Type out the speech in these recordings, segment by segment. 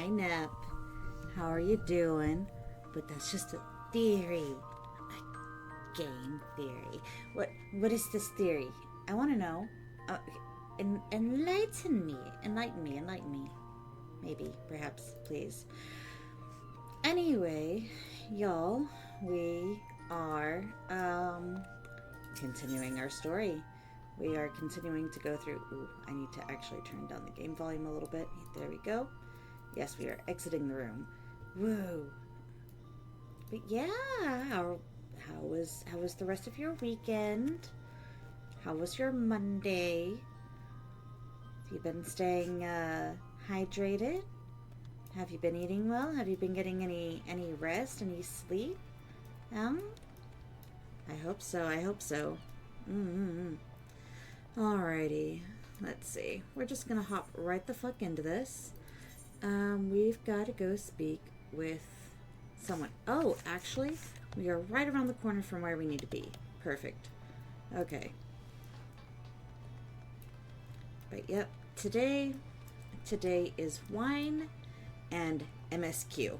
Hi, Nep. How are you doing? But that's just a theory. A game theory. What is this theory? I want to know. Enlighten me. Enlighten me. Enlighten me. Maybe. Perhaps. Please. Anyway, y'all, we are continuing our story. We are continuing to go through. Ooh, I need to actually turn down the game volume a little bit. There we go. Yes, we are exiting the room. Whoa. But yeah, how was the rest of your weekend? How was your Monday? Have you been staying hydrated? Have you been eating well? Have you been getting any rest, any sleep? I hope so. I hope so. Mm-hmm. Alrighty. Let's see. We're just gonna hop right the fuck into this. We've got to go speak with someone. Oh, actually, we are right around the corner from where we need to be. Perfect. Okay. But yep, today is wine and MSQ.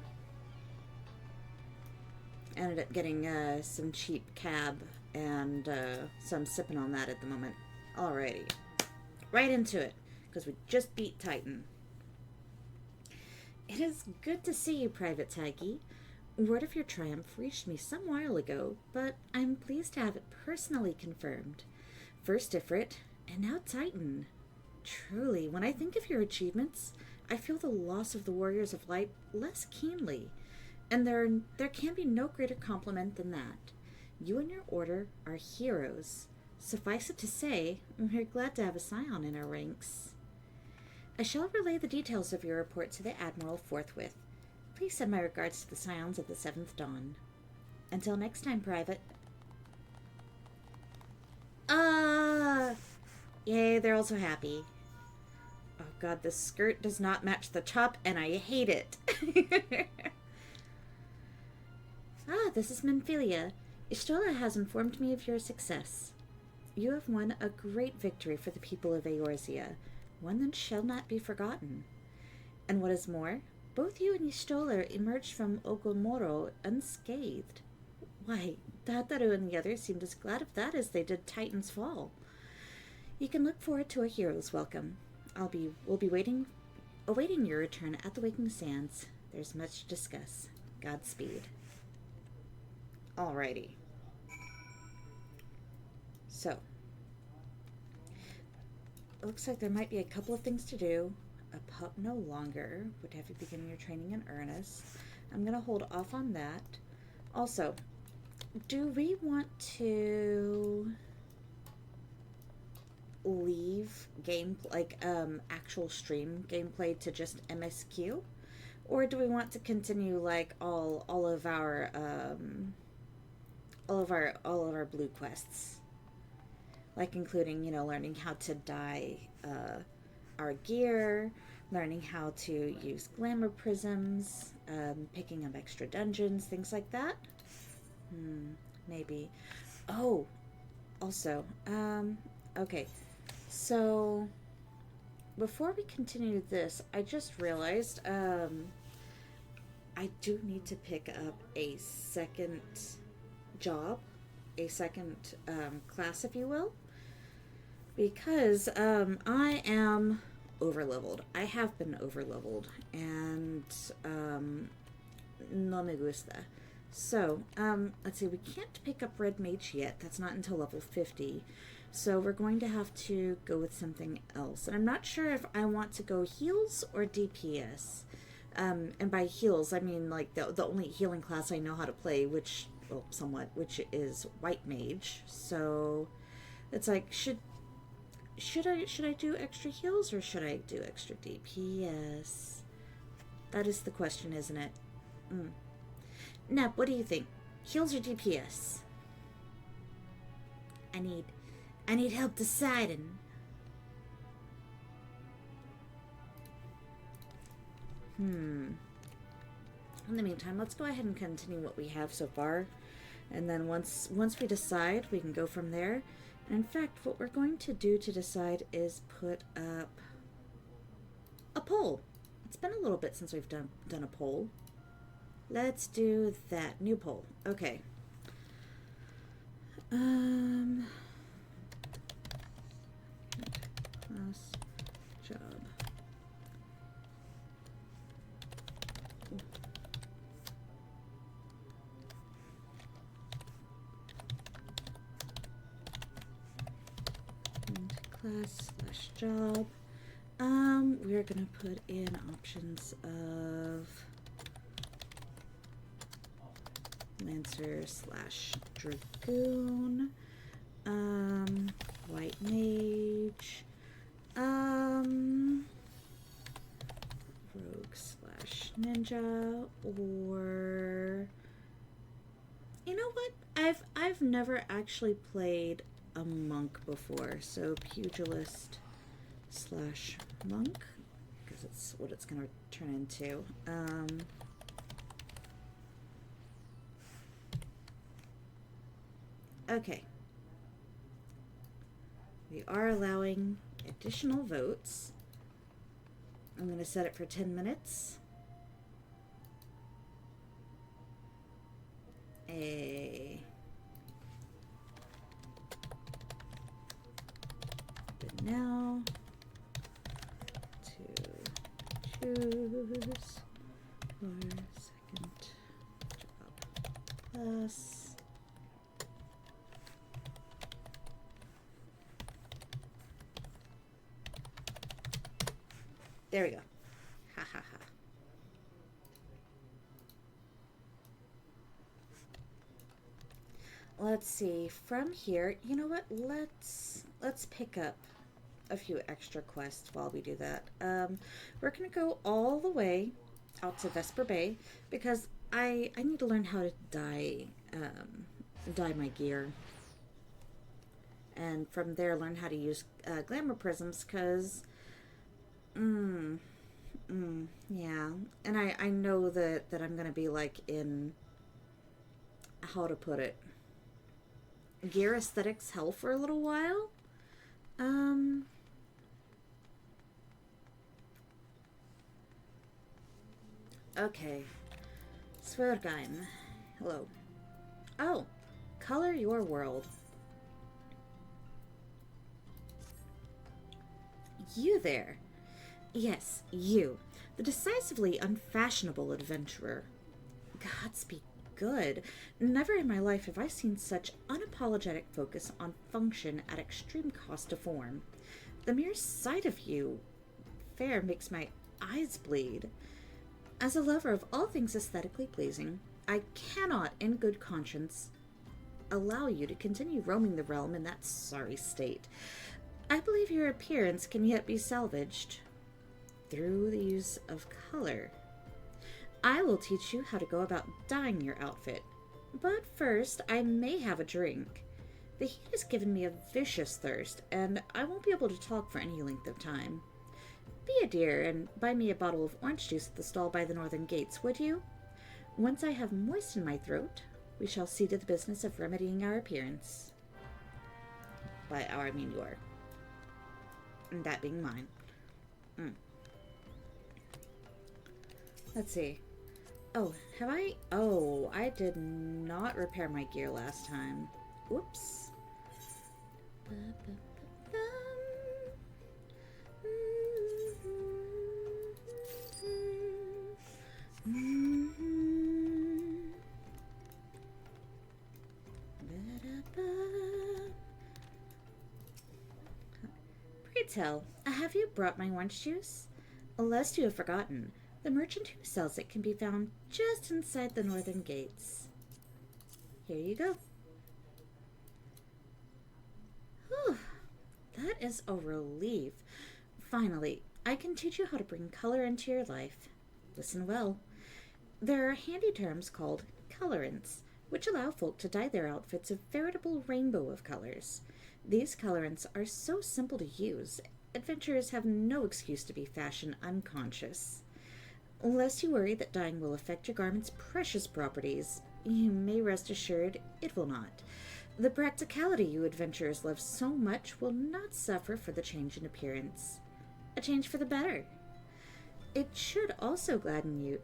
Ended up getting some cheap cab and so I'm sipping on that at the moment. Alrighty. Right into it, because we just beat Titan. It is good to see you, Private Taigi. Word of your triumph reached me some while ago, but I'm pleased to have it personally confirmed. First Ifrit, and now Titan. Truly, when I think of your achievements, I feel the loss of the Warriors of Light less keenly, and there can be no greater compliment than that. You and your order are heroes. Suffice it to say, we're glad to have a scion in our ranks. I shall relay the details of your report to the Admiral forthwith. Please send my regards to the Scions of the Seventh Dawn. Until next time, Private. Yay, they're also happy. Oh god, the skirt does not match the top, and I hate it. This is Menphilia. Ishtola has informed me of your success. You have won a great victory for the people of Eorzea, one that shall not be forgotten. And what is more, both you and Y'shtola emerged from Ogomoro unscathed. Why, Tataru and the others seemed as glad of that as they did Titan's fall. You can look forward to a hero's welcome. We'll be awaiting your return at the Waking Sands. There's much to discuss. Godspeed. Alrighty. So, looks like there might be a couple of things to do. A pup no longer. Would have you begin your training in earnest. I'm going to hold off on that. Also, do we want to leave actual stream gameplay to just MSQ? Or do we want to continue like all of our blue quests? Like including, learning how to dye our gear, learning how to use glamour prisms, picking up extra dungeons, things like that. Maybe. Oh, also, okay. So, before we continue this, I just realized I do need to pick up a second job, a second class, if you will. Because I am overleveled. I have been overleveled, and no me gusta. So, let's see, we can't pick up Red Mage yet. That's not until level 50. So we're going to have to go with something else. And I'm not sure if I want to go heals or DPS. And by heals, I mean like the only healing class I know how to play, which is White Mage. So it's like, should I do extra heals or should I do extra DPS? That is the question, isn't it? Nap, what do you think? Heals or DPS? I need help deciding. In the meantime, let's go ahead and continue what we have so far. And then once we decide, we can go from there. And in fact, what we're going to do to decide is put up a poll. It's been a little bit since we've done a poll. Let's do that. New poll. Okay. Class job. And class/job. We're gonna put in options of Lancer/Dragoon, White Mage, Rogue/Ninja, or you know what? I've never actually played a monk before, so Pugilist/Monk, because it's what it's gonna turn into. Okay. We are allowing additional votes. I'm going to set it for 10 minutes. But now to choose our second job class. There we go. Ha ha ha. Let's see. From here, you know what? Let's pick up a few extra quests while we do that. We're gonna go all the way out to Vesper Bay because I need to learn how to dye my gear, and from there learn how to use glamour prisms because. Yeah. And I know that I'm going to be like in, how to put it, gear aesthetics hell for a little while. Okay. Svergeim. Hello. Oh. Color your world. You there. Yes, you, the decisively unfashionable adventurer. Gods be good. Never in my life have I seen such unapologetic focus on function at extreme cost to form. The mere sight of you fair makes my eyes bleed. As a lover of all things aesthetically pleasing, I cannot, in good conscience, allow you to continue roaming the realm in that sorry state. I believe your appearance can yet be salvaged through the use of color. I will teach you how to go about dyeing your outfit. But first, I may have a drink. The heat has given me a vicious thirst, and I won't be able to talk for any length of time. Be a dear and buy me a bottle of orange juice at the stall by the northern gates, would you? Once I have moistened my throat, we shall see to the business of remedying our appearance. By our, I mean your. And that being mine. Let's see. Oh, have I? Oh, I did not repair my gear last time. Whoops. Pray tell, have you brought my orange juice? Lest you have forgotten, the merchant who sells it can be found just inside the northern gates. Here you go. Whew, that is a relief. Finally, I can teach you how to bring color into your life. Listen well. There are handy terms called colorants, which allow folk to dye their outfits a veritable rainbow of colors. These colorants are so simple to use, adventurers have no excuse to be fashion unconscious. Lest you worry that dyeing will affect your garment's precious properties, you may rest assured it will not. The practicality you adventurers love so much will not suffer for the change in appearance. A change for the better. It should also gladden you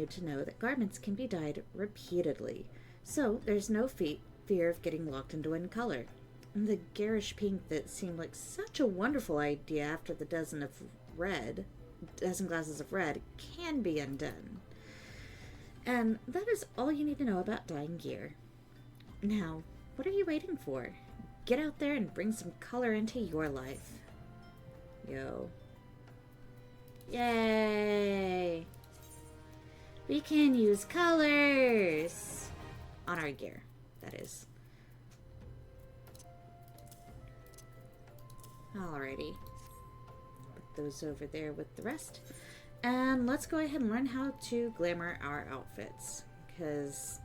to know that garments can be dyed repeatedly, so there's no fear of getting locked into one color. The garish pink that seemed like such a wonderful idea after the dozen glasses of red can be undone. And that is all you need to know about dyeing gear. Now, what are you waiting for? Get out there and bring some color into your life. Yo. Yay! We can use colors! On our gear, that is. Alrighty. Put those over there with the rest. And let's go ahead and learn how to glamour our outfits. Because,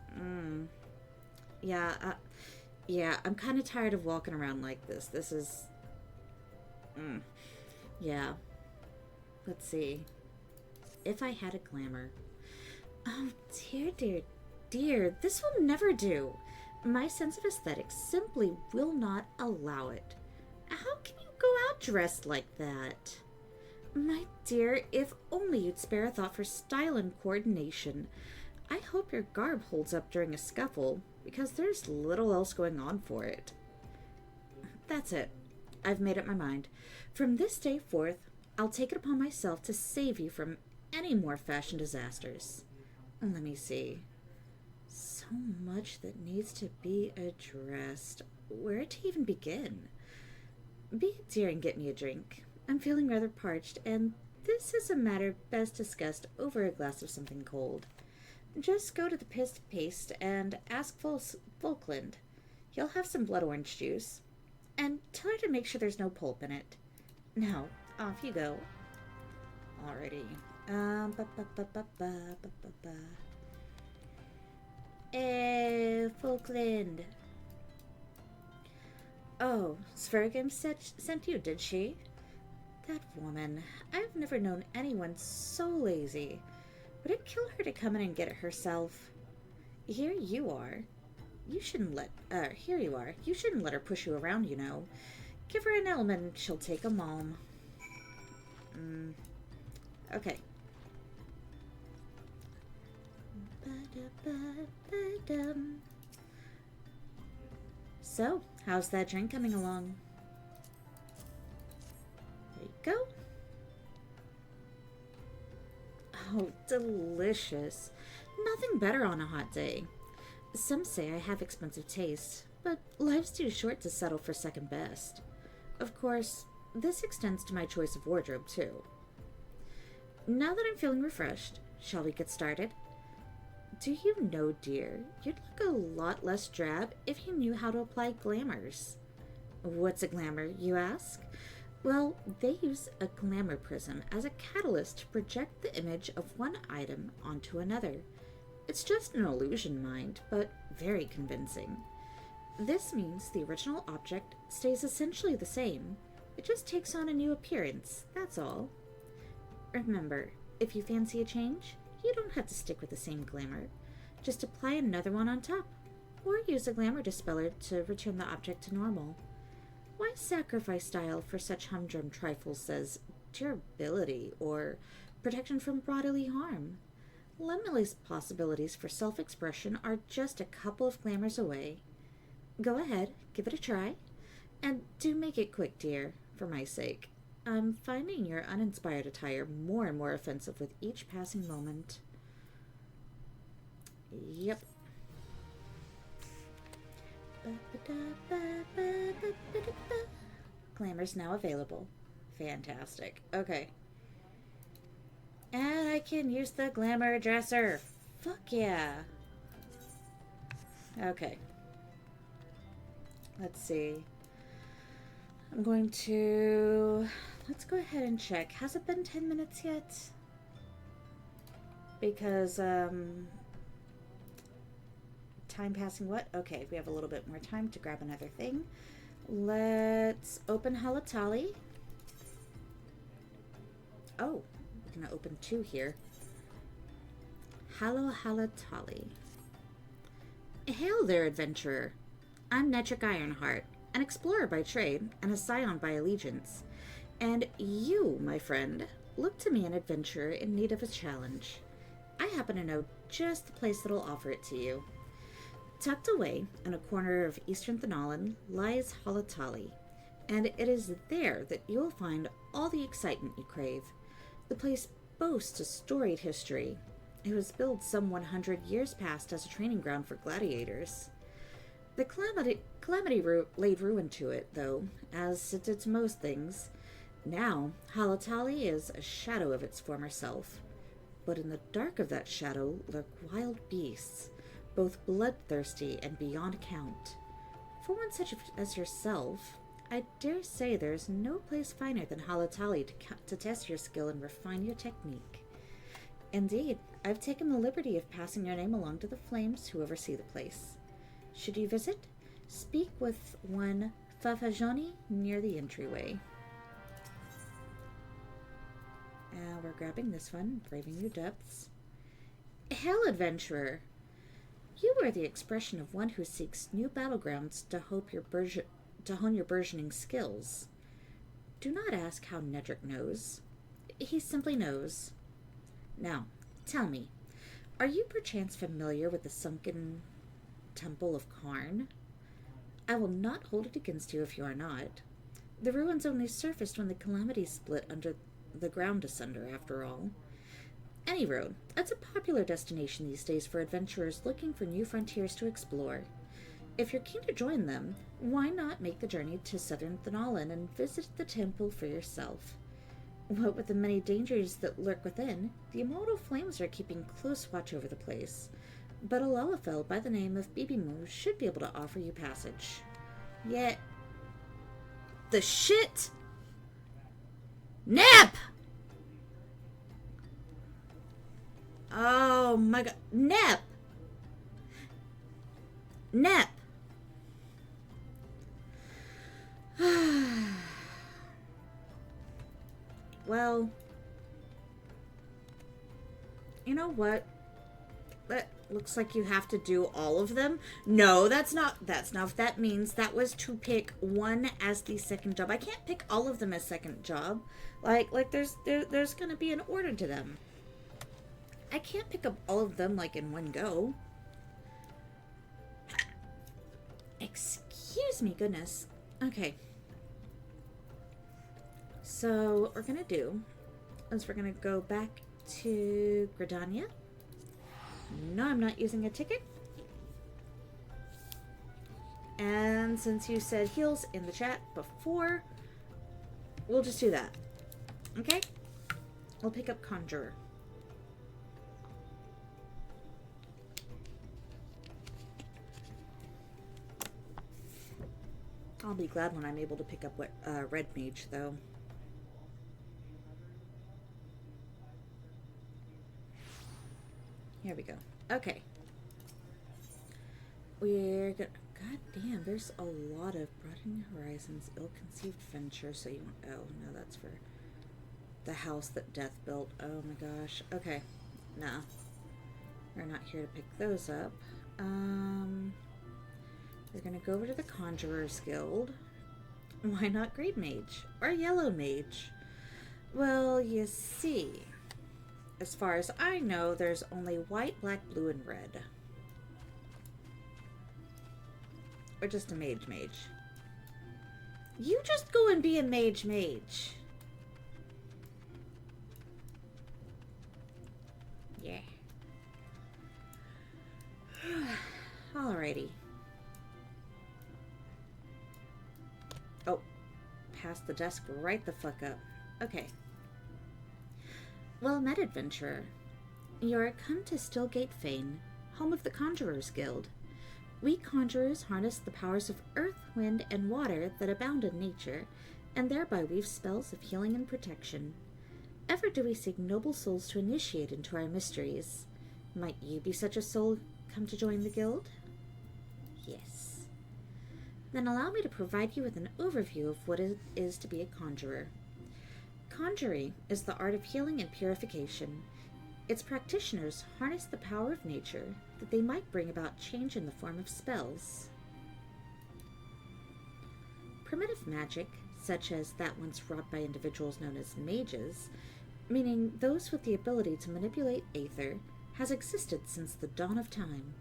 yeah, I'm kind of tired of walking around like this. This is, yeah. Let's see. If I had a glamour. Oh, dear. This will never do. My sense of aesthetics simply will not allow it. How can you go out dressed like that? My dear, if only you'd spare a thought for style and coordination. I hope your garb holds up during a scuffle, because there's little else going on for it. That's it. I've made up my mind. From this day forth, I'll take it upon myself to save you from any more fashion disasters. Let me see. So much that needs to be addressed. Where to even begin? Be a dear and get me a drink. I'm feeling rather parched, and this is a matter best discussed over a glass of something cold. Just go to the paste and ask Volkland. He'll have some blood orange juice. And tell her to make sure there's no pulp in it. Now, off you go. Alrighty. Volkland. Oh, Svergim sent you, did she? That woman. I've never known anyone so lazy. Would it kill her to come in and get it herself? Here you are. You shouldn't let her push you around, you know. Give her an elm and she'll take a malm. Okay. So, how's that drink coming along? There you go. Oh, delicious. Nothing better on a hot day. Some say I have expensive taste, but life's too short to settle for second best. Of course, this extends to my choice of wardrobe, too. Now that I'm feeling refreshed, shall we get started? Do you know, dear, you'd look a lot less drab if you knew how to apply glamours. What's a glamour, you ask? Well, they use a glamour prism as a catalyst to project the image of one item onto another. It's just an illusion, mind, but very convincing. This means the original object stays essentially the same. It just takes on a new appearance, that's all. Remember, if you fancy a change, you don't have to stick with the same glamour. Just apply another one on top, or use a glamour dispeller to return the object to normal. Why sacrifice style for such humdrum trifles as durability or protection from bodily harm? Limitless possibilities for self-expression are just a couple of glamours away. Go ahead, give it a try, and do make it quick, dear, for my sake. I'm finding your uninspired attire more and more offensive with each passing moment. Yep. Glamour's now available. Fantastic. Okay. And I can use the glamour dresser. Fuck yeah. Okay. Let's see. I'm going to... Let's go ahead and check. Has it been 10 minutes yet? Because, time passing what? Okay, we have a little bit more time to grab another thing. Let's open Halatali. Oh, we're going to open two here. Halatali. Hail there, adventurer. I'm Netric Ironheart, an explorer by trade and a scion by allegiance. And you, my friend, Look to me, an adventurer in need of a challenge. I happen to know just the place that'll offer it to you. Tucked away in a corner of eastern Thanalan lies Halatali, and it is there that you will find all the excitement you crave. The place boasts a storied history. It was built some 100 years past as a training ground for gladiators. The calamity laid ruin to it, though, as it did to most things. Now, Halatali is a shadow of its former self. But in the dark of that shadow lurk wild beasts, both bloodthirsty and beyond count. For one such as yourself, I dare say there is no place finer than Halatali to test your skill and refine your technique. Indeed, I've taken the liberty of passing your name along to the flames who oversee the place. Should you visit, speak with one Fafajoni near the entryway. We're grabbing this one, Braving New Depths. Hail, adventurer! You are the expression of one who seeks new battlegrounds to hone your burgeoning skills. Do not ask how Nedrick knows. He simply knows. Now, tell me, are you perchance familiar with the sunken Temple of Karn? I will not hold it against you if you are not. The ruins only surfaced when the calamity split under the ground asunder, after all. Any road, it's a popular destination these days for adventurers looking for new frontiers to explore. If you're keen to join them, why not make the journey to southern Thanalan and visit the temple for yourself? What with the many dangers that lurk within, the immortal flames are keeping close watch over the place. But a Lalafell by the name of Bibimu should be able to offer you passage. Yet... The shit! Nap! Oh my god. Nap! Nap! Well, you know what? That looks like you have to do all of them. No, that's not what that means. That was to pick one as the second job. I can't pick all of them as second job. Like there's gonna be an order to them. I can't pick up all of them like in one go. Excuse me, goodness. Okay. So what we're gonna do is we're gonna go back to Gridania. No, I'm not using a ticket. And since you said heals in the chat before, we'll just do that. Okay? We'll pick up Conjurer. I'll be glad when I'm able to pick up Red Mage, though. Here we go. Okay. We're gonna... God damn, there's a lot of Broadening Horizons, Ill-Conceived Venture, so you... Oh, no, that's for the house that Death built. Oh my gosh. Okay. Nah. We're not here to pick those up. We're gonna go over to the Conjurer's Guild. Why not Green Mage? Or Yellow Mage? Well, you see... As far as I know, there's only white, black, blue, and red. Or just a mage. You just go and be a mage. Yeah. Alrighty. Oh. Passed the desk right the fuck up. Okay. Well met, adventurer. You're come to Stillgate Fane, home of the Conjurers Guild. We conjurers harness the powers of earth, wind, and water that abound in nature, and thereby weave spells of healing and protection. Ever do we seek noble souls to initiate into our mysteries. Might you be such a soul come to join the guild? Yes. Then allow me to provide you with an overview of what it is to be a conjurer. Conjuring is the art of healing and purification. Its practitioners harness the power of nature that they might bring about change in the form of spells. Primitive magic, such as that once wrought by individuals known as mages, meaning those with the ability to manipulate aether, has existed since the dawn of time.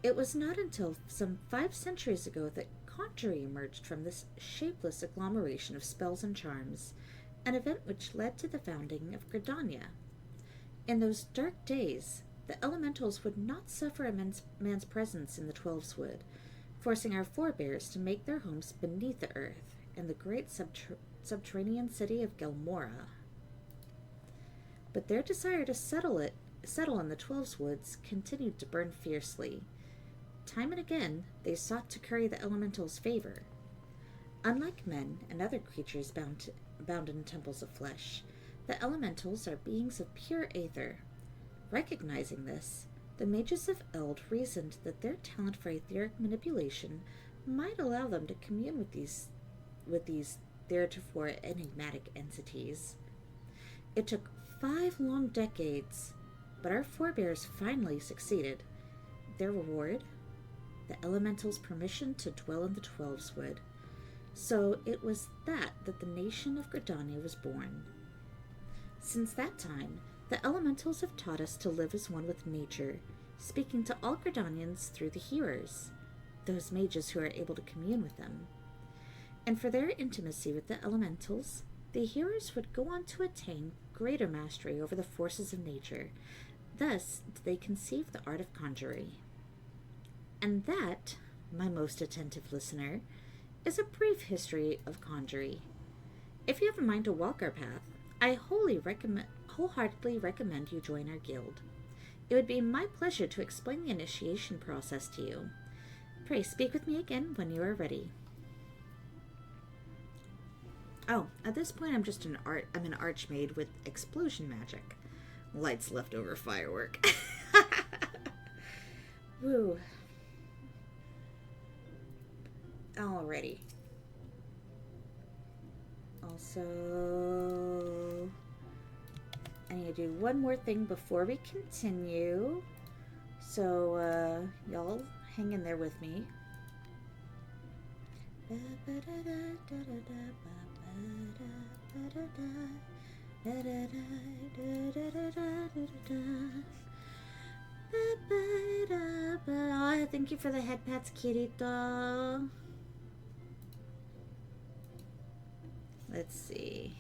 It was not until some 5 centuries ago that conjuring emerged from this shapeless agglomeration of spells and charms, an event which led to the founding of Gridania. In those dark days, the elementals would not suffer a man's presence in the Twelveswood, forcing our forebears to make their homes beneath the earth in the great subterranean city of Gelmora. But their desire to settle in the Twelveswoods continued to burn fiercely. Time and again, they sought to curry the elementals' favor. Unlike men and other creatures bound in temples of flesh, the elementals are beings of pure aether. Recognizing this, the mages of Eld reasoned that their talent for etheric manipulation might allow them to commune with these theretofore enigmatic entities. It took 5 long decades, but our forebears finally succeeded. Their reward? The elementals' permission to dwell in the Twelveswood. So it was that the nation of Gridania was born. Since that time, the elementals have taught us to live as one with nature, speaking to all Gridanians through the hearers, those mages who are able to commune with them. And for their intimacy with the elementals, the hearers would go on to attain greater mastery over the forces of nature. Thus, they conceived the art of conjuring. And that, my most attentive listener, is a brief history of conjuring. If you have a mind to walk our path, I wholeheartedly recommend you join our guild. It would be my pleasure to explain the initiation process to you. Pray speak with me again when you are ready. Oh, at this point I'm an archmaid with explosion magic. Lights leftover firework. Woo. Alrighty. Also, I need to do one more thing before we continue. So, y'all hang in there with me. Oh, thank you for the head pats, Kirito. Let's see.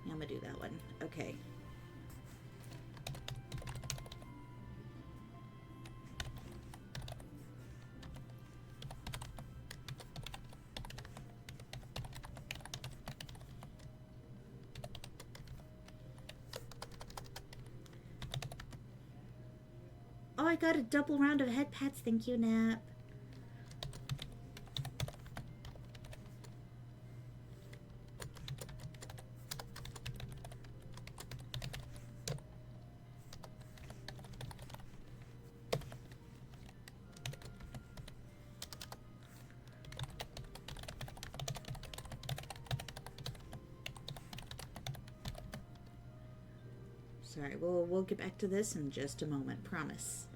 Yeah, I'm gonna do that one. Okay. Oh, I got a double round of head pats. Thank you, Nap. Sorry, we'll get back to this in just a moment, promise.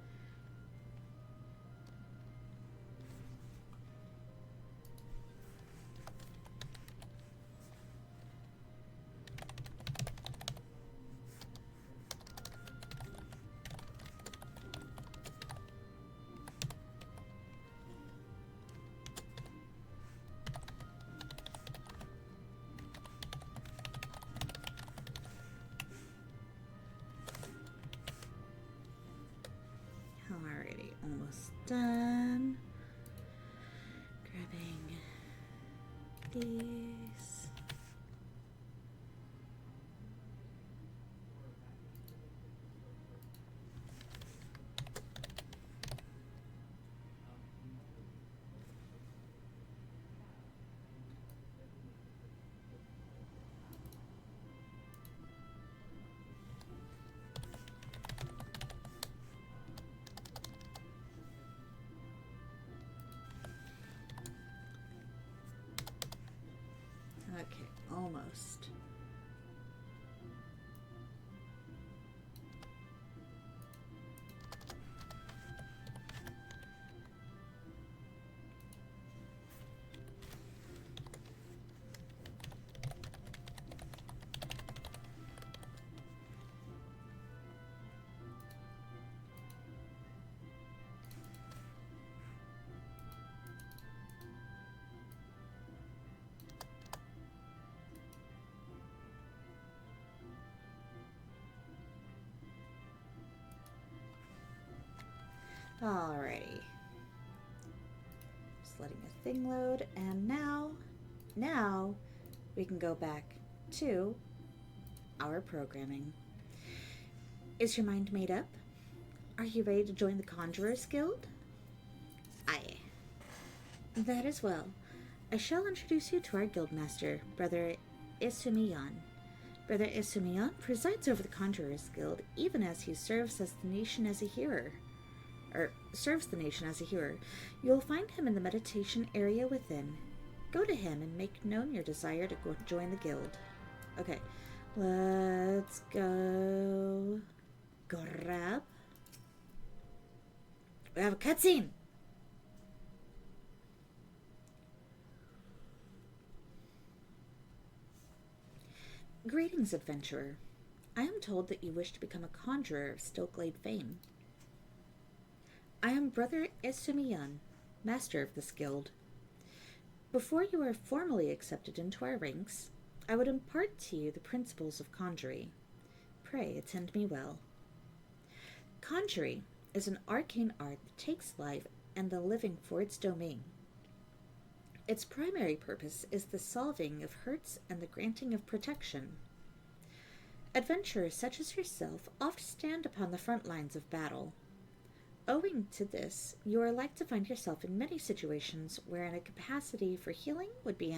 Alrighty, almost done. Grabbing these. Alrighty. Just letting a thing load, and now we can go back to our programming. Is your mind made up? Are you ready to join the Conjurers Guild? Aye. That as well. I shall introduce you to our guildmaster, Brother Isumiyan. Brother Isumiyan presides over the Conjurers Guild, even as he serves the nation as a hearer. You will find him in the meditation area within. Go to him and make known your desire to go join the guild. Okay, let's go. Grab. We have a cutscene. Greetings, adventurer. I am told that you wish to become a conjurer of Stillglade fame. I am Brother Isumiyan, master of this guild. Before you are formally accepted into our ranks, I would impart to you the principles of conjury. Pray attend me well. Conjury is an arcane art that takes life and the living for its domain. Its primary purpose is the solving of hurts and the granting of protection. Adventurers such as yourself oft stand upon the front lines of battle. Owing to this, you are like to find yourself in many situations wherein a capacity for healing would be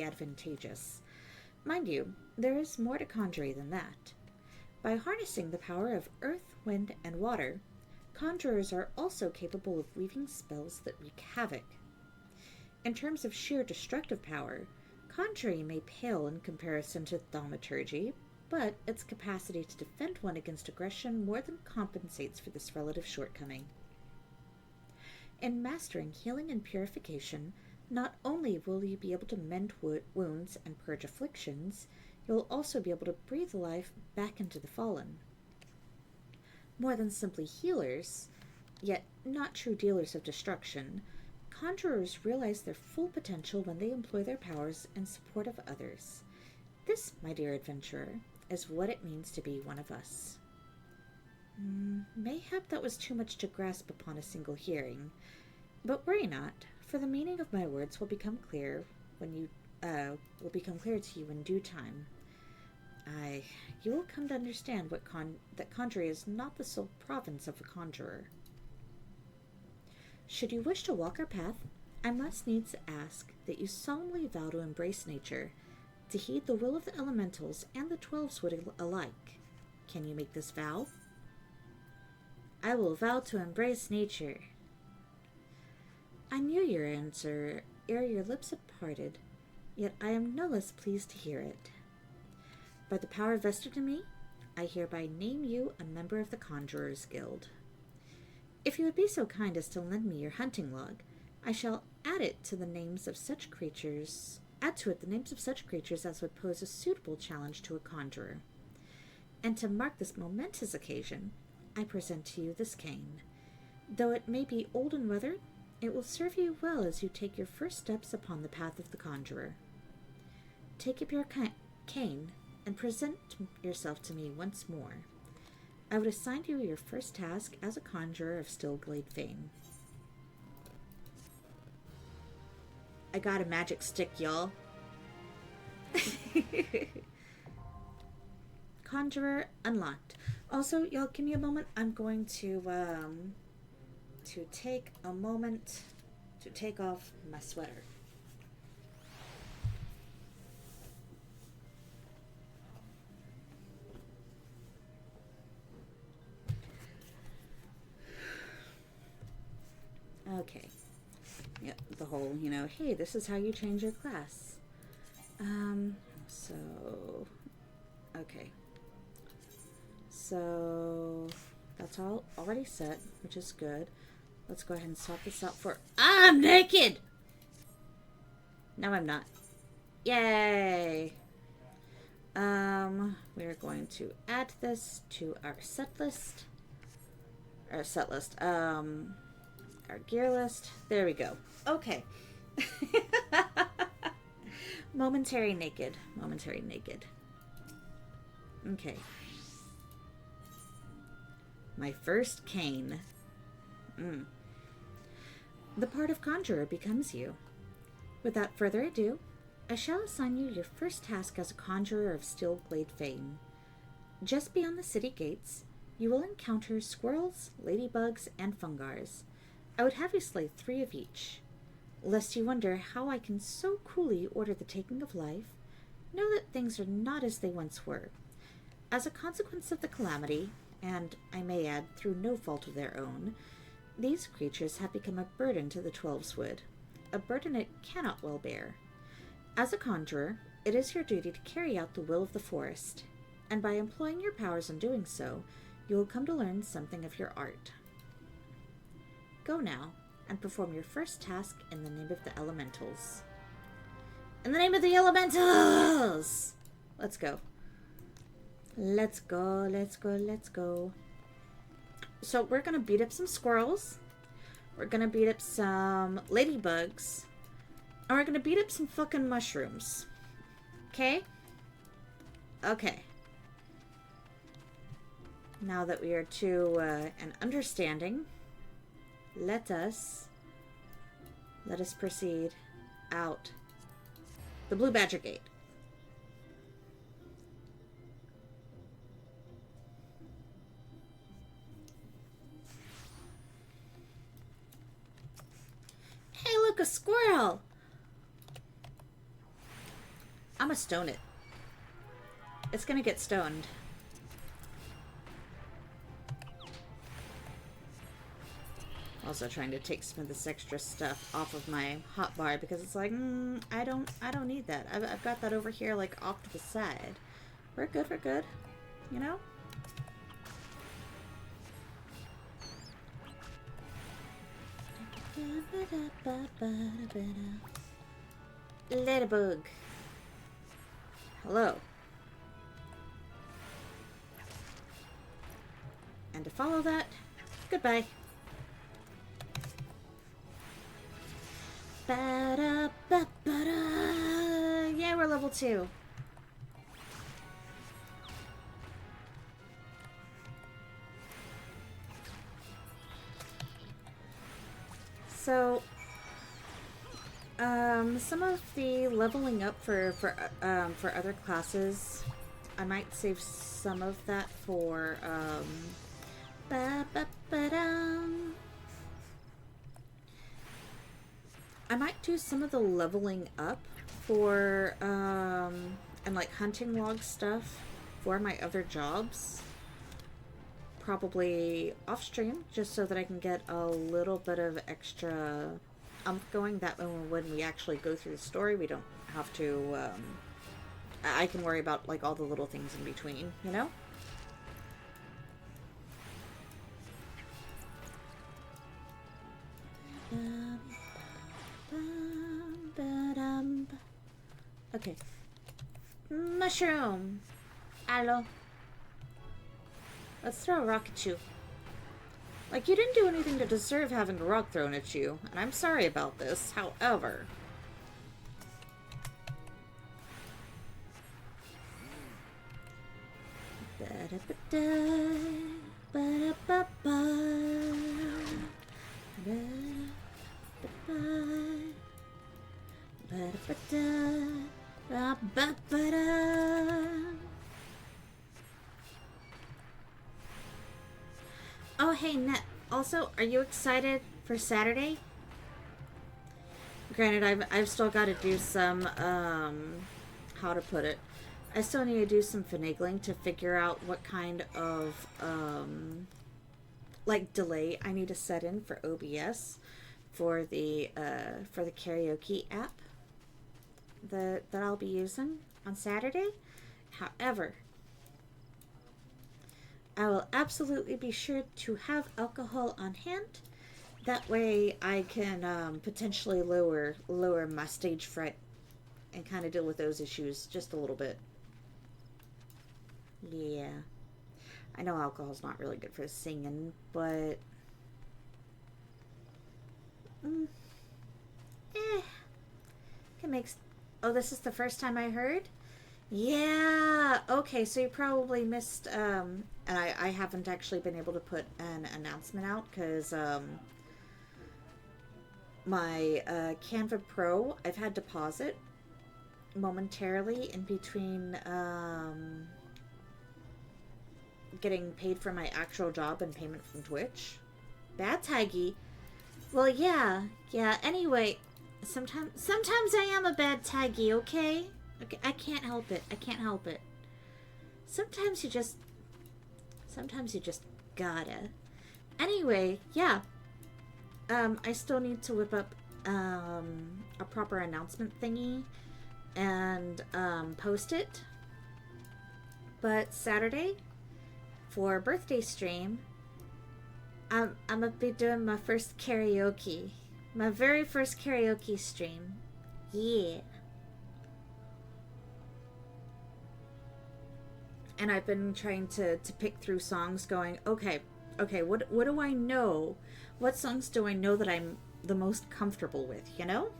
advantageous. Mind you, there is more to conjury than that. By harnessing the power of earth, wind, and water, conjurers are also capable of weaving spells that wreak havoc. In terms of sheer destructive power, conjuring may pale in comparison to thaumaturgy, but its capacity to defend one against aggression more than compensates for this relative shortcoming. In mastering healing and purification, not only will you be able to mend wounds and purge afflictions, you'll also be able to breathe life back into the fallen. More than simply healers, yet not true dealers of destruction, conjurers realize their full potential when they employ their powers in support of others. This, my dear adventurer, is what it means to be one of us. Mayhap that was too much to grasp upon a single hearing, but worry not, for the meaning of my words will become clear to you in due time. You will come to understand that conjuring is not the sole province of a conjurer. Should you wish to walk our path, I must needs ask that you solemnly vow to embrace nature, to heed the will of the elementals and the 12s alike. Can you make this vow? I will vow to embrace nature. I knew your answer ere your lips had parted, yet I am no less pleased to hear it. By the power vested in me, I hereby name you a member of the Conjurers Guild. If you would be so kind as to lend me your hunting log, I shall add to it the names of such creatures as would pose a suitable challenge to a conjurer. And to mark this momentous occasion, I present to you this cane. Though it may be old and weathered, it will serve you well as you take your first steps upon the path of the conjurer. Take up your cane and present yourself to me once more. I would assign you your first task as a conjurer of Stillglade fame. I got a magic stick, y'all. Conjurer unlocked. Also, y'all, give me a moment. I'm going to take a moment to take off my sweater. Okay. Yep, the whole, hey, this is how you change your class. Okay. So, that's all already set, which is good. Let's go ahead and swap this out for... I'm naked! No, I'm not. Yay! We're going to add this to our our gear list. There we go. Okay. Momentary naked. Okay. My first cane. The part of conjurer becomes you. Without further ado, I shall assign you your first task as a conjurer of Steelblade fame. Just beyond the city gates, you will encounter squirrels, ladybugs, and fungars. I would have you slay 3 of each. Lest you wonder how I can so coolly order the taking of life, know that things are not as they once were. As a consequence of the calamity, and I may add through no fault of their own, these creatures have become a burden to the Twelveswood, a burden it cannot well bear. As a conjurer, it is your duty to carry out the will of the forest, and by employing your powers in doing so, you will come to learn something of your art. Go now, and perform your first task in the name of the elementals. In the name of the elementals! Let's go. Let's go, let's go, let's go. So we're gonna beat up some squirrels. We're gonna beat up some ladybugs. And we're gonna beat up some fucking mushrooms. Okay? Okay. Now that we are to an understanding, let us proceed out the Blue Badger Gate. Hey, look, a squirrel! I'ma stone it. It's gonna get stoned. Also trying to take some of this extra stuff off of my hotbar because it's like, I don't need that. I've got that over here, like, off to the side. We're good, you know? Ladybug. Hello. And to follow that, goodbye. Ba-da-ba-ba-da. Yeah, we're level 2. So, some of the leveling up for other classes, I might save some of that for I might do some of the leveling up for and like hunting log stuff for my other jobs. Probably off stream, just so that I can get a little bit of extra going. That when we actually go through the story, we don't have to. I can worry about like all the little things in between, you know. Okay. Mushroom. Hello. Let's throw a rock at you. Like, you didn't do anything to deserve having a rock thrown at you, and I'm sorry about this, however. Oh, hey, Net. Also, are you excited for Saturday? Granted, I've still got to do some, how to put it. I still need to do some finagling to figure out what kind of, like, delay I need to set in for OBS for the karaoke app that I'll be using on Saturday. However, I will absolutely be sure to have alcohol on hand. That way I can potentially lower my stage fright and kind of deal with those issues just a little bit. Yeah. I know alcohol's not really good for singing, but it makes... Oh, this is the first time I heard? Yeah. Okay, so you probably missed and I haven't actually been able to put an announcement out cuz my Canva Pro, I've had to pause it momentarily in between getting paid for my actual job and payment from Twitch. Bad taggy. Well, yeah. Yeah, anyway, sometimes I am a bad taggy, okay? Okay, I can't help it. I can't help it. Sometimes you just gotta. Anyway, yeah. I still need to whip up a proper announcement thingy and post it. But Saturday for birthday stream, I'm gonna be doing my first karaoke. My very first karaoke stream. Yeah. And I've been trying to pick through songs going, okay, what do I know? What songs do I know that I'm the most comfortable with, you know?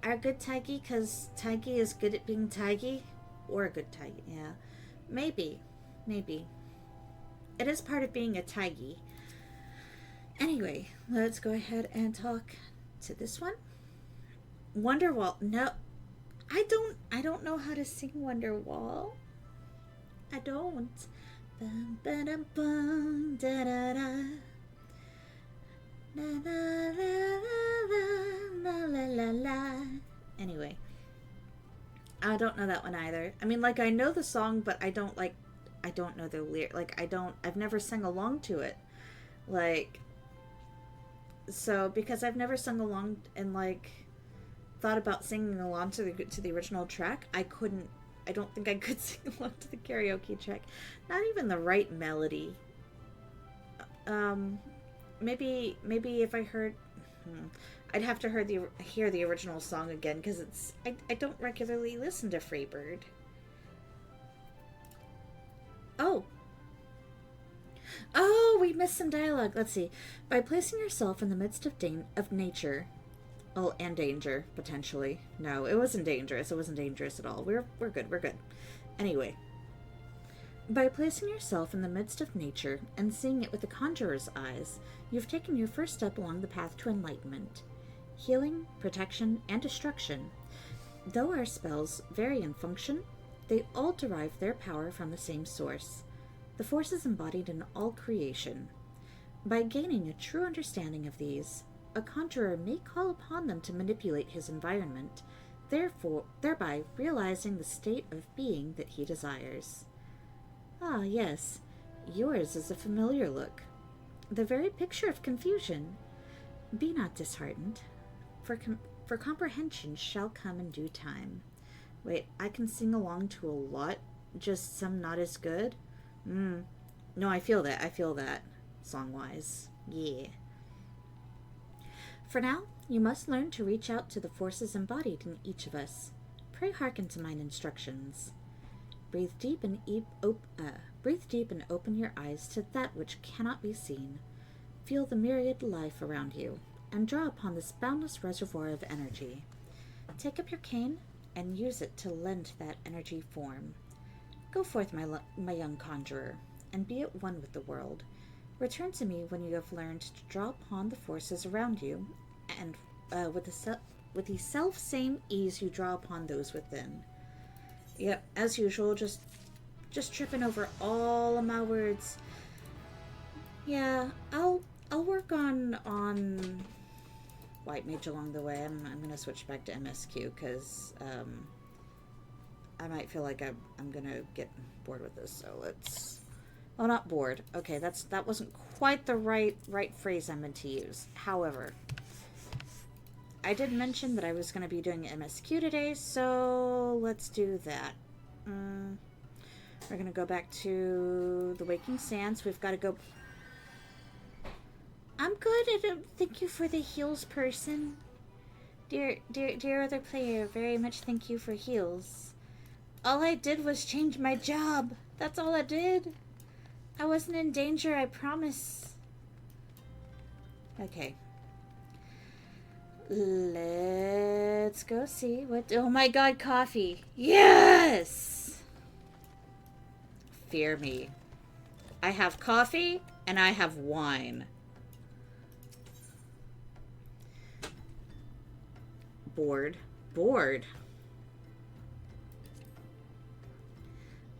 Are good taggy because taggy is good at being taggy? Or a good taggy, yeah. Maybe. Maybe. It is part of being a taggy. Anyway, let's go ahead and talk to this one. Wonderwall. No, I don't know how to sing Wonderwall. I don't. Bum, ba-dum, bum, da, da, da. La, la, la, la, la, la, la. Anyway, I don't know that one either. I mean, like, I know the song, but I don't know the lyric. Like, I've never sung along to it. Like, so because I've never sung along and like thought about singing along to the original track, I don't think I could sing along to the karaoke track. Not even the right melody. Maybe if I heard, I'd have to hear the original song again because I don't regularly listen to Freebird. Oh, we missed some dialogue. Let's see. By placing yourself in the midst of nature, well, and danger potentially. No, it wasn't dangerous. It wasn't dangerous at all. We're good. We're good. Anyway, by placing yourself in the midst of nature and seeing it with the conjurer's eyes, you've taken your first step along the path to enlightenment, healing, protection, and destruction. Though our spells vary in function, they all derive their power from the same source, the forces embodied in all creation. By gaining a true understanding of these, a conjurer may call upon them to manipulate his environment, thereby realizing the state of being that he desires. Ah, yes, yours is a familiar look, the very picture of confusion. Be not disheartened, for comprehension shall come in due time. Wait, I can sing along to a lot, just some not as good? No, I feel that, song-wise. Yeah. For now, you must learn to reach out to the forces embodied in each of us. Pray hearken to mine instructions. Breathe deep and open your eyes to that which cannot be seen. Feel the myriad life around you, and draw upon this boundless reservoir of energy. Take up your cane and use it to lend that energy form. Go forth, my young conjurer, and be at one with the world. Return to me when you have learned to draw upon the forces around you, and with the self-same ease you draw upon those within. Yep, as usual, just tripping over all of my words. Yeah, I'll work on White Mage along the way. I'm gonna switch back to MSQ because I might feel like I'm gonna get bored with this. So let's. Well, not bored. Okay, that wasn't quite the right phrase I meant to use. However, I did mention that I was going to be doing MSQ today, so let's do that. We're going to go back to the Waking Sands. We've got to go. I'm good. Thank you for the heals, person. Dear other player, very much thank you for heals. All I did was change my job. That's all I did. I wasn't in danger, I promise. Okay. Let's go see what... Oh my god, coffee. Yes! Fear me. I have coffee and I have wine. Bored. Bored.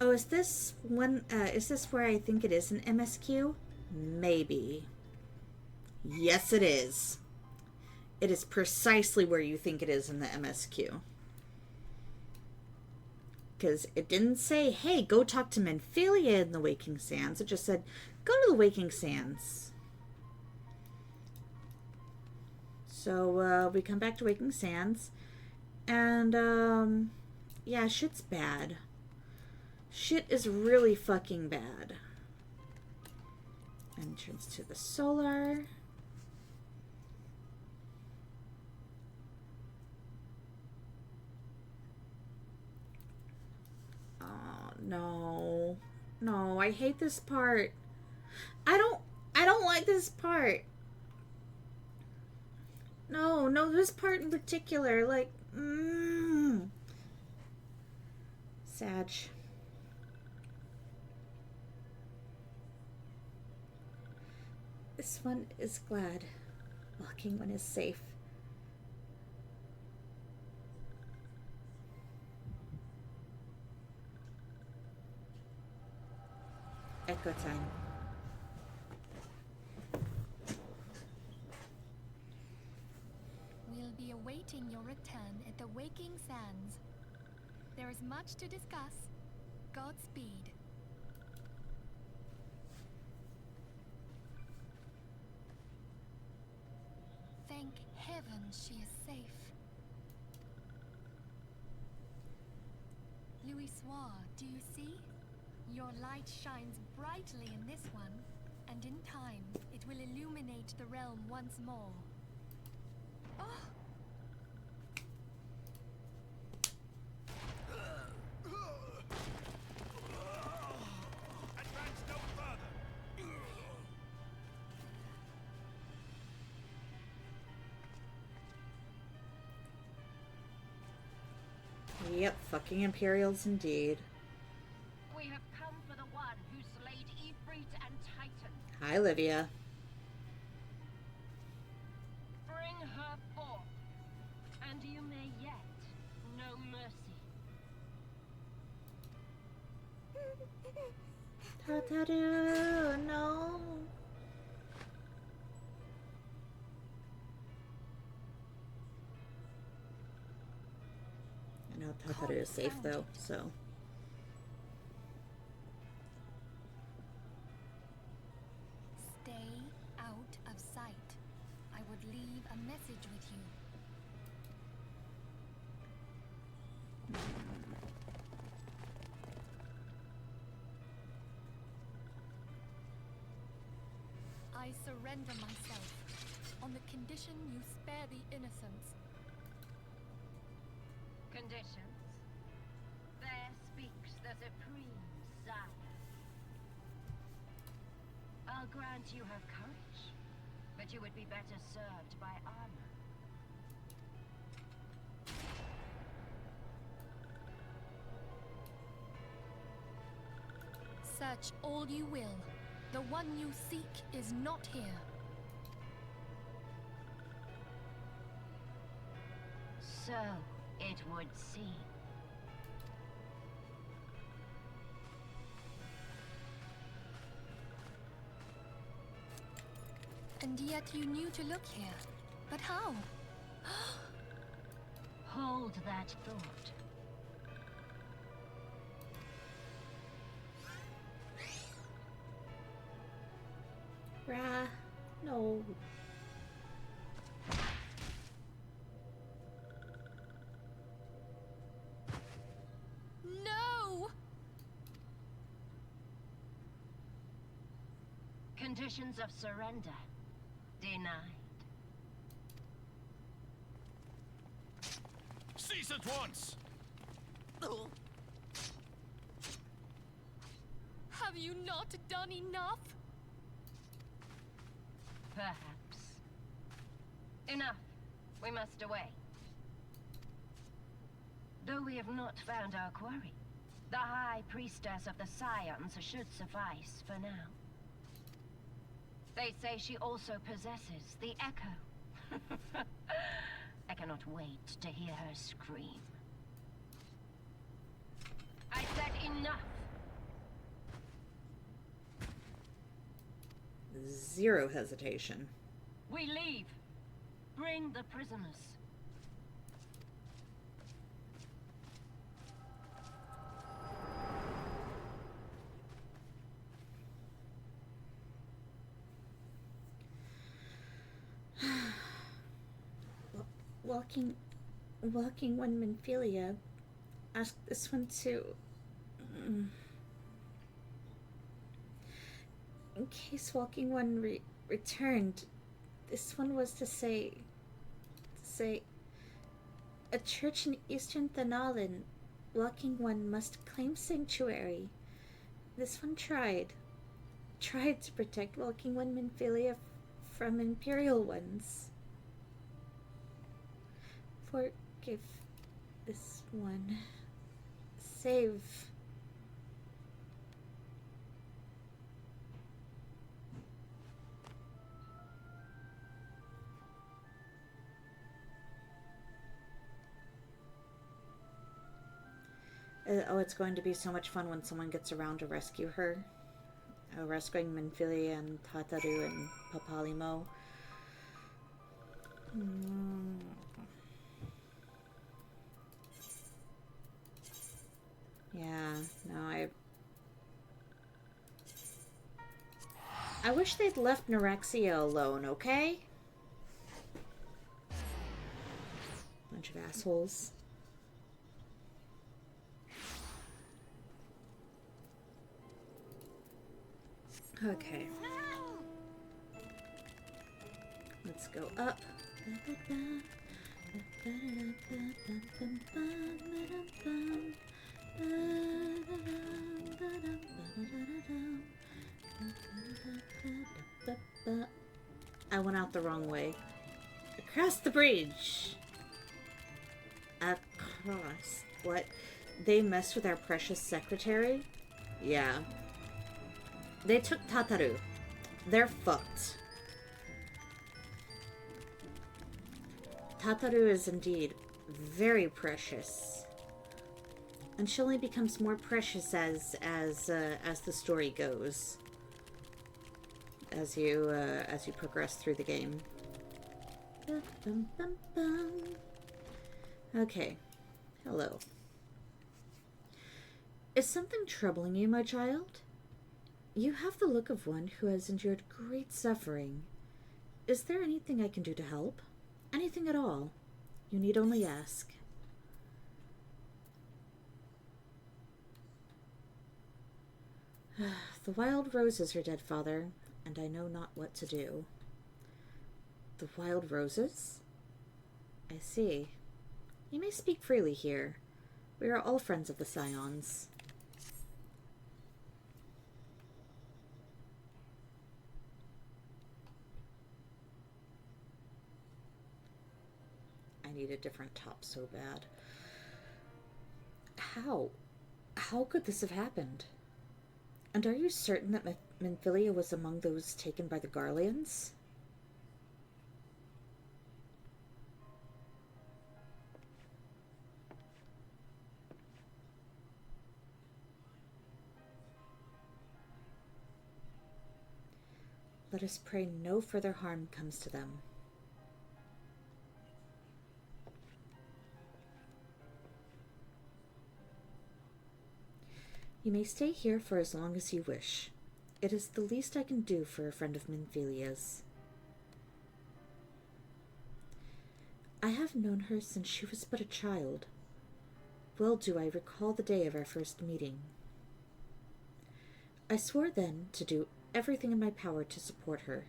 Oh, is this one, is this where I think it is an MSQ? Maybe. Yes, it is. It is precisely where you think it is in the MSQ. Because it didn't say, hey, go talk to Menphilia in the Waking Sands. It just said, go to the Waking Sands. So, we come back to Waking Sands. And, yeah, shit's bad. Shit is really fucking bad. Entrance to the solar. Oh, no. No, I hate this part. I don't like this part. No, this part in particular. Like, Sag. This one is glad. Walking one is safe. Echo time. We'll be awaiting your return at the Waking Sands. There is much to discuss. Godspeed. Thank heaven she is safe. Louis Soir, do you see? Your light shines brightly in this one, and in time, it will illuminate the realm once more. Oh! Advance no further. Yep, fucking Imperials indeed. We have come for the one who slayed Ifrit and Titan. Hi, Livia. Bring her forth, and you may yet know mercy. Tataru, no. I know Tataru is safe though, so. Stay out of sight. I would leave a message with you. I surrender myself on the condition you spare the innocents. Conditions? There speaks the Supreme Sire. I'll grant you have courage, but you would be better served by armor. Search all you will. The one you seek is not here. So it would seem. And yet you knew to look here. But how? Hold that thought. Rah, no. No! Conditions of surrender denied. Cease at once! Have you not done enough? Perhaps. Enough. We must away. Though we have not found our quarry, the High Priestess of the Scions should suffice for now. They say she also possesses the Echo. I cannot wait to hear her scream. I said enough! Zero hesitation. We leave. Bring the prisoners. Walking one Minfilia asked this one to... In case Walking One returned, this one was to say, a church in eastern Thanalan, Walking One must claim sanctuary. This one tried to protect Walking One Minfilia from Imperial ones. Forgive this one. Save. Oh, it's going to be so much fun when someone gets around to rescue her. Rescuing Minfilia and Tataru and Papalimo. Yeah, no, I wish they'd left Neurexia alone, okay? Bunch of assholes. Okay. Let's go up. I went out the wrong way. Across the bridge. Across. What? They messed with our precious secretary? Yeah. They took Tataru. They're fucked. Tataru is indeed very precious. And she only becomes more precious as the story goes. As you progress through the game. Okay. Hello. Is something troubling you, my child? You have the look of one who has endured great suffering. Is there anything I can do to help? Anything at all? You need only ask. The wild roses are dead, father, and I know not what to do. The wild roses? I see. You may speak freely here. We are all friends of the Scions. I need a different top so bad. How? How could this have happened? And are you certain that Minfilia was among those taken by the Garleans? Let us pray no further harm comes to them. You may stay here for as long as you wish. It is the least I can do for a friend of Minfilia's. I have known her since she was but a child. Well do I recall the day of our first meeting. I swore then to do everything in my power to support her,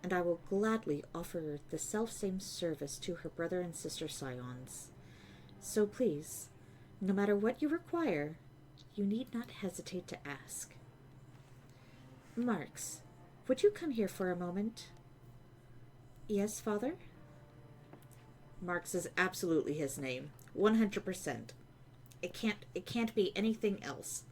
and I will gladly offer her the selfsame service to her brother and sister Scions. So please, no matter what you require, you need not hesitate to ask. Marx, would you come here for a moment? Yes, father? Marx is absolutely his name. 100%. It can't be anything else.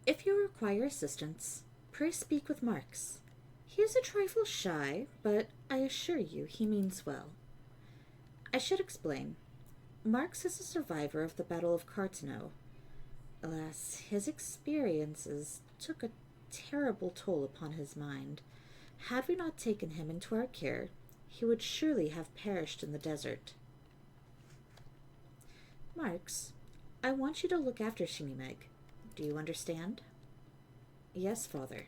If you require assistance, pray speak with Marx. He is a trifle shy, but I assure you he means well. I should explain. Marx is a survivor of the Battle of Cartano. Alas, his experiences took a terrible toll upon his mind. Had we not taken him into our care, he would surely have perished in the desert. Marx, I want you to look after Shinimeg. Do you understand? Yes, Father.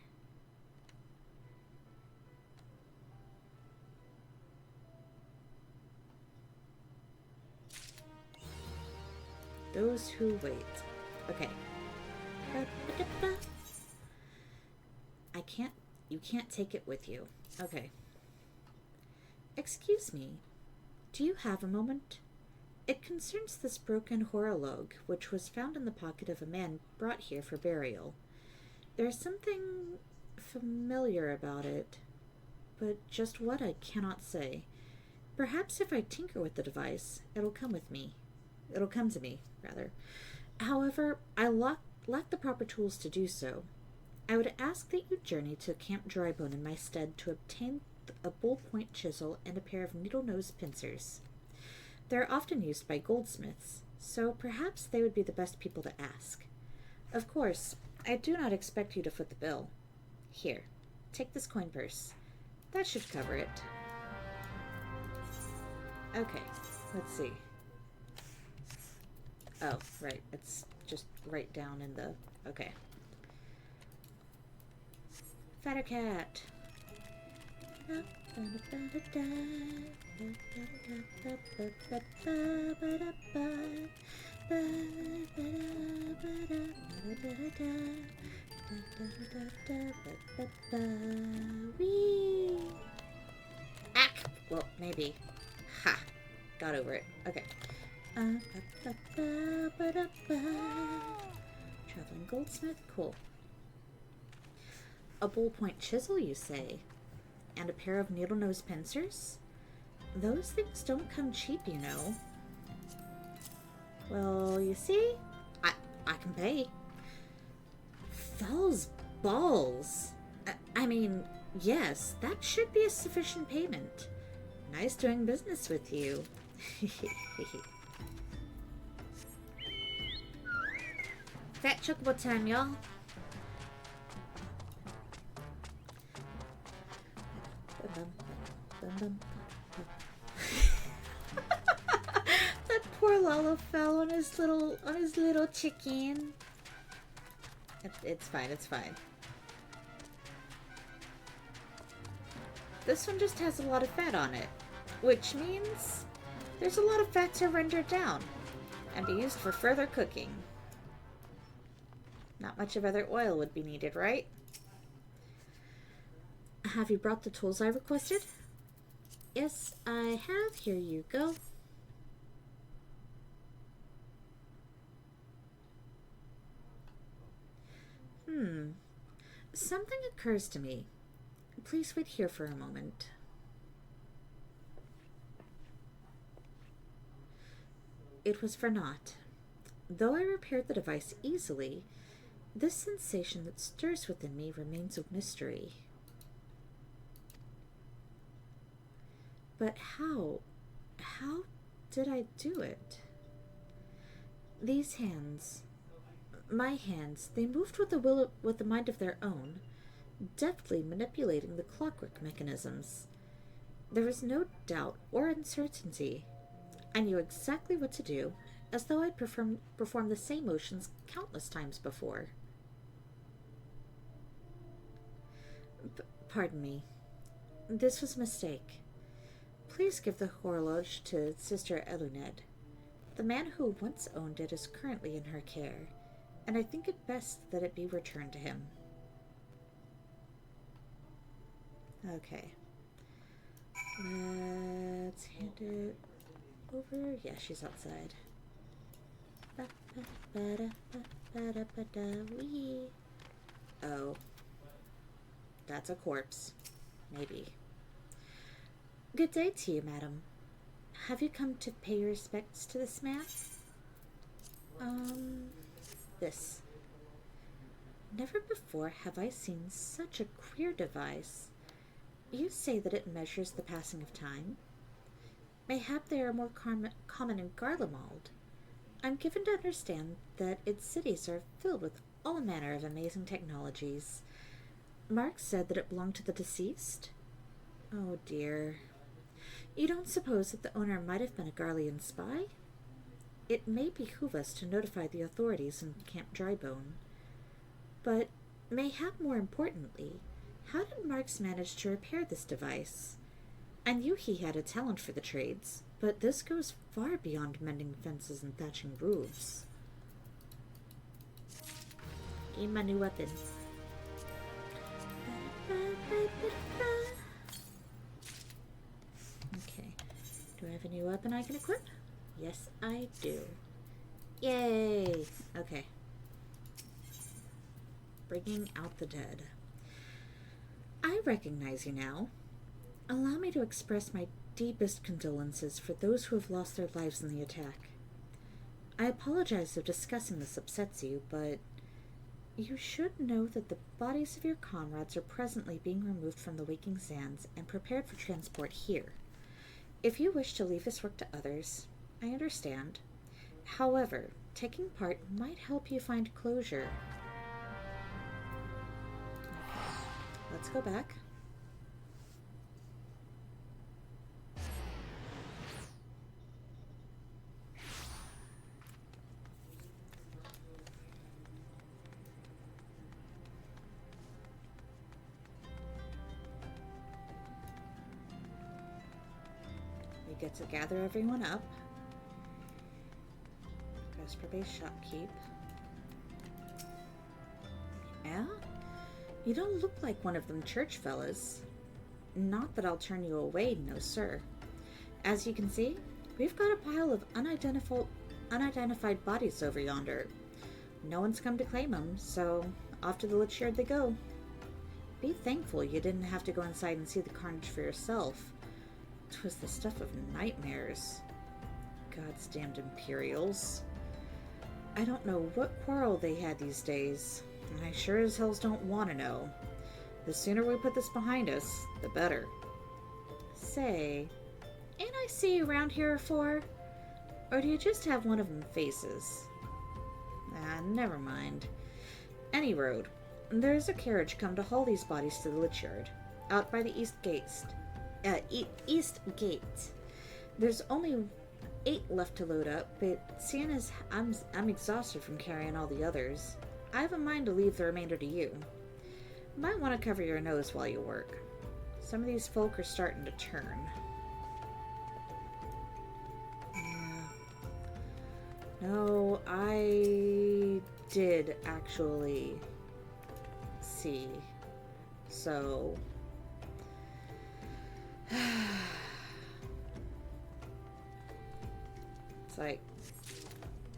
Those who wait. Okay. You can't take it with you. Okay. Excuse me. Do you have a moment? It concerns this broken horologe, which was found in the pocket of a man brought here for burial. There's something familiar about it, but just what I cannot say. Perhaps if I tinker with the device, it'll come to me, rather. However, I lack the proper tools to do so. I would ask that you journey to Camp Drybone in my stead to obtain a bull-point chisel and a pair of needle-nose pincers. They're often used by goldsmiths, so perhaps they would be the best people to ask. Of course, I do not expect you to foot the bill. Here, take this coin purse. That should cover it. Okay, let's see. Oh, right, it's just right down in the... Okay. Fatter cat. Whee! Ack! Well, maybe. Ha! Got over it. Okay. Traveling goldsmith? Cool. A bull-point chisel, you say? And a pair of needle-nose pincers? Those things don't come cheap, you know. Well, you see? I can pay. Fell's balls. I mean, yes, that should be a sufficient payment. Nice doing business with you. Fat chocobo time, y'all. That poor Lalo fell on his little chicken. It's fine, it's fine. This one just has a lot of fat on it, which means there's a lot of fat to render down and be used for further cooking. Not much of other oil would be needed, right? Have you brought the tools I requested? Yes, I have. Here you go. Something occurs to me. Please wait here for a moment. It was for naught. Though I repaired the device easily, this sensation that stirs within me remains a mystery. But how did I do it? These hands, my hands, they moved with a mind of their own, deftly manipulating the clockwork mechanisms. There was no doubt or uncertainty. I knew exactly what to do, as though I'd performed the same motions countless times before. Pardon me. This was a mistake. Please give the horologe to Sister Eluned. The man who once owned it is currently in her care, and I think it best that it be returned to him. Okay. Let's hand it over. Yeah, she's outside. Oh. That's a corpse. maybe. Good day to you, madam. Have you come to pay your respects to this man? This. Never before have I seen such a queer device. You say that it measures the passing of time? Mayhap they are more common in Garlemald. I'm given to understand that its cities are filled with all manner of amazing technologies. Mark said that it belonged to the deceased? Oh dear. You don't suppose that the owner might have been a Garlean spy? It may behoove us to notify the authorities in Camp Drybone. But, mayhap more importantly, how did Marks manage to repair this device? I knew he had a talent for the trades, but this goes far beyond mending fences and thatching roofs. Give my new weapon. Okay. Do I have a new weapon I can equip? Yes, I do. Yay! Okay. Bringing out the dead. I recognize you now. Allow me to express my deepest condolences for those who have lost their lives in the attack. I apologize if discussing this upsets you, but you should know that the bodies of your comrades are presently being removed from the Waking Sands and prepared for transport here. If you wish to leave this work to others, I understand. However, taking part might help you find closure. Let's go back. We get to gather everyone up. Vesper Base Shopkeep. Yeah? You don't look like one of them church fellas. Not that I'll turn you away, no sir. As you can see, we've got a pile of unidentified bodies over yonder. No one's come to claim them, so off to the Lich Yard they go. Be thankful you didn't have to go inside and see the carnage for yourself. 'Twas the stuff of nightmares. God's damned Imperials. I don't know what quarrel they had these days, and I sure as hells don't want to know. The sooner we put this behind us, the better. Say, ain't I see you around here before? Or do you just have one of them faces? Ah, never mind. Any road. There's a carriage come to haul these bodies to the Lich Yard, out by the East Gate. East Gate. There's only 8 left to load up, but seeing as I'm exhausted from carrying all the others, I have a mind to leave the remainder to you. Might want to cover your nose while you work. Some of these folk are starting to turn. No, I did actually see. So it's like,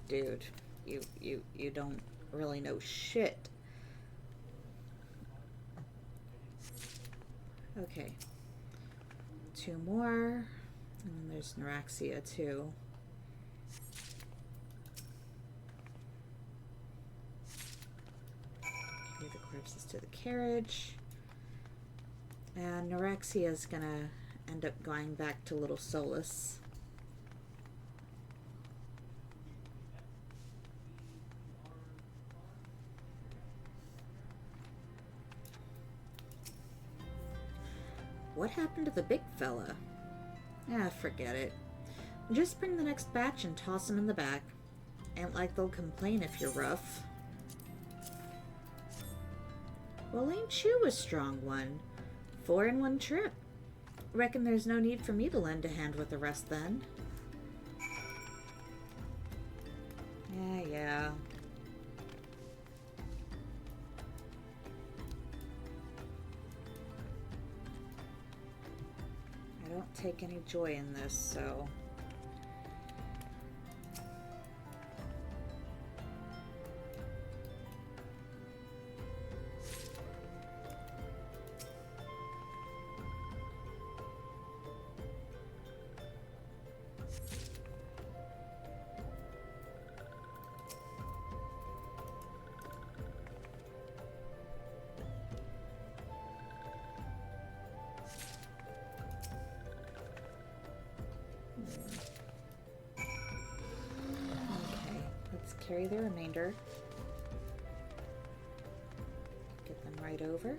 dude, you don't really know shit. Okay. 2 more. And then there's Neuraxia too. Carry the corpses to the carriage. And Neuraxia is gonna end up going back to Little Solus. What happened to the big fella? Ah, forget it. Just bring the next batch and toss him in the back. Ain't like they'll complain if you're rough. Well, ain't you a strong one? 4 in 1 trip. Reckon there's no need for me to lend a hand with the rest then. Yeah. I don't take any joy in this, so... carry the remainder. Get them right over.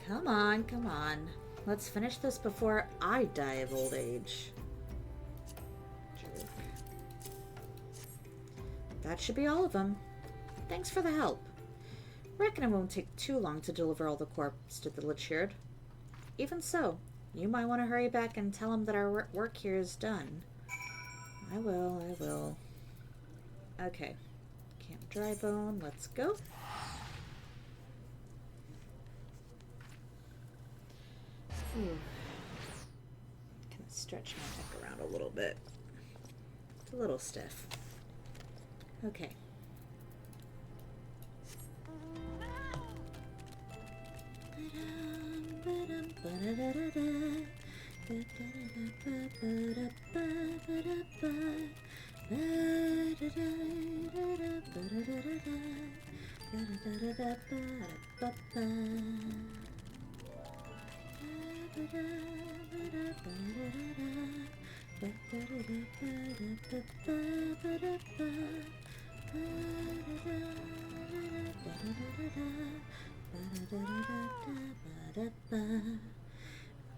Come on, come on. Let's finish this before I die of old age. Jerk. That should be all of them. Thanks for the help. Reckon it won't take too long to deliver all the corpses to the Lichard. Even so, you might want to hurry back and tell him that our work here is done. I will. Okay. Camp Drybone, let's go. Can stretch my neck around a little bit. It's a little stiff. Okay.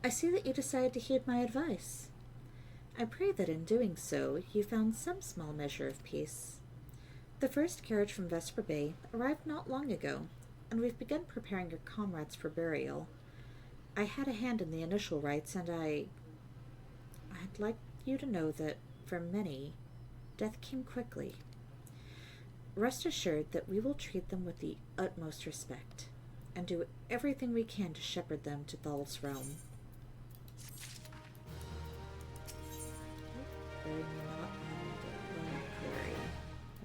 I see that you decided to heed my advice. I pray that in doing so, you found some small measure of peace. The first carriage from Vesper Bay arrived not long ago, and we've begun preparing your comrades for burial. I had a hand in the initial rites, and I'd like you to know that, for many, death came quickly. Rest assured that we will treat them with the utmost respect, and do everything we can to shepherd them to Thal's realm.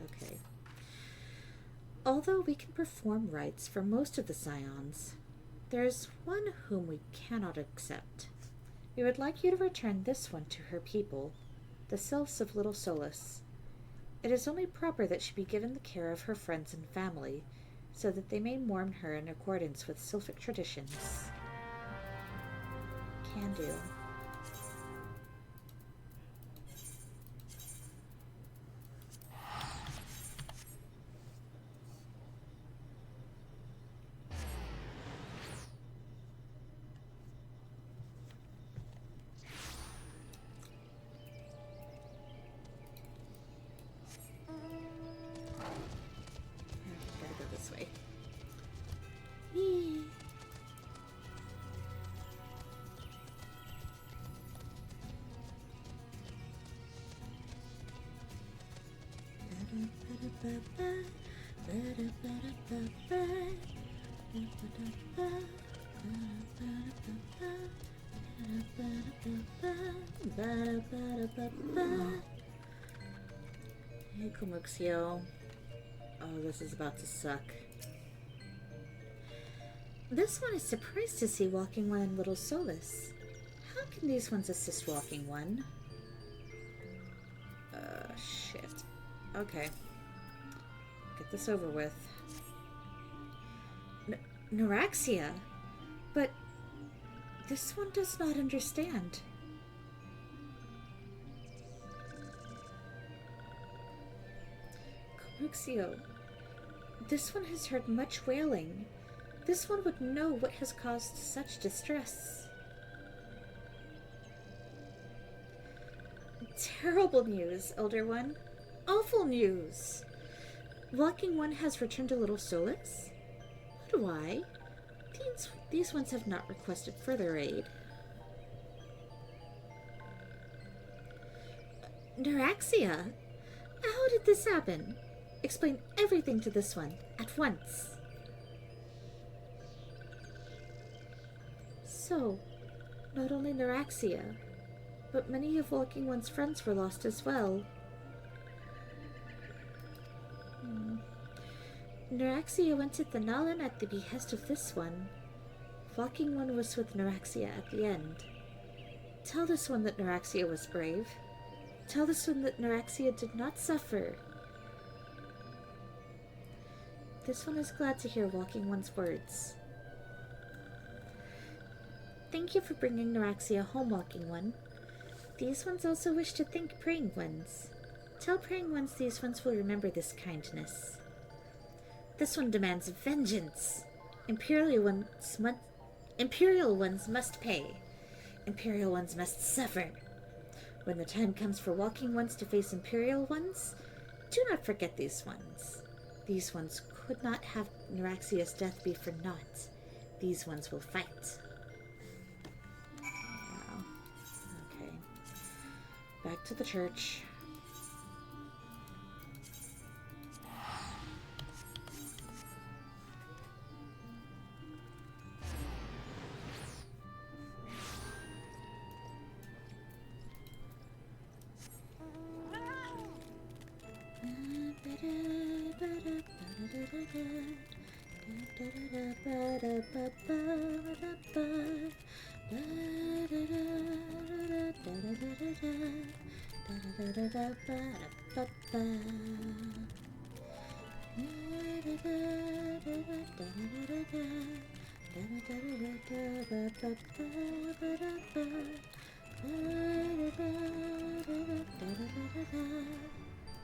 Okay. Although we can perform rites for most of the Scions, there is one whom we cannot accept. We would like you to return this one to her people, the Sylphs of Little Solace. It is only proper that she be given the care of her friends and family, so that they may mourn her in accordance with Sylphic traditions. Can do. Hey, Kumuxio. Oh, this is about to suck. This one is surprised to see Walking One in Little Solace. How can these ones assist Walking One? Shit. Okay. Get this over with. Neuraxia? But this one does not understand. Kumuxio, this one has heard much wailing. This one would know what has caused such distress. Terrible news, Elder One. Awful news. Walking One has returned to Little Solace? But why? These ones have not requested further aid. Neuraxia? How did this happen? Explain everything to this one, at once. So, not only Neuraxia, but many of Walking One's friends were lost as well. Neuraxia went to Thanalan at the behest of this one. Walking One was with Neuraxia at the end. Tell this one that Neuraxia was brave. Tell this one that Neuraxia did not suffer. This one is glad to hear Walking One's words. Thank you for bringing Neuraxia home, Walking One. These ones also wish to thank Praying Ones. Tell Praying Ones these ones will remember this kindness. This one demands vengeance. Imperial ones must pay. Imperial ones must suffer. When the time comes for Walking Ones to face Imperial ones, do not forget these ones. These ones could not have Neuraxia's death be for naught. These ones will fight. Wow. Okay. Back to the church.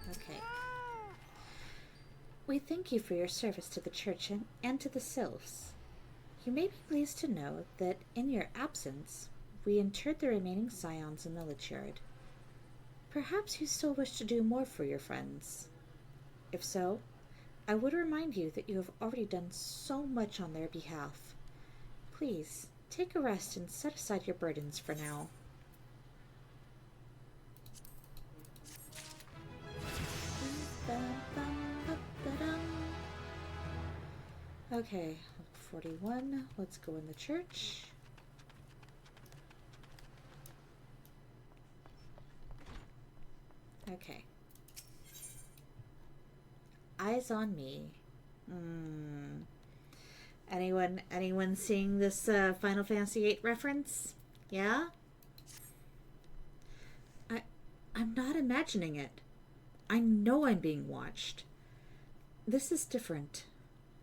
Okay. We thank you for your service to the church and to the sylphs. You may be pleased to know that in your absence, we interred the remaining scions in the Lichyard. Perhaps you still wish to do more for your friends. If so, I would remind you that you have already done so much on their behalf. Please, take a rest and set aside your burdens for now. Okay, 41. Let's go in the church. Okay. Eyes on me. Anyone seeing this Final Fantasy VIII reference? Yeah? I'm not imagining it. I know I'm being watched. This is different.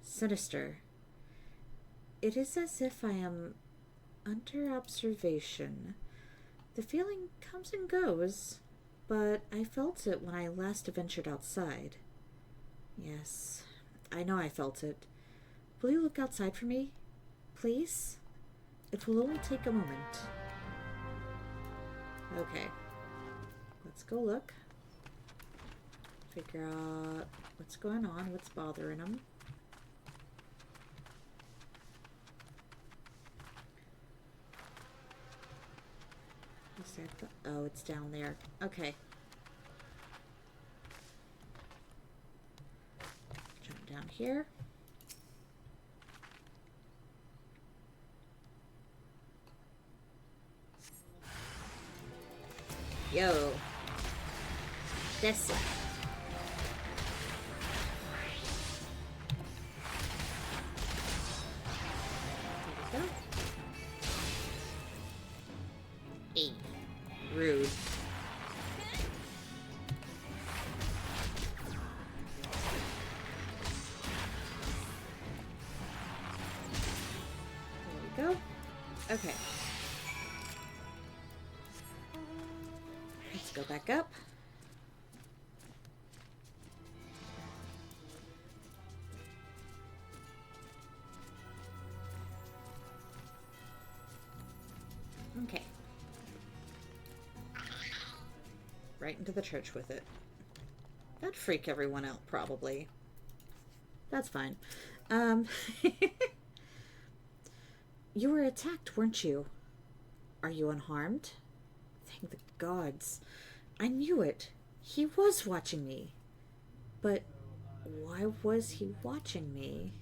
Sinister. It is as if I am under observation. The feeling comes and goes, but I felt it when I last ventured outside. Yes, I know I felt it. Will you look outside for me? Please? It will only take a moment. Okay. Let's go look. Figure out what's going on, what's bothering them. Is that the... Oh, it's down there. Okay. Jump down here. Yo. That's it. There we go. Hey. Rude. There we go. Okay. Let's go back up. Okay. Right into the church with it. That'd freak everyone out, probably. That's fine. You were attacked, weren't you? Are you unharmed? Thank the gods. I knew it. He was watching me. But why was he watching me?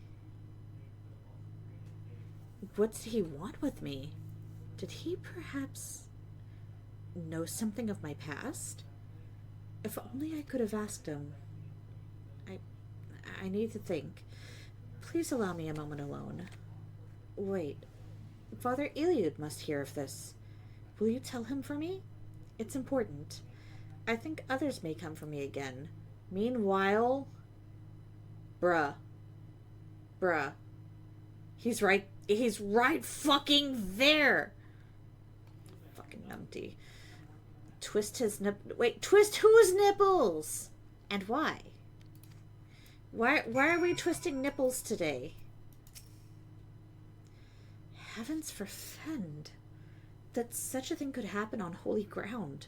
What did he want with me? Did he perhaps know something of my past? If only I could have asked him. I need to think. Please allow me a moment alone. Wait. Father Iliad must hear of this. Will you tell him for me? It's important. I think others may come for me again. Meanwhile... Bruh. Bruh. He's right fucking there! Fucking numpty. Twist his wait, twist whose nipples? And why? Why are we twisting nipples today? Heavens forfend. That such a thing could happen on holy ground.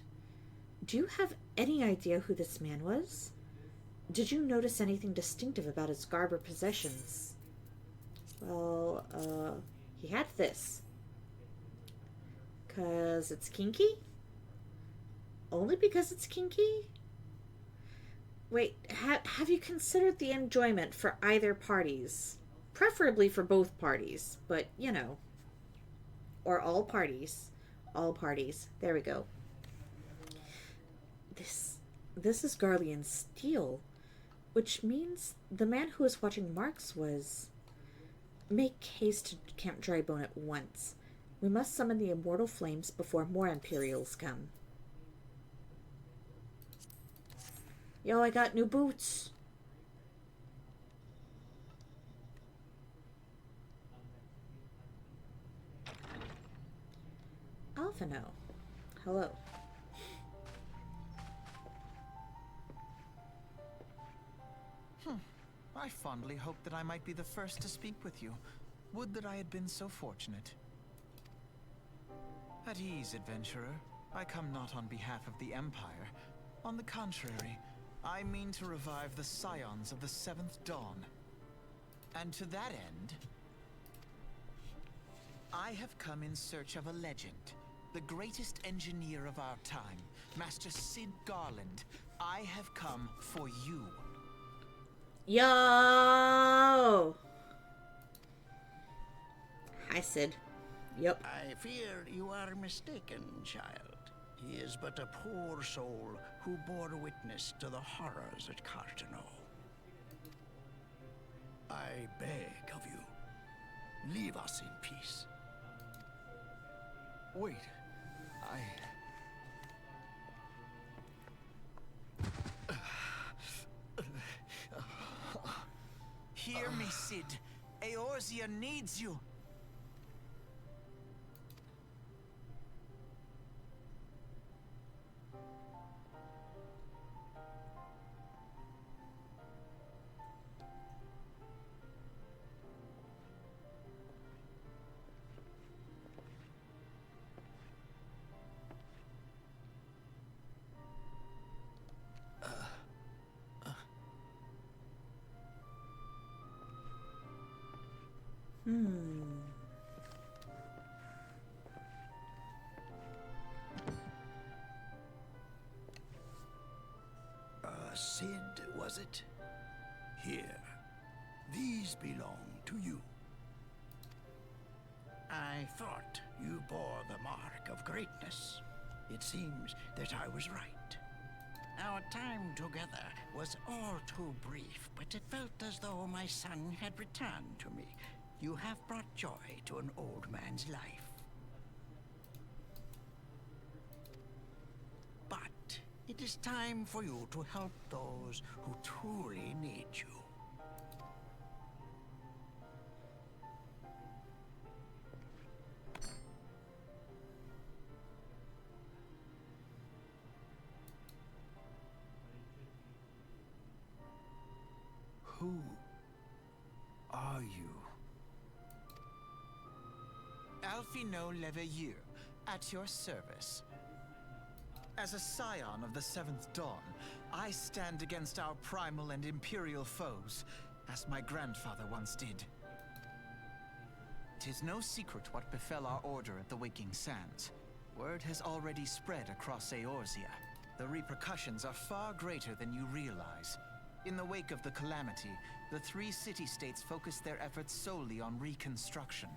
Do you have any idea who this man was? Did you notice anything distinctive about his garb or possessions? Well, he had this. 'Cause it's kinky? Only because it's kinky? Wait, have you considered the enjoyment for either parties? Preferably for both parties, but, you know. Or all parties. All parties. There we go. This is Garlean steel, which means the man who was watching Marks was... Make haste to Camp Drybone at once. We must summon the immortal flames before more Imperials come. Yo, I got new boots. Alphino. Hello. I fondly hoped that I might be the first to speak with you. Would that I had been so fortunate. At ease, adventurer. I come not on behalf of the Empire. On the contrary, I mean to revive the scions of the Seventh Dawn. And to that end, I have come in search of a legend. The greatest engineer of our time, Master Sid Garland. I have come for you. Yo! Hi, Sid. Yep. I fear you are mistaken, child. He is but a poor soul who bore witness to the horrors at Cartano. I beg of you, leave us in peace. Wait, Hear me, Sid. Eorzea needs you. Sid, was it? Here. These belong to you. I thought you bore the mark of greatness. It seems that I was right. Our time together was all too brief, but it felt as though my son had returned to me. You have brought joy to an old man's life. But it is time for you to help those who truly need you. Who are you? Alphino Leveilleur, at your service. As a scion of the Seventh Dawn, I stand against our primal and imperial foes, as my grandfather once did. 'Tis no secret what befell our order at the Waking Sands. Word has already spread across Eorzea. The repercussions are far greater than you realize. In the wake of the calamity, the three city-states focused their efforts solely on reconstruction,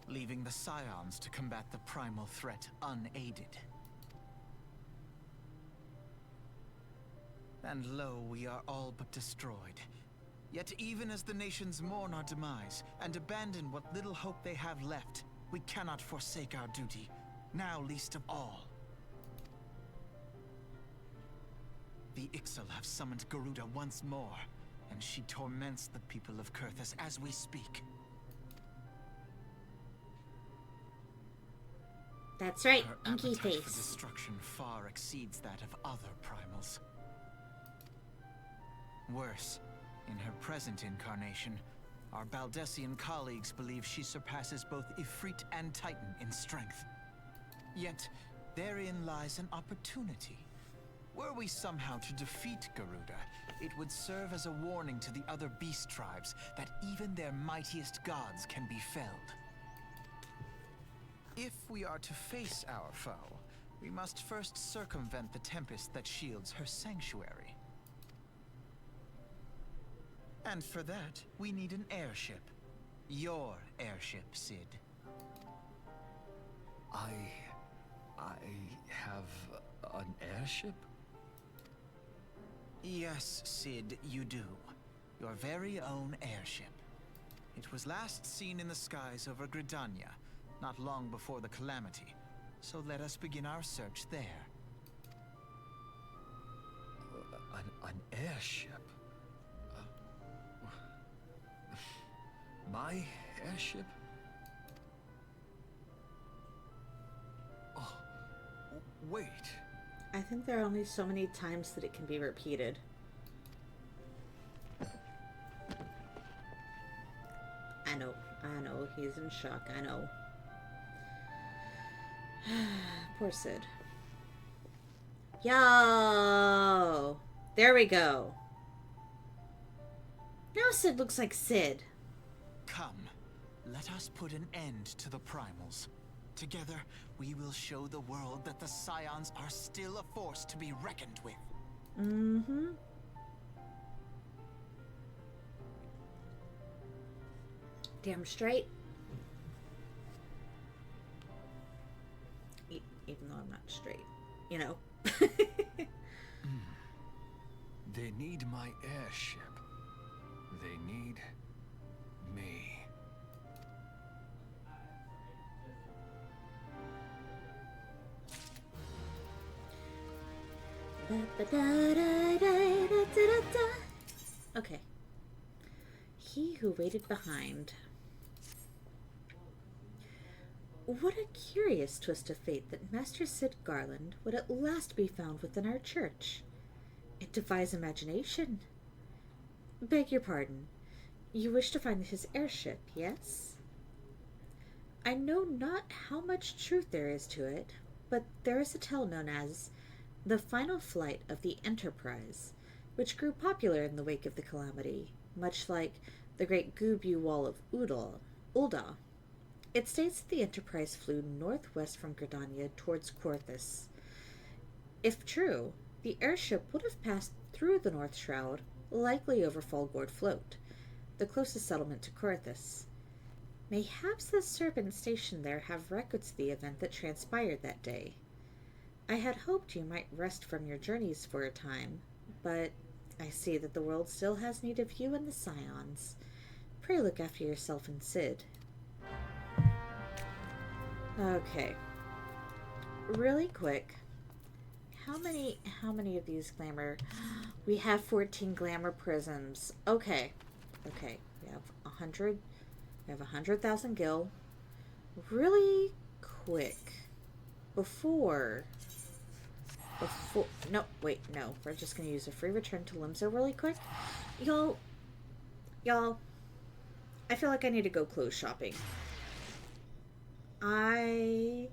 leaving the scions to combat the primal threat unaided. And lo, we are all but destroyed. Yet even as the nations mourn our demise and abandon what little hope they have left, we cannot forsake our duty, now least of all. The Ixal have summoned Garuda once more, and she torments the people of Kurthus as we speak. That's right, Her Inky appetite for Face. destruction far exceeds that of other primals. Worse, in her present incarnation, our Baldessian colleagues believe she surpasses both Ifrit and Titan in strength. Yet, therein lies an opportunity. Were we somehow to defeat Garuda, it would serve as a warning to the other beast tribes that even their mightiest gods can be felled. If we are to face our foe, we must first circumvent the tempest that shields her sanctuary. And for that, we need an airship. Your airship, Sid. I have an airship? Yes, Sid, you do. Your very own airship. It was last seen in the skies over Gridania, not long before the calamity. So let us begin our search there. An airship? My airship? Oh, wait. I think there are only so many times that it can be repeated. I know, he's in shock, I know. Poor Sid. Yo! There we go. Now Sid looks like Sid. Come, let us put an end to the primals. Together, we will show the world that the Scions are still a force to be reckoned with. Mm-hmm. Damn straight. Even though I'm not straight, you know. They need my airship. They need me. Okay. He who waited behind. What a curious twist of fate that Master Sid Garland would at last be found within our church. It defies imagination. Beg your pardon. You wish to find his airship, yes? I know not how much truth there is to it, but there is a tale known as the final flight of the Enterprise, which grew popular in the wake of the calamity, much like the Great Gubu Wall of Ulda. It states that the Enterprise flew northwest from Gridania towards Korthus. If true, the airship would have passed through the North Shroud, likely over Falgord Float, the closest settlement to Korthus. Mayhaps the servants stationed there have records of the event that transpired that day. I had hoped you might rest from your journeys for a time, but I see that the world still has need of you and the Scions. Pray look after yourself and Sid. Okay. Really quick. How many of these glamour? We have 14 glamour prisms. Okay. Okay. We have 100. We have 100,000 gil. Really quick. Before. No, wait, no. We're just going to use a free return to Limzo really quick. Y'all. I feel like I need to go clothes shopping. I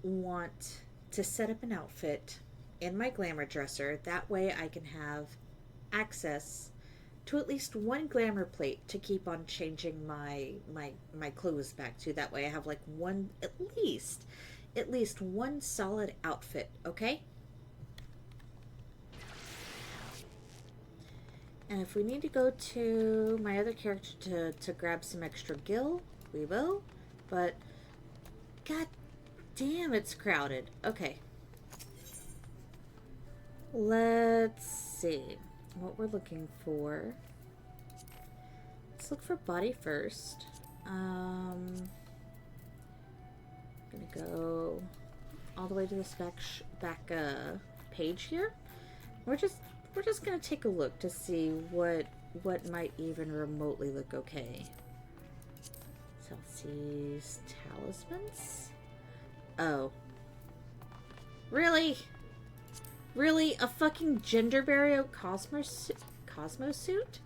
want to set up an outfit in my glamour dresser. That way I can have access to at least one glamour plate to keep on changing my clothes back to. That way I have like one, at least one solid outfit, okay? And if we need to go to my other character to grab some extra gil, we will. But god damn, it's crowded. Okay. Let's see what we're looking for. Let's look for body first. I'm gonna go all the way to this back page here. We're just gonna take a look to see what what might even remotely look okay. Southseas talismans? Oh. Really? Really? A fucking gender barrier Cosmos suit?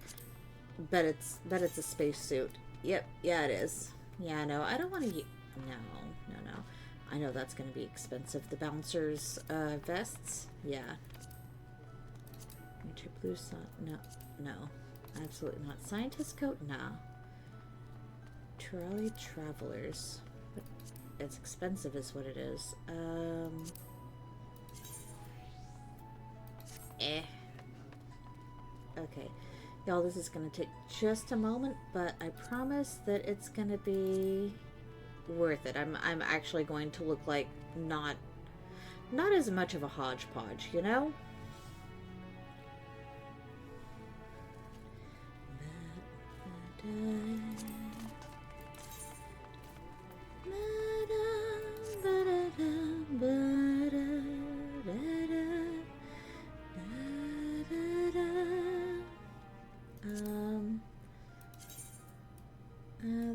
Bet it's a space suit. Yep, yeah it is. Yeah, no, I don't want to no. I know that's going to be expensive. The bouncers vests? Yeah. Winter blue sun? No. Absolutely not. Scientist coat? Nah. Trolley travelers. But it's expensive is what it is. Okay. Y'all, this is going to take just a moment, but I promise that it's going to be worth it. I'm actually going to look like not as much of a hodgepodge, you know?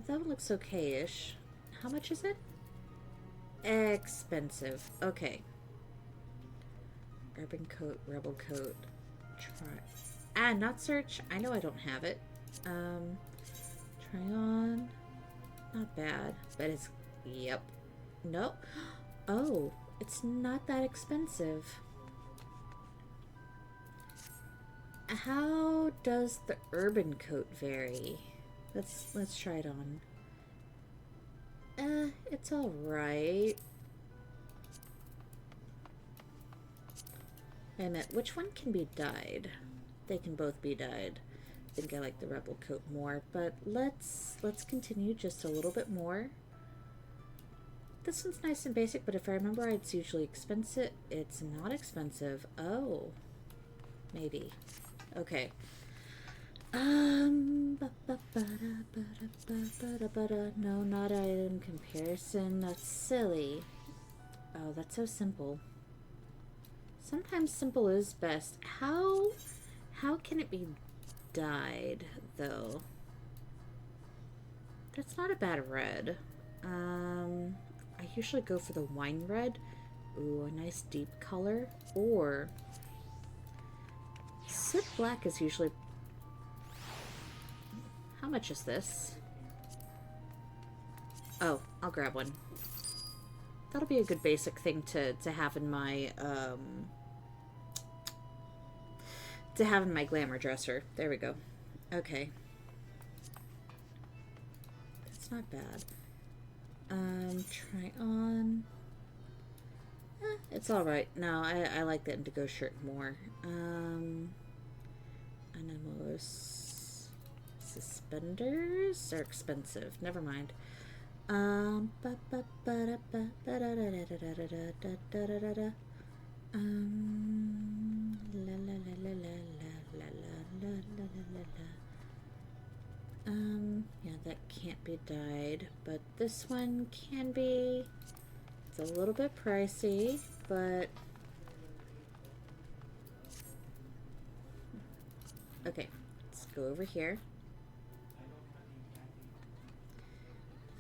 That one looks okay-ish. How much is it? Expensive. Okay. Urban coat, rebel coat. Not search. I know I don't have it. Try on. Not bad. But it's... Yep. Nope. Oh, it's not that expensive. How does the urban coat vary? Let's try it on. It's alright. Wait a minute, which one can be dyed? They can both be dyed. I think I like the rebel coat more, but let's continue just a little bit more. This one's nice and basic, but if I remember right, it's usually expensive. It's not expensive. Oh. Maybe. Okay. No, not item comparison. That's silly. Oh, that's so simple. Sometimes simple is best. How can it be dyed, though? That's not a bad red. I usually go for the wine red. Ooh, a nice deep color. Or soot black is usually... How much is this? Oh, I'll grab one. That'll be a good basic thing to have in my glamour dresser. There we go. Okay. That's not bad. Try on. It's alright. No, I like the indigo shirt more. Animals. Suspenders are expensive. Never mind. Yeah, that can't be dyed, but this one can be. It's a little bit pricey, but okay, let's go over here.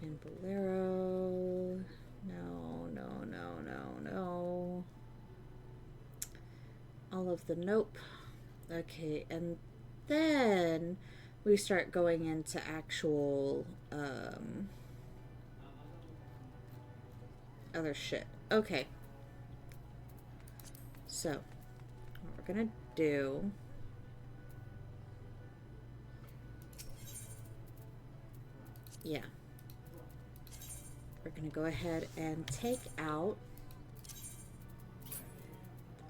And Bolero. No. All of the nope. Okay, and then we start going into actual other shit. Okay. So, what we're gonna do... Yeah. We're gonna go ahead and take out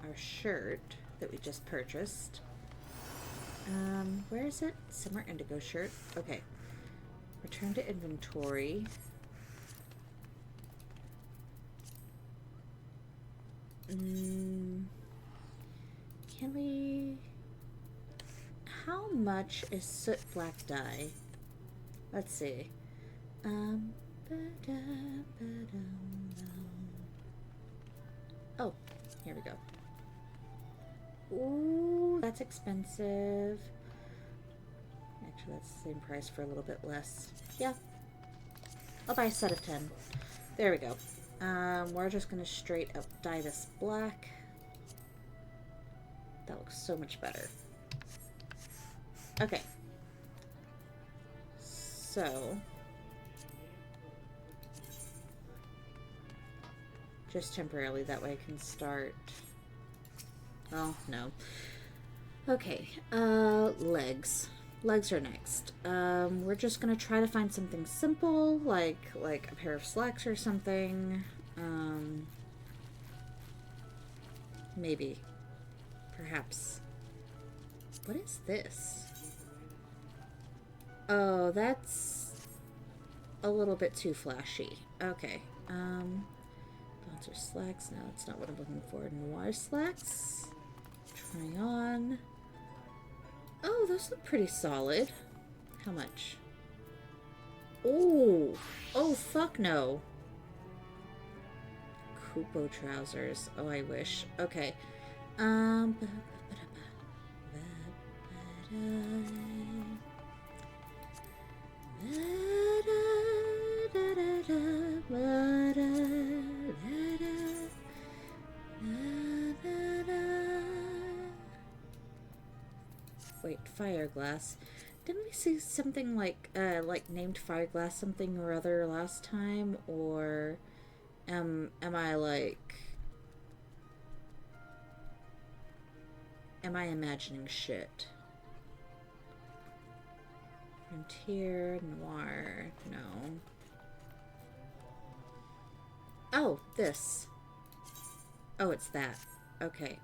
our shirt that we just purchased. Where is it? Summer indigo shirt. Okay. Return to inventory. Can we... How much is soot black dye? Let's see. Oh, here we go. Ooh, that's expensive. that's the same price for a little bit less. Yeah. I'll buy a set of 10. There we go. We're just gonna straight up dye this black. That looks so much better. Okay. So, just temporarily, that way I can start. Oh, no. Okay, legs. Legs are next. We're just gonna try to find something simple, like a pair of slacks or something. Maybe. Perhaps. What is this? Oh, that's a little bit too flashy. Okay. Bouncer slacks. No, that's not what I'm looking for. Noir slacks. Try on. Oh, those look pretty solid. How much? Oh! Oh, fuck no. Kupo trousers. Oh, I wish. Okay. Wait, Fireglass. Didn't we see something like named Fireglass something or other last time? Or am I imagining shit? Frontier, Noir, no. Oh, this. Oh, it's that. Okay.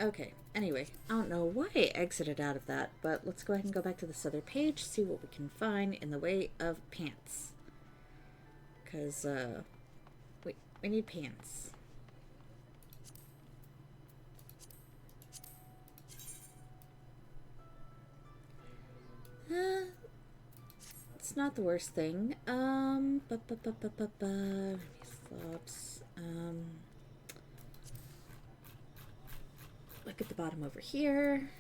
Okay, anyway, I don't know why I exited out of that, but let's go ahead and go back to this other page, see what we can find in the way of pants. Because, we need pants. It's not the worst thing. Flops. Look at the bottom over here.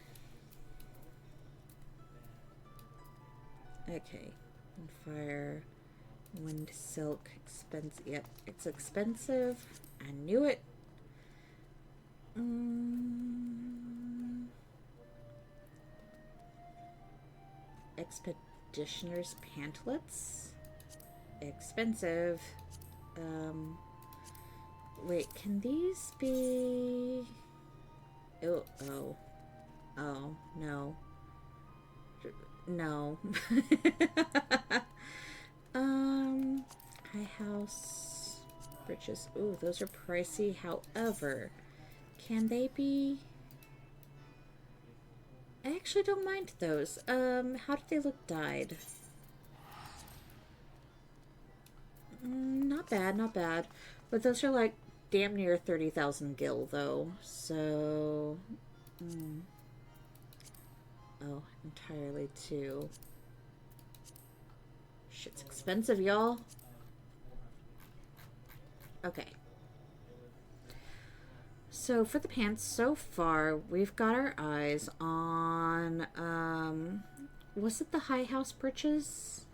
Okay. Fire. Wind silk. Expensive. Yep, it's expensive. I knew it. Expeditioner's pantlets. Expensive. Wait, can these be... Oh, no. No. High house breeches. Ooh, those are pricey. However, can they be... I actually don't mind those. How do they look dyed? Not bad, not bad. But those are like damn near 30,000 gil, though. So... Oh, entirely too. Shit's expensive, y'all. Okay. So for the pants, so far, we've got our eyes on, was it the High House breeches?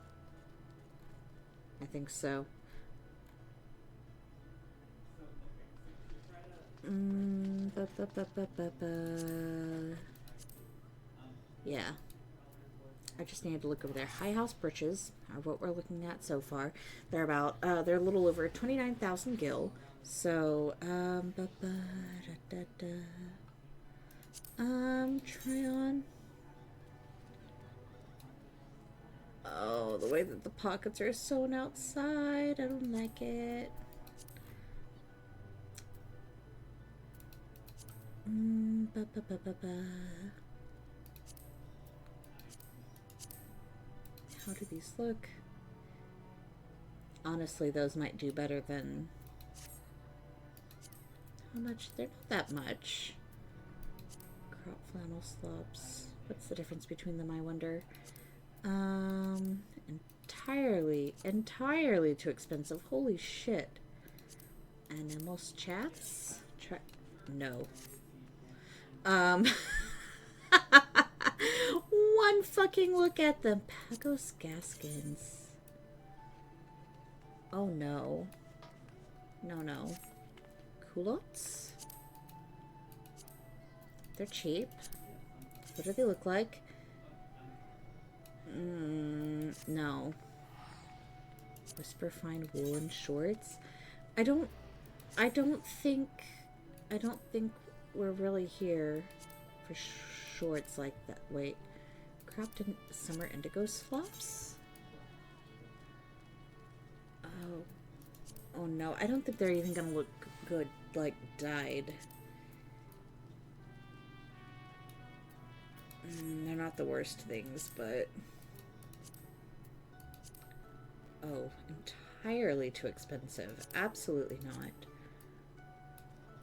I think so. Yeah. I just needed to look over there. High House breeches are what we're looking at so far. They're about, they're a little over 29,000 gil. So, try on. Oh, the way that the pockets are sewn outside. I don't like it. How do these look? Honestly, those might do better than... How much? They're not that much. Crop flannel slops. What's the difference between them, I wonder? Entirely too expensive. Holy shit. Animals chats? No. one fucking look at them. Pagos Gaskins. Oh no. No. Culottes? They're cheap. What do they look like? No. Whisper fine woolen shorts. I don't think we're really here for shorts like that. Wait. Cropped in summer indigo flops? Oh no, I don't think they're even gonna look good, like, dyed. They're not the worst things, but... Oh, entirely too expensive. Absolutely not.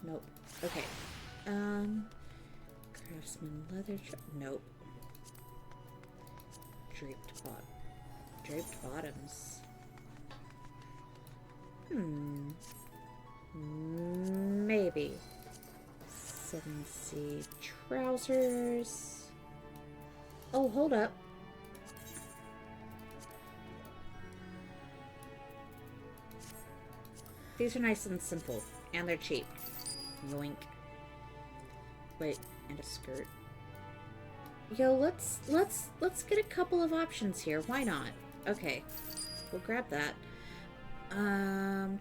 Nope. Okay. Craftsman leather... Nope. Draped bottoms. Maybe. 7C trousers. Oh, hold up. These are nice and simple, and they're cheap. Yoink. Wait, and a skirt. Yo, let's get a couple of options here. Why not? Okay, we'll grab that. Wait, I'm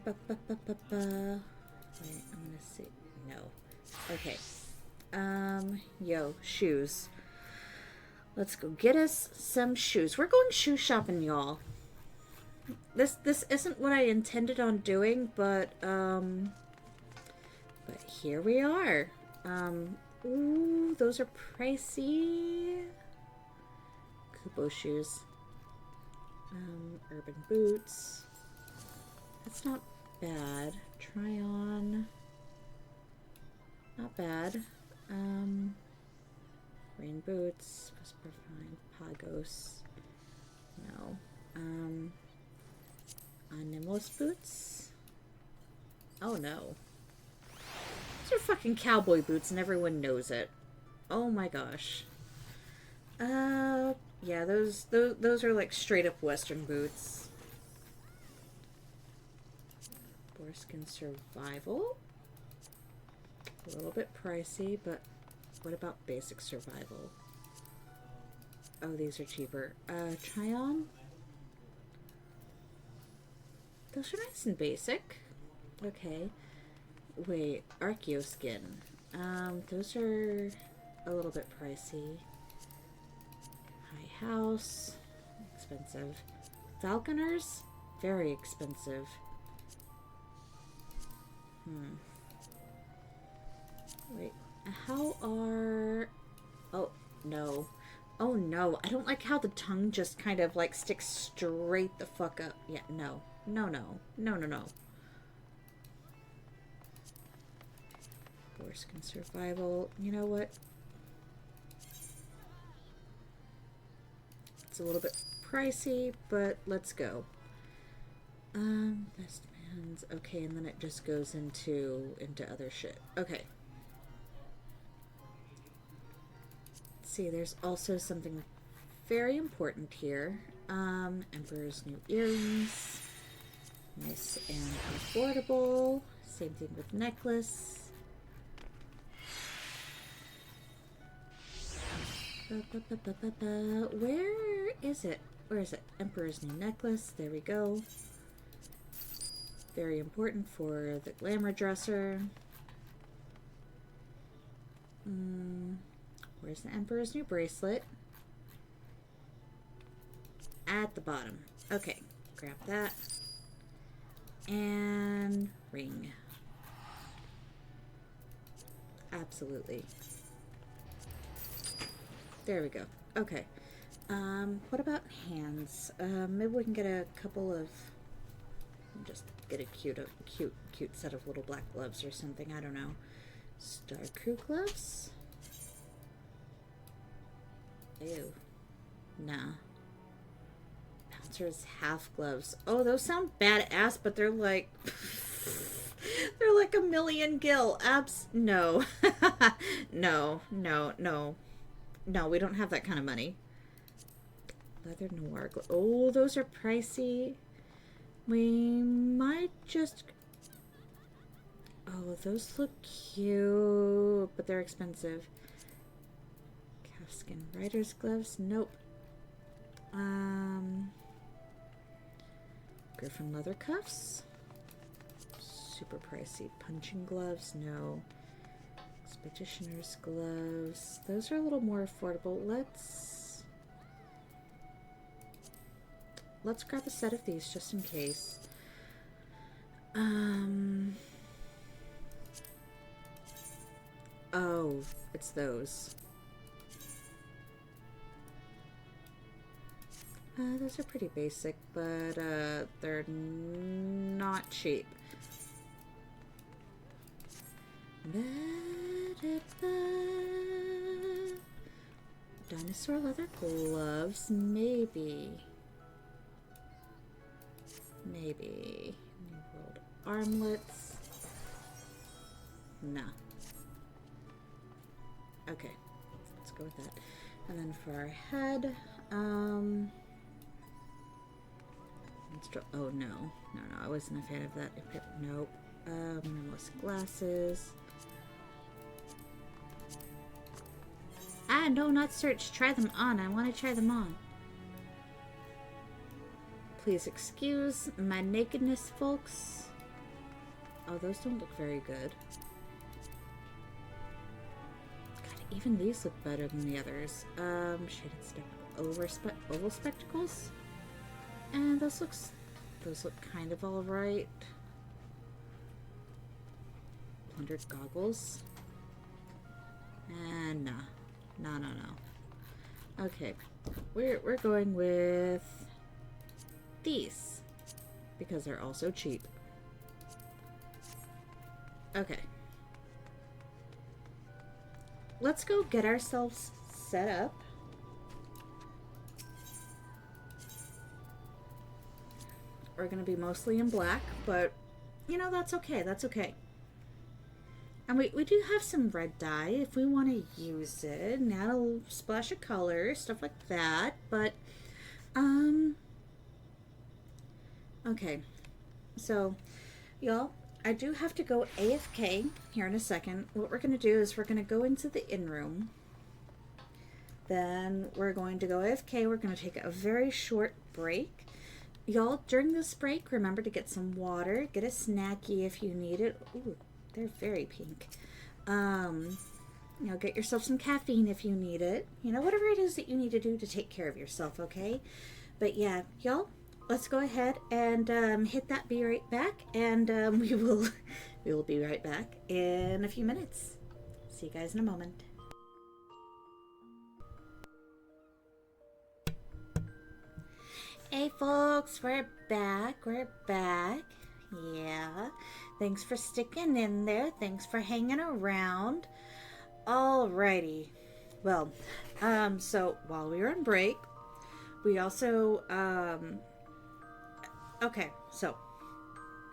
gonna see. No. Okay. Yo, shoes. Let's go get us some shoes. We're going shoe shopping, y'all. This isn't what I intended on doing, but here we are. Ooh, those are pricey. Kubo shoes. Urban boots. That's not bad. Try on. Not bad. Rain boots. Whisper fine. Pagos. No. Animals boots? Oh no. These are fucking cowboy boots and everyone knows it. Oh my gosh. Yeah, those are like straight up Western boots. Boarskin survival? A little bit pricey, but what about basic survival? Oh, these are cheaper. Try on? Those are nice and basic. Okay. Wait, Archeo skin. Those are a little bit pricey. High house. Expensive. Falconers? Very expensive. Wait, how are... Oh, no. Oh, no. I don't like how the tongue just kind of, like, sticks straight the fuck up. Yeah, no. No. Boarskin survival. You know what? It's a little bit pricey, but let's go. Best man's. Okay, and then it just goes into other shit. Okay. Let's see, there's also something very important here. Emperor's new earrings. Nice and affordable. Same thing with necklace. Where is it? Where is it? Emperor's new necklace. There we go. Very important for the glamour dresser. Where's the Emperor's new bracelet? At the bottom. Okay, grab that. And ring. Absolutely. There we go. Okay. What about hands? Maybe we can get a couple of... Just get a cute set of little black gloves or something. I don't know. Star Crew gloves? Ew. Nah. Pouncer's half gloves. Oh, those sound badass, but they're like... they're like a million gil. No. No, we don't have that kind of money. Leather noir. Oh, those are pricey. We might just... Oh, those look cute, but they're expensive. Calfskin rider's gloves. Nope. Griffin leather cuffs. Super pricey. Punching gloves. No. Expeditioner's gloves. Those are a little more affordable. Let's grab a set of these just in case. Oh, it's those. Those are pretty basic, but they're not cheap. Dinosaur leather gloves, maybe. Maybe. New World armlets. Nah. Okay, let's go with that. And then for our head, oh no, I wasn't a fan of that. Nope. Minimalist glasses. Ah, no, not search. Try them on. I want to try them on. Please excuse my nakedness, folks. Oh, those don't look very good. God, even these look better than the others. Shaded oval spectacles. And those look kind of alright. Plundered goggles. And no. Okay. We're going with these. Because they're also cheap. Okay. Let's go get ourselves set up. We're going to be mostly in black, but, you know, that's okay. That's okay. And we do have some red dye if we want to use it. And add a splash of color, stuff like that. But, okay. So, y'all, I do have to go AFK here in a second. What we're going to do is we're going to go into the in-room. Then we're going to go AFK. We're going to take a very short break. Y'all, during this break, remember to get some water, get a snacky if you need it. Ooh, they're very pink. You know, get yourself some caffeine if you need it. You know, whatever it is that you need to do to take care of yourself, okay? But yeah, y'all, let's go ahead and hit that be right back, and we will be right back in a few minutes. See you guys in a moment. Hey folks, we're back. Yeah, thanks for sticking in there. Thanks for hanging around. Alrighty. Well, so while we were on break, we also, okay, so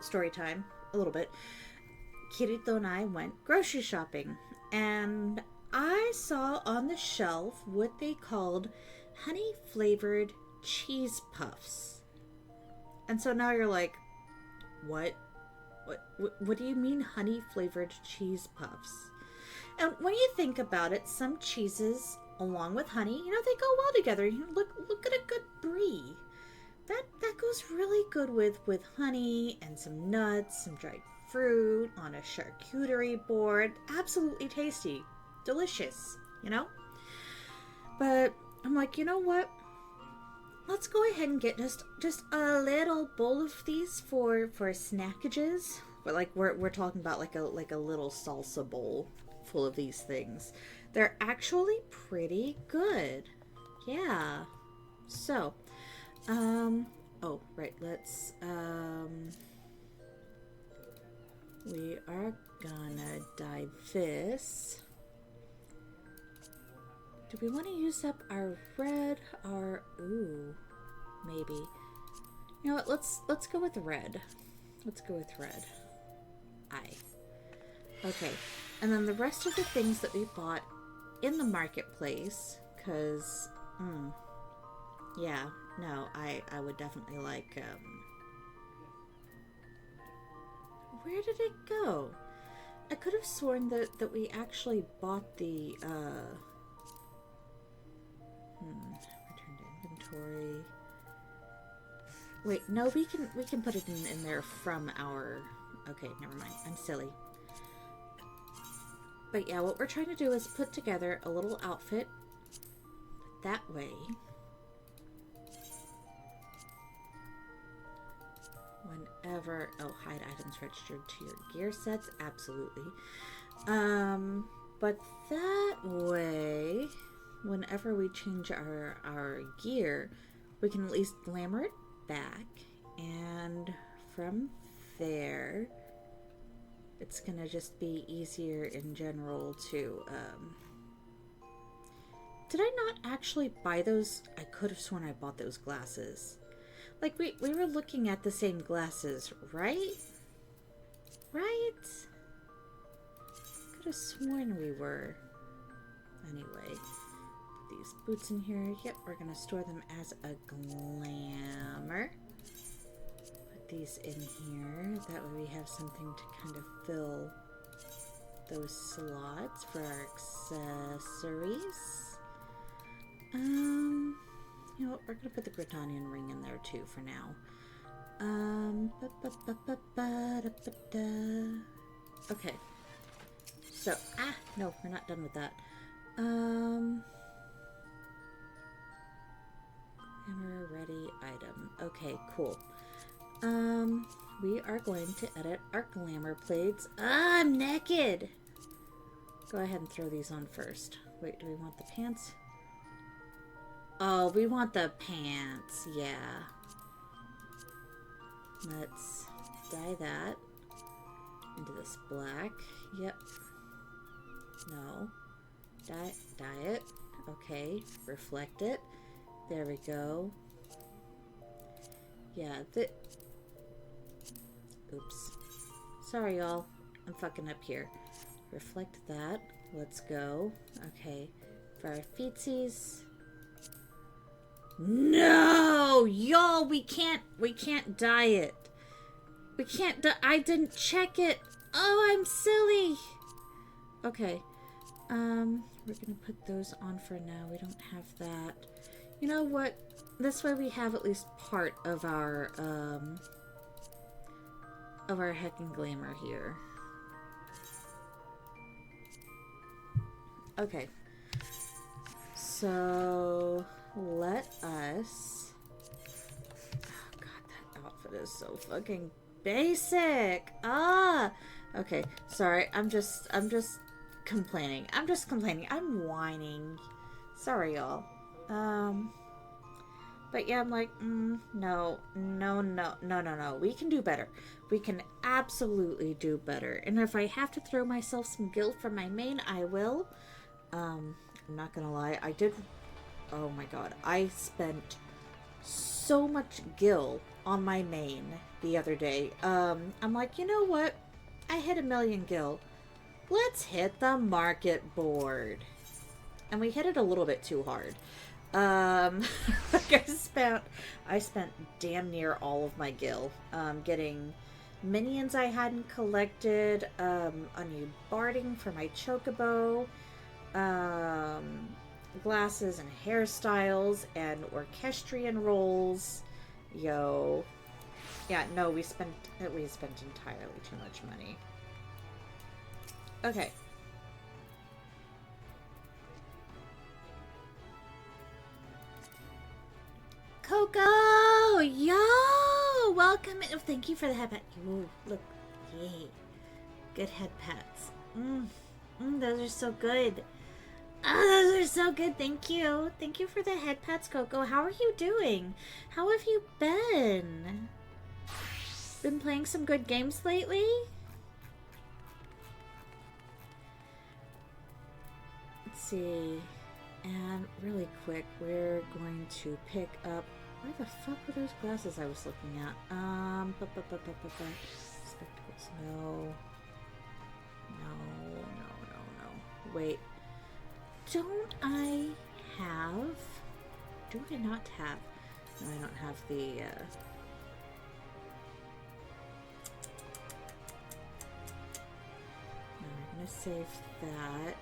story time a little bit. Kirito and I went grocery shopping, and I saw on the shelf what they called honey flavored cheese puffs. And so now you're like, what do you mean honey flavored cheese puffs? And when you think about it, some cheeses along with honey, you know, they go well together. You know, look at a good brie. That goes really good with honey and some nuts, some dried fruit on a charcuterie board. Absolutely tasty. Delicious, you know? But I'm like, you know what? Let's go ahead and get just a little bowl of these for snackages. But like we're talking about like a little salsa bowl full of these things. They're actually pretty good. Yeah. So, oh right, let's we are gonna dye this. Do we want to use up our red or ooh, maybe. You know what, let's go with red. Let's go with red. Okay. And then the rest of the things that we bought in the marketplace, cuz Yeah, no, I would definitely like, where did it go? I could have sworn that we actually bought the, return to inventory. Wait, no, we can put it in there from our, okay, never mind, I'm silly. But yeah, what we're trying to do is put together a little outfit. That way, whenever, oh, hide items registered to your gear sets, absolutely. But that way, whenever we change our gear, we can at least glamour it back, and from there, it's gonna just be easier in general to, did I not actually buy those? I could have sworn I bought those glasses. Like, we were looking at the same glasses, right? Right? Could have sworn we were. Anyway, put these boots in here. Yep, we're gonna store them as a glamour. Put these in here. That way we have something to kind of fill those slots for our accessories. You know what, we're gonna put the Gritanian ring in there too for now. Okay. So, no, we're not done with that. Hammer ready item. Okay, cool. We are going to edit our glamour plates. I'm naked! Go ahead and throw these on first. Wait, do we want the pants? Oh, we want the pants, yeah. Let's dye that into this black. Yep. No. Dye it. Okay. Reflect it. There we go. Yeah, oops. Sorry, y'all. I'm fucking up here. Reflect that. Let's go. Okay. For our feetsies. No! Y'all, we can't dye it. We can't I didn't check it. Oh, I'm silly. Okay. We're gonna put those on for now. We don't have that. You know what? This way we have at least part of our heckin' glamour here. Okay. So let us, oh god, that outfit is so fucking basic. Okay, sorry, I'm just complaining. I'm whining. Sorry, y'all. But yeah, I'm like, no. We can do better. We can absolutely do better. And if I have to throw myself some guilt from my main, I will. I'm not gonna lie, I did. Oh my god, I spent so much gil on my main the other day. I'm like, you know what? I hit 1,000,000 gil. Let's hit the market board. And we hit it a little bit too hard. Like I spent damn near all of my gil, getting minions I hadn't collected, a new barding for my chocobo, glasses and hairstyles and orchestrion rolls. Yo. Yeah, no, we spent entirely too much money. Okay. Coco! Yo! Welcome in. Oh, thank you for the head pat. Ooh, look. Yay. Good head pats. Those are so good. Those are so good. Thank you. Thank you for the head pats, Coco. How are you doing? How have you been? Been playing some good games lately? Let's see. And really quick, we're going to pick up... Where the fuck were those glasses I was looking at? Spectacles. No. Wait. Don't I have... do I not have? No, I don't have the, no, we're gonna save that.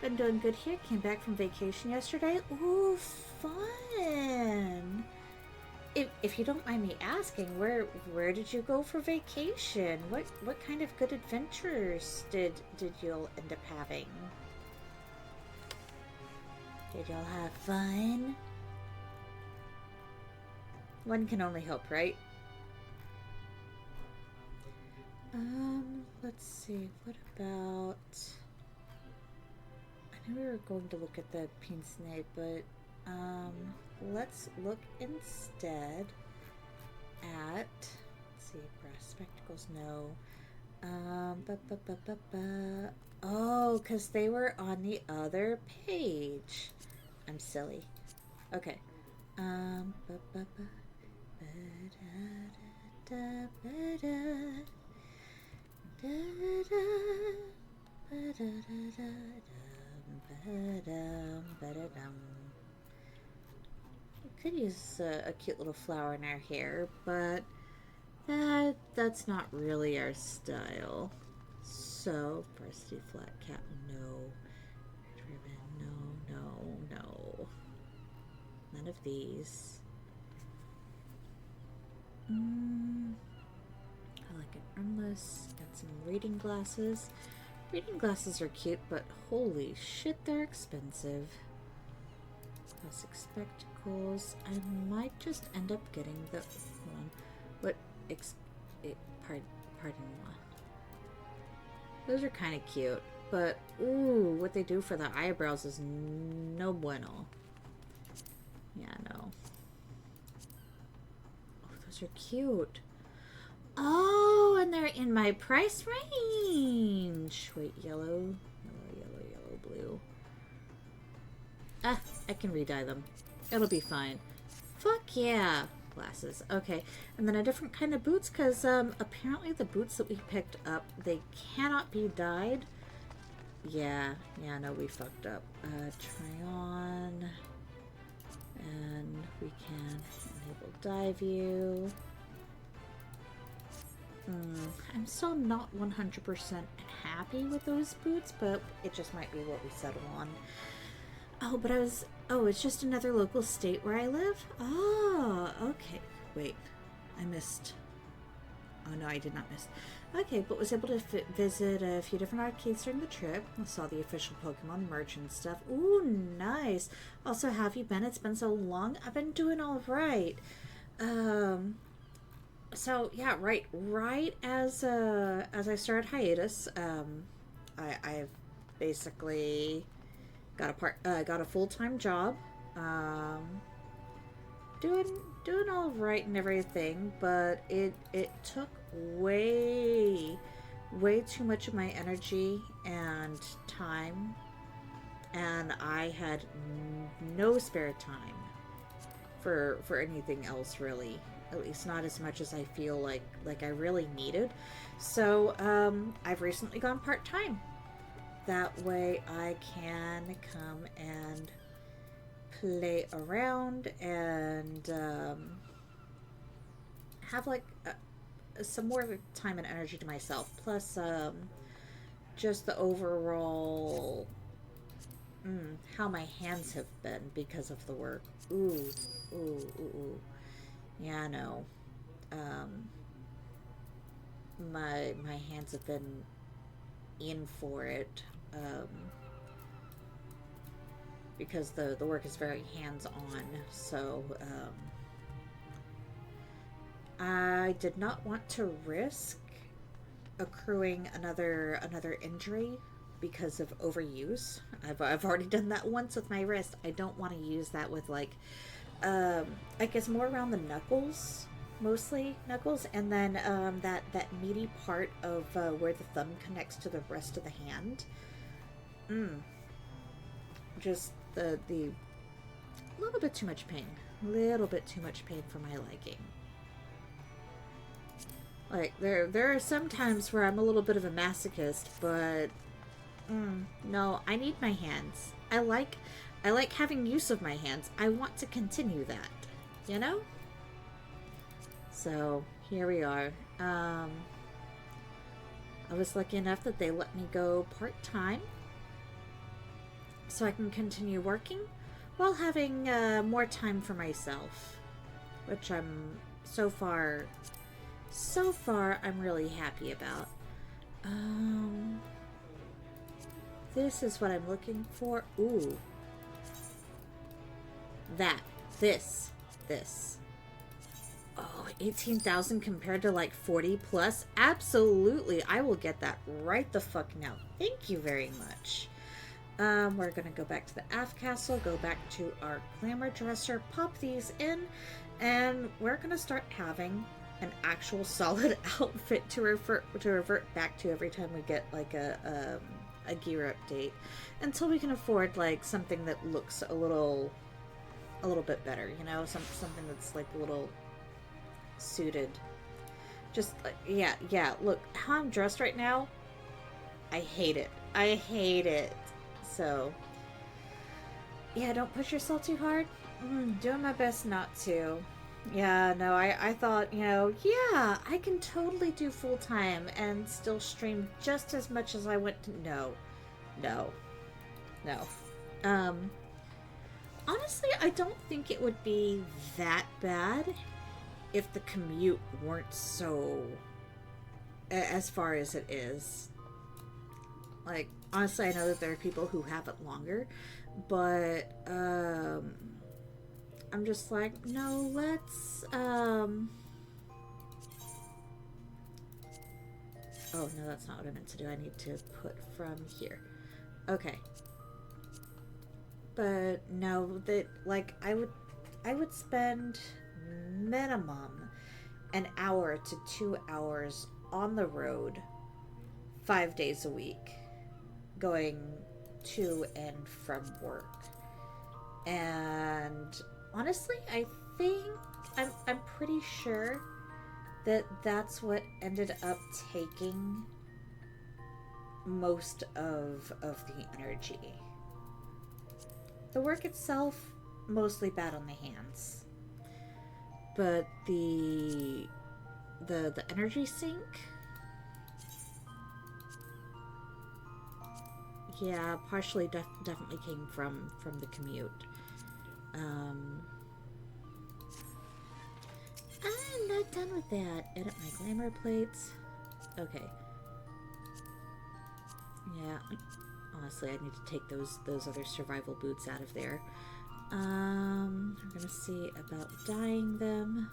Been doing good here. Came back from vacation yesterday. Ooh, fun! If you don't mind me asking, where did you go for vacation? What kind of good adventures did y'all end up having? Did y'all have fun? One can only hope, right? Let's see. What about? I know we were going to look at the pince-nez, but let's look instead at. Let's see, brass spectacles. No. Oh, because they were on the other page. I'm silly. Okay. We could use a cute little flower in our hair, but that's not really our style. So, varsity flat cap, no. Ribbon, no. None of these. I like an armless. Got some reading glasses. Reading glasses are cute, but holy shit, they're expensive. Classic spectacles. I might just end up getting the. Hold on. What? Pardon-moi. Those are kind of cute, but ooh, what they do for the eyebrows is no bueno. Yeah, no. Oh, those are cute. Oh, and they're in my price range. Wait, yellow, blue. Ah, I can re-dye them. It'll be fine. Fuck yeah. Glasses. Okay. And then a different kind of boots, because apparently the boots that we picked up, they cannot be dyed. Yeah, no, we fucked up. Try on. And we can enable dye view. I'm still not 100% happy with those boots, but it just might be what we settle on. Oh, but it's just another local state where I live? Oh, okay. Wait, I missed. Oh no, I did not miss. Okay, but was able to visit a few different arcades during the trip. I saw the official Pokemon merch and stuff. Ooh, nice. Also, how have you been? It's been so long. I've been doing all right. So yeah, right as I started hiatus, I've basically got a full-time job, doing all right and everything, but it took way too much of my energy and time, and I had no spare time for anything else, really. At least not as much as I feel like I really needed. So I've recently gone part-time. That way I can come and play around and have like some more time and energy to myself. Plus just the overall how my hands have been because of the work. Ooh. Yeah, no. My hands have been in for it. Because the work is very hands-on, so I did not want to risk accruing another injury because of overuse. I've already done that once with my wrist. I don't want to use that with like I guess more around the knuckles, mostly knuckles, and then that meaty part of where the thumb connects to the rest of the hand. Just the little bit too much pain. Little bit too much pain for my liking. Like there are some times where I'm a little bit of a masochist, but no, I need my hands. I like I like having use of my hands. I want to continue that, you know? So, here we are. I was lucky enough that they let me go part-time so I can continue working while having more time for myself, which I'm so far I'm really happy about. This is what I'm looking for. Ooh. This. Oh, 18,000 compared to like 40 plus? Absolutely. I will get that right the fuck now. Thank you very much. We're gonna go back to the aft castle, go back to our glamour dresser, pop these in, and we're gonna start having an actual solid outfit to revert back to every time we get like a gear update, until we can afford like something that looks a little bit better, you know, something that's like a little suited. Just yeah. Look how I'm dressed right now. I hate it. So yeah, don't push yourself too hard. Doing my best not to. Yeah, no, I thought, you know, yeah, I can totally do full time and still stream just as much as I went to. No. Honestly, I don't think it would be that bad if the commute weren't so as far as it is. Like, honestly, I know that there are people who have it longer, but I'm just like, no, let's oh no, that's not what I meant to do. I need to put from here. Okay. But no, that like I would spend minimum an hour to 2 hours on the road 5 days a week, going to and from work. And honestly, I think I'm pretty sure that that's what ended up taking most of the energy. The work itself, mostly bad on the hands, but the energy sink, yeah, partially definitely came from the commute. I'm not done with that. Edit my glamour plates. Okay. Yeah. Honestly, I need to take those other survival boots out of there. We're gonna see about dyeing them.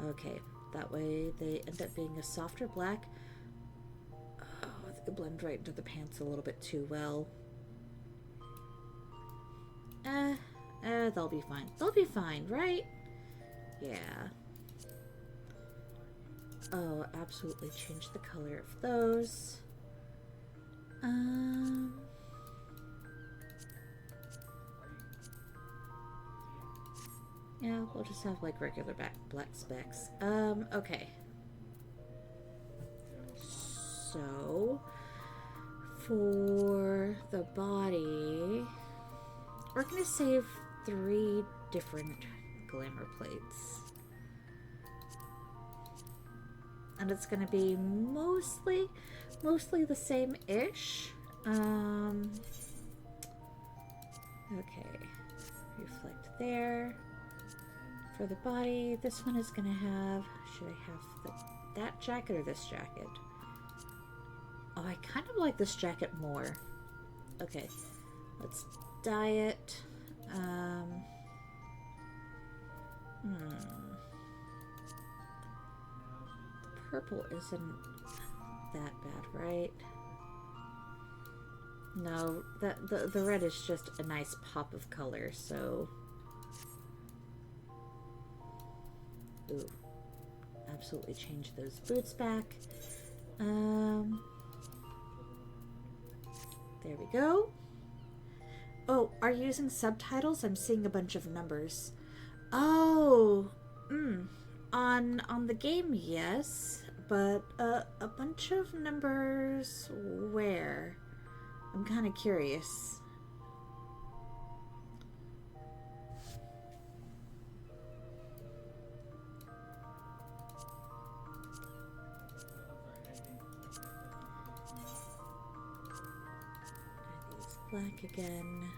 Okay, that way they end up being a softer black. Oh, they blend right into the pants a little bit too well. They'll be fine. They'll be fine, right? Yeah. Oh, absolutely change the color of those. Yeah, we'll just have like regular black specs. Okay. So, for the body, we're gonna save 3 different glamour plates. And it's gonna be mostly the same-ish. Okay. Reflect there. For the body, this one is gonna have, should I have that jacket or this jacket? Oh, I kind of like this jacket more. Okay, let's dye it. Purple isn't that bad, right? No, the red is just a nice pop of color, so... Ooh. Absolutely change those boots back. There we go. Oh, are you using subtitles? I'm seeing a bunch of numbers. Oh, on the game, yes, but a bunch of numbers where? I'm kind of curious. black again.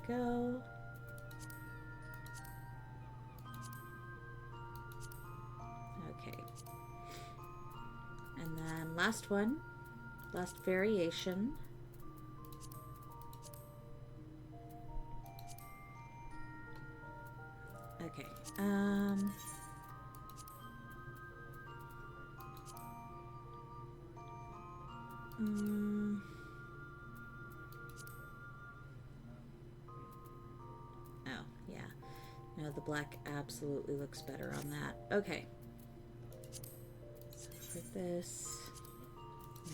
There we go. Okay. And then last one, last variation. Okay. Oh, yeah. No, the black absolutely looks better on that. Okay. So for this,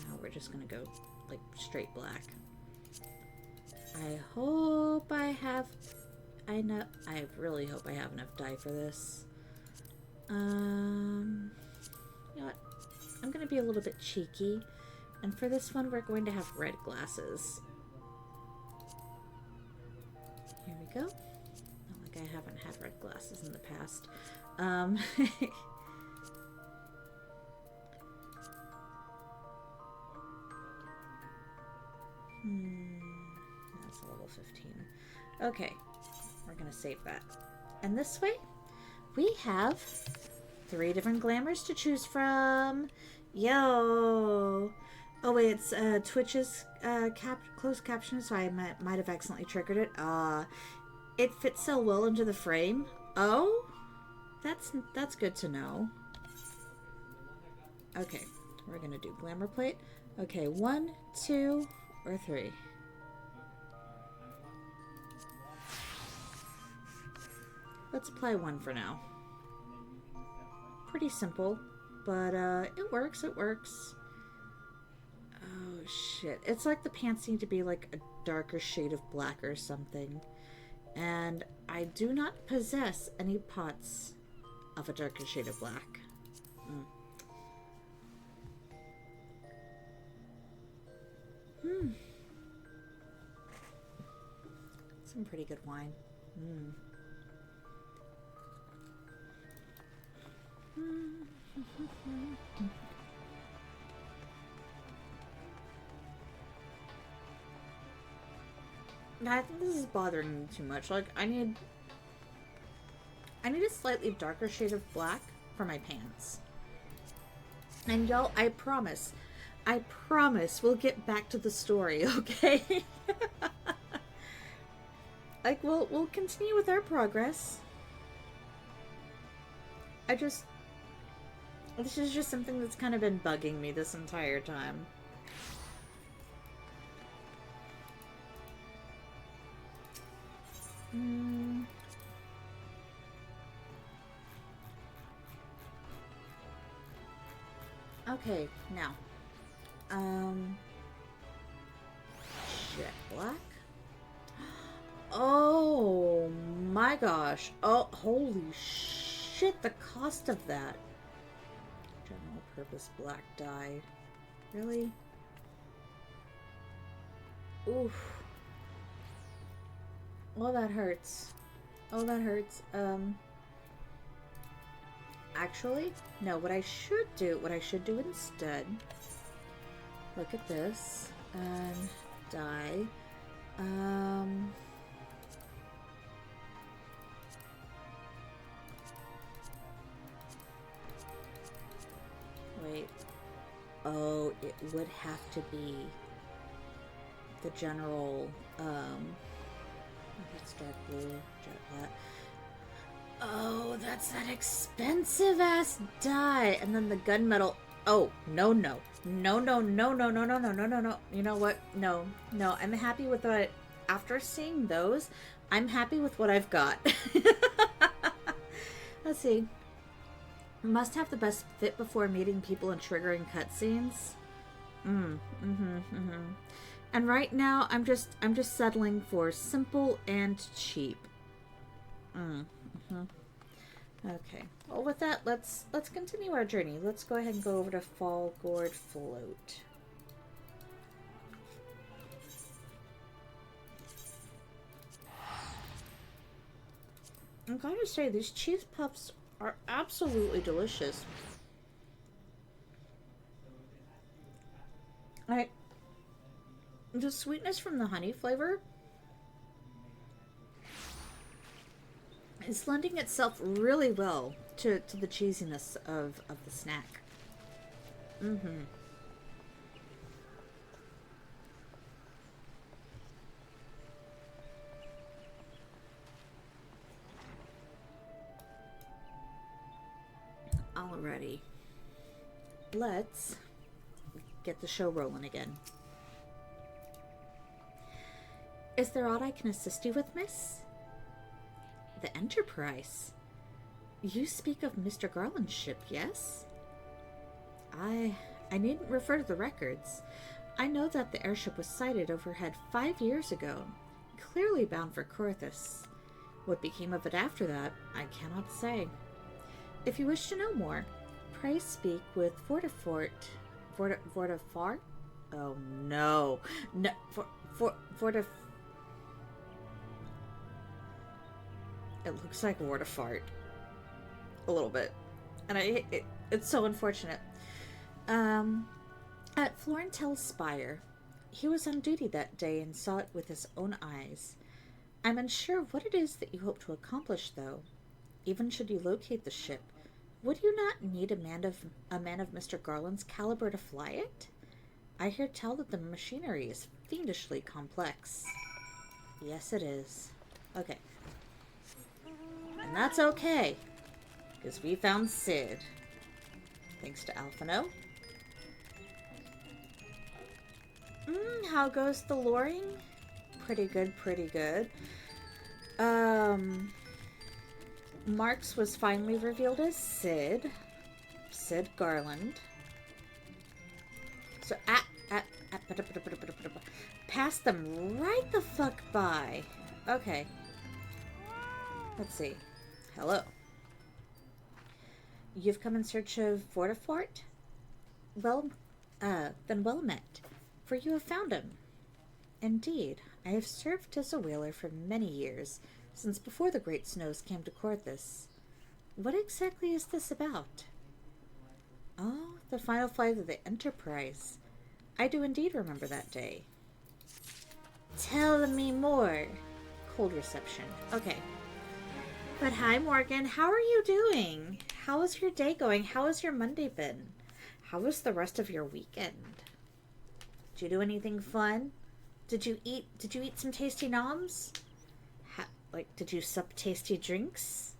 now we're just gonna go like straight black. I hope I have, I really hope I have enough dye for this. You know what? I'm gonna be a little bit cheeky. And for this one, we're going to have red glasses. Here we go. Not like I haven't had red glasses in the past. That's a level 15. Okay, we're gonna save that. And this way, we have 3 different glamours to choose from. Yo! Oh wait, it's Twitch's closed caption, so I might have accidentally triggered it. It fits so well into the frame. Oh, that's good to know. Okay, we're gonna do glamour plate. Okay, 1, 2, or 3. Let's apply 1 for now. Pretty simple, but it works. It works. Oh shit! It's like the pants need to be like a darker shade of black or something, and I do not possess any pots of a darker shade of black. Some pretty good wine. I think this is bothering me too much. Like, I need a slightly darker shade of black for my pants. And y'all, I promise we'll get back to the story, okay? Like, we'll continue with our progress. This is just something that's kind of been bugging me this entire time. Okay, now. Shit, black? Oh my gosh. Oh, holy shit, the cost of that. General purpose black dye. Really? Oof. Oh, that hurts. Oh, that hurts. Actually, no, what I should do instead, look at this, and dye, wait, oh, it would have to be the general, it's dark blue, jet black. Oh, that's that expensive ass dye. And then the gunmetal. Oh, no. You know what? No. I'm happy with what, after seeing those, I'm happy with what I've got. Let's see. Must have the best fit before meeting people and triggering cutscenes. And right now, I'm just settling for simple and cheap. Okay. Well, with that, let's continue our journey. Let's go ahead and go over to Fallgourd Float. I gotta say, these cheese puffs are absolutely delicious. The sweetness from the honey flavor is lending itself really well to the cheesiness of the snack. Mm-hmm. Alrighty. Let's get the show rolling again. Is there aught I can assist you with, miss? The Enterprise? You speak of Mr. Garland's ship, yes? I needn't refer to the records. I know that the airship was sighted overhead 5 years ago, clearly bound for Corthus. What became of it after that, I cannot say. If you wish to know more, pray speak with Vortifort. Vortifart? Oh no. No, Vortif... It looks like Vortifart. A little bit. And it's so unfortunate. At Florentel's Spire. He was on duty that day and saw it with his own eyes. I'm unsure what it is that you hope to accomplish, though. Even should you locate the ship, would you not need a man of Mr. Garland's caliber to fly it? I hear tell that the machinery is fiendishly complex. Yes, it is. Okay. And that's okay, because we found Sid. Thanks to Alphino. How goes the loring? Pretty good, pretty good. Marx was finally revealed as Sid Garland. So, pass them right the fuck by. Okay. Let's see. Hello. You've come in search of Vortifort? Well, then well met, for you have found him. Indeed, I have served as a whaler for many years, since before the Great Snows came to Corthus. What exactly is this about? Oh, the final flight of the Enterprise. I do indeed remember that day. Tell me more. Cold reception. Okay. But hi, Morgan. How are you doing? How is your day going? How has your Monday been? How was the rest of your weekend? Did you do anything fun? Did you eat some tasty noms? Did you sup tasty drinks?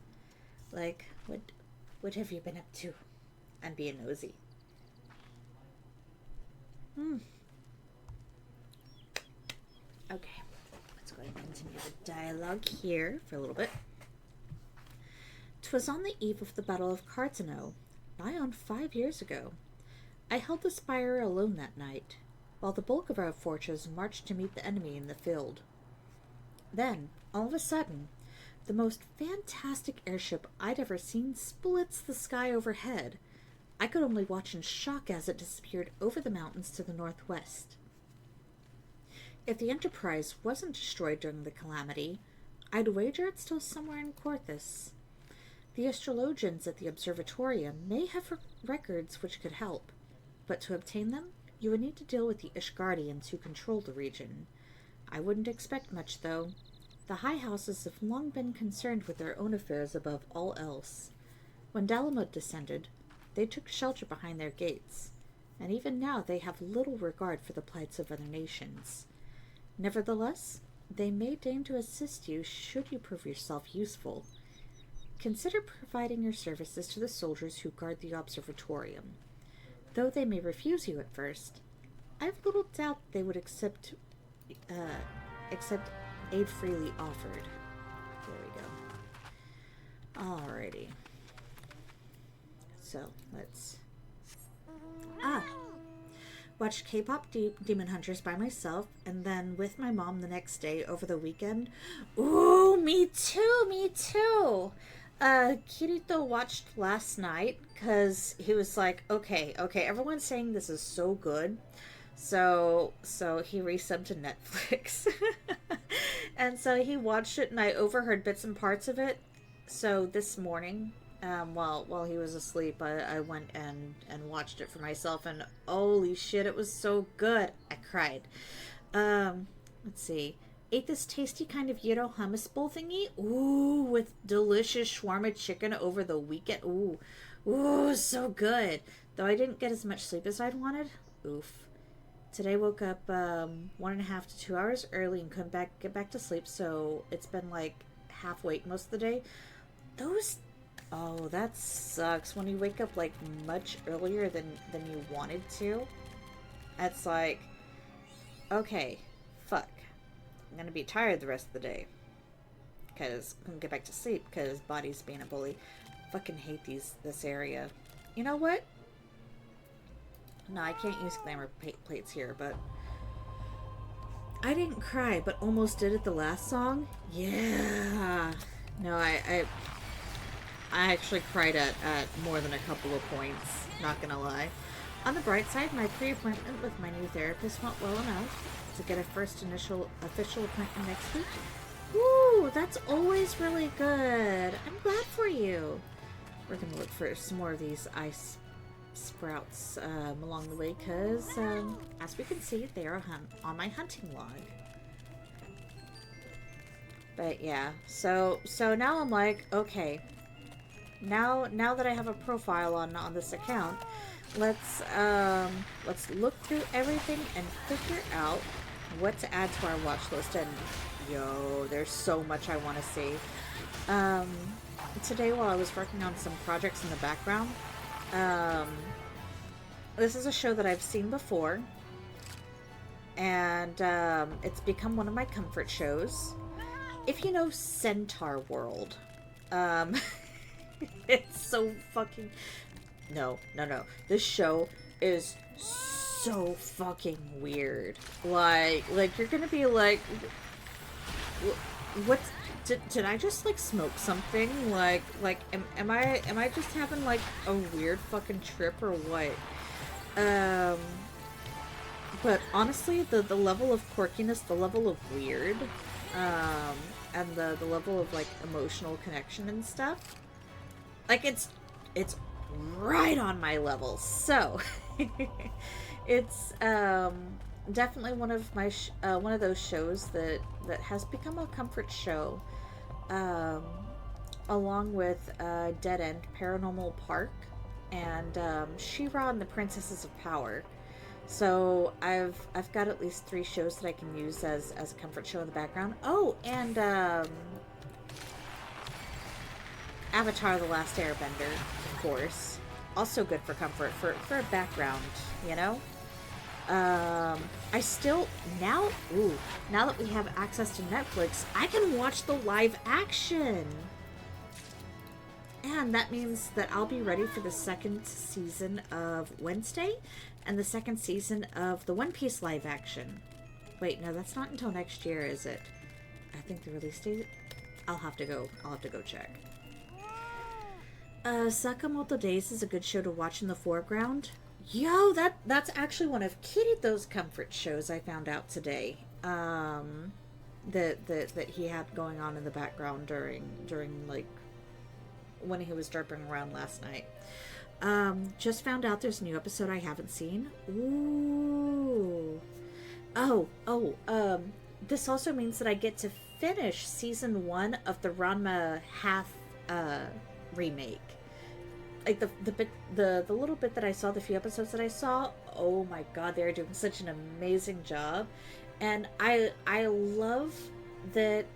What have you been up to? I'm being nosy. Okay, let's go ahead and continue the dialogue here for a little bit. 'Twas on the eve of the Battle of Cartano, nigh on 5 years ago. I held the spire alone that night, while the bulk of our forces marched to meet the enemy in the field. Then, all of a sudden, the most fantastic airship I'd ever seen splits the sky overhead. I could only watch in shock as it disappeared over the mountains to the northwest. If the Enterprise wasn't destroyed during the calamity, I'd wager it's still somewhere in Corthus. The astrologians at the observatorium may have records which could help, but to obtain them, you would need to deal with the Ishgardians who control the region. I wouldn't expect much, though. The high houses have long been concerned with their own affairs above all else. When Dalamud descended, they took shelter behind their gates, and even now they have little regard for the plights of other nations. Nevertheless, they may deign to assist you should you prove yourself useful. Consider providing your services to the soldiers who guard the observatorium. Though they may refuse you at first, I have little doubt they would accept aid freely offered. There we go. Alrighty. So, let's... Watched K-pop Demon Hunters by myself, and then with my mom the next day over the weekend. Ooh, me too! Kirito watched last night, because he was like, okay, everyone's saying this is so good. So he resubbed to Netflix. And so he watched it, and I overheard bits and parts of it. So this morning, while he was asleep, I went and watched it for myself, and holy shit, it was so good. I cried. Let's see. Ate this tasty kind of gyro hummus bowl thingy. Ooh, with delicious shawarma chicken over the weekend. Ooh, so good. Though I didn't get as much sleep as I'd wanted. Oof. Today woke up 1.5 to 2 hours early and couldn't get back to sleep, so it's been like half awake most of the day. Oh, that sucks. When you wake up like much earlier than you wanted to, it's like, okay, fuck. I'm gonna be tired the rest of the day because I couldn't get back to sleep because body's being a bully. Fucking hate this area. You know what? No, I can't use glamour plates here, but I didn't cry, but almost did at the last song. Yeah. No, I actually cried at more than a couple of points, not gonna lie. On the bright side, my pre-appointment with my new therapist went well enough to get a first initial official appointment next week. Woo, that's always really good. I'm glad for you. We're gonna look for some more of these ice sprouts along the way, because as we can see, they are on my hunting log. But yeah, so now I'm like, okay, now that I have a profile on this account, let's look through everything and figure out what to add to our watch list. And yo, there's so much I want to see. Today, while I was working on some projects in the background, this is a show that I've seen before, and it's become one of my comfort shows. If you know Centaur World, it's so fucking... No. This show is so fucking weird. Like you're gonna be like, what? Did I just like smoke something? Like am I just having like a weird fucking trip or what? But honestly, the level of quirkiness, the level of weird, and the level of like emotional connection and stuff, like it's right on my level. So it's definitely one of my one of those shows that has become a comfort show, along with Dead End, Paranormal Park, and She-Ra and the Princesses of Power. So I've got at least 3 shows that I can use as a comfort show in the background. Oh, and Avatar: The Last Airbender, of course. Also good for comfort, for a background, you know? I still, now that we have access to Netflix, I can watch the live action! And that means that I'll be ready for the 2nd season of Wednesday and the 2nd season of the One Piece live action. Wait, no, that's not until next year, is it? I think the release date... I'll have to go check. Sakamoto Days is a good show to watch in the foreground. Yo, that's actually one of Kirito's comfort shows I found out today. That he had going on in the background during like when he was derping around last night. Just found out there's a new episode I haven't seen. Ooh. This also means that I get to finish season 1 of the Ranma Half remake. Like the little bit that I saw, the few episodes that I saw, oh my god, they're doing such an amazing job. And I love that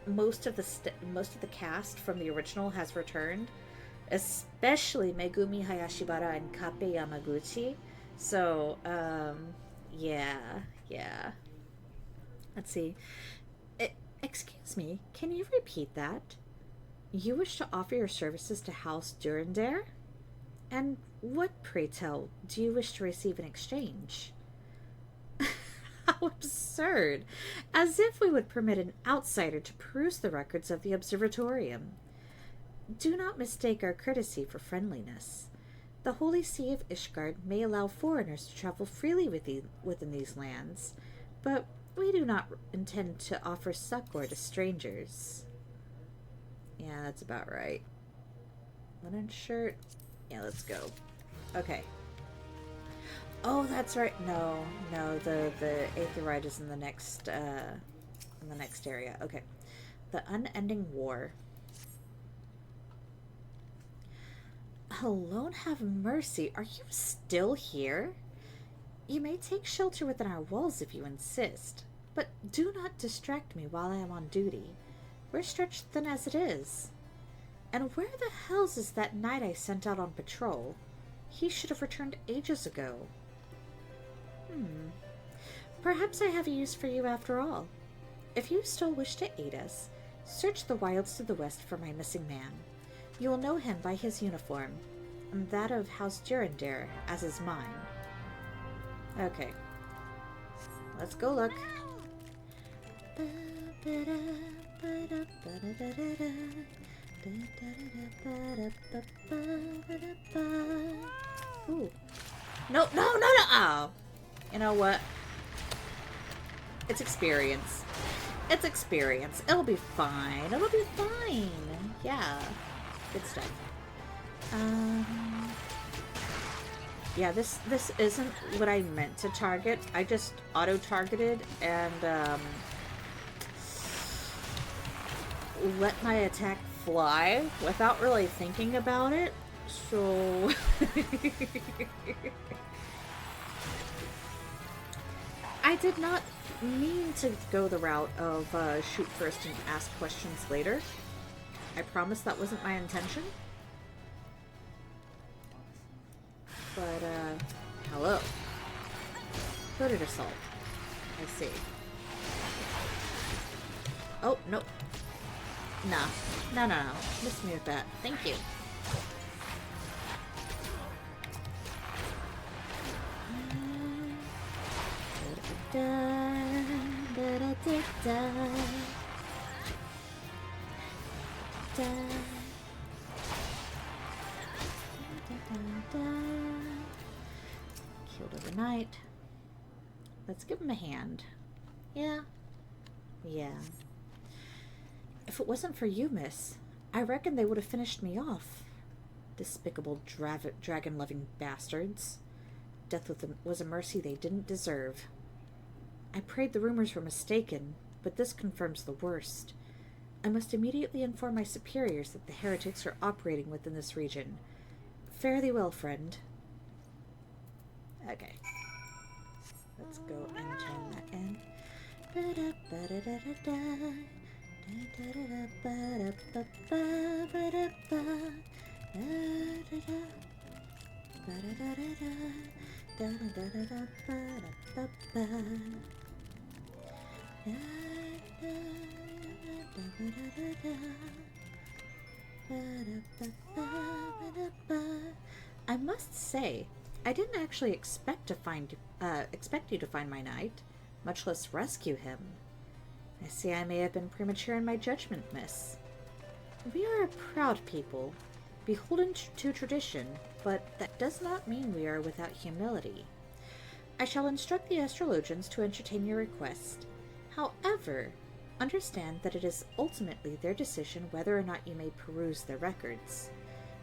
most of the cast from the original has returned, especially Megumi Hayashibara and Kape Yamaguchi. So yeah. Let's see. Excuse me, can you repeat that? You wish to offer your services to House Durandare? And what, pray tell, do you wish to receive in exchange? How absurd! As if we would permit an outsider to peruse the records of the Observatorium. Do not mistake our courtesy for friendliness. The Holy See of Ishgard may allow foreigners to travel freely within these lands, but we do not intend to offer succor to strangers. Yeah, that's about right. Linen shirt. Yeah, let's go. Okay. Oh, that's right. No, the Aetherite is in the next area. Okay. The Unending War. Alone have mercy. Are you still here? You may take shelter within our walls if you insist, but do not distract me while I am on duty. We're stretched thin as it is. And where the hells is that knight I sent out on patrol? He should have returned ages ago. Perhaps I have a use for you after all. If you still wish to aid us, search the wilds to the west for my missing man. You will know him by his uniform, and that of House Durandare, as is mine. Okay. Let's go look. Ooh. No. Oh. You know what? It's experience. It's experience. It'll be fine. It'll be fine. Yeah. Good stuff. Yeah, this isn't what I meant to target. I just auto-targeted and let my attack fly without really thinking about it. So I did not mean to go the route of shoot first and ask questions later. I promise that wasn't my intention. But, hello. Hooded assault. I see. Oh, no. Nah. No. Miss me with that. Thank you. Killed overnight. Let's give him a hand. Yeah. If it wasn't for you, miss, I reckon they would have finished me off. Despicable dragon-loving bastards. Death was a mercy they didn't deserve. I prayed the rumors were mistaken, but this confirms the worst. I must immediately inform my superiors that the heretics are operating within this region. Fare thee well, friend. Okay. Let's go and turn that in. I must say, I didn't actually expect you to find my knight, much less rescue him. I see I may have been premature in my judgment, miss. We are a proud people, beholden to tradition, but that does not mean we are without humility. I shall instruct the astrologians to entertain your request. However, understand that it is ultimately their decision whether or not you may peruse their records.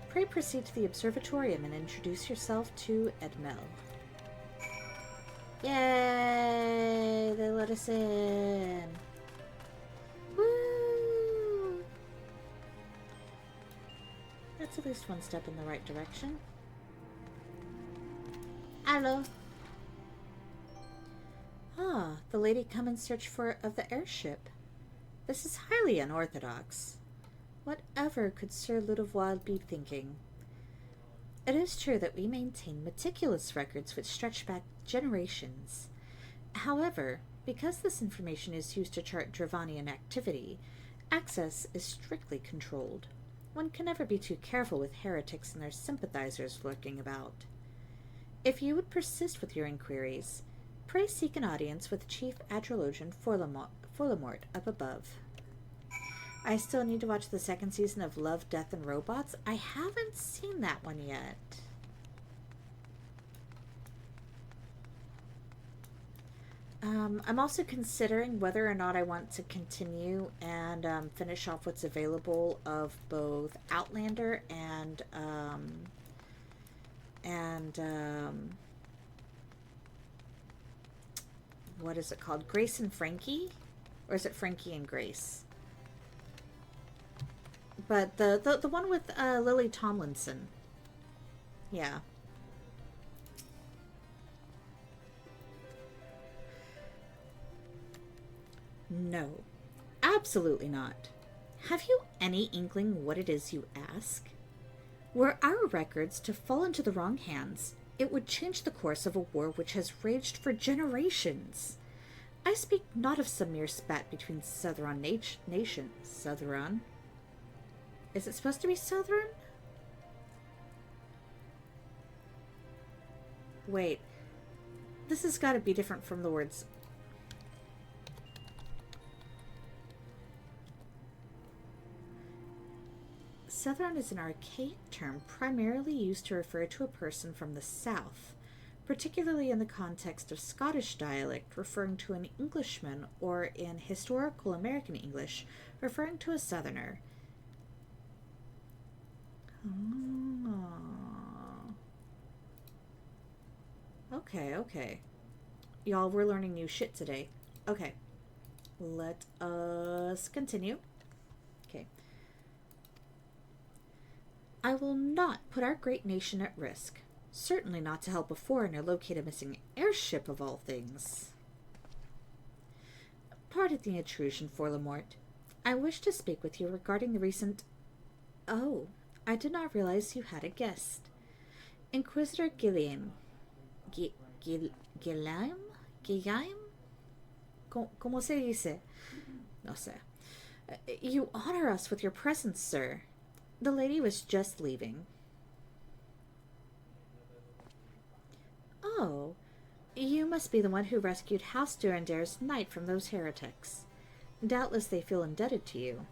Pray proceed to the observatorium and introduce yourself to Edmel. Yay! They let us in. Woo! That's at least one step in the right direction. Hello. Ah, the lady come in search of the airship. This is highly unorthodox. Whatever could Sir Ludovoile be thinking? It is true that we maintain meticulous records which stretch back generations. However, because this information is used to chart Dravanian activity, access is strictly controlled. One can never be too careful with heretics and their sympathizers lurking about. If you would persist with your inquiries, pray seek an audience with Chief Adrologian Folamort up above. I still need to watch the second season of Love, Death, and Robots. I haven't seen that one yet. I'm also considering whether or not I want to continue and finish off what's available of both Outlander and what is it called? Grace and Frankie? Or is it Frankie and Grace? But the one with Lily Tomlinson. Yeah. No, absolutely not. Have you any inkling what it is you ask? Were our records to fall into the wrong hands, it would change the course of a war which has raged for generations. I speak not of some mere spat between Southron nations. Southron? Is it supposed to be Southron? Wait. This has got to be different from the words. Southron is an archaic term primarily used to refer to a person from the South, particularly in the context of Scottish dialect, referring to an Englishman, or in historical American English, referring to a Southerner. Okay. Y'all, we're learning new shit today. Okay. Let us continue. Okay. I will not put our great nation at risk. Certainly not to help a foreigner locate a missing airship of all things. Pardon the intrusion, Forlamort. I wish to speak with you regarding the recent... Oh, I did not realize you had a guest. Inquisitor Gilliam. Gilliam? ¿Cómo se dice? No sé. You honor us with your presence, sir. The lady was just leaving. Oh, you must be the one who rescued House Durandare's knight from those heretics. Doubtless they feel indebted to you.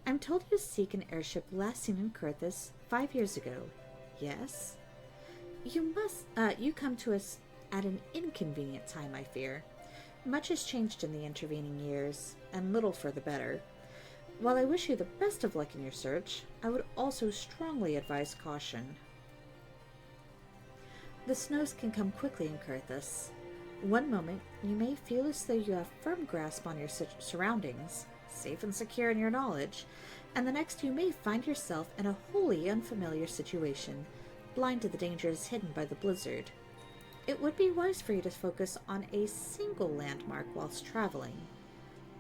I'm told you seek an airship last seen in Kurthis 5 years ago. Yes? You come to us at an inconvenient time, I fear. Much has changed in the intervening years, and little for the better. While I wish you the best of luck in your search, I would also strongly advise caution. The snows can come quickly in Kurthis. One moment, you may feel as though you have firm grasp on your surroundings, safe and secure in your knowledge, and the next you may find yourself in a wholly unfamiliar situation, blind to the dangers hidden by the blizzard. It would be wise for you to focus on a single landmark whilst traveling.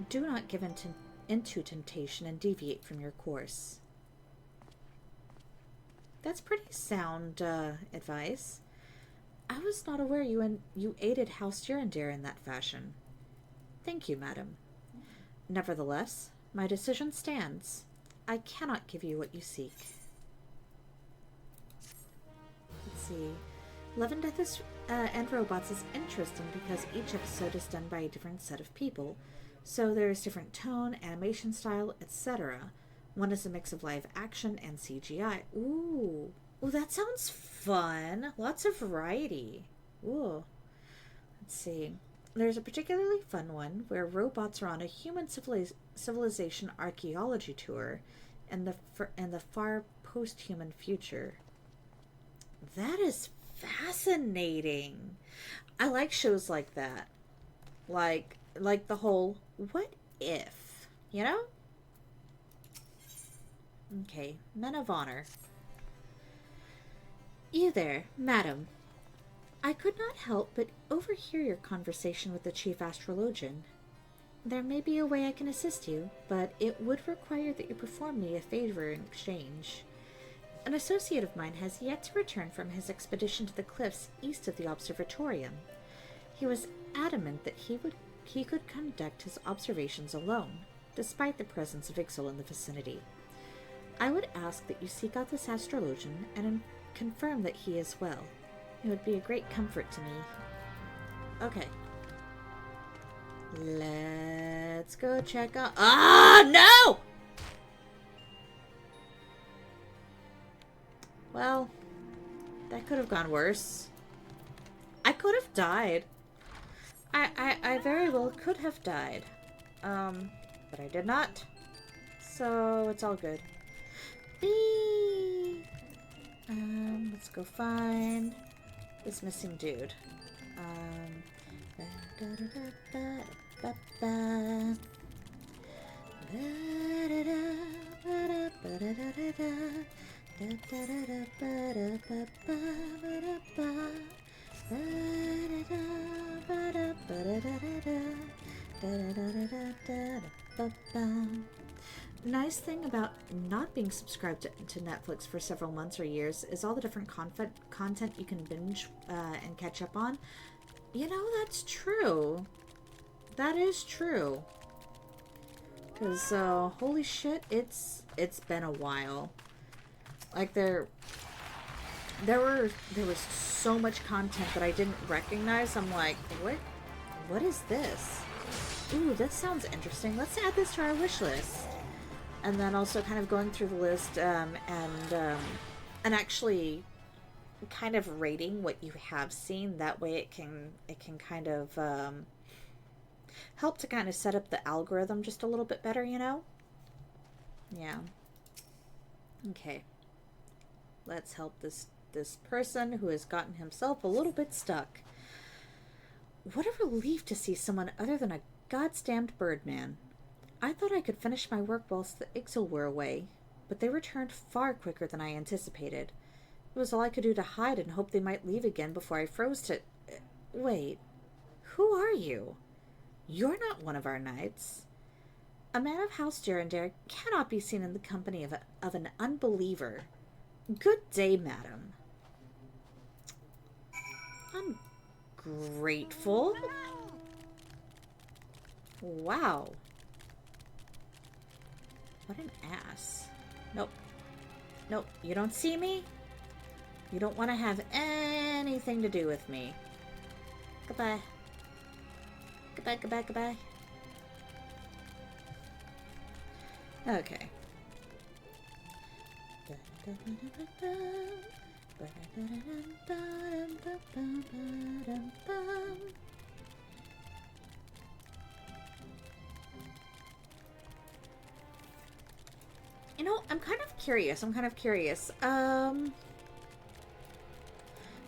Do not give into temptation and deviate from your course. That's pretty sound advice. I was not aware you aided House Durandare in that fashion. Thank you, madam. Nevertheless, my decision stands. I cannot give you what you seek. Let's see. Love and Death and Robots is interesting because each episode is done by a different set of people. So there's different tone, animation style, etc. One is a mix of live action and CGI. Ooh, that sounds fun. Lots of variety. Ooh. Let's see. There's a particularly fun one where robots are on a human civilization archaeology tour in the far post-human future. That is fascinating. I like shows like that. Like the whole what if, you know? Okay, Men of Honor. You there, madam. I could not help but overhear your conversation with the chief astrologian. There may be a way I can assist you, but it would require that you perform me a favor in exchange. An associate of mine has yet to return from his expedition to the cliffs east of the observatorium. He was adamant that he could conduct his observations alone, despite the presence of Ixal in the vicinity. I would ask that you seek out this astrologian and confirm that he is well. It would be a great comfort to me. Okay. Let's go check out... Ah, no! Well, that could have gone worse. I could have died. I very well could have died. But I did not. So it's all good. Eee! Let's go find this missing dude. The nice thing about not being subscribed to Netflix for several months or years is all the different content you can binge and catch up on. You know, that's true. That is true. Because, holy shit, it's been a while. Like, there was so much content that I didn't recognize. I'm like, what is this? Ooh, that sounds interesting. Let's add this to our wish list. And then also kind of going through the list and actually kind of rating what you have seen. That way it can kind of help to kind of set up the algorithm just a little bit better, you know? Yeah. Okay. Let's help this person who has gotten himself a little bit stuck. What a relief to see someone other than a goddamned birdman. I thought I could finish my work whilst the Ixil were away, but they returned far quicker than I anticipated. It was all I could do to hide and hope they might leave again before I froze to... Wait, who are you? You're not one of our knights. A man of House Durandare cannot be seen in the company of an unbeliever. Good day, madam. I'm grateful. Wow. What an ass. Nope. Nope. You don't see me? You don't want to have anything to do with me. Goodbye. Goodbye, goodbye, goodbye. Okay. You know, I'm kind of curious.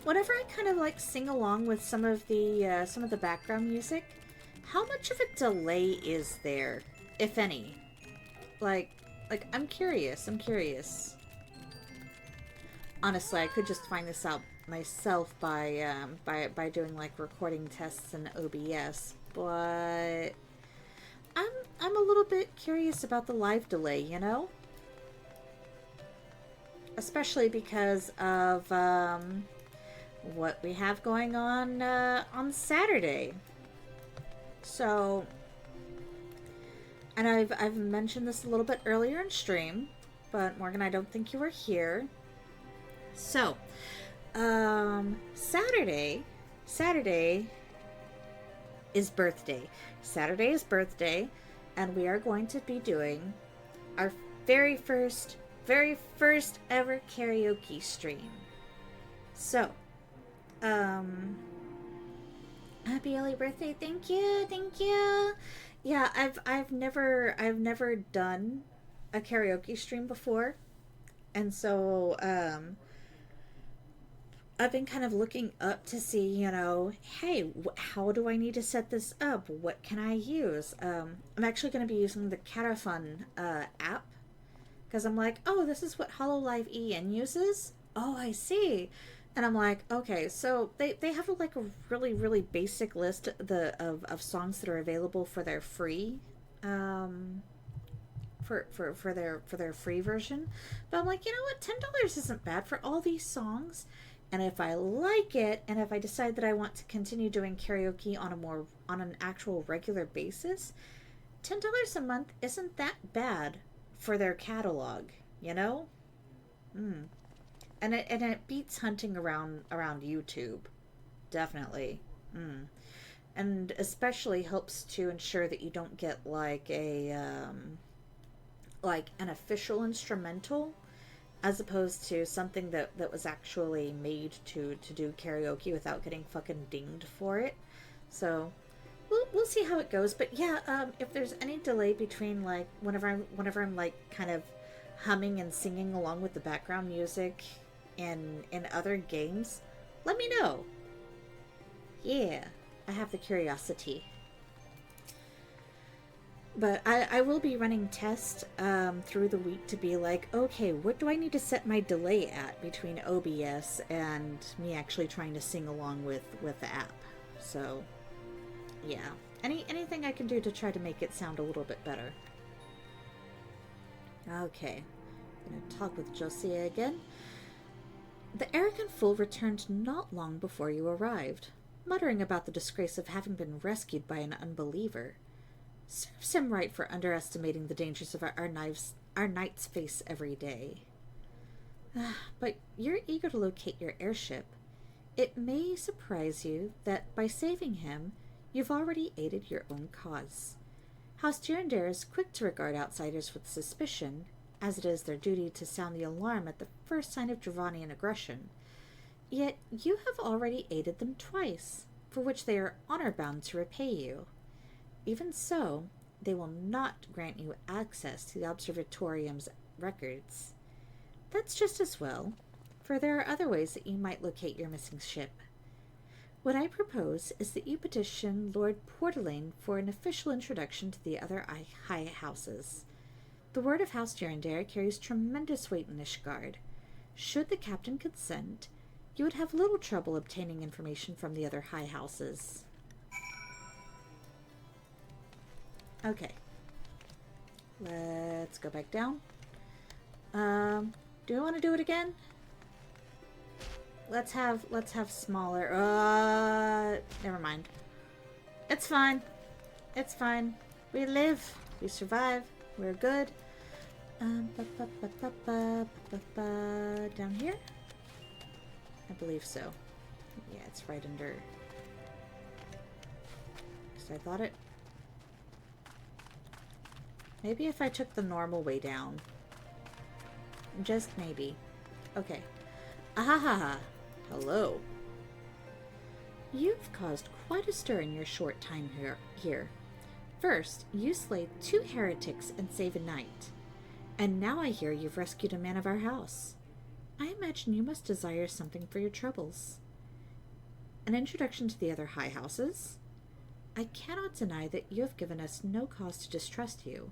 Whenever I kind of like sing along with some of the background music, how much of a delay is there, if any? Like I'm curious. Honestly, I could just find this out myself by doing like recording tests in OBS, but I'm a little bit curious about the live delay, you know? Especially because of what we have going on Saturday. So, and I've mentioned this a little bit earlier in stream, but Morgan, I don't think you were here. So, Saturday is birthday. Saturday is birthday, and we are going to be doing our very first ever karaoke stream. So, happy early birthday! Thank you. Yeah, I've never done a karaoke stream before, and so I've been kind of looking up to see, you know, hey, how do I need to set this up? What can I use? I'm actually going to be using the Catafun app, because I'm like, oh, this is what HoloLive EN uses? Oh, I see. And I'm like, okay, so they have like a really basic list of songs that are available for their free for their free version. But I'm like, you know what, $10 isn't bad for all these songs. And if I like it, and if I decide that I want to continue doing karaoke on an actual regular basis, $10 a month isn't that bad for their catalog, you know? And it beats hunting around YouTube, definitely. And especially helps to ensure that you don't get like an official instrumental, as opposed to something that was actually made to do karaoke without getting fucking dinged for it. So we'll see how it goes. But yeah, if there's any delay between like whenever I'm like kind of humming and singing along with the background music in other games, let me know. Yeah, I have the curiosity. But I will be running tests through the week to be like, okay, what do I need to set my delay at between OBS and me actually trying to sing along with the app. So, yeah. Anything I can do to try to make it sound a little bit better. Okay. I'm going to talk with Josiah again. The arrogant fool returned not long before you arrived, muttering about the disgrace of having been rescued by an unbeliever. Serves him right for underestimating the dangers of our knights face every day. But you're eager to locate your airship. It may surprise you that by saving him, you've already aided your own cause. House Durandare is quick to regard outsiders with suspicion, as it is their duty to sound the alarm at the first sign of Dravanian aggression. Yet you have already aided them twice, for which they are honor-bound to repay you. Even so, they will not grant you access to the Observatorium's records. That's just as well, for there are other ways that you might locate your missing ship. What I propose is that you petition Lord Portelaine for an official introduction to the other high houses. The word of House Durandare carries tremendous weight in Ishgard. Should the captain consent, you would have little trouble obtaining information from the other high houses. Okay. Let's go back down. Do we want to do it again? Let's have smaller. Never mind. It's fine. It's fine. We live. We survive. We're good. Down here? I believe so. Yeah, it's right under. Because I thought it. Maybe if I took the normal way down. Just maybe. Okay. Ahaha. Hello. You've caused quite a stir in your short time here. First, you slayed 2 heretics and saved a knight. And now I hear you've rescued a man of our house. I imagine you must desire something for your troubles. An introduction to the other high houses? I cannot deny that you have given us no cause to distrust you.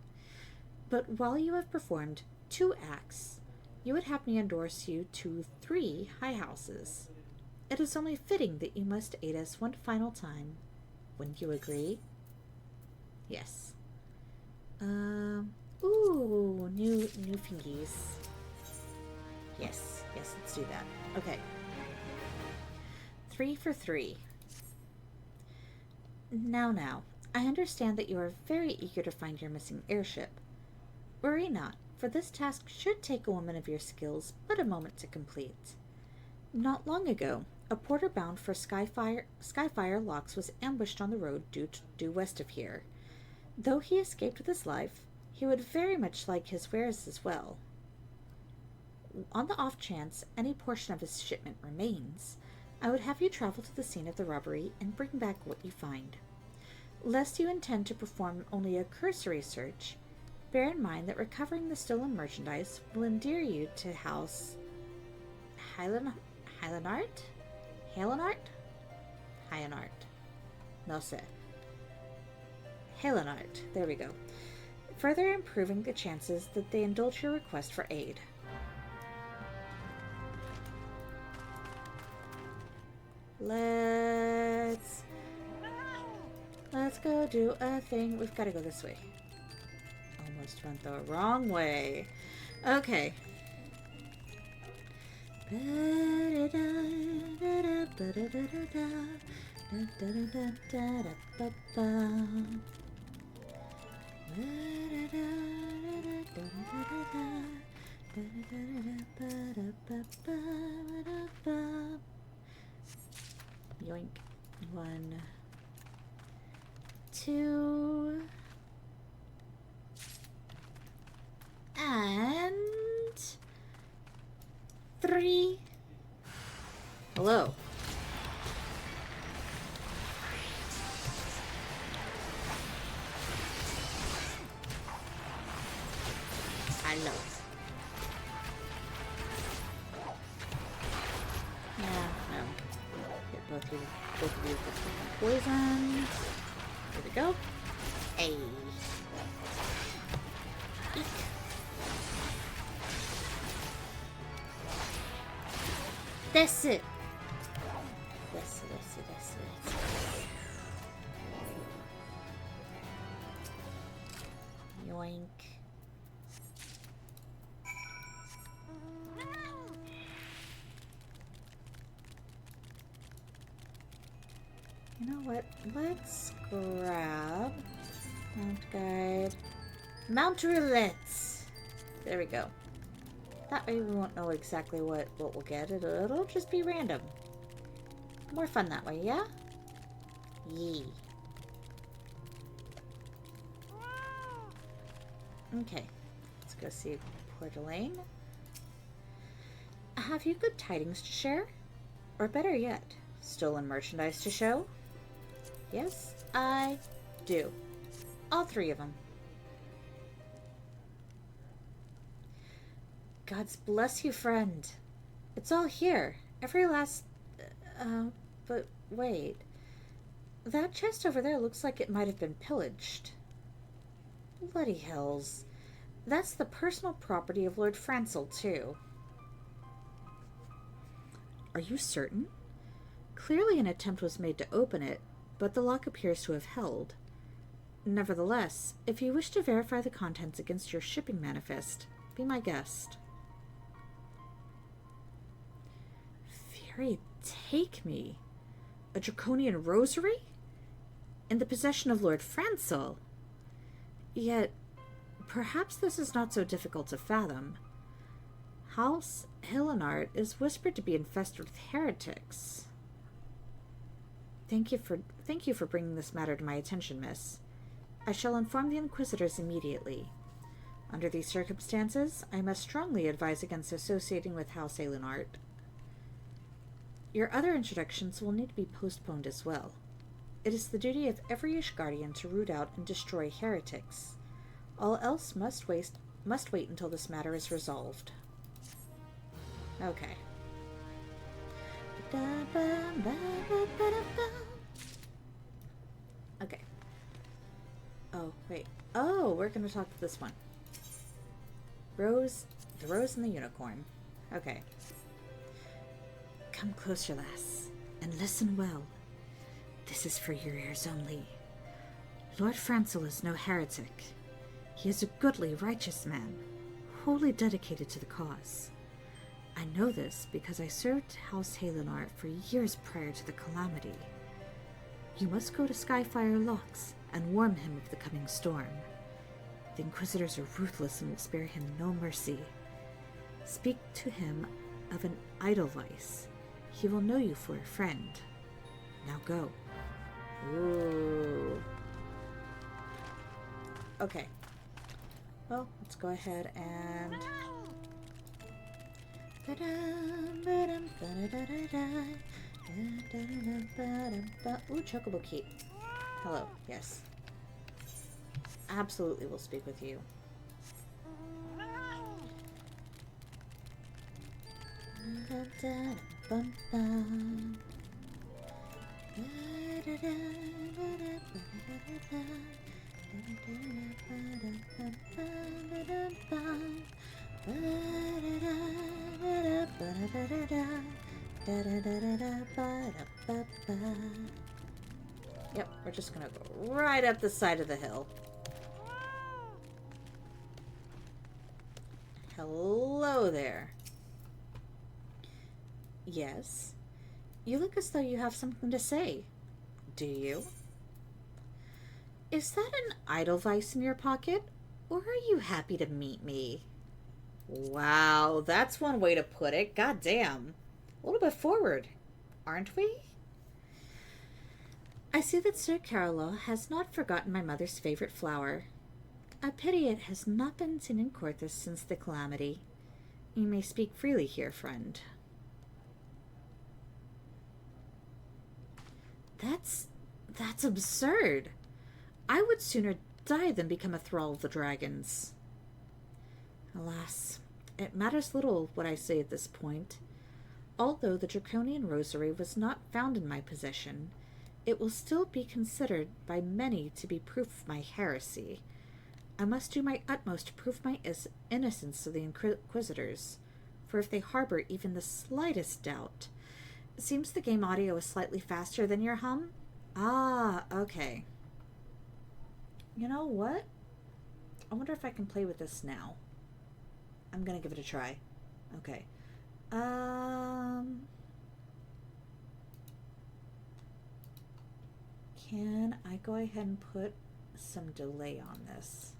But while you have performed 2 acts, you would have me endorse you to 3 high houses. It is only fitting that you must aid us one final time. Wouldn't you agree? Yes. Ooh, new fingies. Yes, let's do that. Okay. 3 for 3. Now, I understand that you are very eager to find your missing airship. Worry not, for this task should take a woman of your skills but a moment to complete. Not long ago, a porter bound for Skyfire Locks was ambushed on the road due west of here. Though he escaped with his life, he would very much like his wares as well. On the off chance any portion of his shipment remains, I would have you travel to the scene of the robbery and bring back what you find. Lest you intend to perform only a cursory search, bear in mind that recovering the stolen merchandise will endear you to House Hylanart? No sé. Hylanart. There we go. Further improving the chances that they indulge your request for aid. Let's go do a thing. We've got to go this way. Almost went the wrong way. Okay. Yoink. 1, 2, and 3. Hello. Hello. Yeah, no. Get both of you with some poison. Here we go. Hey. Eek. That's it. That's it. Yoink. You know what? Let's grab Mount Guide. Mount Roulettes. There we go. That way we won't know exactly what we'll get. It'll just be random. More fun that way, yeah? Yee. Okay. Let's go see Coeur d'Alene. Have you good tidings to share? Or better yet, stolen merchandise to show? Yes, I do. All 3 of them. God's bless you, friend. It's all here. Every last... but wait. That chest over there looks like it might have been pillaged. Bloody hells. That's the personal property of Lord Francel, too. Are you certain? Clearly an attempt was made to open it, but the lock appears to have held. Nevertheless, if you wish to verify the contents against your shipping manifest, be my guest. Fairy, take me. A draconian rosary? In the possession of Lord Francel? Yet, perhaps this is not so difficult to fathom. House Hillenart is whispered to be infested with heretics. Thank you for bringing this matter to my attention, miss. I shall inform the Inquisitors immediately. Under these circumstances, I must strongly advise against associating with House Hillenart. Your other introductions will need to be postponed as well. It is the duty of every Ishgardian to root out and destroy heretics. All else must wait until this matter is resolved. Okay. Okay. Oh, wait. Oh, we're going to talk to this one. The Rose and the Unicorn. Okay. Come closer, lass, and listen well. This is for your ears only. Lord Francel is no heretic. He is a goodly, righteous man, wholly dedicated to the cause. I know this because I served House Hillenart for years prior to the calamity. You must go to Skyfire Locks and warn him of the coming storm. The Inquisitors are ruthless and will spare him no mercy. Speak to him of an Edelweiss. He will know you for a friend. Now go. Ooh. Okay. Well, let's go ahead and... Ooh, Chocobo Keep. Hello, yes. Absolutely will speak with you. Yep, we're just gonna go right up the side of the hill. Hello there. Yes. You look as though you have something to say. Do you? Is that an Edelweiss in your pocket? Or are you happy to meet me? Wow, that's one way to put it. God damn. A little bit forward, aren't we? I see that Sir Carolo has not forgotten my mother's favorite flower. I pity it has not been seen in Corthus since the calamity. You may speak freely here, friend. That's absurd. I would sooner die than become a thrall of the dragons. Alas, it matters little what I say at this point. Although the Draconian Rosary was not found in my possession, it will still be considered by many to be proof of my heresy. I must do my utmost to prove my innocence to the Inquisitors, for if they harbor even the slightest doubt... It seems the game audio is slightly faster than your hum? Ah, okay. You know what? I wonder if I can play with this now. I'm gonna give it a try. Okay. Can I go ahead and put some delay on this?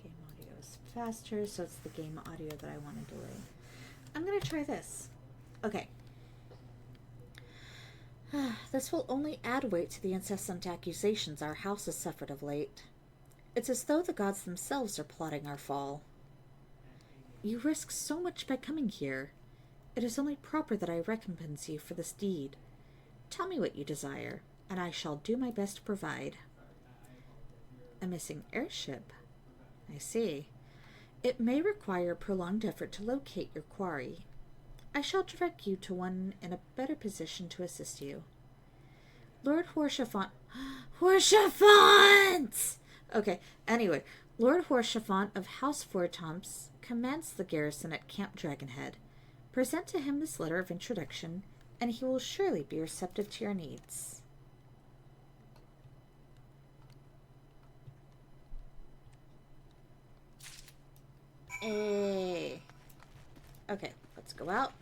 Game audio is faster, so it's the game audio that I want to delay. I'm going to try this. Okay. This will only add weight to the incessant accusations our house has suffered of late. It's as though the gods themselves are plotting our fall. You risk so much by coming here. It is only proper that I recompense you for this deed. Tell me what you desire, and I shall do my best to provide. A missing airship? I see. It may require prolonged effort to locate your quarry. I shall direct you to one in a better position to assist you. Lord Horschaffant... Horschaffant! Okay, anyway. Lord Horschaffant of House Fortamps commands the garrison at Camp Dragonhead. Present to him this letter of introduction, and he will surely be receptive to your needs. Hey. Okay, let's go out.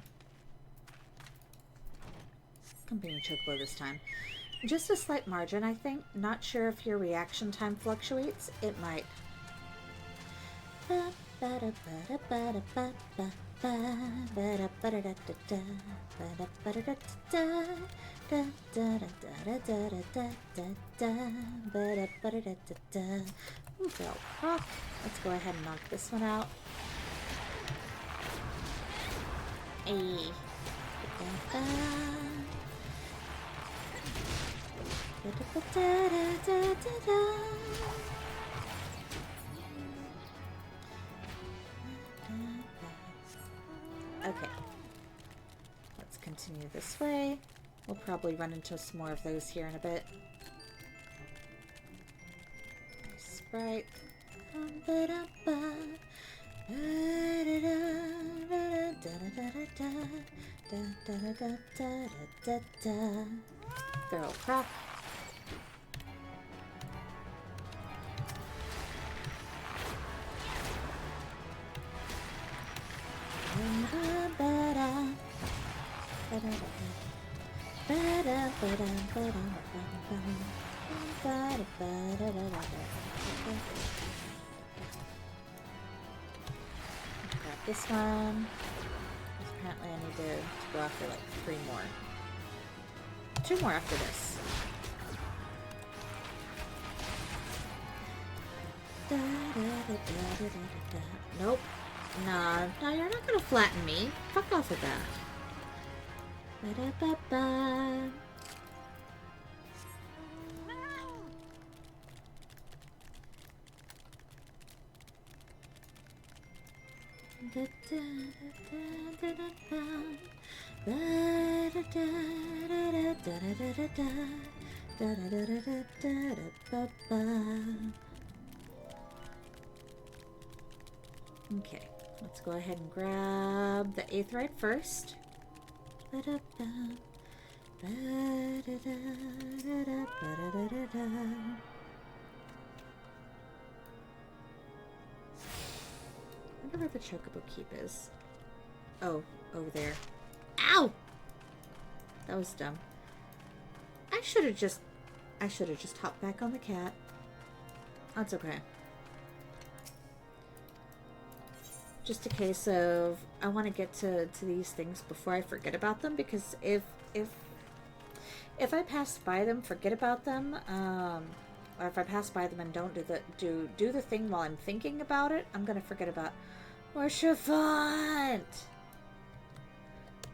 Company Chocobo this time. Just a slight margin, I think. Not sure if your reaction time fluctuates. It might. Ooh, bell rock. Let's go ahead and knock this one out. Hey. Okay. Let's continue this way. We'll probably run into some more of those here in a bit. Sprite. Feral crop. Grab this one. Apparently I need to go after like 3 more. 2 more after this. Nope. Nah, no, you're not gonna flatten me. Fuck off with that. Ba-da-ba-ba. Okay, let's go ahead and grab the Aetheryte first. I wonder where the Chocobo Keep is. Oh, over there. Ow! That was dumb. I should have just hopped back on the cat. That's okay. Just a case of I want to get to these things before I forget about them, because if If I pass by them, forget about them, or if I pass by them and don't do the thing while I'm thinking about it, I'm gonna forget about. Or Chiffon!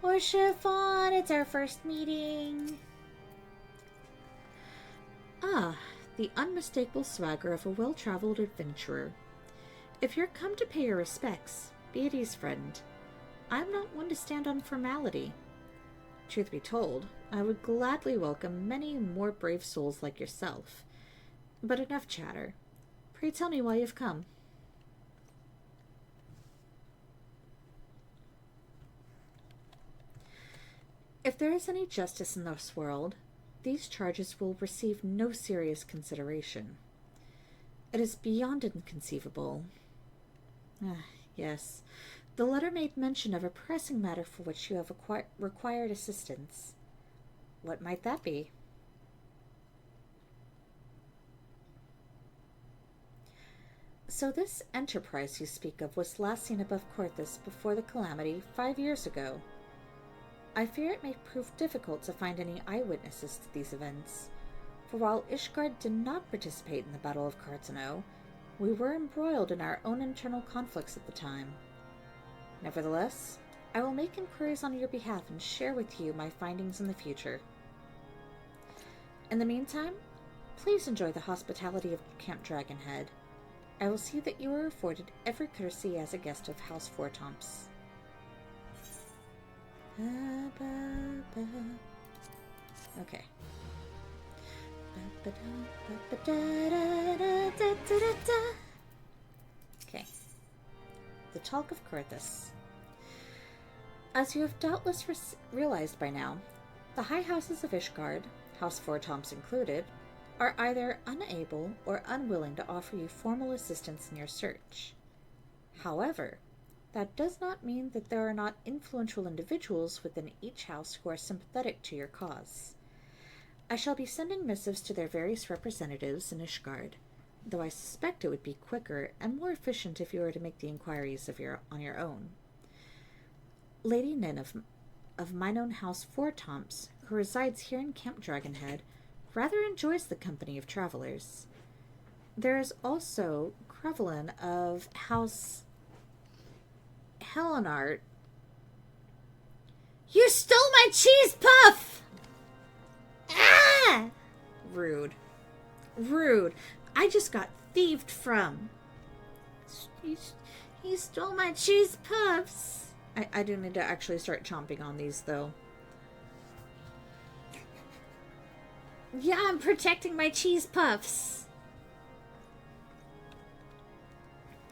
Or Chiffon! It's our first meeting! Ah, the unmistakable swagger of a well-traveled adventurer. If you're come to pay your respects, Beatty's friend, I'm not one to stand on formality. Truth be told, I would gladly welcome many more brave souls like yourself. But enough chatter. Pray tell me why you've come. If there is any justice in this world, these charges will receive no serious consideration. It is beyond inconceivable. Yes, the letter made mention of a pressing matter for which you have required assistance. What might that be? So this enterprise you speak of was last seen above Corthus before the calamity 5 years ago. I fear it may prove difficult to find any eyewitnesses to these events, for while Ishgard did not participate in the Battle of Cartano, we were embroiled in our own internal conflicts at the time. Nevertheless, I will make inquiries on your behalf and share with you my findings in the future. In the meantime, please enjoy the hospitality of Camp Dragonhead. I will see that you are afforded every courtesy as a guest of House Fortomps. Okay. Okay. The Talk of Corthus. As you have doubtless realized by now, the high houses of Ishgard, House Fortomps included, are either unable or unwilling to offer you formal assistance in your search. However, that does not mean that there are not influential individuals within each house who are sympathetic to your cause. I shall be sending missives to their various representatives in Ishgard, though I suspect it would be quicker and more efficient if you were to make the inquiries on your own. Lady Nin of mine own house Fortomps, who resides here in Camp Dragonhead, rather enjoys the company of travelers. There is also Crevelin of House Helenart. You stole my cheese puff! Ah! Rude. Rude. I just got thieved from. He stole my cheese puffs. I do need to actually start chomping on these, though. Yeah, I'm protecting my cheese puffs.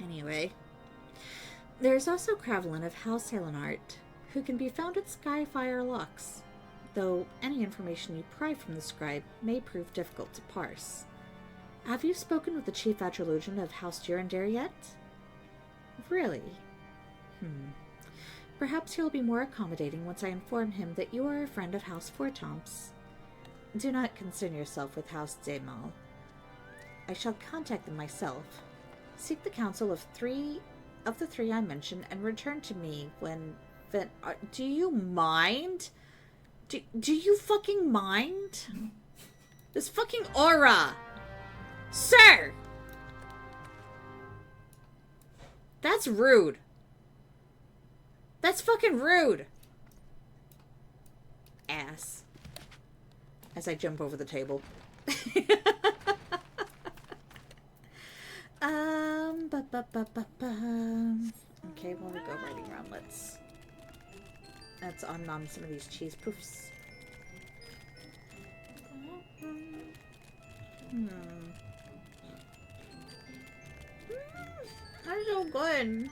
Anyway. There's also Crevelin of House Helenart, who can be found at Skyfire Locks, though any information you pry from the scribe may prove difficult to parse. Have you spoken with the Chief Astrologian of House Durandare yet? Really? Perhaps he'll be more accommodating once I inform him that you are a friend of House Fortomps. Do not concern yourself with House Demal. I shall contact them myself. Seek the counsel of the three I mentioned and return to me when... do you mind? Do you fucking mind? This fucking aura! Sir! That's rude. That's fucking rude. Ass. As I jump over the table. Okay, while we go riding around, let's nom some of these cheese poofs. They're so good.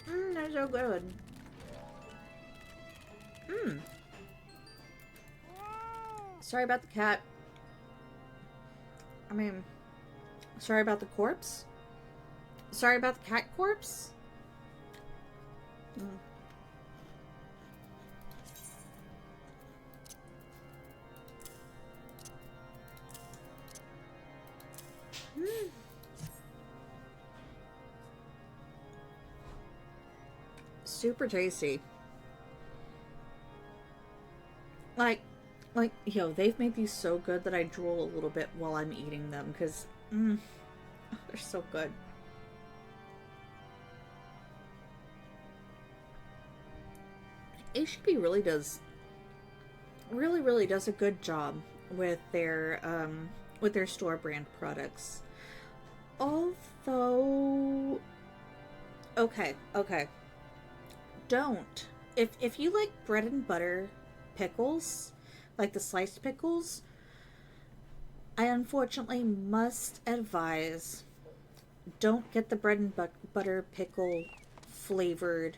They're so good. Sorry about the cat. I mean, sorry about the corpse. Sorry about the cat corpse. Super tasty. Like, Like, yo, they've made these so good that I drool a little bit while I'm eating them, because, they're so good. HEB really does a good job with their store brand products. Although, okay. If you like bread and butter pickles, like the sliced pickles, I unfortunately must advise, don't get the bread and butter pickle flavored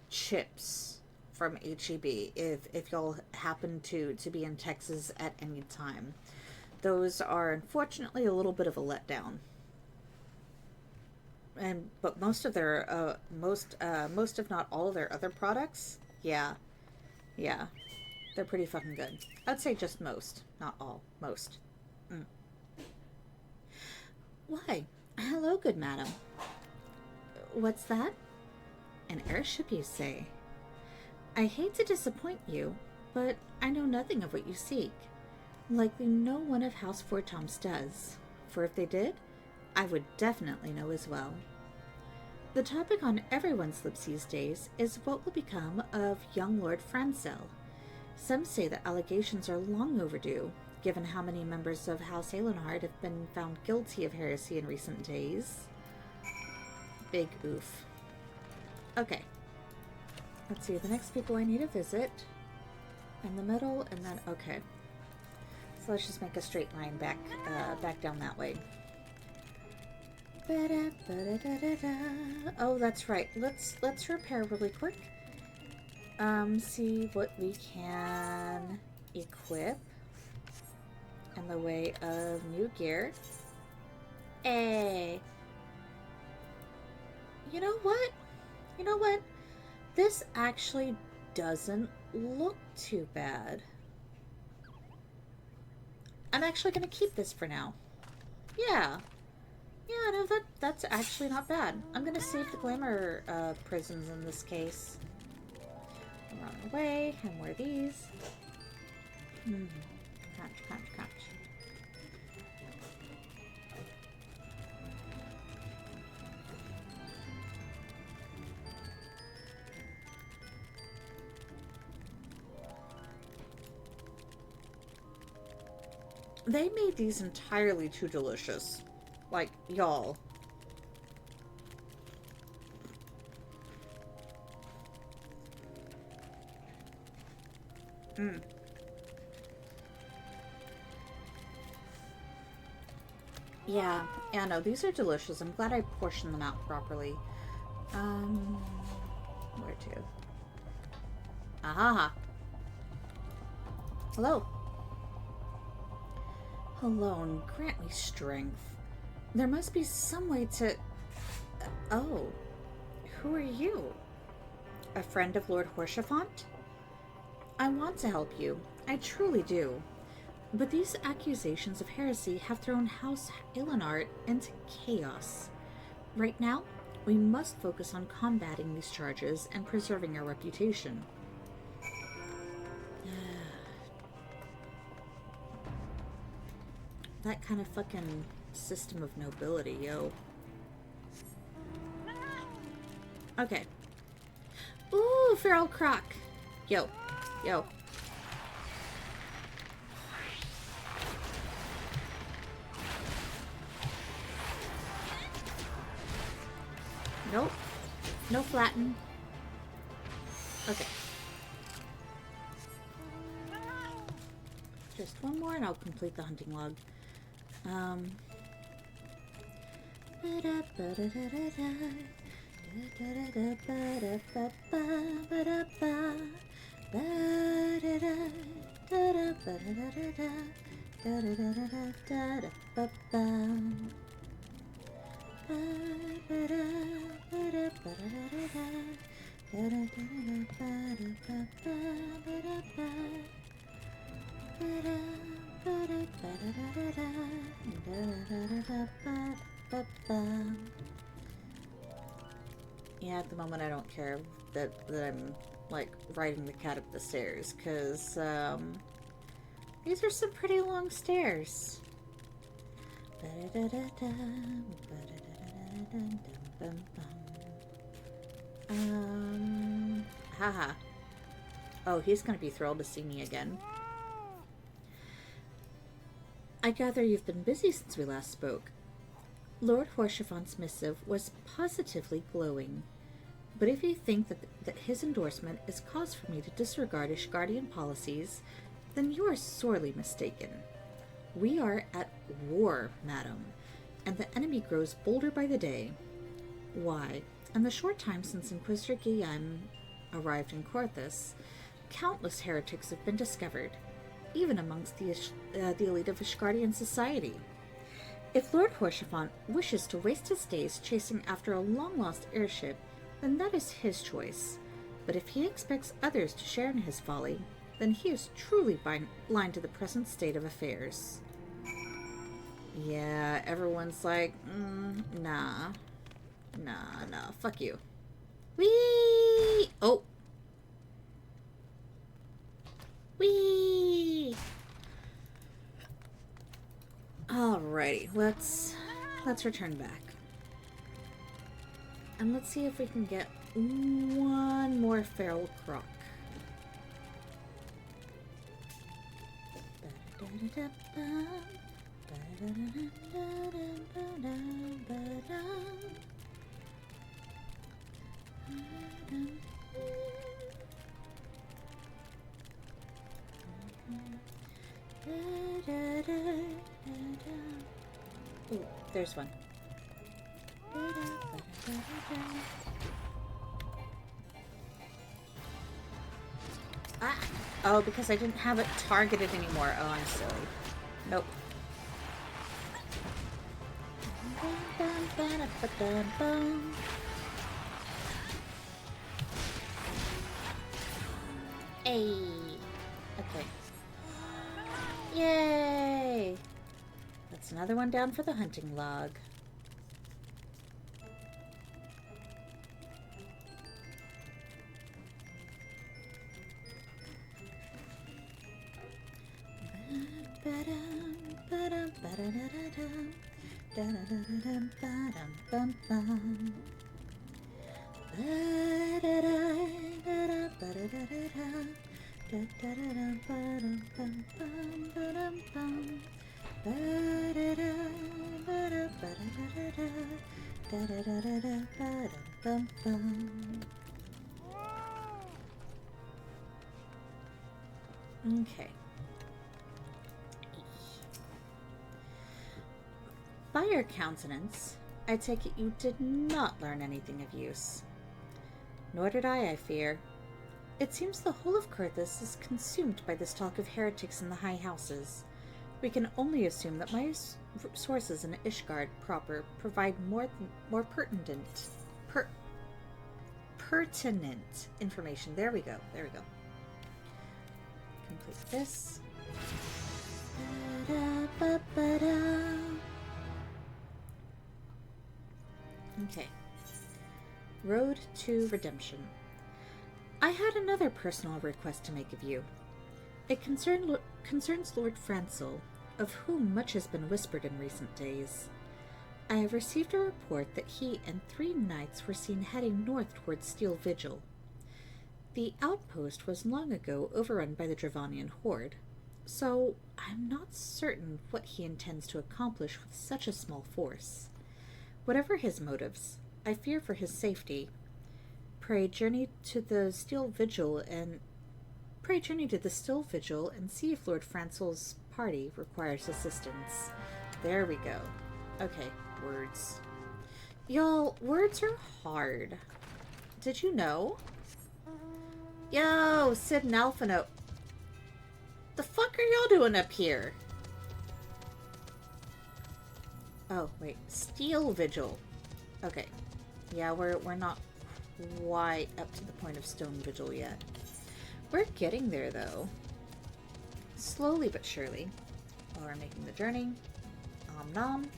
chips from HEB if y'all happen to be in Texas at any time. Those are unfortunately a little bit of a letdown. But most of their most if not all of their other products, yeah, they're pretty fucking good. I'd say just most, not all, most. Why, hello, good madam. What's that? An airship, you say? I hate to disappoint you, but I know nothing of what you seek. Likely no one of House Four Toms does, for if they did, I would definitely know as well. The topic on everyone's lips these days is what will become of young Lord Francel. Some say that allegations are long overdue, given how many members of House Aelinhard have been found guilty of heresy in recent days. Big oof. Okay. Let's see, the next people I need to visit. In the middle, and then, okay. So let's just make a straight line back down that way. Oh, that's right. Let's repair really quick. See what we can equip in the way of new gear. Hey. You know what? This actually doesn't look too bad. I'm actually going to keep this for now. Yeah, no, that's actually not bad. I'm going to save the glamour prisms in this case. Run away and wear these. Catch. They made these entirely too delicious. Like, y'all. Yeah, no, these are delicious. I'm glad I portioned them out properly. Where to? Aha! Hello. Alone, grant me strength. There must be some way to... Oh. Who are you? A friend of Lord Horshaphant? I want to help you. I truly do. But these accusations of heresy have thrown House Aelinhard into chaos. Right now, we must focus on combating these charges and preserving our reputation. That kind of fucking system of nobility, yo. Okay. Ooh, Feral Croc. Yo. Nope. No flatten. Okay. Just one more and I'll complete the hunting log. Yeah, at the moment I don't care that I'm like riding the cat up the stairs, because These are some pretty long stairs. Haha. Oh, he's gonna be thrilled to see me again. I gather you've been busy since we last spoke. Lord Horschiffant's missive was positively glowing. But if you think that his endorsement is cause for me to disregard Ishgardian policies, then you are sorely mistaken. We are at war, madam, and the enemy grows bolder by the day. Why, in the short time since Inquisitor Guillaume arrived in Corthus, countless heretics have been discovered, even amongst the elite of Ishgardian society. If Lord Horschiffant wishes to waste his days chasing after a long-lost airship, then that is his choice. But if he expects others to share in his folly, then he is truly blind to the present state of affairs. Yeah, everyone's like, nah, fuck you. Whee! Oh! Whee! Alrighty, let's return back. And let's see if we can get one more feral croc. Ooh, there's one. Ah! Oh, because I didn't have it targeted anymore. Oh, I'm silly. Nope. Hey. Okay. Yay! That's another one down for the hunting log. Okay. By your countenance, I take it you did not learn anything of use. Nor did I fear. It seems the whole of Corthus is consumed by this talk of heretics in the high houses. We can only assume that my sources in Ishgard proper provide more pertinent information. There we go. Complete this. Okay. Road to Redemption. I had another personal request to make of you. It concerns Lord Francel, of whom much has been whispered in recent days. I have received a report that he and 3 knights were seen heading north towards Steel Vigil. The outpost was long ago overrun by the Dravanian horde, so I'm not certain what he intends to accomplish with such a small force. Whatever his motives, I fear for his safety. Pray journey to the Steel Vigil and see if Lord Francel's party requires assistance. There we go. Okay, words. Y'all, words are hard. Did you know? Yo, Sid and Alphino. The fuck are y'all doing up here? Oh, wait. Steel Vigil. Okay. Yeah, we're not quite up to the point of Stone Vigil yet. We're getting there, though. Slowly but surely. While we're making the journey. Om nom.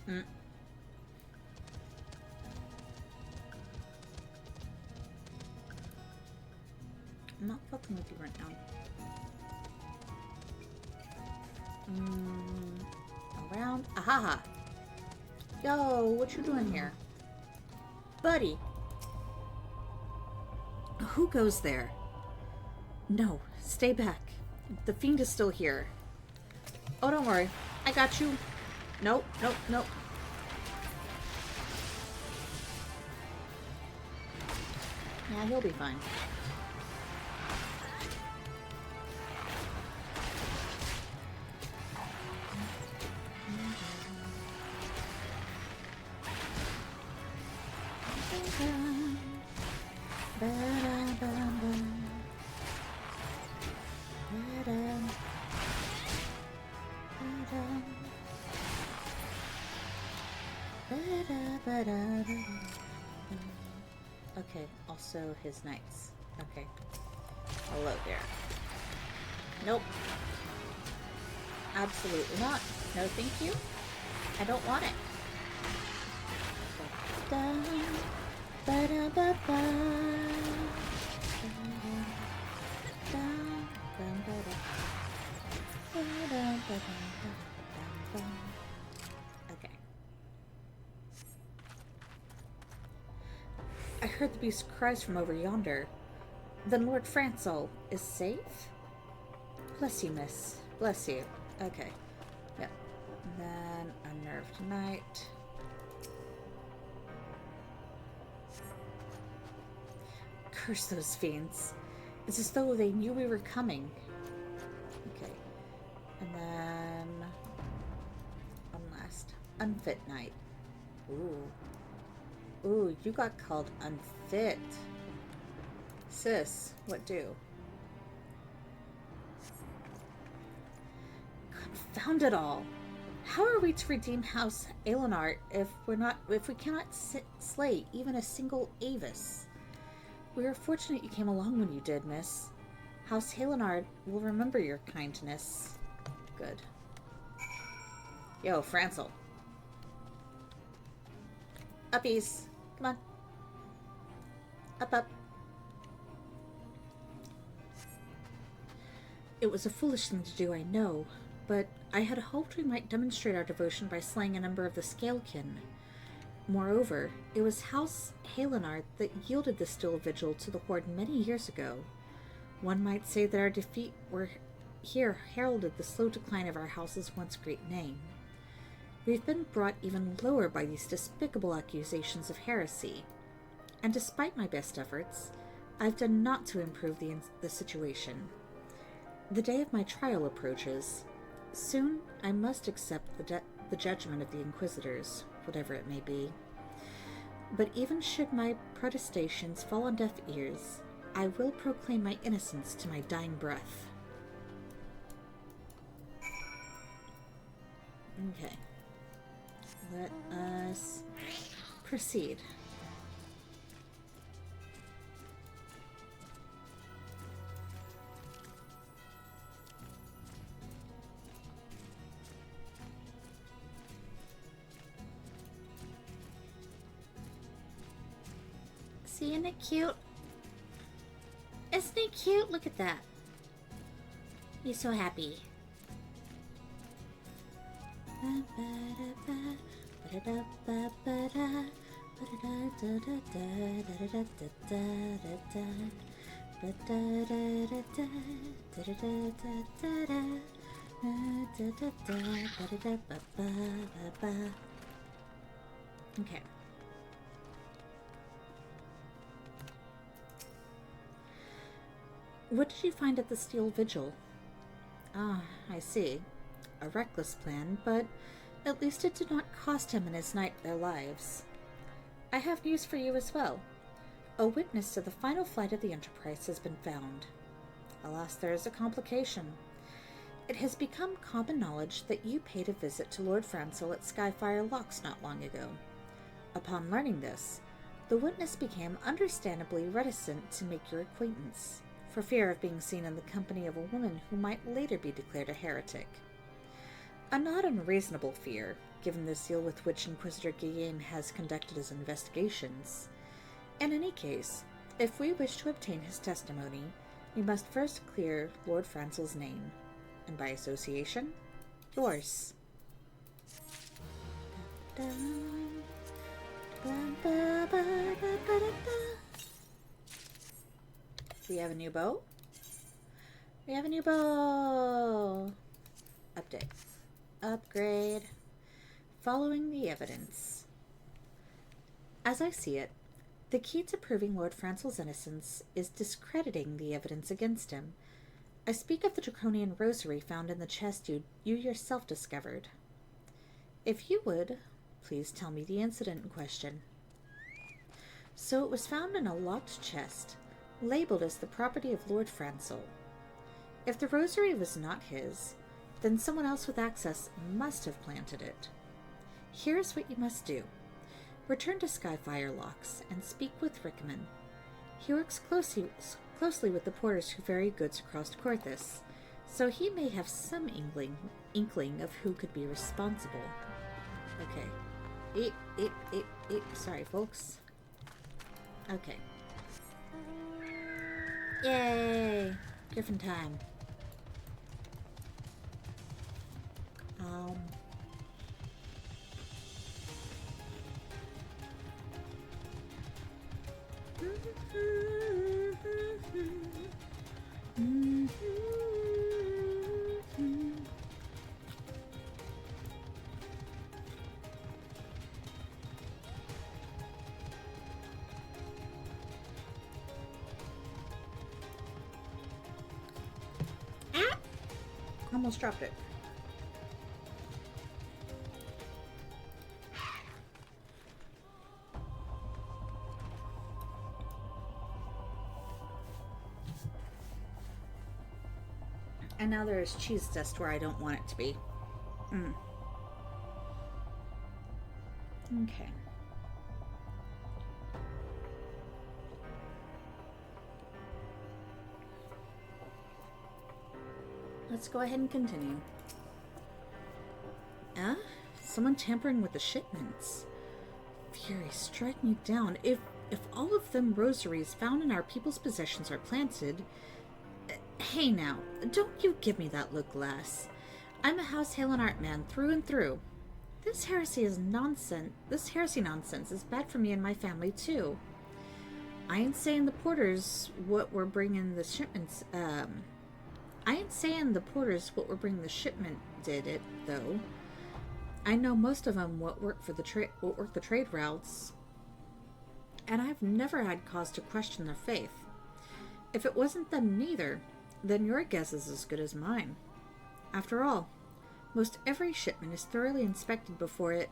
Mm. I'm not fucking with you right now. Around. Ahaha. Yo, what you doing here? Buddy. Who goes there? No, stay back. The fiend is still here. Oh, don't worry. I got you. Nope, nope, nope. Yeah, he'll be fine. Okay, also his knights. Okay. Hello there. Nope. Absolutely not. No, thank you. I don't want it. Okay. I heard the beast's cries from over yonder. Then Lord Francel is safe? Bless you, miss. Bless you. Okay. Yep. And then Unnerved Knight. Curse those fiends. It's as though they knew we were coming. Okay. And then one last. Unfit Knight. Ooh. Ooh, you got called unfit. Sis, what do? Confound it all. How are we to redeem House Aelinard if we cannot slay even a single Avis? We are fortunate you came along when you did, miss. House Aelinard will remember your kindness. Good. Yo, Francel. Uppies. Come on. Up, up. It was a foolish thing to do, I know, but I had hoped we might demonstrate our devotion by slaying a number of the Scalekin. Moreover, it was House Aelinard that yielded the Still Vigil to the Horde many years ago. One might say that our defeat here heralded the slow decline of our house's once great name. We've been brought even lower by these despicable accusations of heresy, and despite my best efforts, I've done naught to improve the situation. The day of my trial approaches. Soon I must accept the judgment of the Inquisitors, whatever it may be. But even should my protestations fall on deaf ears, I will proclaim my innocence to my dying breath. Okay. Let us proceed. See, isn't it cute? Isn't it cute? Look at that. He's so happy. Okay. What did you find at the Steel Vigil? Ah, I see. A reckless plan, but at least it did not cost him and his knight their lives. I have news for you as well. A witness to the final flight of the Enterprise has been found. Alas, there is a complication. It has become common knowledge that you paid a visit to Lord Francel at Skyfire Locks not long ago. Upon learning this, the witness became understandably reticent to make your acquaintance, for fear of being seen in the company of a woman who might later be declared a heretic. A not unreasonable fear, given the zeal with which Inquisitor Guillen has conducted his investigations. In any case, if we wish to obtain his testimony, we must first clear Lord Francel's name, and by association, yours. We have a new bow? We have a new bow! Update. Upgrade. Following the evidence. As I see it, the key to proving Lord Francel's innocence is discrediting the evidence against him. I speak of the draconian rosary found in the chest you yourself discovered. If you would, please tell me the incident in question. So it was found in a locked chest, labeled as the property of Lord Francel. If the rosary was not his, then someone else with access must have planted it. Here's what you must do. Return to Skyfire Locks and speak with Rickman. He works closely with the porters who ferry goods across Corthus, so he may have some inkling of who could be responsible. Okay. Sorry, folks. Okay. Yay! Griffin time. Almost dropped it. And now there's cheese dust where I don't want it to be. Okay. Let's go ahead and continue. Someone tampering with the shipments. Fury, strike me down. If all of them rosaries found in our people's possessions are planted... Hey now, don't you give me that look, lass. I'm a House Halenart man through and through. This heresy nonsense is bad for me and my family too. I ain't saying the porters what were bringing the shipments, did it, though. I know most of them what work the trade routes, and I've never had cause to question their faith. If it wasn't them neither, then your guess is as good as mine. After all, most every shipment is thoroughly inspected before it...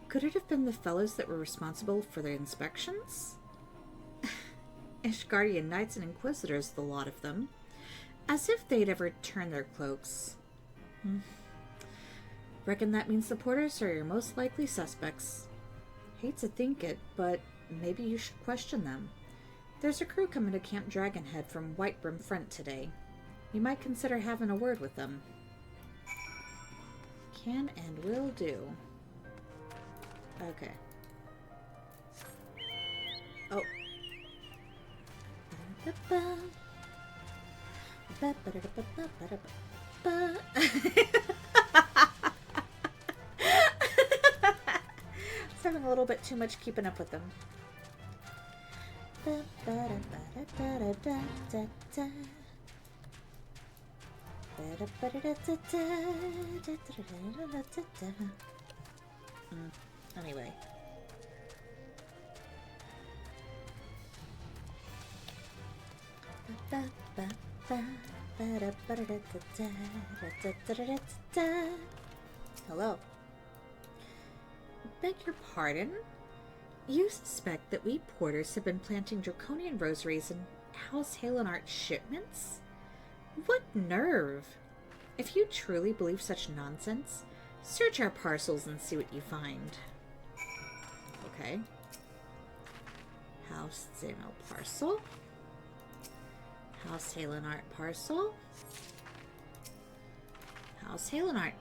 Could it have been the fellows that were responsible for the inspections? Ishgardian Knights and Inquisitors, the lot of them. As if they'd ever turn their cloaks. Reckon that means the porters are your most likely suspects. Hate to think it, but maybe you should question them. There's a crew coming to Camp Dragonhead from Whitebrim Front today. You might consider having a word with them. Can and will do. Okay. Oh. It's having a little bit too much keeping up with them. Anyway. Hello. Beg your pardon? You suspect that we porters have been planting draconian rosaries in House Halenart shipments? What nerve! If you truly believe such nonsense, search our parcels and see what you find. Okay. House Zeno parcel. House Halenart parcel. House Halenart.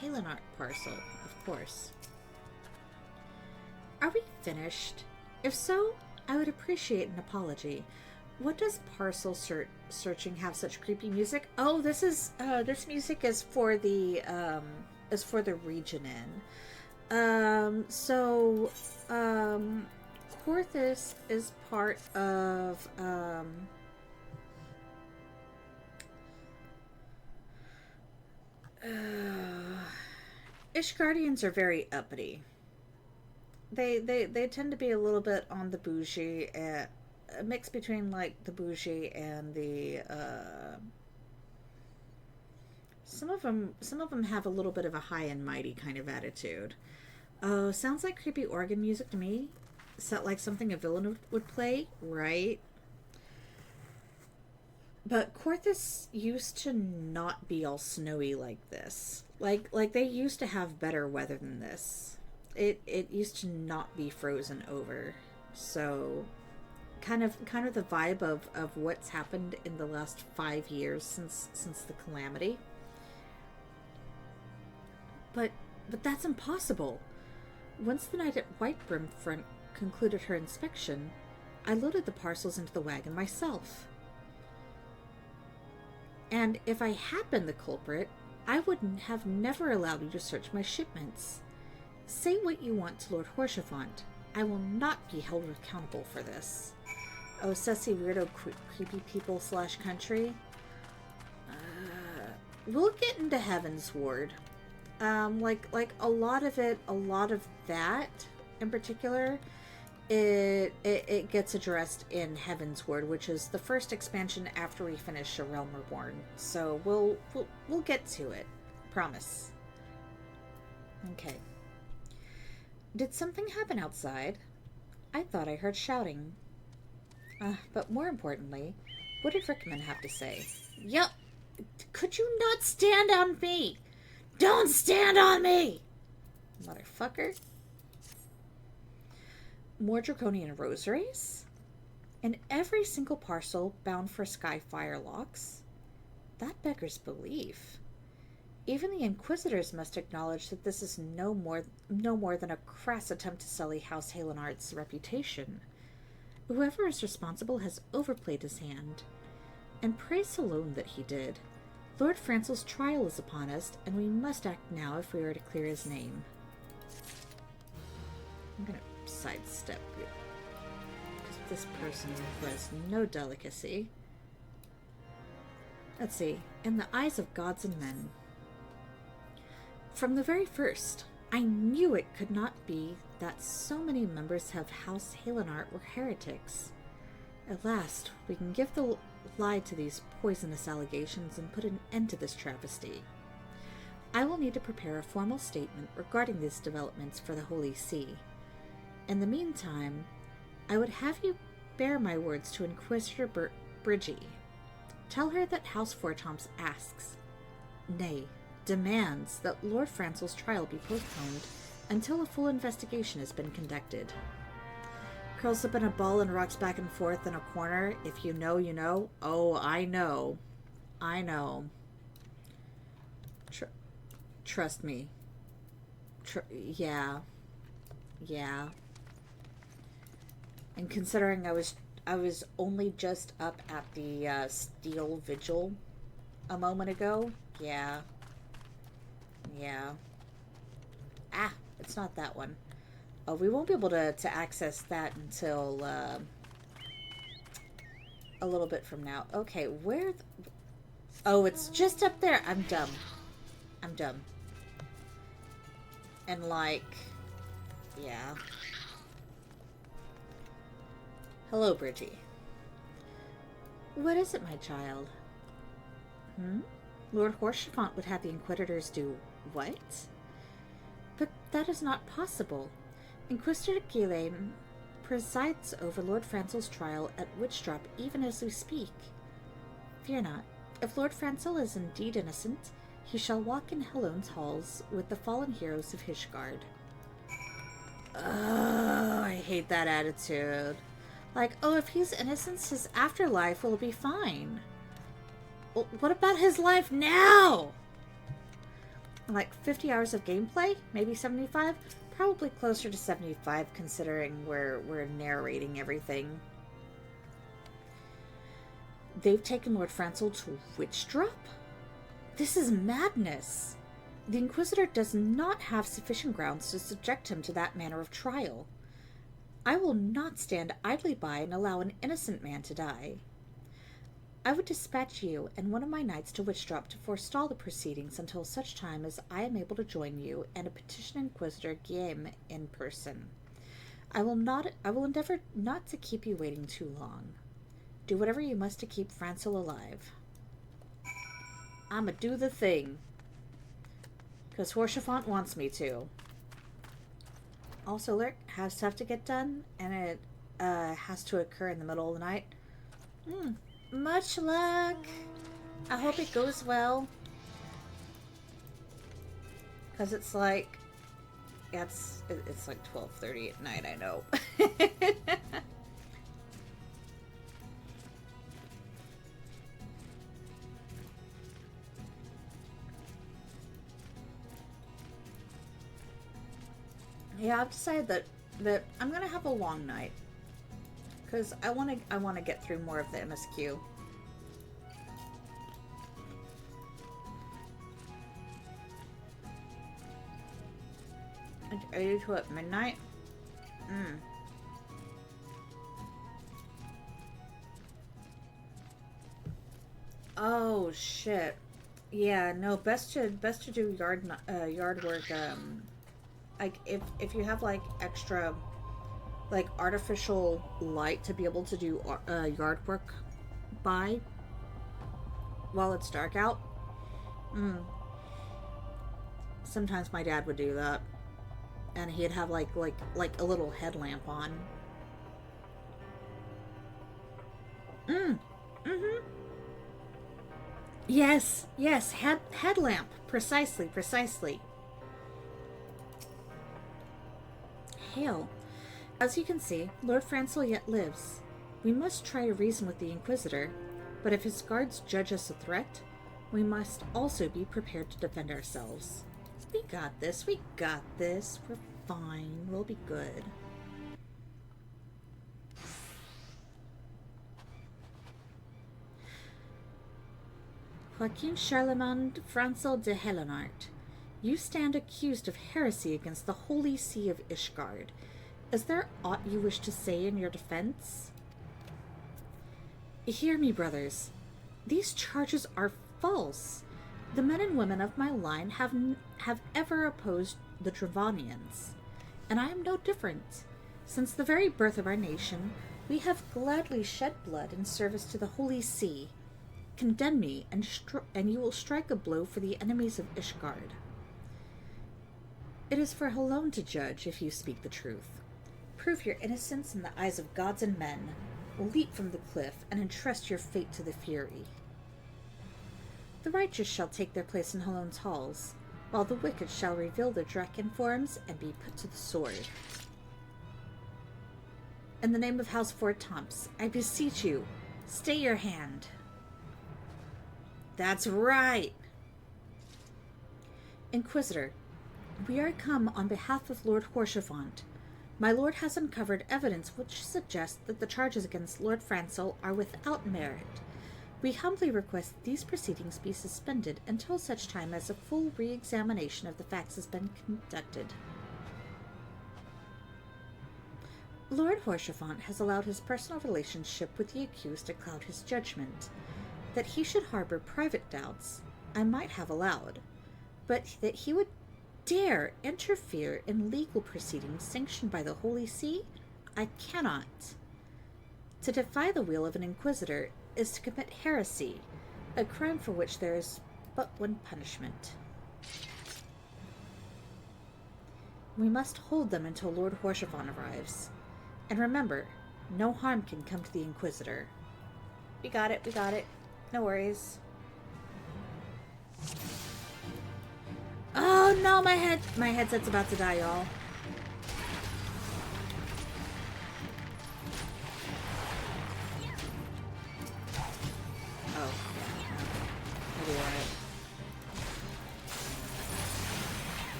Halenart parcel, of course. Are we finished? If so, I would appreciate an apology. What does parcel searching have such creepy music? Oh, this music is for the region in. Korthus is part of Ishgardians are very uppity. They tend to be a little bit on the bougie, a mix between like the bougie and the some of them have a little bit of a high and mighty kind of attitude. Oh, sounds like creepy organ music to me. Sounds like something a villain would play, right? But Korthus used to not be all snowy like this. Like they used to have better weather than this. It used to not be frozen over. So kind of the vibe of what's happened in the last 5 years since the calamity. But that's impossible. Once the night at Whitebrimfront concluded her inspection, I loaded the parcels into the wagon myself. And if I had been the culprit, I would have never allowed you to search my shipments. Say what you want to Lord Horsefont. I will not be held accountable for this. Oh, sussy weirdo creepy people / country. We'll get into Heaven's Ward. Like a lot of that in particular, it gets addressed in Heaven's Ward, which is the first expansion after we finish A Realm Reborn. So we'll get to it. Promise. Okay. Did something happen outside? I thought I heard shouting. But more importantly, what did Rickman have to say? Yup. Could you not stand on me? Don't stand on me! Motherfucker. More draconian rosaries? And every single parcel bound for Skyfire locks? That beggars belief. Even the Inquisitors must acknowledge that this is no more than a crass attempt to sully House Halenard's reputation. Whoever is responsible has overplayed his hand. And praise alone that he did. Lord Francel's trial is upon us, and we must act now if we are to clear his name. I'm gonna sidestep you. Because this person has no delicacy. Let's see. In the eyes of gods and men. From the very first, I knew it could not be that so many members of House Halenart were heretics. At last, we can give the lie to these poisonous allegations and put an end to this travesty. I will need to prepare a formal statement regarding these developments for the Holy See. In the meantime, I would have you bear my words to Inquisitor Bridgie. Tell her that House Fortomps asks, nay, demands that Lord Francel's trial be postponed until a full investigation has been conducted. Curls up in a ball and rocks back and forth in a corner. If you know, you know. Oh, I know. I know. Trust me. Yeah. Yeah. And considering I was only just up at the Steel Vigil a moment ago. Yeah. Yeah. Ah, it's not that one. Oh, we won't be able to access that until a little bit from now. Okay, where... Oh, it's just up there. I'm dumb. I'm dumb. And like... Yeah. Hello, Bridgie. What is it, my child? Lord Horsefont would have the Inquisitors do what? But that is not possible. Inquisitor Ghislaine presides over Lord Francel's trial at Witchdrop even as we speak. Fear not. If Lord Francel is indeed innocent, he shall walk in Helone's halls with the fallen heroes of Hishgard. Oh, I hate that attitude. Like, oh, if he's innocent, his afterlife will be fine. Well, what about his life now? like 50 hours of gameplay, maybe 75. Probably closer to 75 considering we're narrating everything. They've taken Lord Francel to Witch Drop? This is madness. The Inquisitor does not have sufficient grounds to subject him to that manner of trial. I will not stand idly by and allow an innocent man to die. I would dispatch you and one of my knights to Witchdrop to forestall the proceedings until such time as I am able to join you and petition Inquisitor Guillaume in person. I will endeavor not to keep you waiting too long. Do whatever you must to keep Francel alive. I'ma do the thing. Because Horchefant wants me to. Also, Lurk has stuff to get done, and it has to occur in the middle of the night. Much luck. I hope it goes well. Because it's like, yeah, it's like 12:30 at night, I know. Yeah, I've decided that I'm gonna have a long night. Because I wanna get through more of the MSQ. Are you to at midnight? Oh shit. Yeah, no, best to do yard work. Like if you have like extra, like artificial light to be able to do yard work by while it's dark out. Sometimes my dad would do that, and he'd have like a little headlamp on. Yes, headlamp. Precisely. Hail. As you can see, Lord Francel yet lives. We must try to reason with the Inquisitor, but if his guards judge us a threat, we must also be prepared to defend ourselves. We got this. We're fine. We'll be good. Joaquin Charlemagne Francel de Helenart, you stand accused of heresy against the Holy See of Ishgard. Is there aught you wish to say in your defense? Hear me, brothers. These charges are false. The men and women of my line have ever opposed the Dravanians, and I am no different. Since the very birth of our nation, we have gladly shed blood in service to the Holy See. Condemn me, and you will strike a blow for the enemies of Ishgard. It is for Helone to judge if you speak the truth. Prove your innocence in the eyes of gods and men. Leap from the cliff and entrust your fate to the Fury. The righteous shall take their place in Helone's halls, while the wicked shall reveal their Draken forms and be put to the sword. In the name of House Fort Tomps, I beseech you, stay your hand. That's right! Inquisitor, we are come on behalf of Lord Horchefant. My lord has uncovered evidence which suggests that the charges against Lord Francel are without merit. We humbly request that these proceedings be suspended until such time as a full re-examination of the facts has been conducted. Lord Horchefant has allowed his personal relationship with the accused to cloud his judgment. That he should harbor private doubts, I might have allowed, but that he would dare interfere in legal proceedings sanctioned by the Holy See, I cannot. To defy the will of an inquisitor is to commit heresy, a crime for which there is but one punishment. We must hold them until Lord Horchefant arrives. And remember, no harm can come to the Inquisitor. We got it. No worries. Oh no, my headset's about to die, y'all. Oh, yeah. I'll be alright.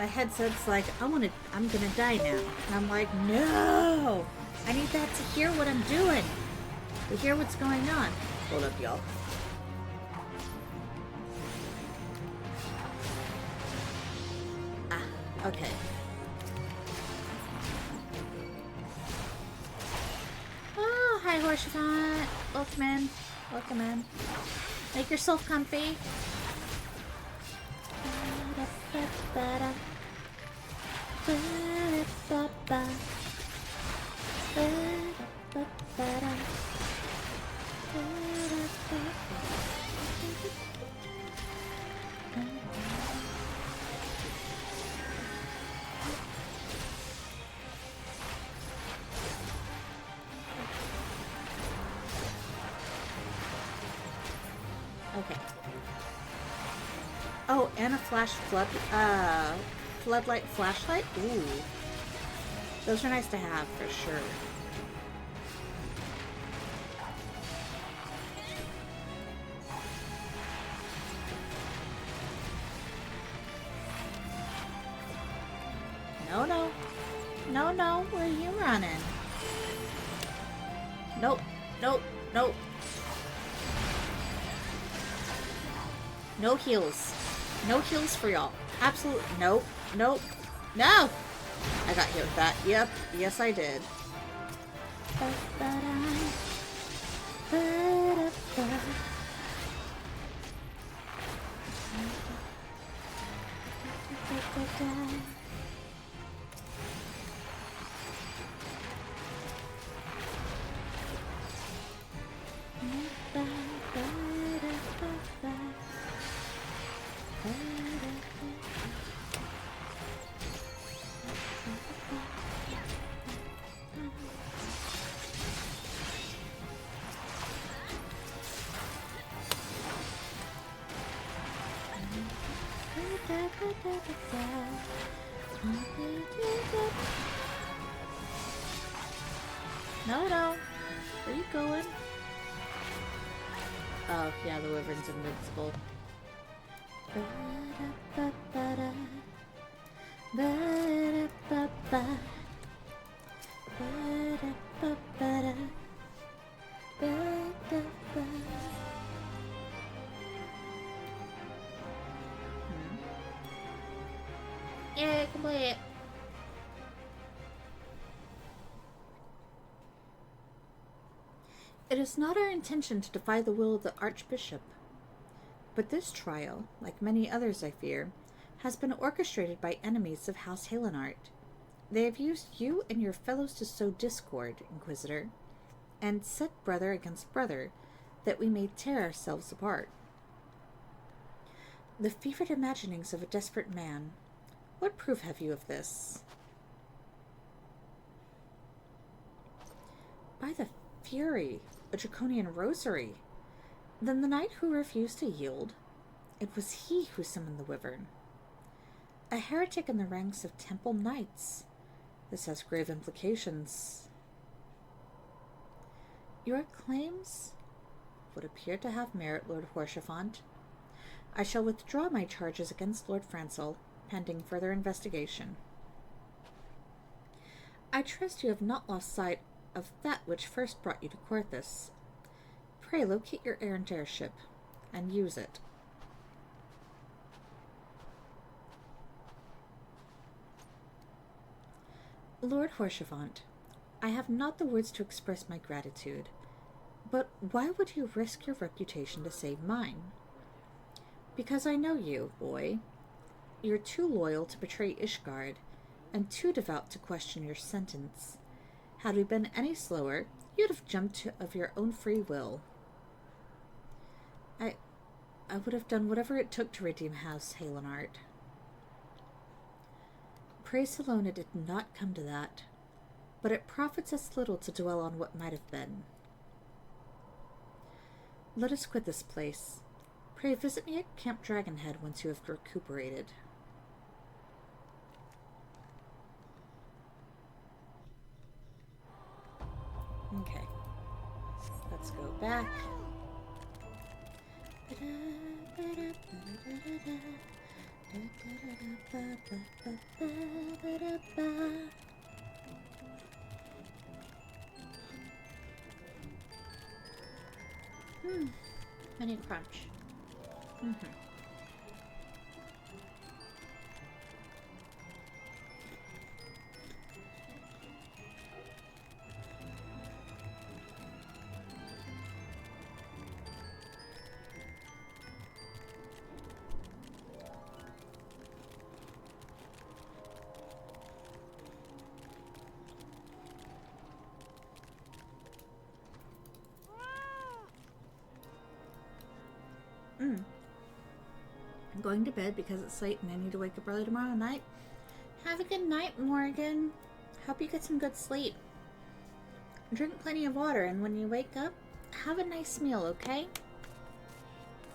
my headset's like, I'm gonna die now. And I'm like, no! I need that to hear what I'm doing. To hear what's going on. Hold up, y'all. Ah, okay. Oh, hi, Horsefant. Welcome in. Welcome in. Make yourself comfy. Okay. Oh, and a floodlight flashlight? Ooh. Those are nice to have, for sure. No, no. No, no. Where are you running? Nope. Nope. Nope. No heals. No heals for y'all. Absolutely. Nope. Nope. No! I got hit with that. Yep. Yes, I did. No, no. Where are you going? Oh, yeah, the wyvern's invincible. Yay, complete! It is not our intention to defy the will of the Archbishop. But this trial, like many others I fear, has been orchestrated by enemies of House Halenart. They have used you and your fellows to sow discord, Inquisitor, and set brother against brother, that we may tear ourselves apart. The fevered imaginings of a desperate man. What proof have you of this? By the fury, a draconian rosary. Then the knight who refused to yield, it was he who summoned the wyvern. A heretic in the ranks of temple knights. This has grave implications. Your claims would appear to have merit, Lord Horsefant. I shall withdraw my charges against Lord Francel, pending further investigation. I trust you have not lost sight of that which first brought you to Quarthus. Pray locate your errant airship, and use it. Lord Horsefant, I have not the words to express my gratitude, but why would you risk your reputation to save mine? Because I know you, boy. You're too loyal to betray Ishgard, and too devout to question your sentence. Had we been any slower, you'd have jumped of your own free will. I would have done whatever it took to redeem House Halenart. Praise alone it did not come to that, but it profits us little to dwell on what might have been. Let us quit this place. Pray visit me at Camp Dragonhead once you have recuperated. Okay. Let's go back. Mini crunch. I'm going to bed because it's late and I need to wake up early tomorrow night. Have a good night, Morgan. Hope you get some good sleep. Drink plenty of water, and when you wake up, have a nice meal, okay?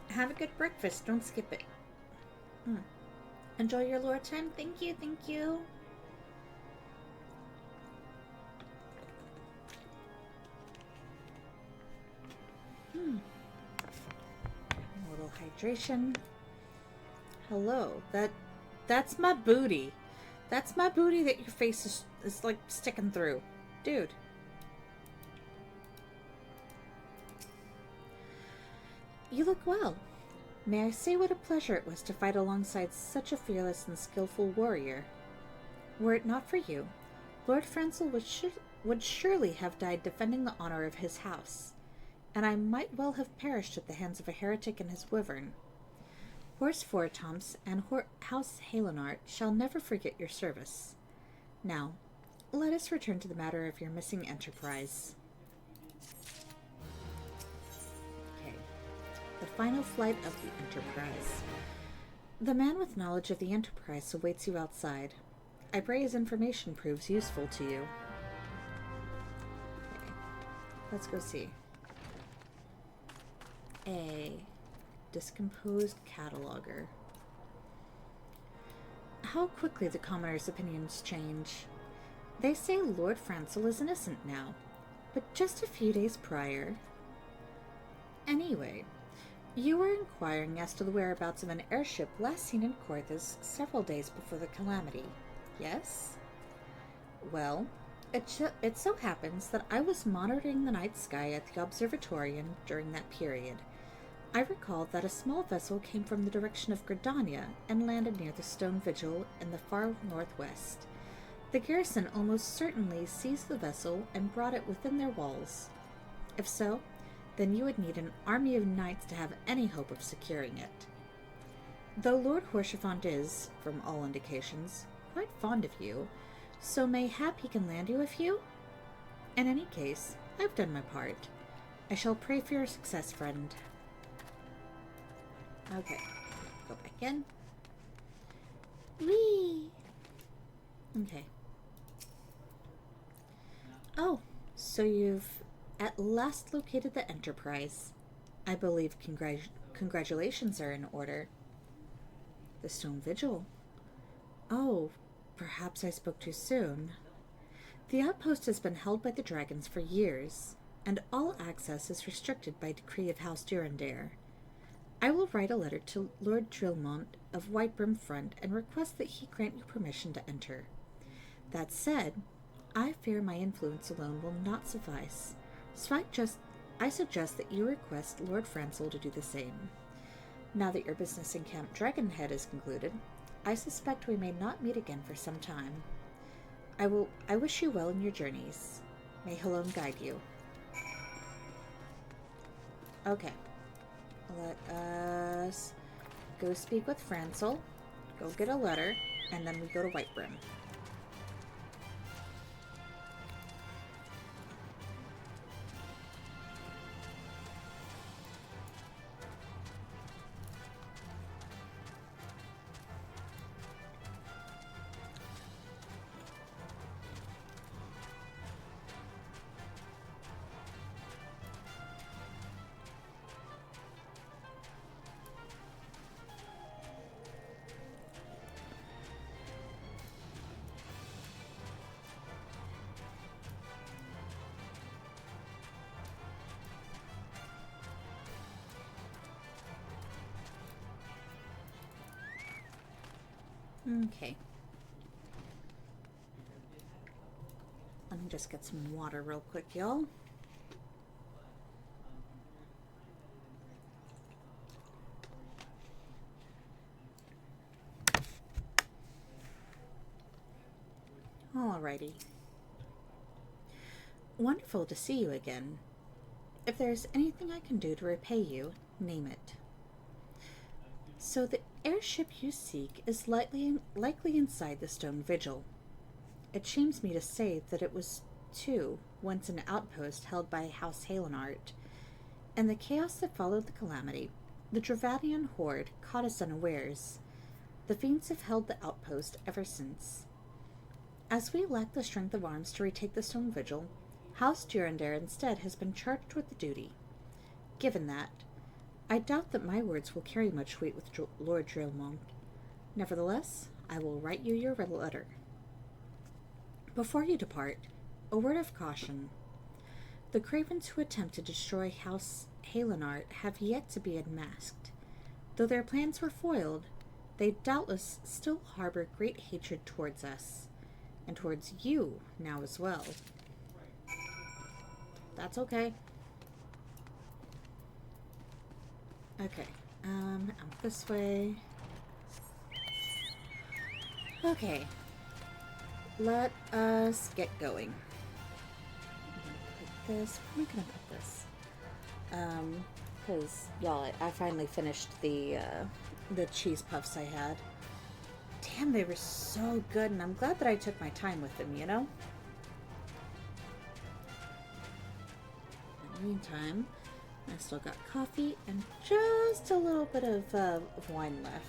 Have a good breakfast. Don't skip it. Enjoy your lore time. Thank you. Thank you. A little hydration. Hello. That's my booty. That's my booty that your face is like sticking through. Dude. You look well. May I say what a pleasure it was to fight alongside such a fearless and skillful warrior. Were it not for you, Lord Francel would surely have died defending the honor of his house, and I might well have perished at the hands of a heretic and his wyvern. Horse Fortomps and House Halenart shall never forget your service. Now, let us return to the matter of your missing enterprise. Okay. The final flight of the Enterprise. The man with knowledge of the Enterprise awaits you outside. I pray his information proves useful to you. Okay. Let's go see. A discomposed cataloger. How quickly the commoners' opinions change. They say Lord Francel is innocent now, but just a few days prior. Anyway, you were inquiring as to the whereabouts of an airship last seen in Corthus several days before the calamity, yes? Well, it so happens that I was monitoring the night sky at the observatorium during that period. I recalled that a small vessel came from the direction of Gridania and landed near the stone vigil in the far northwest. The garrison almost certainly seized the vessel and brought it within their walls. If so, then you would need an army of knights to have any hope of securing it. Though Lord Horshafont is, from all indications, quite fond of you, so mayhap he can land you a few? In any case, I've done my part. I shall pray for your success, friend. Okay, go back in. Whee! Okay. Oh, so you've at last located the Enterprise. I believe congratulations are in order. The Stone Vigil. Oh, perhaps I spoke too soon. The outpost has been held by the dragons for years, and all access is restricted by decree of House Durandare. I will write a letter to Lord Drillmont of Whitebrim Front and request that he grant you permission to enter. That said, I fear my influence alone will not suffice, so I suggest that you request Lord Francel to do the same. Now that your business in Camp Dragonhead is concluded, I suspect we may not meet again for some time. I wish you well in your journeys. May Halone guide you. Okay. Let us go speak with Francel, go get a letter, and then we go to Whitebrim. Okay. Let me just get some water real quick, y'all. Alrighty. Wonderful to see you again. If there's anything I can do to repay you, name it. So the airship you seek is likely inside the stone vigil. It shames me to say that it was, too, once an outpost held by House Halenart. In the chaos that followed the calamity, the Dravanian horde caught us unawares. The fiends have held the outpost ever since. As we lack the strength of arms to retake the stone vigil, House Durandare instead has been charged with the duty. Given that, I doubt that my words will carry much weight with Lord Drillmont. Nevertheless, I will write you your letter. Before you depart, a word of caution. The cravens who attempt to destroy House Halenart have yet to be unmasked. Though their plans were foiled, they doubtless still harbor great hatred towards us, and towards you now as well. That's okay. Okay, out this way. Okay, let us get going. I'm gonna put this. Where am I gonna put this? Because y'all, I finally finished the cheese puffs I had. Damn, they were so good, and I'm glad that I took my time with them, you know? In the meantime, I still got coffee and just a little bit of wine left.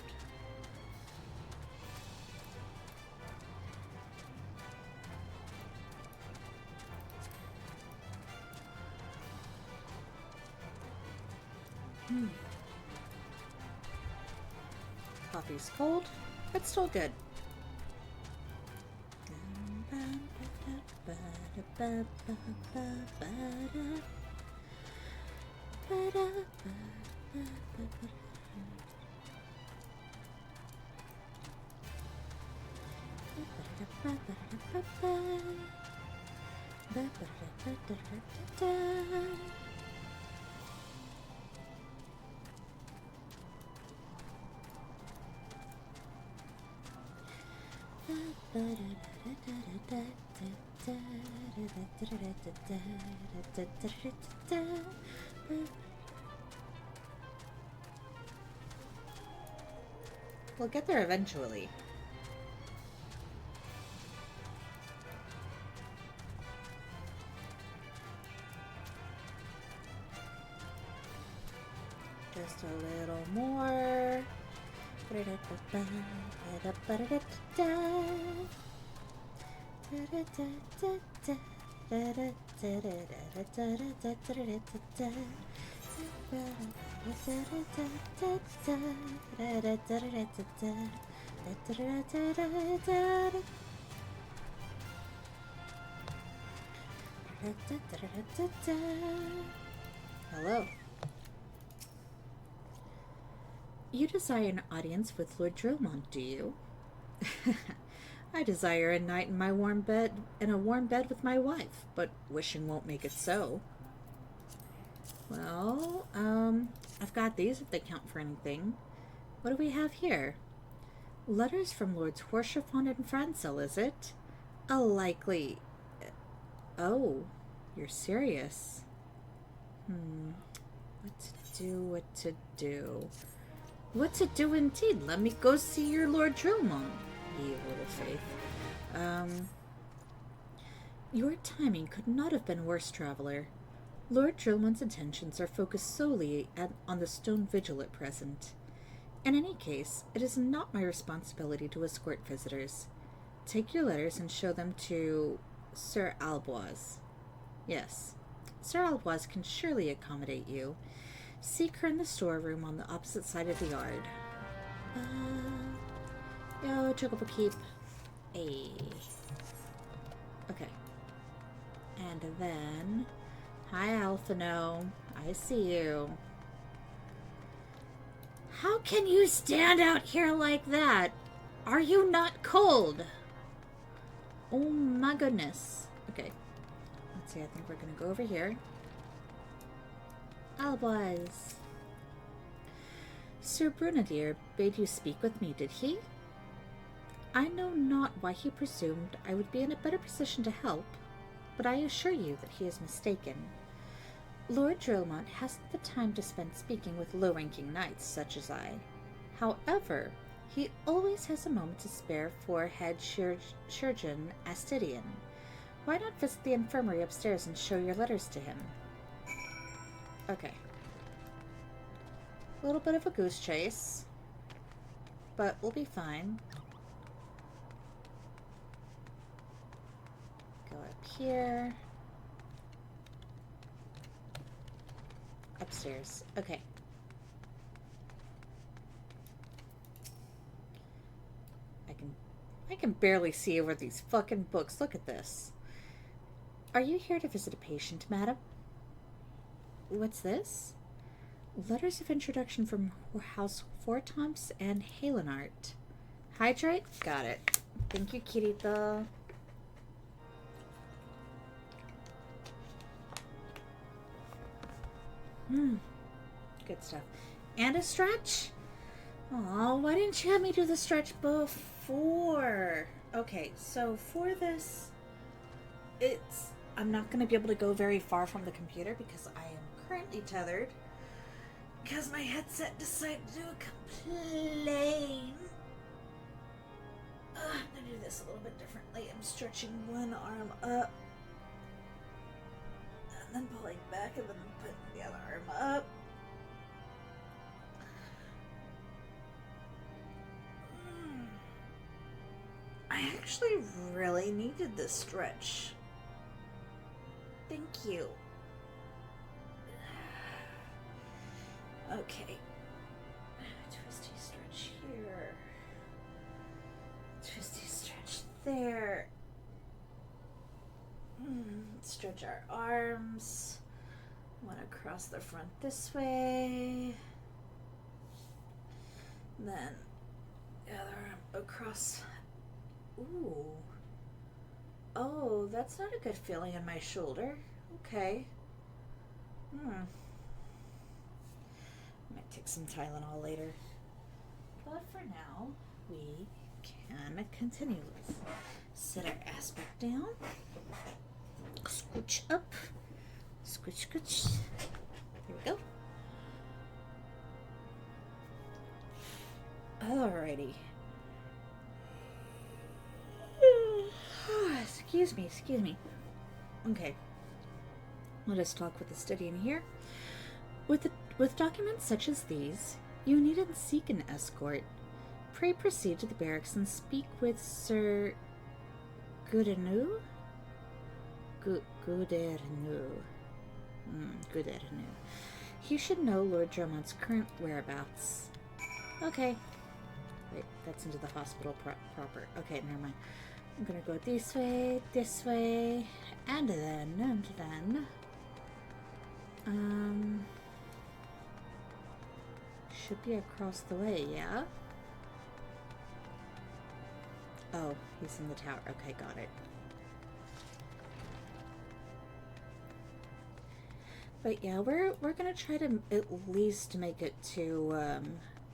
Coffee's cold, but still good. We'll get there eventually. Just a little more. Hello. You desire an audience with Lord Drillmont, do you? I desire a night in a warm bed with my wife, but wishing won't make it so. Well, I've got these if they count for anything. What do we have here? Letters from Lords Horshafon and Francel, is it? A likely... Oh, you're serious. What to do? What to do indeed? Let me go see your Lord Drillmont, ye of little faith. Your timing could not have been worse, traveler. Lord Drillmont's attentions are focused solely on the stone vigil at present. In any case, it is not my responsibility to escort visitors. Take your letters and show them to Sir Alboise. Yes, Sir Alboise can surely accommodate you. Seek her in the storeroom on the opposite side of the yard. Yo, Chocobo Keep. Hey. Okay. And then... Hi, Alphino. I see you. How can you stand out here like that? Are you not cold? Oh my goodness. Okay. Let's see, I think we're gonna go over here. Alboise. Sir Brunadier bade you speak with me, did he? I know not why he presumed I would be in a better position to help, but I assure you that he is mistaken. Lord Dromont hasn't the time to spend speaking with low-ranking knights such as I. However, he always has a moment to spare for head surgeon Astidian. Why not visit the infirmary upstairs and show your letters to him? Okay. A little bit of a goose chase, but we'll be fine. Go up here. Upstairs. Okay. I can barely see over these fucking books. Look at this. Are you here to visit a patient, madam? What's this? Letters of introduction from House Fortomps and Halenart. Hydrate? Got it. Thank you, Kirito. Good stuff. And a stretch? Aw, why didn't you have me do the stretch before? Okay, so for this, I'm not going to be able to go very far from the computer because I am currently tethered. Because my headset decided to complain. I'm going to do this a little bit differently. I'm stretching one arm up. And then pulling back and then putting the other arm up. I actually really needed this stretch. Thank you. Okay. Twisty stretch here. Twisty stretch there. Stretch our arms. One across the front this way. Then the other arm across. Ooh. Oh, that's not a good feeling in my shoulder. Okay. I might take some Tylenol later. But for now, we can continue. Let's set our ass back down. Scooch up. Scooch, scooch. There we go. Alrighty. Excuse me. Okay. Let us talk with the Stydian here. With documents such as these, you needn't seek an escort. Pray proceed to the barracks and speak with Sir Goodenu? Goodenu. He should know Lord Drummond's current whereabouts. Okay. Wait, that's into the hospital proper. Okay, never mind. I'm gonna go this way, and then, should be across the way, yeah? Oh, he's in the tower. Okay, got it. But yeah, we're gonna try to at least make it to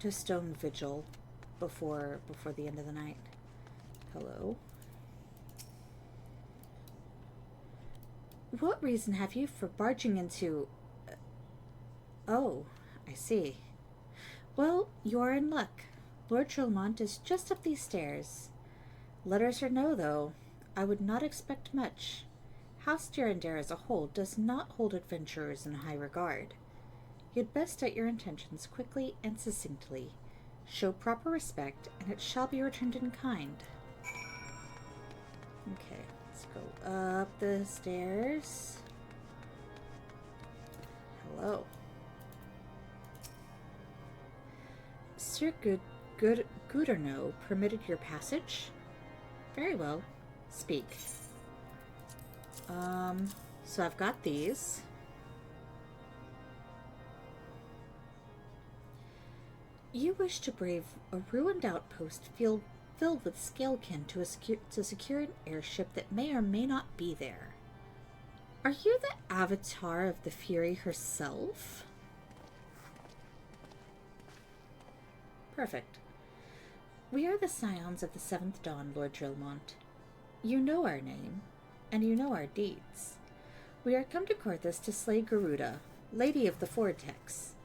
Stone Vigil before the end of the night. Hello. What reason have you for barging into... Oh, I see. Well, you're in luck. Lord Trelmont is just up these stairs. Letters or no, though, I would not expect much. House Durandare as a whole does not hold adventurers in high regard. You'd best state your intentions quickly and succinctly. Show proper respect, and it shall be returned in kind. Okay. Let's go up the stairs. Hello. Sir Gooderno permitted your passage? Very well. Speak. So I've got these. You wish to brave a ruined outpost filled with scalekin to secure an airship that may or may not be there. Are you the avatar of the Fury herself? Perfect. We are the scions of the 7th Dawn, Lord Drillmont. You know our name, and you know our deeds. We are come to Korthus to slay Garuda, Lady of the Vortex.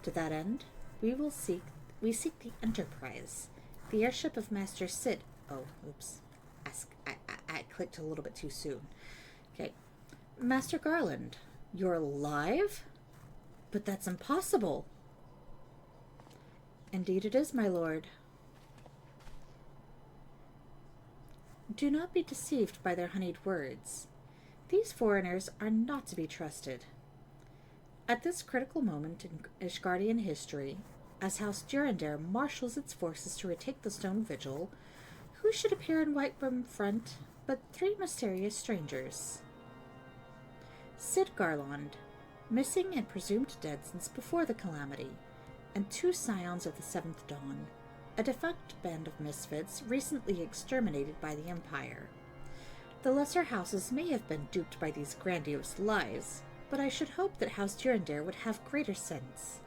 To that end, we seek the Enterprise, the airship of Master Sid. Oh, oops. I clicked a little bit too soon. Okay. Master Garland, you're alive? But that's impossible. Indeed it is, my lord. Do not be deceived by their honeyed words. These foreigners are not to be trusted. At this critical moment in Ishgardian history, as House Durandare marshals its forces to retake the Stone Vigil, who should appear in Whitebrim front but 3 mysterious strangers? Sid Garland, missing and presumed dead since before the calamity, and 2 scions of the 7th Dawn, a defunct band of misfits recently exterminated by the Empire. The lesser houses may have been duped by these grandiose lies, but I should hope that House Durandare would have greater sense.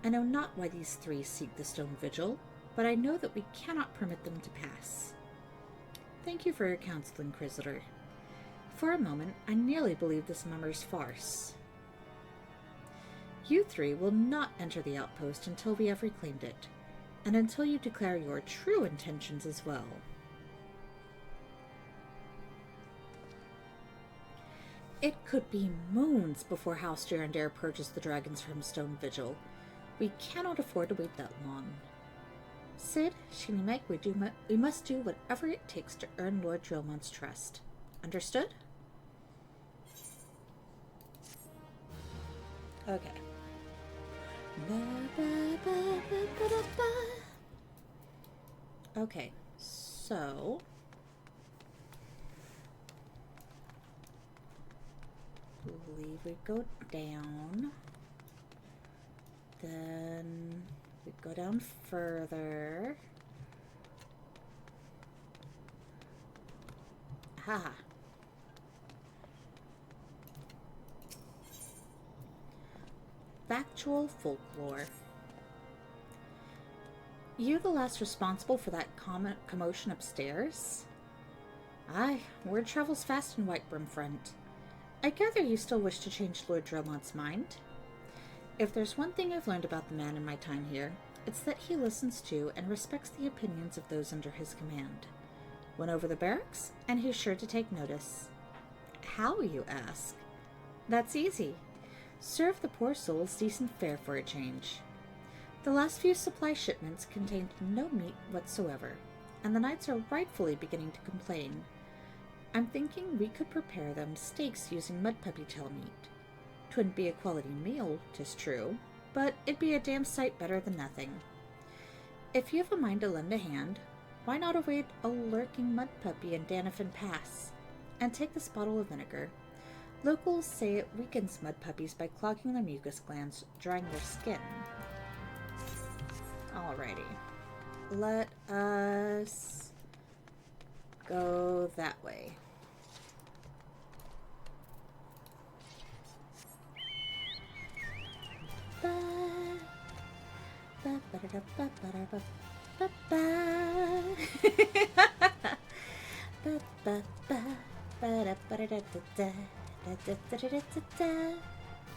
I know not why these 3 seek the Stone Vigil, but I know that we cannot permit them to pass. Thank you for your counsel, Inquisitor. For a moment, I nearly believed this mummer's farce. You 3 will not enter the outpost until we have reclaimed it, and until you declare your true intentions as well. It could be moons before House Durandare purges the dragons from Stone Vigil. We cannot afford to wait that long. Sid, Shinimek, we must do whatever it takes to earn Lord Drillmont's trust. Understood? Okay. Okay, so I believe we go down, then we go down further. Aha. Factual folklore. You the last responsible for that commotion upstairs? Aye, word travels fast in Whitebrim front. I gather you still wish to change Lord Drillmont's mind? If there's one thing I've learned about the man in my time here, it's that he listens to and respects the opinions of those under his command. Went over the barracks, and he's sure to take notice. How, you ask? That's easy. Serve the poor souls decent fare for a change. The last few supply shipments contained no meat whatsoever, and the knights are rightfully beginning to complain. I'm thinking we could prepare them steaks using mud puppy tail meat. 'Twouldn't be a quality meal, 'tis true, but it'd be a damn sight better than nothing. If you've a mind to lend a hand, why not await a lurking mud puppy in Danafin Pass, and take this bottle of vinegar. Locals say it weakens mud puppies by clogging their mucus glands, drying their skin. Alrighty. Let us go that way.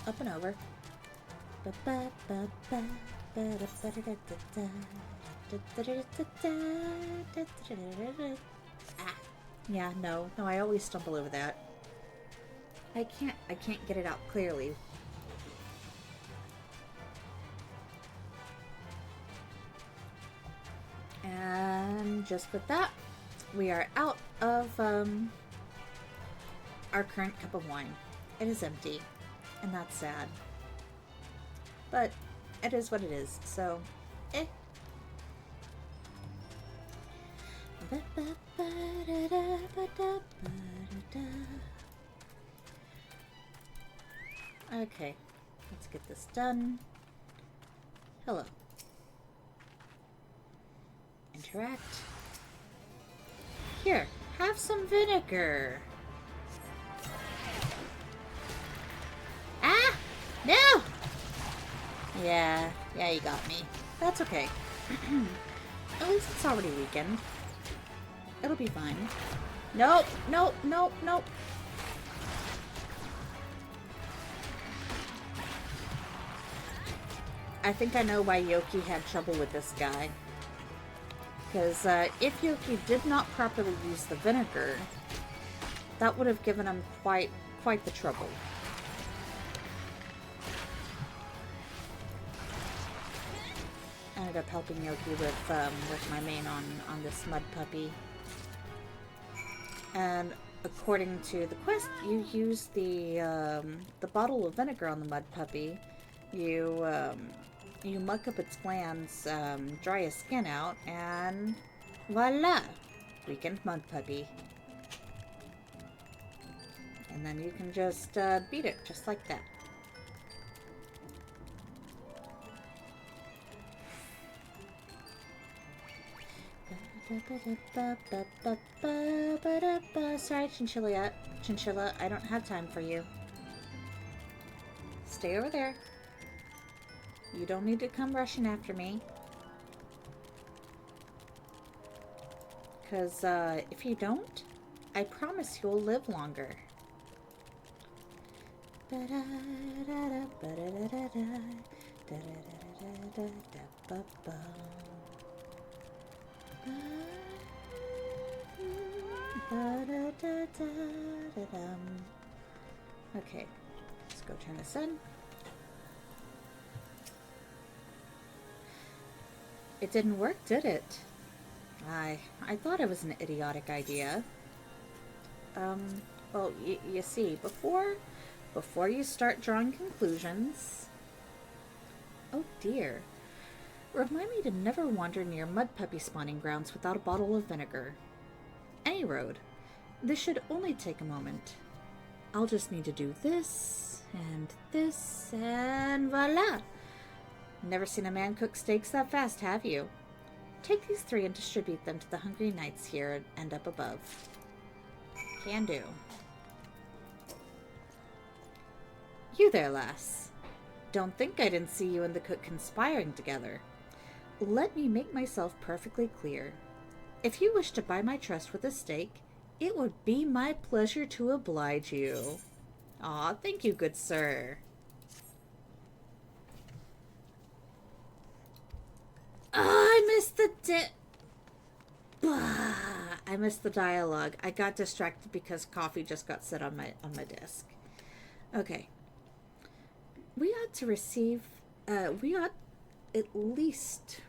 Up and over. Ah, yeah, no, I always stumble over that. I can't get it out clearly. And just with that, we are out of our current cup of wine. It is empty, and that's sad. But it is what it is, so eh. Okay, let's get this done. Hello. Interact. Here, have some vinegar. Ah! No! Yeah, you got me. That's okay. At least it's already weakened. It'll be fine. Nope, nope, nope, nope. I think I know why Yoki had trouble with this guy. Because if Yoki did not properly use the vinegar, that would have given him quite the trouble. I ended up helping Yoki with my main on this mud puppy. And according to the quest, you use the bottle of vinegar on the mud puppy. You muck up its glands, dry his skin out, and voila! Weakened mud puppy. And then you can just beat it, just like that. Sorry, Chinchilla, I don't have time for you. Stay over there. You don't need to come rushing after me. Because if you don't, I promise you'll live longer. Okay, let's go turn this in. It didn't work, did it? I thought it was an idiotic idea. Well, you see, before you start drawing conclusions... Oh dear. Remind me to never wander near mud puppy spawning grounds without a bottle of vinegar. Any road. This should only take a moment. I'll just need to do this, and voila! Never seen a man cook steaks that fast, have you? Take these 3 and distribute them to the hungry knights here and up above. Can do. You there, lass. Don't think I didn't see you and the cook conspiring together. Let me make myself perfectly clear. If you wish to buy my trust with a steak, it would be my pleasure to oblige you. Aw, thank you, good sir. I missed I missed the dialogue. I got distracted because coffee just got set on my desk. Okay. We ought to receive we ought at least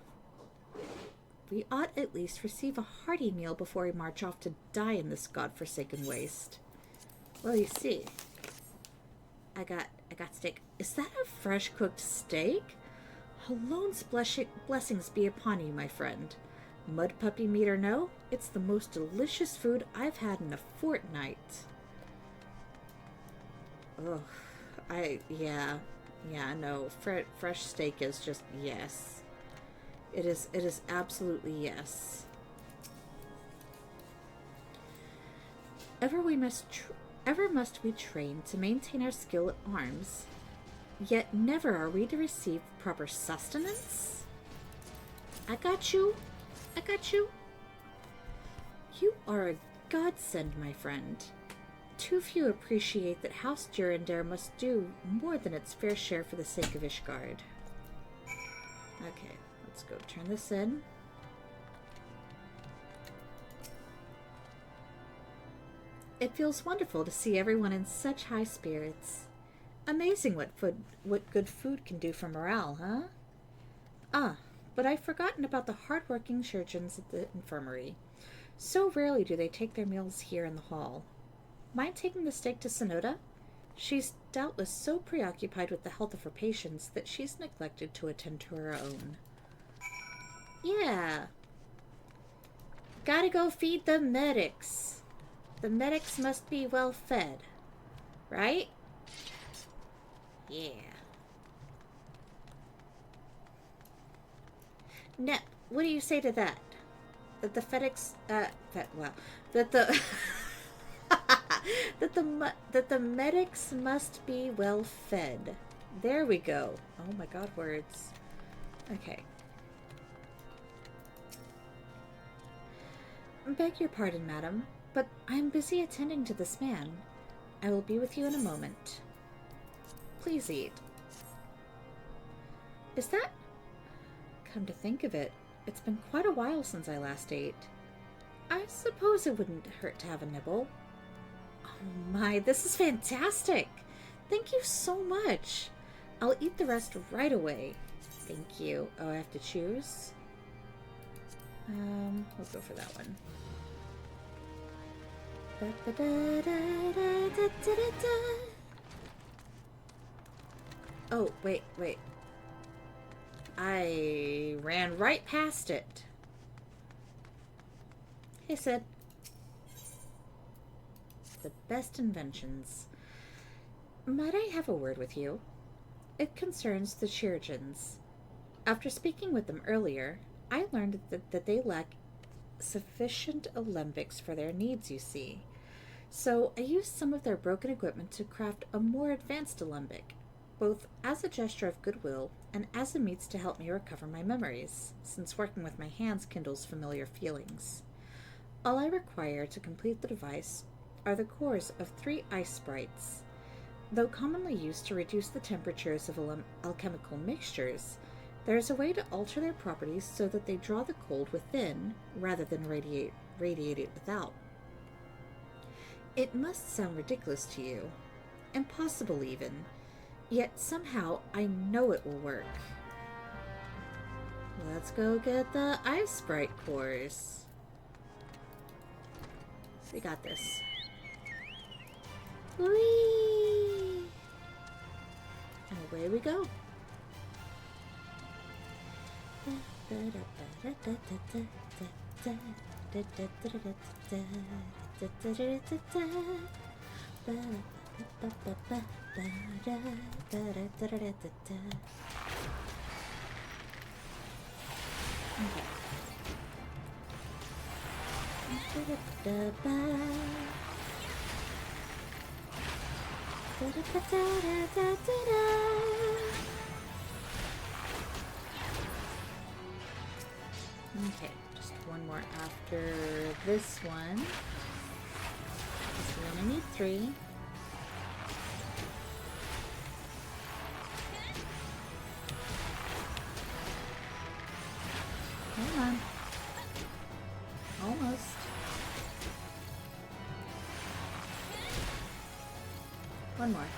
receive a hearty meal before we march off to die in this godforsaken waste. Well, you see, I got steak. Is that a fresh cooked steak? Halone's blessings be upon you, my friend. Mud puppy meat or no, it's the most delicious food I've had in a fortnight. Ugh, no, fresh steak is just yes. It is absolutely yes. Ever must we train to maintain our skill at arms, yet never are we to receive proper sustenance? I got you. You are a godsend, my friend. Too few appreciate that House Durandare must do more than its fair share for the sake of Ishgard. Okay, let's go turn this in. It feels wonderful to see everyone in such high spirits. Amazing what good food can do for morale, huh? Ah, but I've forgotten about the hard-working surgeons at the infirmary. So rarely do they take their meals here in the hall. Mind taking the steak to Sonoda? She's doubtless so preoccupied with the health of her patients that she's neglected to attend to her own. Yeah. Gotta go feed the medics. The medics must be well fed. Right? Yeah. Nep, what do you say to that? The That the that the medics must be well fed. There we go. Oh my god, words. Okay. Beg your pardon, madam, but I'm busy attending to this man. I will be with you in a moment. Please eat. Is that... Come to think of it, it's been quite a while since I last ate. I suppose it wouldn't hurt to have a nibble. Oh my, this is fantastic! Thank you so much! I'll eat the rest right away. Thank you. Oh, I have to choose? We'll go for that one. Oh, wait. I ran right past it. Hey, Sid. The best inventions. Might I have a word with you? It concerns the Chirurgeons. After speaking with them earlier, I learned that they lack sufficient alembics for their needs, you see. So I used some of their broken equipment to craft a more advanced alembic, both as a gesture of goodwill and as a means to help me recover my memories, since working with my hands kindles familiar feelings. All I require to complete the device are the cores of 3 ice sprites. Though commonly used to reduce the temperatures of alchemical mixtures, there is a way to alter their properties so that they draw the cold within rather than radiate it without. It must sound ridiculous to you, impossible even, yet somehow I know it will work. Let's go get the ice sprite cores. We got this. Whee! And away we go. Okay, just one more after this one. So we're gonna need 3. Come on. Almost. One more.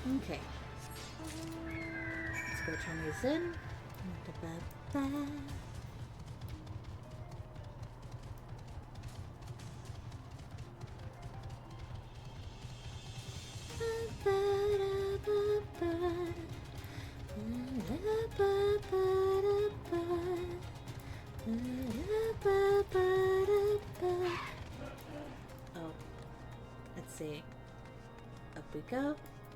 Okay. Let's go turn these in. Oh, let's see. Up we go.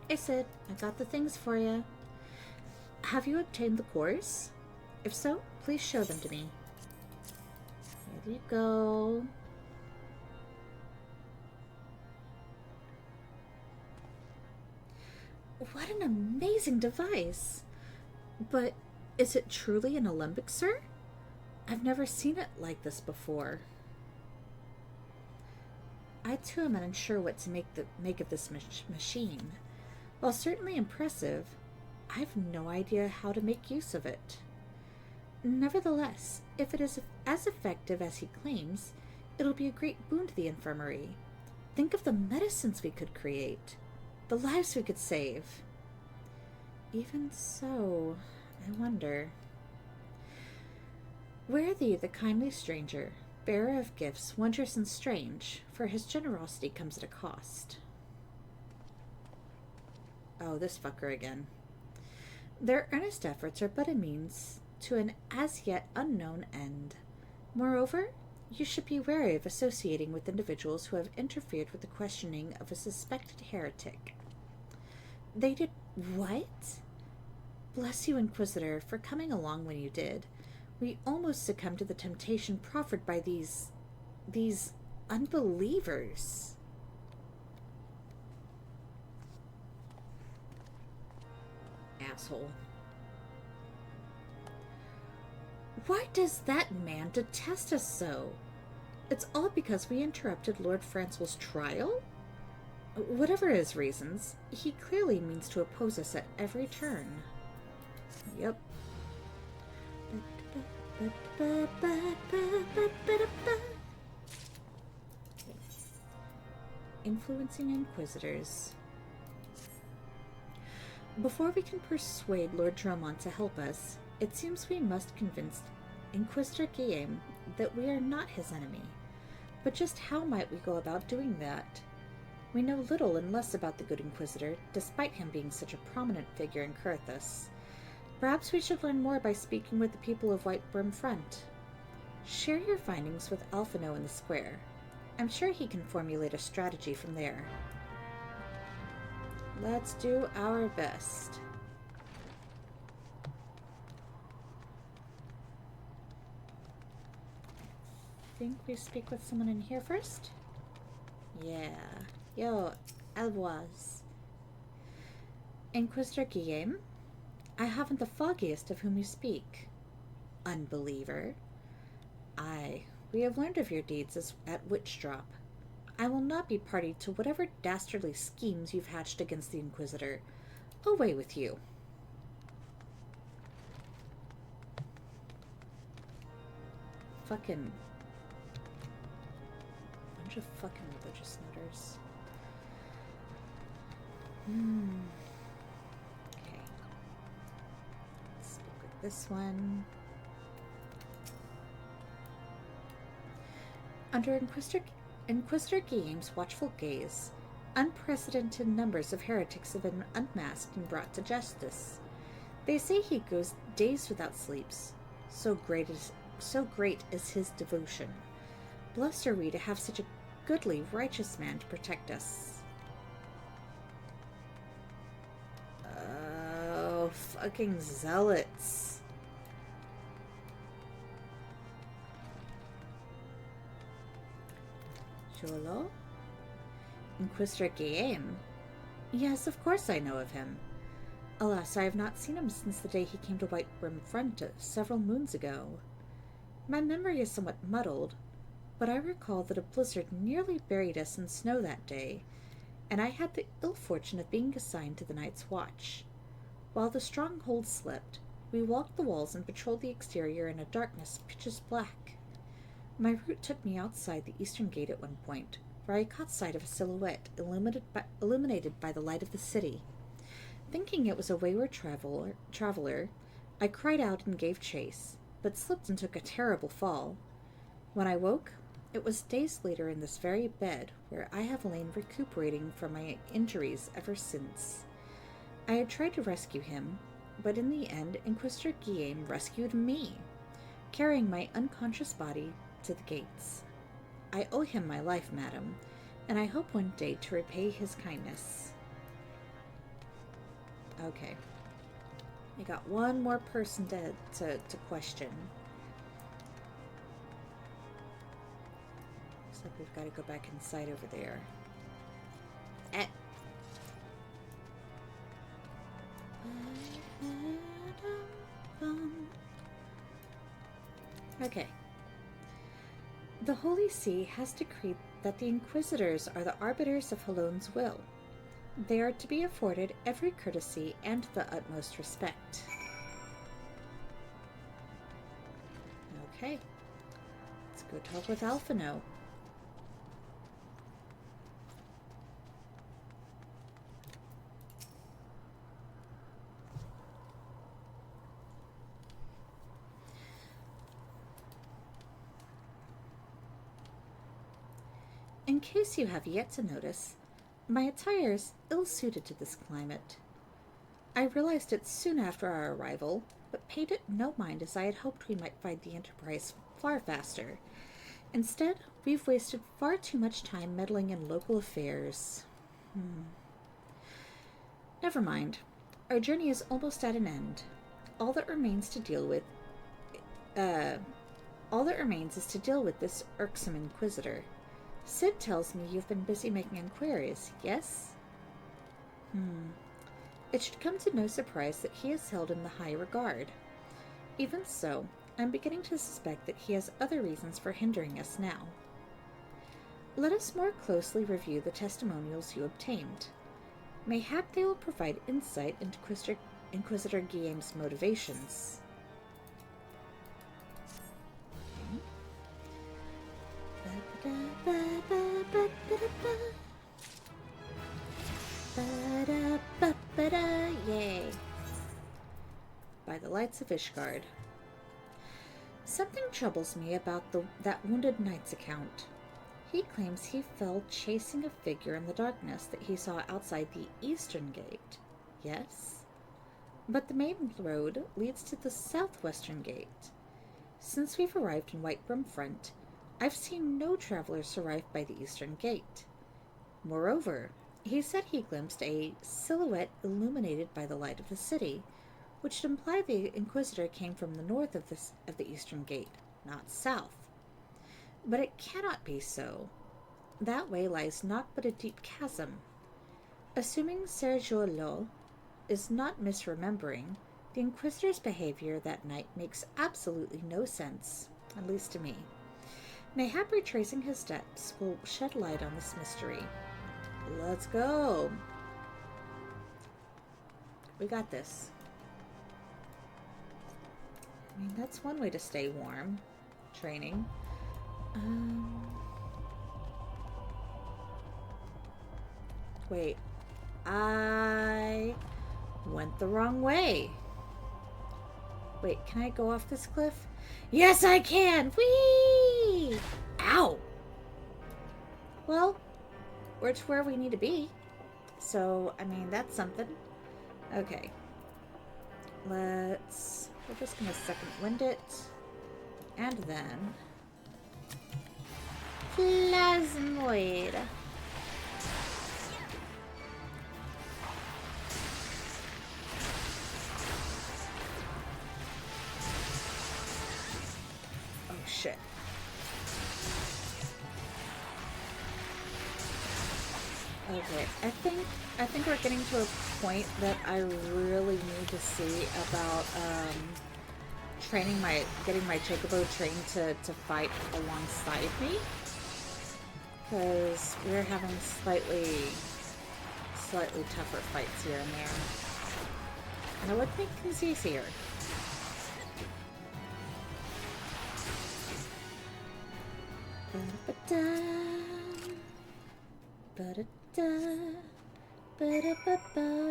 Hey Sid, I got the things for you. Have you obtained the cores? If so, please show them to me. Here you go. What an amazing device! But is it truly an alembic, sir? I've never seen it like this before. I too am unsure what to make of this machine. While certainly impressive, I've no idea how to make use of it. Nevertheless, if it is as effective as he claims, it'll be a great boon to the infirmary. Think of the medicines we could create, the lives we could save. Even so, I wonder. Ware thee the kindly stranger, bearer of gifts wondrous and strange, for his generosity comes at a cost. Oh, this fucker again. Their earnest efforts are but a means to an as yet unknown end. Moreover, you should be wary of associating with individuals who have interfered with the questioning of a suspected heretic. They did what? Bless you, Inquisitor, for coming along when you did. We almost succumbed to the temptation proffered by these unbelievers. Asshole. Why does that man detest us so? It's all because we interrupted Lord Francois's trial? Whatever his reasons, he clearly means to oppose us at every turn. Yep. Influencing Inquisitors. Before we can persuade Lord Dromont to help us, it seems we must convince Inquisitor Guillaume that we are not his enemy. But just how might we go about doing that? We know little and less about the good Inquisitor, despite him being such a prominent figure in Curthus. Perhaps we should learn more by speaking with the people of White Brim Front. Share your findings with Alphino in the square. I'm sure he can formulate a strategy from there. Let's do our best. I think we speak with someone in here first? Yeah. Yo, Alboise. Inquisitor Guillaume? I haven't the foggiest of whom you speak. Unbeliever. Aye, we have learned of your deeds at Witchdrop. I will not be party to whatever dastardly schemes you've hatched against the Inquisitor. Away with you. Fucking... bunch of fucking religious nutters. Okay. Let's speak with this one. Under Inquisitor Guillaume's watchful gaze, unprecedented numbers of heretics have been unmasked and brought to justice. They say he goes days without sleeps. So great is his devotion. Blessed are we to have such a goodly, righteous man to protect us. Oh, fucking zealots. Jolo? Inquisitor Guillaume? Yes, of course I know of him. Alas, I have not seen him since the day he came to White Brim Front several moons ago. My memory is somewhat muddled, but I recall that a blizzard nearly buried us in snow that day, and I had the ill fortune of being assigned to the night's watch. While the stronghold slept, we walked the walls and patrolled the exterior in a darkness pitch black. My route took me outside the eastern gate at one point, where I caught sight of a silhouette illuminated by the light of the city. Thinking it was a wayward traveler, I cried out and gave chase, but slipped and took a terrible fall. When I woke, it was days later in this very bed where I have lain recuperating from my injuries ever since. I had tried to rescue him, but in the end Inquisitor Guillaume rescued me, carrying my unconscious body to the gates. I owe him my life, madam, and I hope one day to repay his kindness. Okay. I got one more person to question. Looks like we've got to go back inside over there. Okay. The Holy See has decreed that the Inquisitors are the arbiters of Halone's will. They are to be afforded every courtesy and the utmost respect. Okay. Let's go talk with Alphino. In case you have yet to notice, my attire is ill-suited to this climate. I realized it soon after our arrival, but paid it no mind as I had hoped we might find the Enterprise far faster. Instead, we've wasted far too much time meddling in local affairs. Never mind. Our journey is almost at an end. All that remains is to deal with this irksome Inquisitor. Sid tells me you've been busy making inquiries, yes? It should come to no surprise that he is held in the high regard. Even so, I'm beginning to suspect that he has other reasons for hindering us now. Let us more closely review the testimonials you obtained. Mayhap they will provide insight into Inquisitor Guillem's motivations. Yay! By the lights of Ishgard. Something troubles me about that Wounded Knight's account. He claims he fell chasing a figure in the darkness that he saw outside the eastern gate. Yes? But the main road leads to the southwestern gate. Since we've arrived in Whitebrim Front, I've seen no travelers arrive by the eastern gate. Moreover, he said he glimpsed a silhouette illuminated by the light of the city, which would imply the Inquisitor came from the north of the eastern gate, not south. But it cannot be so. That way lies naught but a deep chasm. Assuming Sergio is not misremembering, the Inquisitor's behavior that night makes absolutely no sense, at least to me. Mayhap retracing his steps will shed light on this mystery. Let's go! We got this. I mean, that's one way to stay warm. Training. Wait. I went the wrong way. Wait, can I go off this cliff? Yes, I can! Whee! Ow! Well, we're to where we need to be. So, I mean, that's something. Okay. We're just gonna second wind it. And then Plasmoid. Oh shit. Okay, I think we're getting to a point that I really need to see about getting my Chocobo trained to fight alongside me, because we're having slightly tougher fights here and there, and I would make things easier.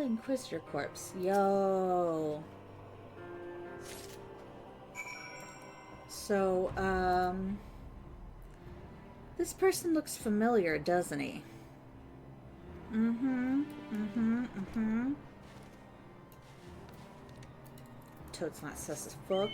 Inquisitor Corpse. Yo. So, this person looks familiar, doesn't he? Toad's not sus as fuck.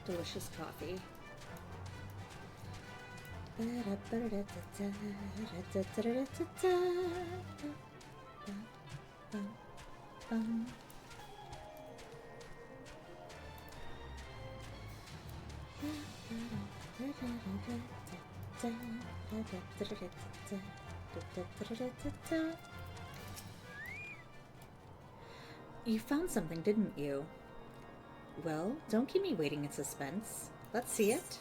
Delicious coffee. You found something, didn't you? Well, don't keep me waiting in suspense. Let's see it.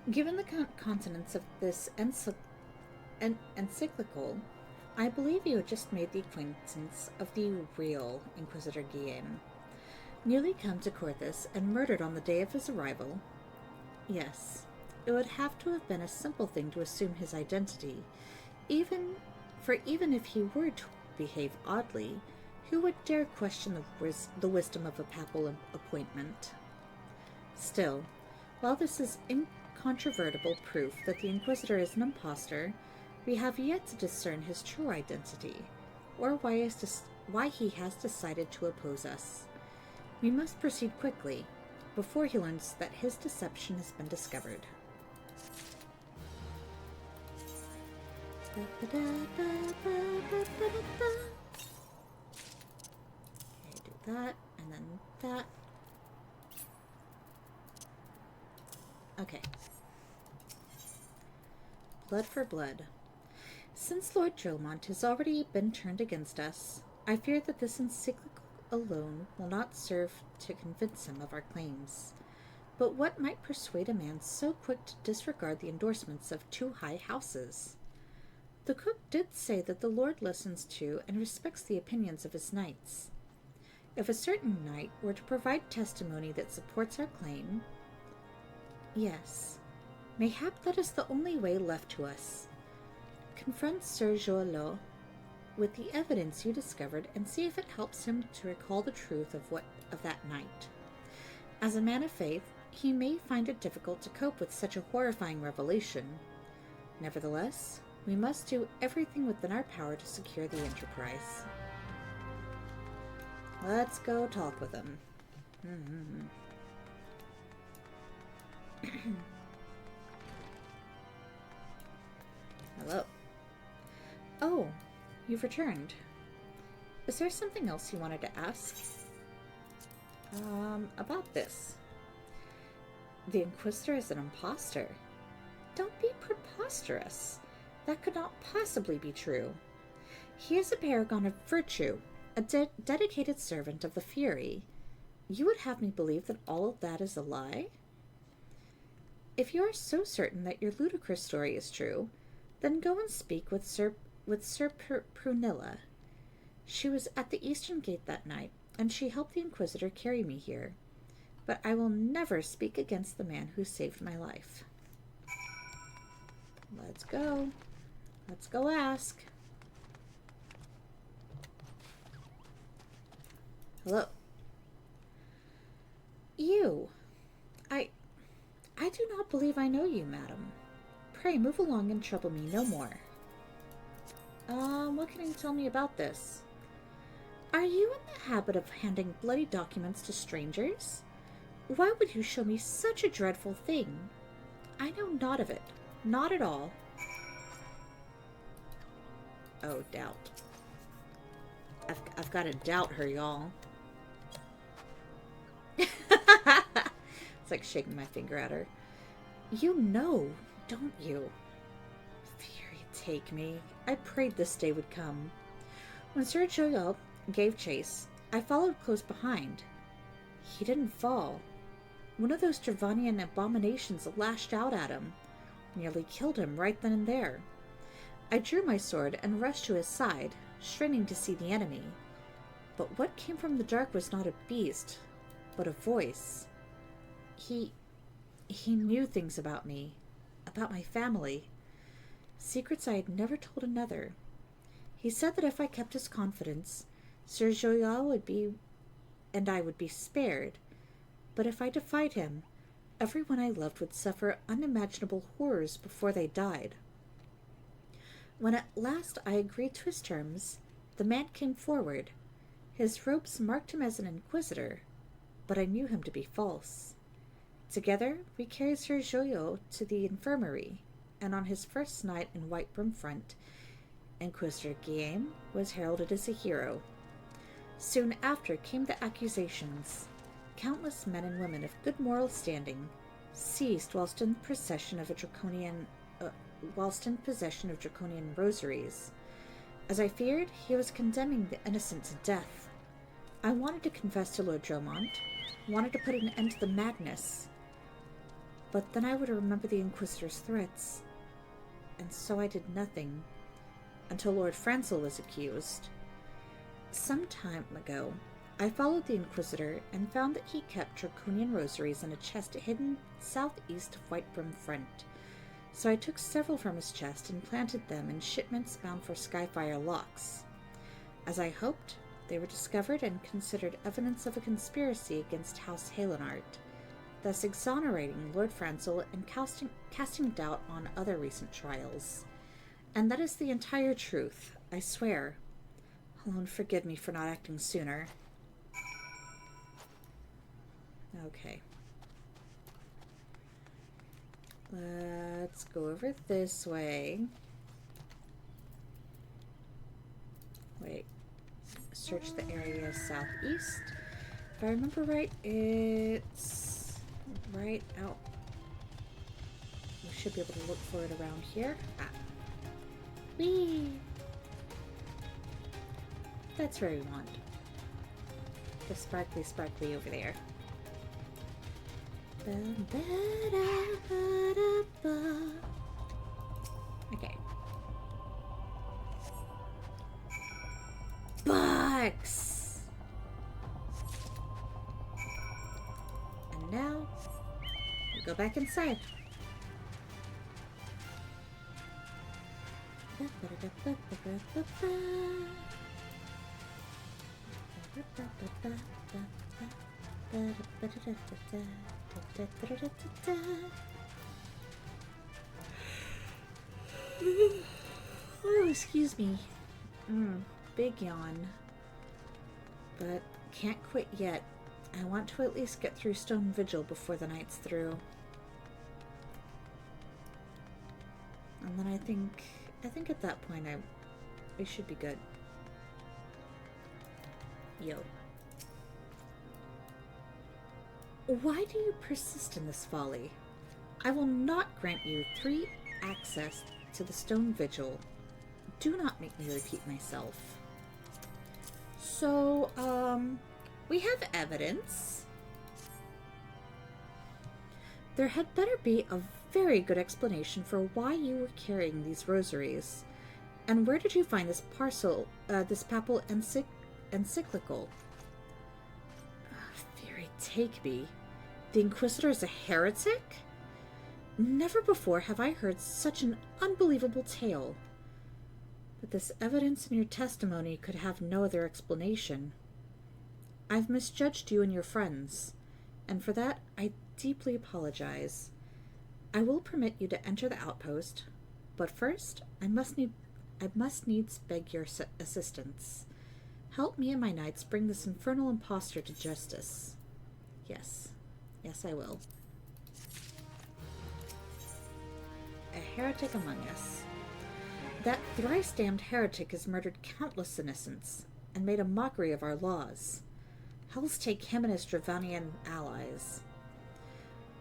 Given the contents of this encyclical, I believe you had just made the acquaintance of the real Inquisitor Guillem. Newly come to Corthus and murdered on the day of his arrival. Yes, it would have to have been a simple thing to assume his identity, even For even if he were to behave oddly, who would dare question the wisdom of a papal appointment? Still, while this is incontrovertible proof that the Inquisitor is an impostor, we have yet to discern his true identity, or why he has decided to oppose us. We must proceed quickly, before he learns that his deception has been discovered. Okay, do that, and then that. Okay. Blood for blood. Since Lord Drillmont has already been turned against us, I fear that this encyclical alone will not serve to convince him of our claims. But what might persuade a man so quick to disregard the endorsements of two high houses? The cook did say that the Lord listens to and respects the opinions of his knights. If a certain knight were to provide testimony that supports our claim, yes, mayhap that is the only way left to us. Confront Sir Joalot with the evidence you discovered and see if it helps him to recall the truth of that night. As a man of faith, he may find it difficult to cope with such a horrifying revelation. Nevertheless, we must do everything within our power to secure the Enterprise. Let's go talk with him. Hello. Oh, you've returned. Is there something else you wanted to ask? About this. The Inquisitor is an impostor. Don't be preposterous. That could not possibly be true. He is a paragon of virtue, a dedicated servant of the Fury. You would have me believe that all of that is a lie? If you are so certain that your ludicrous story is true, then go and speak with Sir Prunilla. She was at the Eastern Gate that night, and she helped the Inquisitor carry me here. But I will never speak against the man who saved my life. Let's go. Let's go ask. Hello. You. I do not believe I know you, madam. Pray move along and trouble me no more. What can you tell me about this? Are you in the habit of handing bloody documents to strangers? Why would you show me such a dreadful thing? I know naught of it. Not at all. Oh, doubt. I've got to doubt her, y'all. It's like shaking my finger at her. You know, don't you? Fury take me. I prayed this day would come. When Sir Joalot gave chase, I followed close behind. He didn't fall. One of those Dravanian abominations lashed out at him. Nearly killed him right then and there. I drew my sword and rushed to his side, straining to see the enemy. But what came from the dark was not a beast, but a voice. He knew things about me, about my family, secrets I had never told another. He said that if I kept his confidence, Sir Joalot and I would be spared, but if I defied him, everyone I loved would suffer unimaginable horrors before they died. When at last I agreed to his terms, the man came forward. His robes marked him as an inquisitor, but I knew him to be false. Together, we carried Sir Joalot to the infirmary, and on his first night in White Brimfront, Inquisitor Guillaume was heralded as a hero. Soon after came the accusations. Countless men and women of good moral standing seized whilst in possession of draconian rosaries. As I feared, he was condemning the innocent to death. I wanted to confess to Lord Drillmont, wanted to put an end to the madness. But then I would remember the Inquisitor's threats, and so I did nothing, until Lord Francel was accused. Some time ago, I followed the Inquisitor and found that he kept draconian rosaries in a chest hidden southeast of White Brimfront. so I took several from his chest and planted them in shipments bound for Skyfire locks. As I hoped, they were discovered and considered evidence of a conspiracy against House Halenart, thus exonerating Lord Franzel and casting doubt on other recent trials. And that is the entire truth, I swear. Alone, forgive me for not acting sooner. Okay. Let's go over this way. Wait. Search the area southeast. If I remember right, it's right out. We should be able to look for it around here. Ah. Whee! That's where we want. The sparkly, sparkly over there. Okay. Bugs! And now, we go back inside. Oh, excuse me. Big yawn. But can't quit yet. I want to at least get through Stone Vigil before the night's through. And then I think at that point we should be good. Yo. Why do you persist in this folly? I will not grant you 3 access to the Stone Vigil. Do not make me repeat myself. So, we have evidence. There had better be a very good explanation for why you were carrying these rosaries. And where did you find this this papal encyclical? Very take me. The Inquisitor is a heretic? Never before have I heard such an unbelievable tale. But this evidence in your testimony could have no other explanation. I've misjudged you and your friends, and for that I deeply apologize. I will permit you to enter the outpost, but first I must needs beg your assistance. Help me and my knights bring this infernal impostor to justice. Yes. Yes, I will. A heretic among us. That thrice-damned heretic has murdered countless innocents and made a mockery of our laws. Hells take him and his Dravanian allies.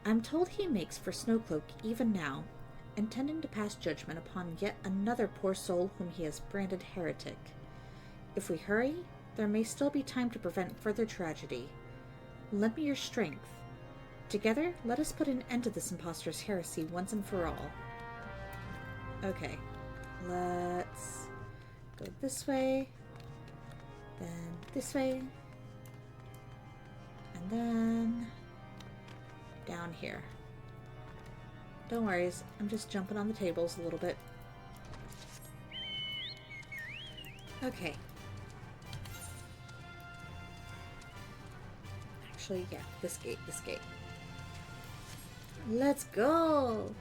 I'm told he makes for Snowcloak even now, intending to pass judgment upon yet another poor soul whom he has branded heretic. If we hurry, there may still be time to prevent further tragedy. Lend me your strength. Together, let us put an end to this impostor's heresy once and for all. Okay, let's go this way, then this way, and then down here. Don't worry, I'm just jumping on the tables a little bit. Okay. Actually, yeah, this gate. Let's go!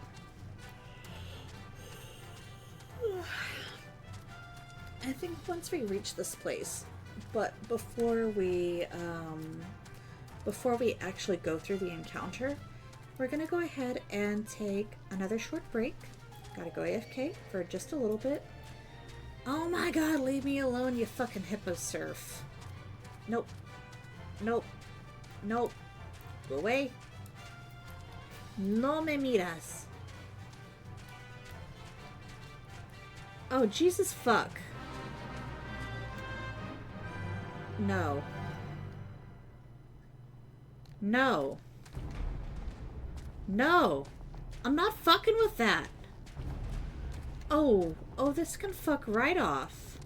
I think once we reach this place, but before we actually go through the encounter, we're gonna go ahead and take another short break. Gotta go AFK for just a little bit. Oh my god, leave me alone, you fucking hippo surf. Nope. Nope. Nope. Go away. No me miras. Oh, Jesus fuck. No. No. No. I'm not fucking with that. Oh, this can fuck right off.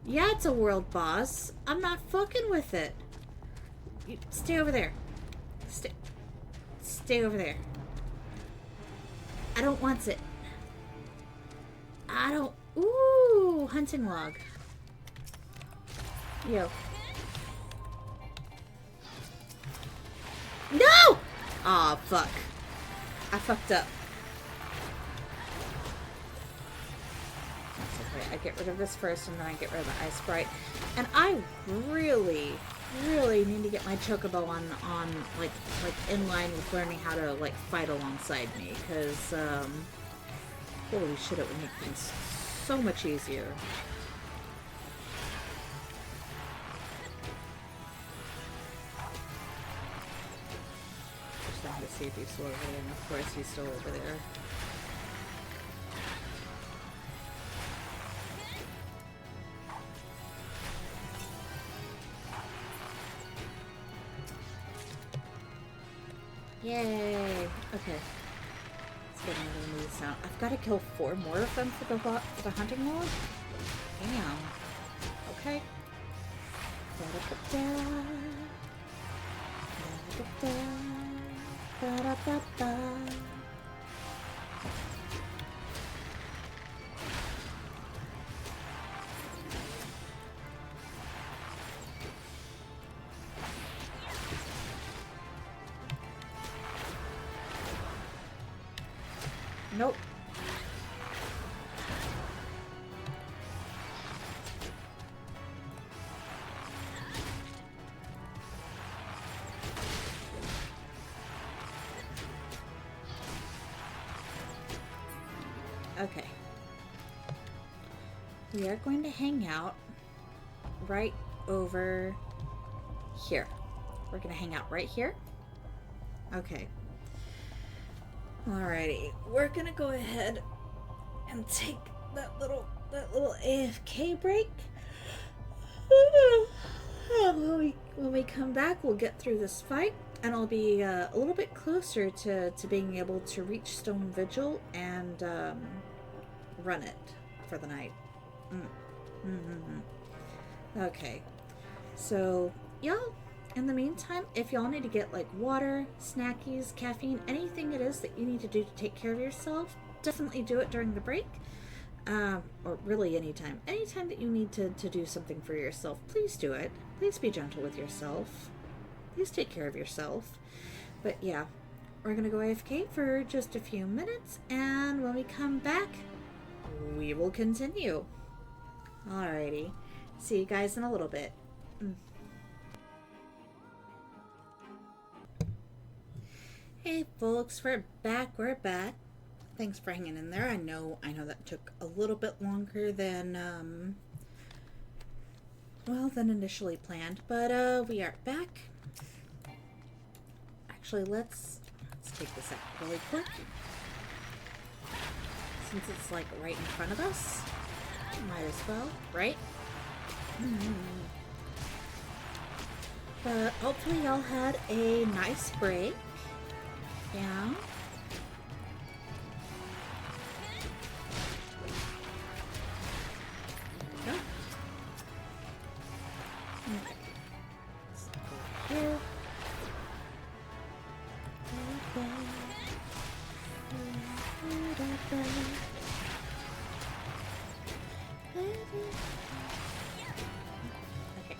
Yeah, it's a world boss. I'm not fucking with it. You stay over there. Stay over there. I don't want it. I don't... Ooh, hunting log. Yo. No! Aw, fuck. I fucked up. That's okay. I get rid of this first, and then I get rid of the ice sprite. And I really need to get my chocobo on like in line with learning how to like fight alongside me, because holy shit, it would make things so much easier. Just trying to see if he's still over there, and of course he's still over there. Yay! Okay. Let's get another move sound. I've got to kill 4 more of them for the hunting log? Damn. Okay. Nope. Okay. We are going to hang out right over here. We're going to hang out right here. Okay. Alrighty, we're gonna go ahead and take that little AFK break. When we come back, we'll get through this fight, and I'll be a little bit closer to being able to reach Stone Vigil and run it for the night. Okay, so y'all, in the meantime, if y'all need to get like water, snackies, caffeine, anything it is that you need to do to take care of yourself, definitely do it during the break. Or really anytime. Anytime that you need to do something for yourself, please do it. Please be gentle with yourself. Please take care of yourself. But yeah, we're going to go AFK for just a few minutes, and when we come back, we will continue. Alrighty. See you guys in a little bit. Hey folks, we're back. Thanks for hanging in there. I know that took a little bit longer than than initially planned, but we are back. Actually, let's take this out really quick. Since it's like right in front of us, might as well, right? But hopefully y'all had a nice break. Yeah. Go. Okay. Let's go here. Okay.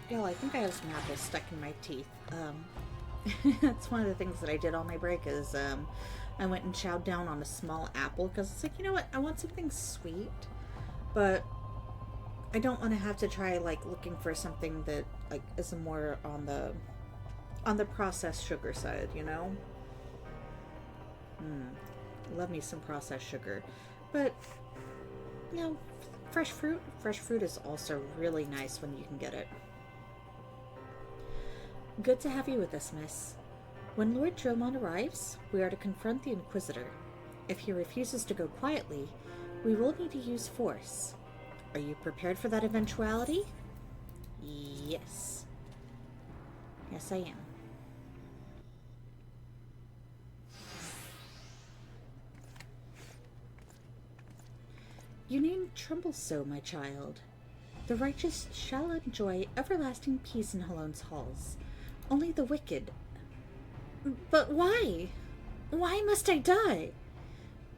Yeah, I think I have some apples stuck in my teeth. That's one of the things that I did on my break is I went and chowed down on a small apple because it's like, you know what, I want something sweet, but I don't want to have to try like looking for something that like is more on the processed sugar side, you know? Love me some processed sugar, but you know, fresh fruit is also really nice when you can get it. Good to have you with us, miss. When Lord Dromon arrives, we are to confront the Inquisitor. If he refuses to go quietly, we will need to use force. Are you prepared for that eventuality? Yes. Yes, I am. You needn't tremble so, my child. The righteous shall enjoy everlasting peace in Halone's halls. Only the wicked But why? Why must I die?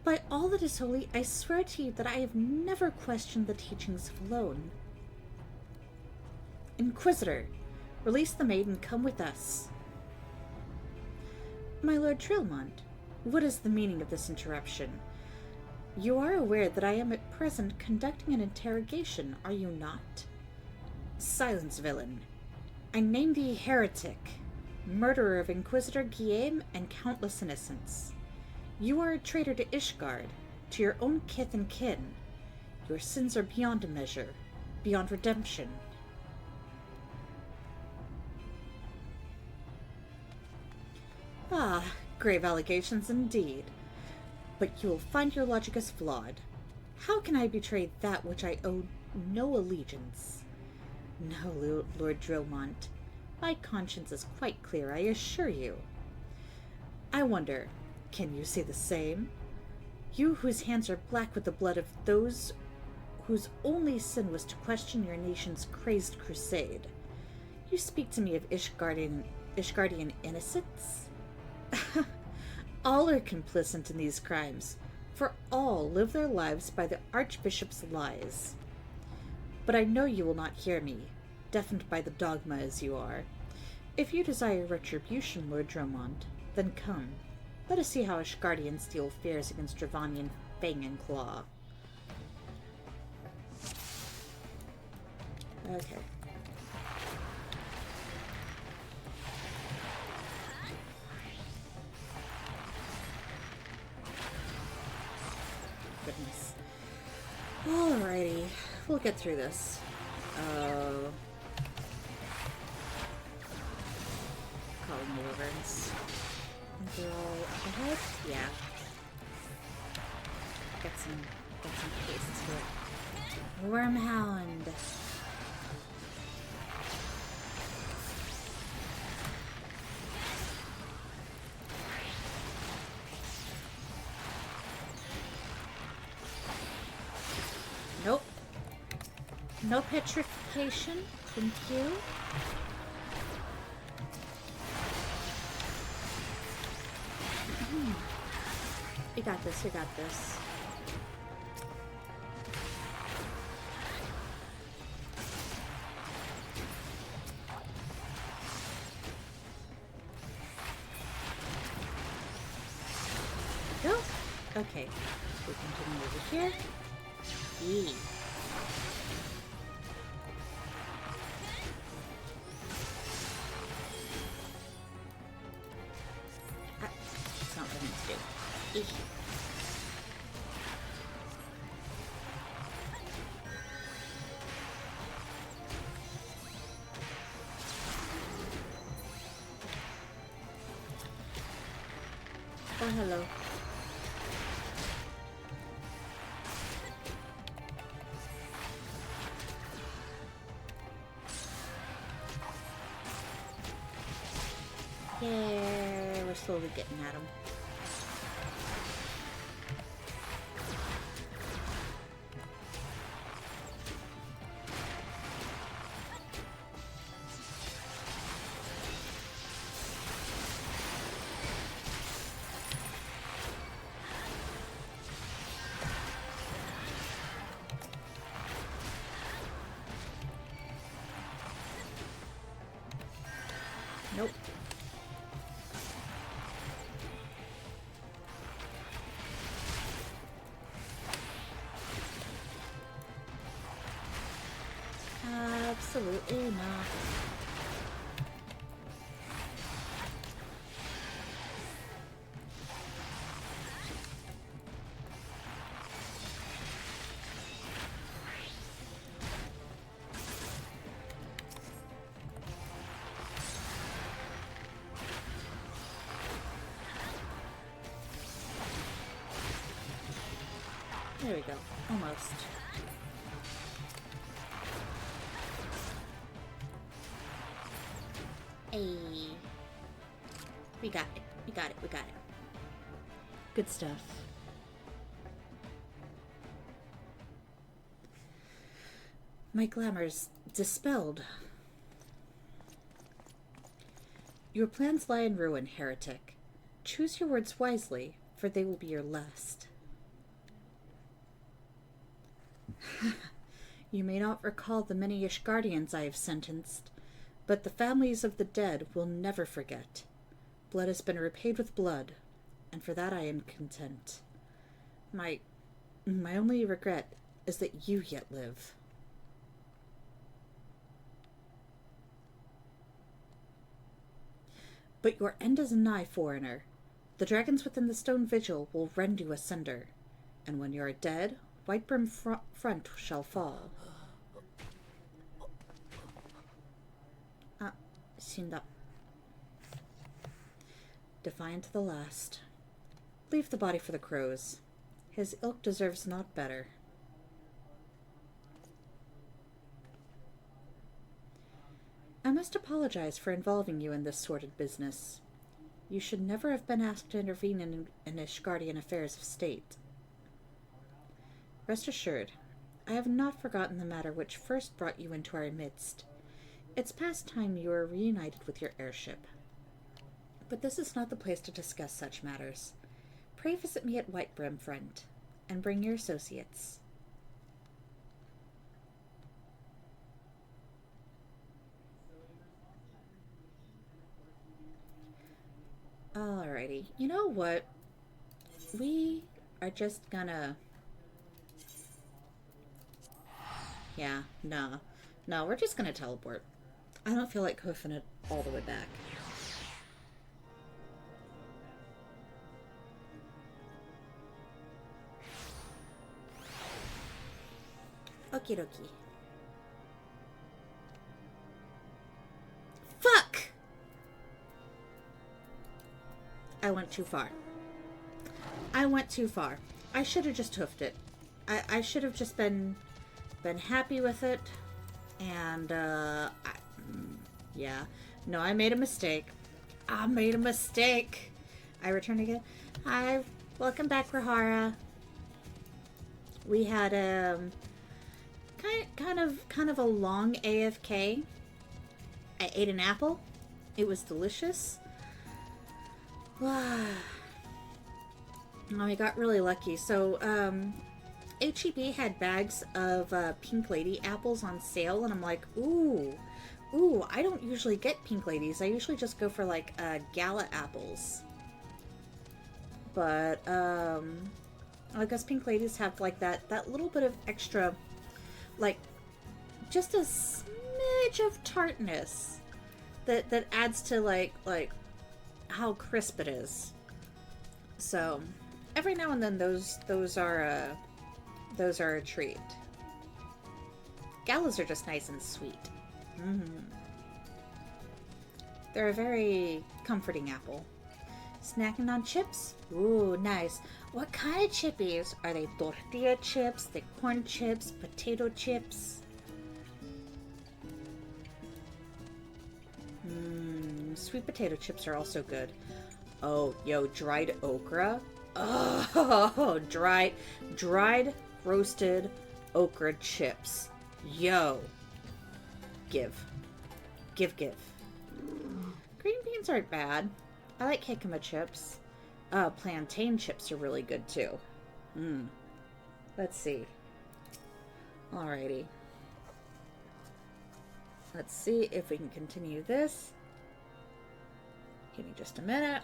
By all that is holy, I swear to you that I have never questioned the teachings of Alone. Inquisitor, release the maid and come with us. My Lord Trilmont, what is the meaning of this interruption? You are aware that I am at present conducting an interrogation, are you not? Silence, villain. I name thee heretic, murderer of Inquisitor Guillaume and countless innocents. You are a traitor to Ishgard, to your own kith and kin. Your sins are beyond a measure, beyond redemption. Ah, grave allegations indeed. But you will find your logic is flawed. How can I betray that which I owe no allegiance? No, Lord Drillmont. My conscience is quite clear, I assure you. I wonder, can you say the same? You whose hands are black with the blood of those whose only sin was to question your nation's crazed crusade. You speak to me of Ishgardian innocence? All are complicit in these crimes, for all live their lives by the Archbishop's lies. But I know you will not hear me, deafened by the dogma as you are. If you desire retribution, Lord Dromont, then come. Let us see how Ishgardian steel fares against Dravanian fang and claw. Okay. Goodness. Alrighty, we'll get through this. Calling the wyverns. They're all up ahead? Yeah. Get some pace to it. Wormhound. Nope. No petrification. Thank you. We got this, we got this. Go. Okay. We continue over here. Yee. That's not what I meant to do. Eek. Oh, hello. Yeah, we're slowly getting at him. Nope. Absolutely not. There we go. Almost. Hey. We got it. We got it. We got it. Good stuff. My glamour's dispelled. Your plans lie in ruin, heretic. Choose your words wisely, for they will be your last. You may not recall the many Ishgardians I have sentenced, but the families of the dead will never forget. Blood has been repaid with blood, and for that I am content. My only regret is that you yet live. But your end is nigh, foreigner. The dragons within the stone vigil will rend you asunder, and when you are dead, Whitebrim front shall fall. Synda. Defiant to the last. Leave the body for the crows. His ilk deserves naught better. I must apologize for involving you in this sordid business. You should never have been asked to intervene in Ishgardian affairs of state. Rest assured, I have not forgotten the matter which first brought you into our midst. It's past time you were reunited with your airship. But this is not the place to discuss such matters. Pray visit me at Whitebrim Front, and bring your associates. Alrighty, you know what? We are just gonna... Yeah, no, we're just gonna teleport. I don't feel like hoofing it all the way back. Okie dokie. Fuck! I went too far. I should have just hoofed it. I should have just been happy with it. And, yeah. No, I made a mistake. I return again. Hi, welcome back, Rahara. We had, kind of a long AFK. I ate an apple. It was delicious. Oh, I got really lucky. So, HEB had bags of Pink Lady apples on sale, and I'm like, ooh, I don't usually get Pink Ladies. I usually just go for, like, Gala apples. But, I guess Pink Ladies have, like, that little bit of extra, like, just a smidge of tartness that adds to, like, how crisp it is. So, every now and then those are a treat. Galas are just nice and sweet. They're a very comforting apple. Snacking on chips? Ooh, nice. What kind of chippies? Are they tortilla chips, they corn chips, potato chips? Sweet potato chips are also good. Oh, yo, dried okra. Oh, dried roasted okra chips. Yo. Give. Green beans aren't bad. I like jicama chips. Plantain chips are really good too. Let's see. Alrighty. Let's see if we can continue this. Give me just a minute.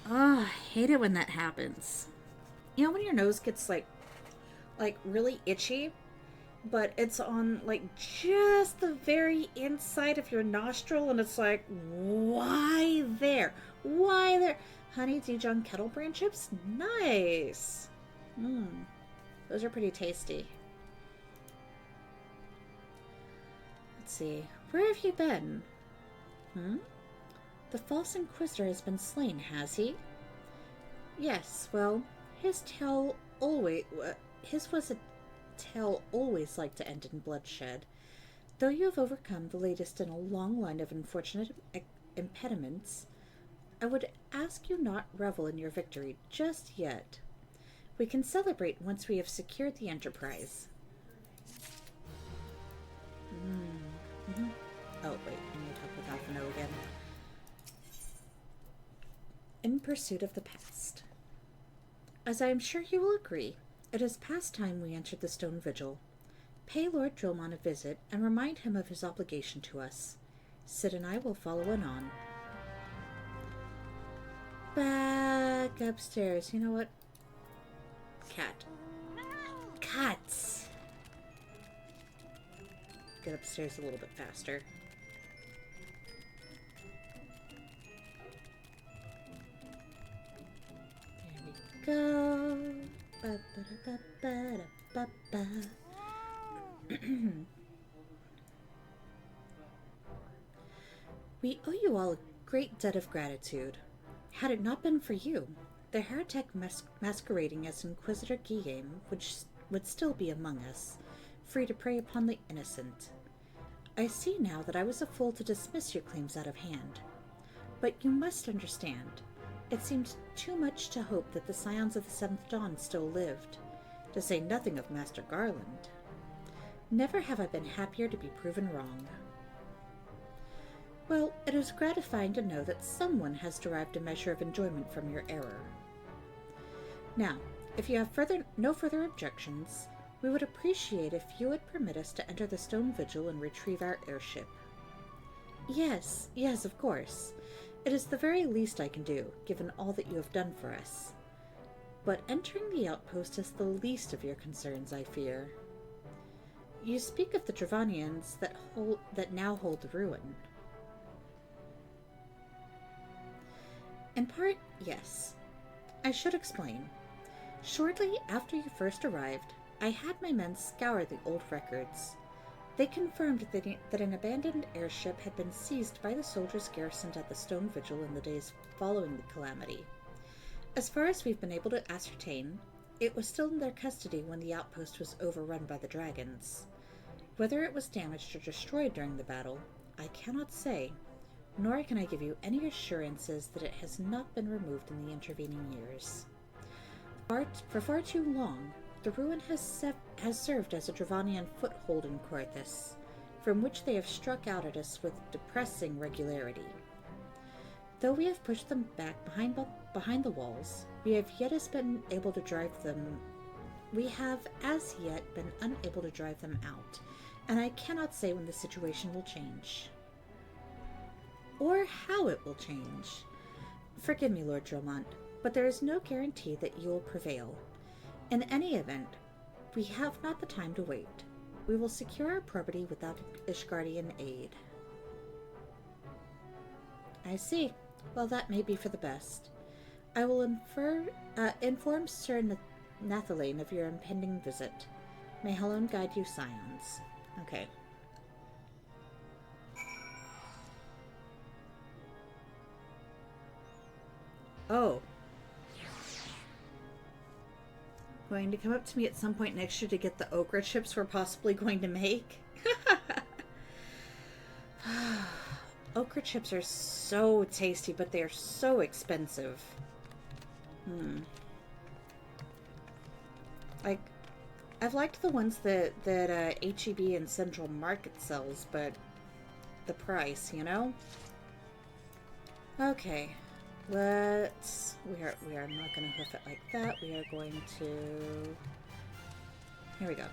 Oh, I hate it when that happens. You know when your nose gets like really itchy, but it's on like just the very inside of your nostril, and it's like, why there? Why there? Honey Dijon kettle brand chips? Nice. Those are pretty tasty. Let's see. Where have you been? The false inquisitor has been slain, has he? Yes, well, his was a tale always like to end in bloodshed. Though you have overcome the latest in a long line of unfortunate impediments, I would ask you not revel in your victory just yet. We can celebrate once we have secured the Enterprise. wait, let me talk with Alphino again. In pursuit of the past. As I am sure you will agree, it is past time we entered the Stone Vigil. Pay Lord Dromon a visit and remind him of his obligation to us. Sid and I will follow anon. Back upstairs. You know what? Cat. Cats! Get upstairs a little bit faster. There we go. Ba-ba-da-ba-ba-da-ba-ba. We owe you all a great debt of gratitude. Had it not been for you, the heretic masquerading as Inquisitor Guillaume would still be among us, free to prey upon the innocent. I see now that I was a fool to dismiss your claims out of hand. But you must understand, it seemed too much to hope that the Scions of the Seventh Dawn still lived, to say nothing of Master Garland. Never have I been happier to be proven wrong. Well, it is gratifying to know that someone has derived a measure of enjoyment from your error. Now, if you have no further objections, we would appreciate if you would permit us to enter the Stone Vigil and retrieve our airship. Yes, of course. It is the very least I can do, given all that you have done for us. But entering the outpost is the least of your concerns, I fear. You speak of the Dravanians that now hold the ruin. In part, yes. I should explain. Shortly after you first arrived, I had my men scour the old records. They confirmed that an abandoned airship had been seized by the soldiers garrisoned at the Stone Vigil in the days following the calamity. As far as we've been able to ascertain, it was still in their custody when the outpost was overrun by the dragons. Whether it was damaged or destroyed during the battle, I cannot say, nor can I give you any assurances that it has not been removed in the intervening years. For far too long, the ruin has served as a Dravanian foothold in Corthus, from which they have struck out at us with depressing regularity. Though we have pushed them back behind the walls, we have as yet been unable to drive them out, and I cannot say when the situation will change. Or how it will change. Forgive me, Lord Dromont, but there is no guarantee that you will prevail. In any event, we have not the time to wait. We will secure our property without Ishgardian aid. I see. Well, that may be for the best. I will inform Sir Nathalane of your impending visit. May Helen guide you, Scions. Okay. Oh. Going to come up to me at some point next year to get the okra chips we're possibly going to make? Okra chips are so tasty, but they are so expensive. Like, I've liked the ones that HEB and Central Market sells, but the price, you know? Okay. We are not going to hoof it like that. We are going to... Here we go.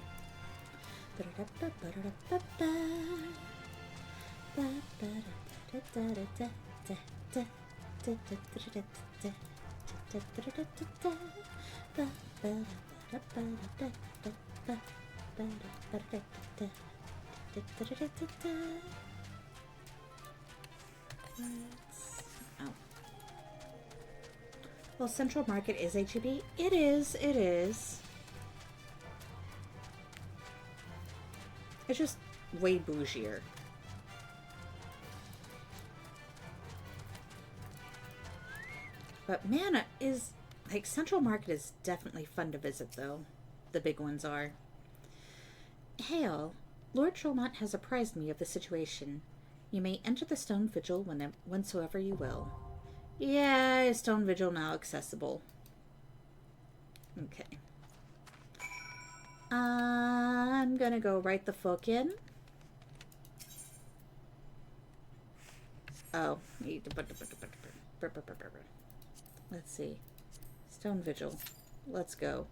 Oh. Well, Central Market is HEB. It is. It's just way bougier. But man, Central Market is definitely fun to visit, though. The big ones are. Hail, Lord Tromont has apprised me of the situation. You may enter the Stone Vigil whensoever you will. Yeah, Stone Vigil now accessible. Okay. I'm gonna go right the fuck in. Oh, let's see. Stone Vigil. Let's go.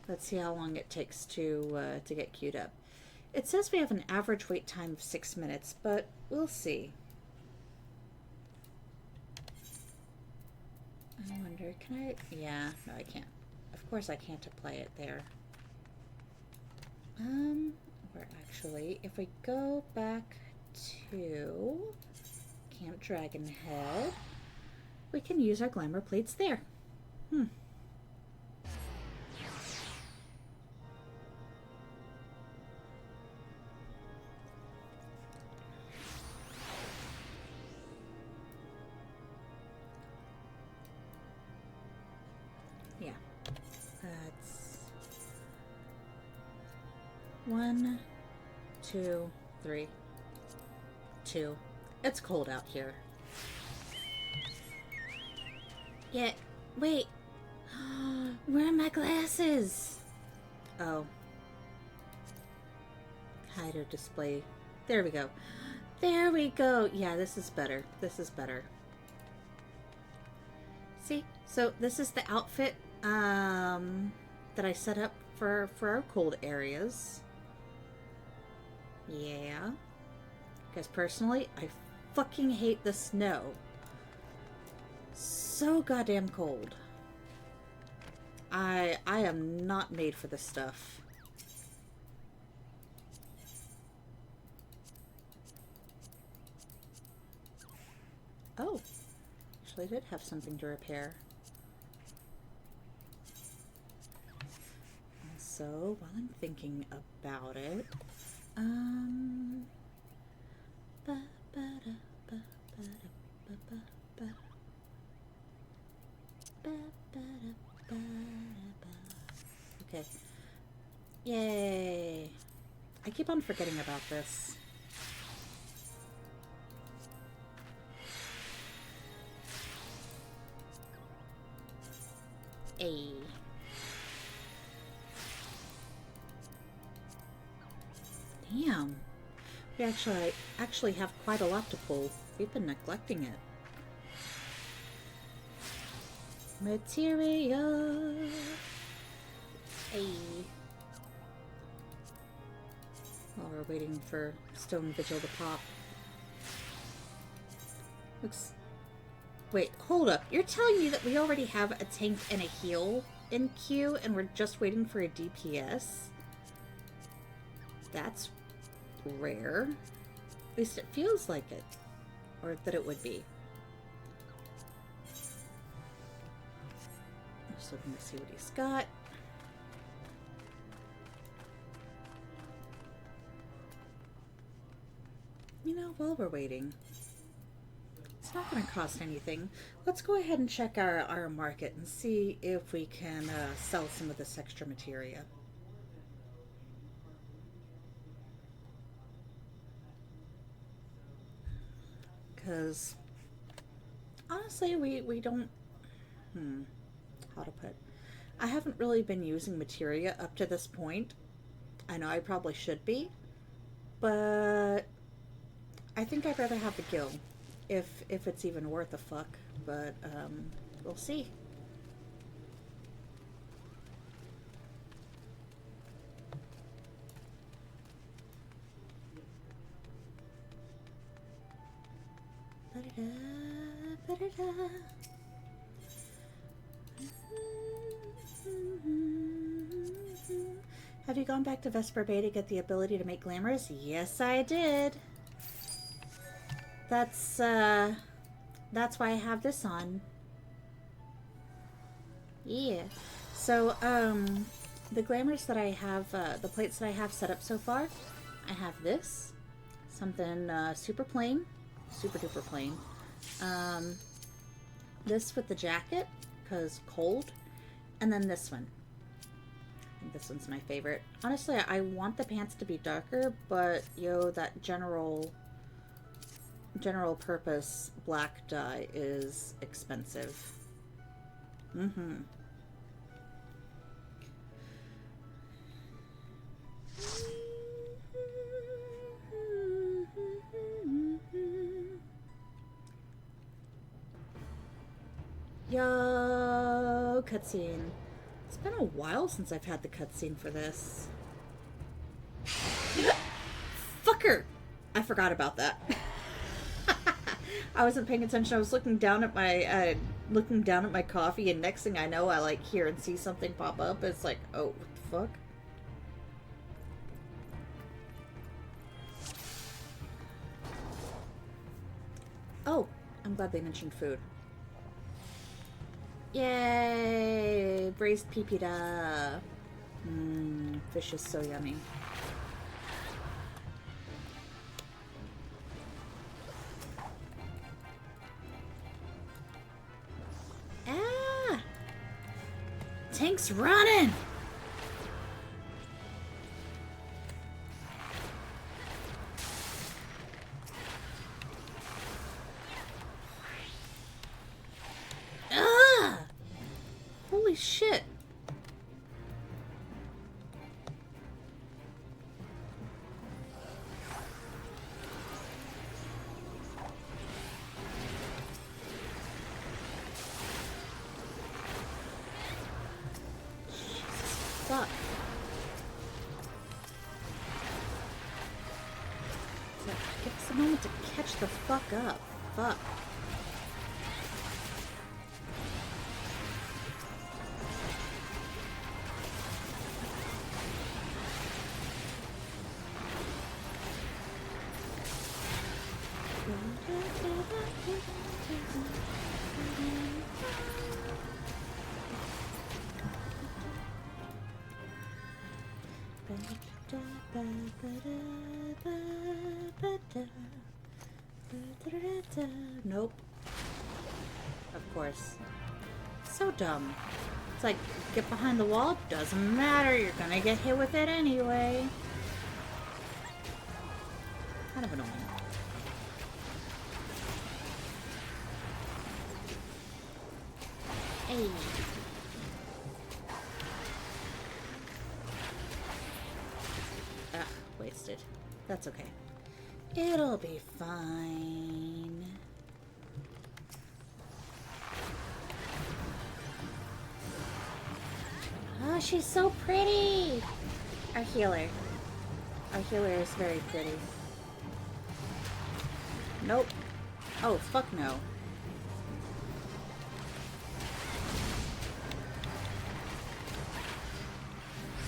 Let's see how long it takes to get queued up. It says we have an average wait time of 6 minutes, but we'll see. I wonder, can I? Yeah, no, I can't. Of course I can't apply it there. Or actually, if we go back to Camp Dragonhead, we can use our glamour plates there. Yeah, that's 1, 2, 3, 2. It's cold out here. Yeah, wait. Where are my glasses? Oh. Hide or display. There we go. There we go. Yeah, this is better. This is better. See? So this is the outfit that I set up for our cold areas. Yeah. Because personally, I fucking hate the snow. So goddamn cold. I am not made for this stuff. Oh. Actually, I did have something to repair. So, while I'm thinking about it, okay. Yay! I keep on forgetting about this. A. Damn. We actually have quite a lot to pull. We've been neglecting it. Materia. A. While we're waiting for Stone Vigil to pop. Looks... Wait, hold up. You're telling me that we already have a tank and a heal in queue and we're just waiting for a DPS? That's rare. At least it feels like it. Or that it would be. Just looking to see what he's got. You know, while we're waiting, it's not going to cost anything. Let's go ahead and check our market and see if we can sell some of this extra materia. Because honestly, we don't... how to put... I haven't really been using materia up to this point. I know I probably should be, but I think I'd rather have the guild. If it's even worth a fuck, but we'll see. Have you gone back to Vesper Bay to get the ability to make glamours? Yes, I did. That's why I have this on. Yeah. So, the glamours that I have, the plates that I have set up so far, I have this. Something, super plain. Super duper plain. This with the jacket, because cold. And then this one. I think this one's my favorite. Honestly, I want the pants to be darker, but, yo, that general purpose black dye is expensive. Yo, cutscene. It's been a while since I've had the cutscene for this. Fucker! I forgot about that. I wasn't paying attention. I was looking down at my coffee, and next thing I know, I like hear and see something pop up. It's like, oh, what the fuck? Oh, I'm glad they mentioned food. Yay! Braised pipita. Fish is so yummy. Ah! Tank's running! Ah! Holy shit. Fuck. Give us a moment to catch the fuck up. Fuck. Nope. Of course. So dumb. It's like, get behind the wall, doesn't matter, you're gonna get hit with it anyway. Kind of annoying. Hey. Ah, wasted. That's okay. It'll be fine. Oh, she's so pretty! Our healer. Our healer is very pretty. Nope. Oh, fuck no.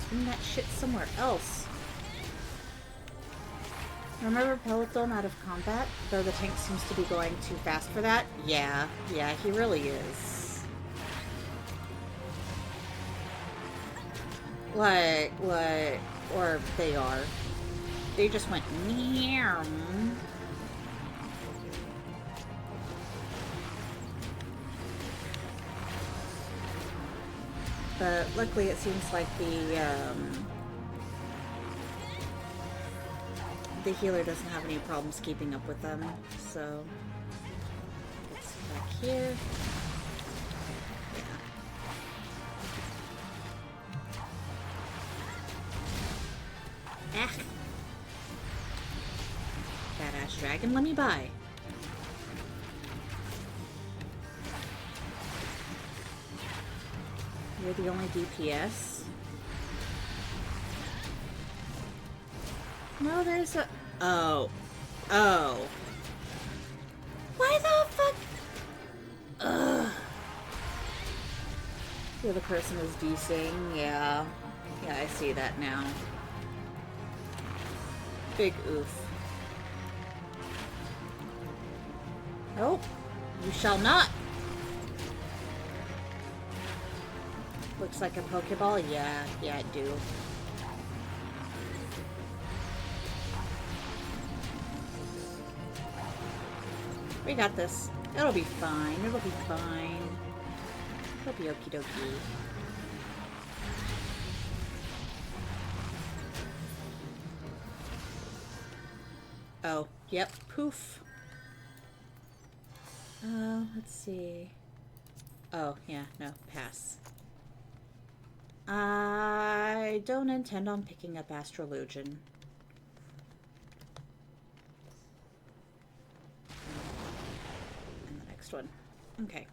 Swing that shit somewhere else. Remember Peloton out of combat? Though the tank seems to be going too fast for that? Yeah, he really is. Like, or they are. They just went meow. But luckily it seems like the healer doesn't have any problems keeping up with them, so it's back here. Yeah. Ah. Badass dragon, let me by. You're the only DPS? No, there's a... Oh. Oh. Why the fuck? Ugh. The other person is desing. Yeah. Yeah, I see that now. Big oof. Nope. You shall not. Looks like a Pokeball? Yeah, I do. We got this. It'll be fine. It'll be fine. It'll be okie dokie. Oh, yep. Poof. Let's see. Oh, yeah, no, pass. I don't intend on picking up Astrolution. And the next one. Okay.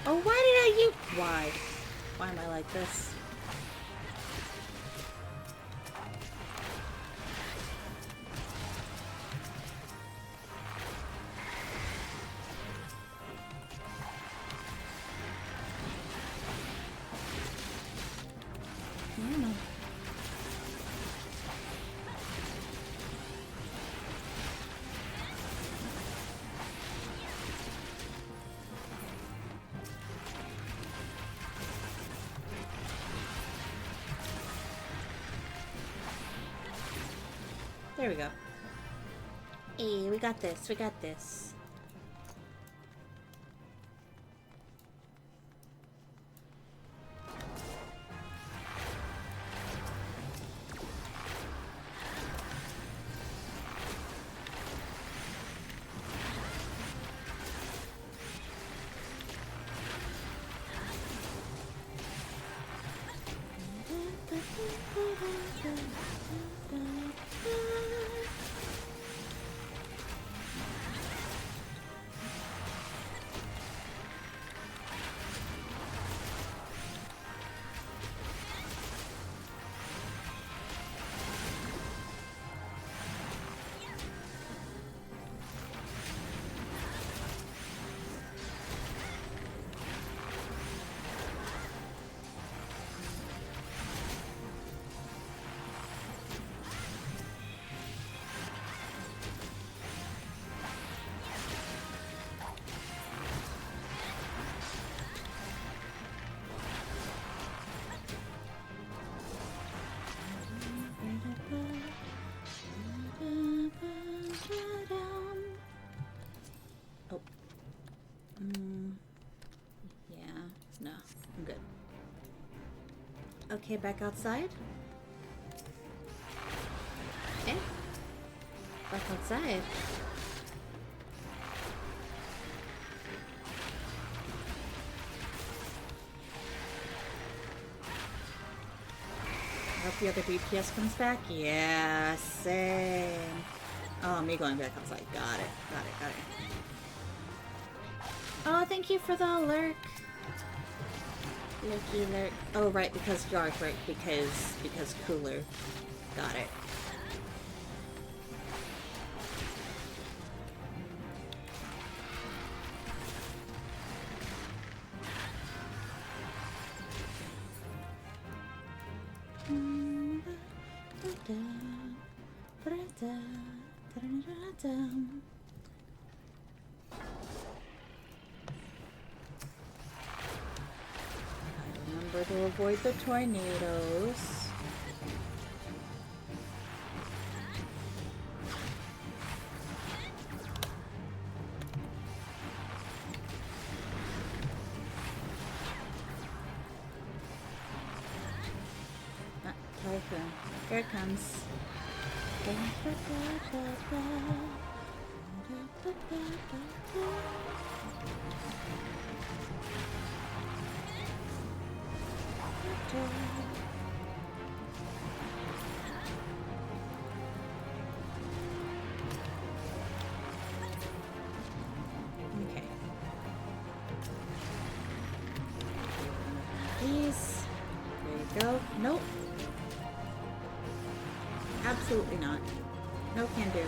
Oh, why did I use... Why? Why am I like this? I don't know. There we go. Hey, we got this. We got this. Oh. Yeah. No. I'm good. Okay, back outside. Okay. Back outside. I hope the other DPS comes back. Yeah, same. Oh, me going back outside. Got it. Got it. Got it. Oh, thank you for the alert. Lurky alert. Oh, right, because dark, right? Because cooler. Got it. Remember to avoid the tornadoes. Typhoon. Here it comes. Okay. Please. There you go. Nope. Absolutely not. No can do.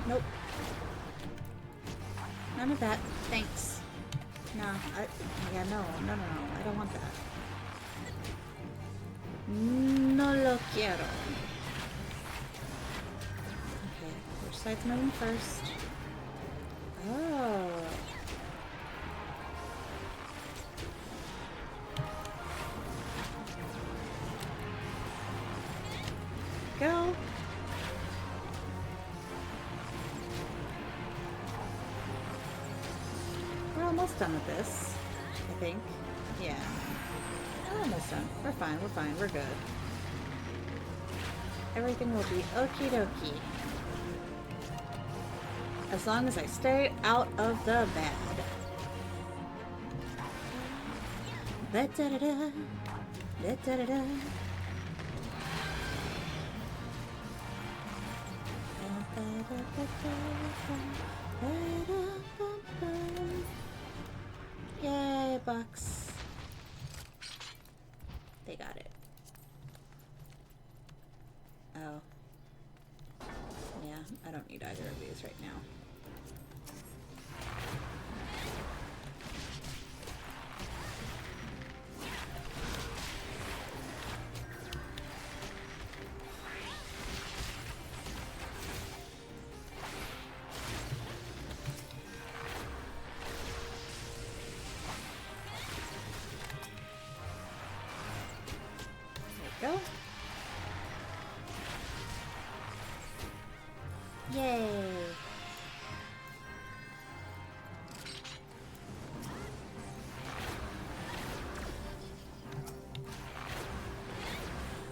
Nope. None of that. Thanks. No, yeah, no, I don't want that. No lo quiero. Okay, which side's moving first? Oh. Go. We're almost done with this, I think. Yeah. We're almost done. We're fine, we're good. Everything will be okie dokie. As long as I stay out of the bad. Da-da-da-da. Da-da-da-da. Yay, box. They got it. Oh. Yeah, I don't need either of these right now. Go. Yay.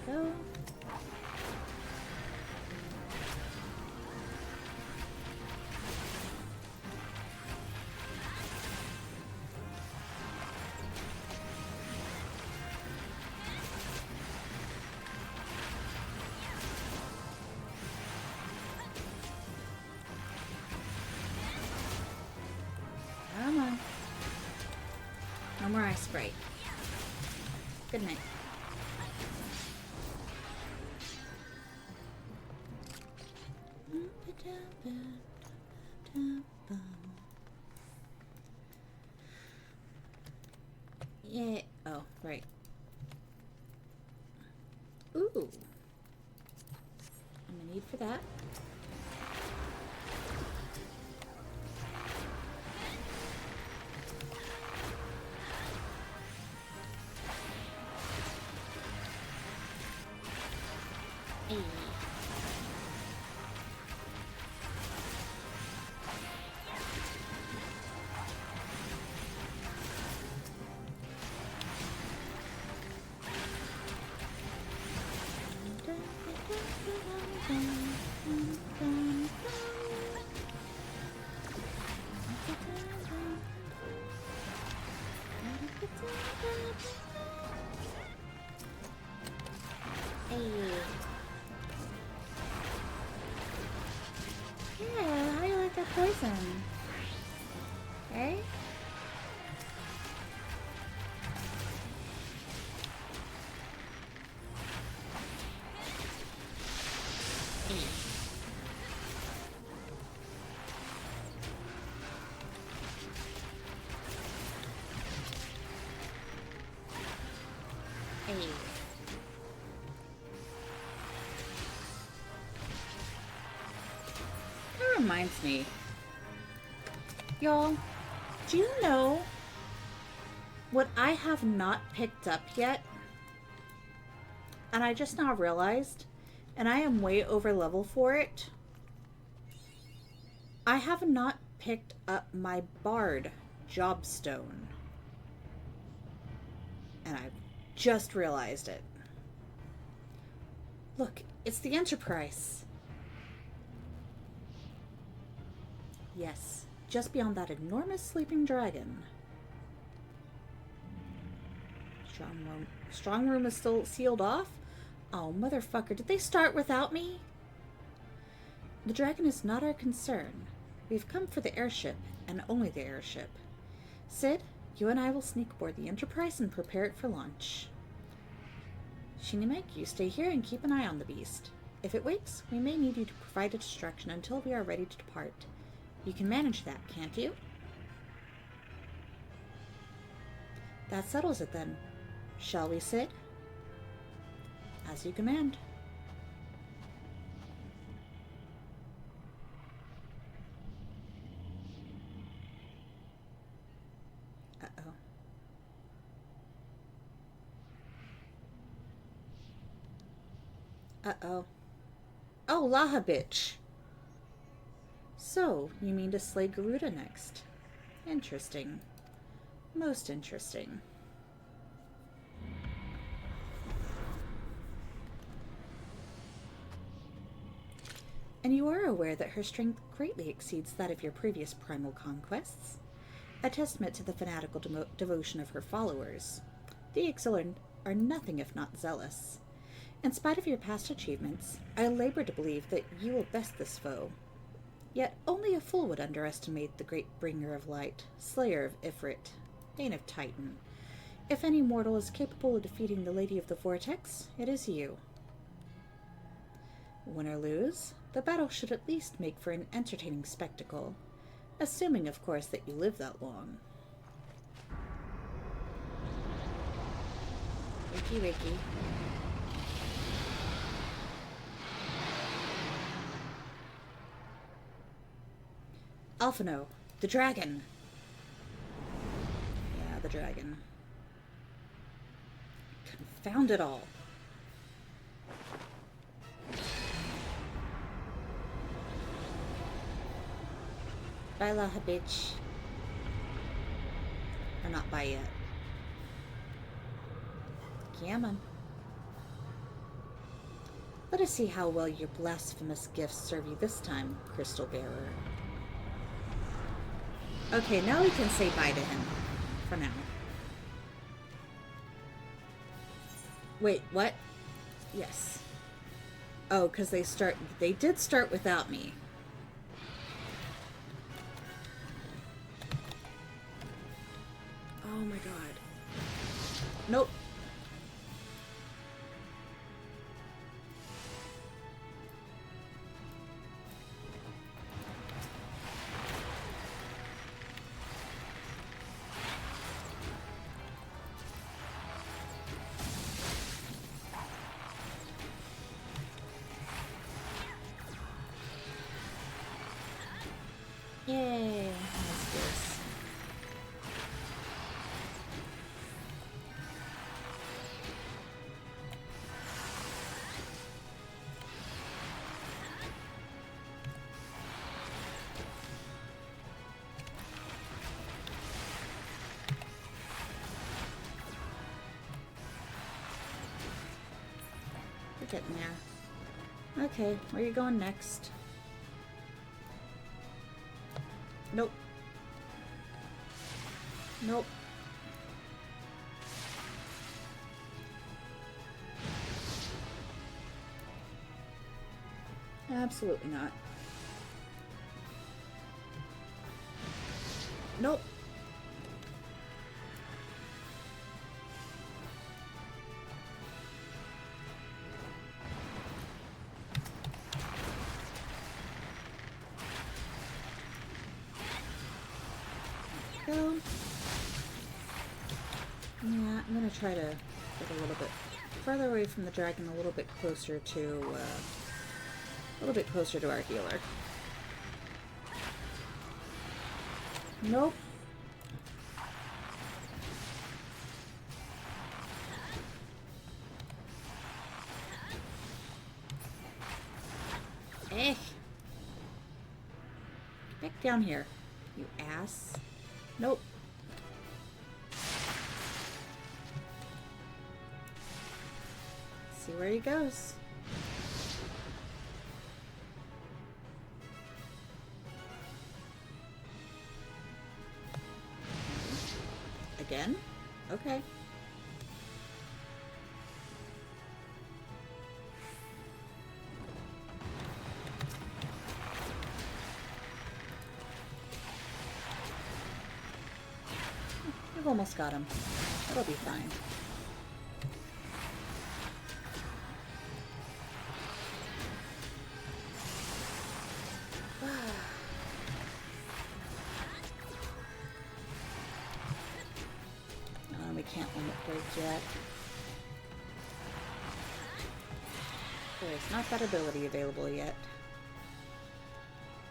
Go. Come on. No more ice spray. Good night. Yeah. Oh, right. Ooh. I'm gonna need for that. Hey. Yeah, how do you like that poison? Hey? Hey. That reminds me. Y'all, do you know what I have not picked up yet? And I just now realized, and I am way over level for it. I have not picked up my Bard Jobstone. And I've just realized it. Look, it's the Enterprise. Yes, just beyond that enormous sleeping dragon. Strong room is still sealed off? Oh, motherfucker, did they start without me? The dragon is not our concern. We've come for the airship, and only the airship. Sid, you and I will sneak aboard the Enterprise and prepare it for launch. Shinime, you stay here and keep an eye on the beast. If it wakes, we may need you to provide a distraction until we are ready to depart. You can manage that, can't you? That settles it then. Shall we, Sid? As you command. Uh-oh. Uh-oh. Oh, Laha bitch! So, you mean to slay Garuda next? Interesting. Most interesting. And you are aware that her strength greatly exceeds that of your previous primal conquests, a testament to the fanatical devotion of her followers. The Ixalan are nothing if not zealous. In spite of your past achievements, I labor to believe that you will best this foe. Yet only a fool would underestimate the great bringer of light, slayer of Ifrit, bane of Titan. If any mortal is capable of defeating the Lady of the Vortex, it is you. Win or lose, the battle should at least make for an entertaining spectacle, assuming, of course, that you live that long. Wakey wakey. Alphino, the dragon. Yeah, the dragon. Confound it all. Bye, Laha bitch. Or not bye yet. Gammon. Let us see how well your blasphemous gifts serve you this time, Crystal Bearer. Okay, now we can say bye to him. For now. Wait, what? Yes. Oh, because they did start without me. Oh my god. Nope. Yay. That's this. We're getting there. Okay, where are you going next? Nope. Nope. Absolutely not. Nope. Go. Yeah, I'm gonna try to get a little bit further away from the dragon, a little bit closer to our healer. Nope. Eh. Get back down here, you ass. Nope. See where he goes. Again? Okay. I've almost got him. It'll be fine. We can't limit break yet. There's not that ability available yet.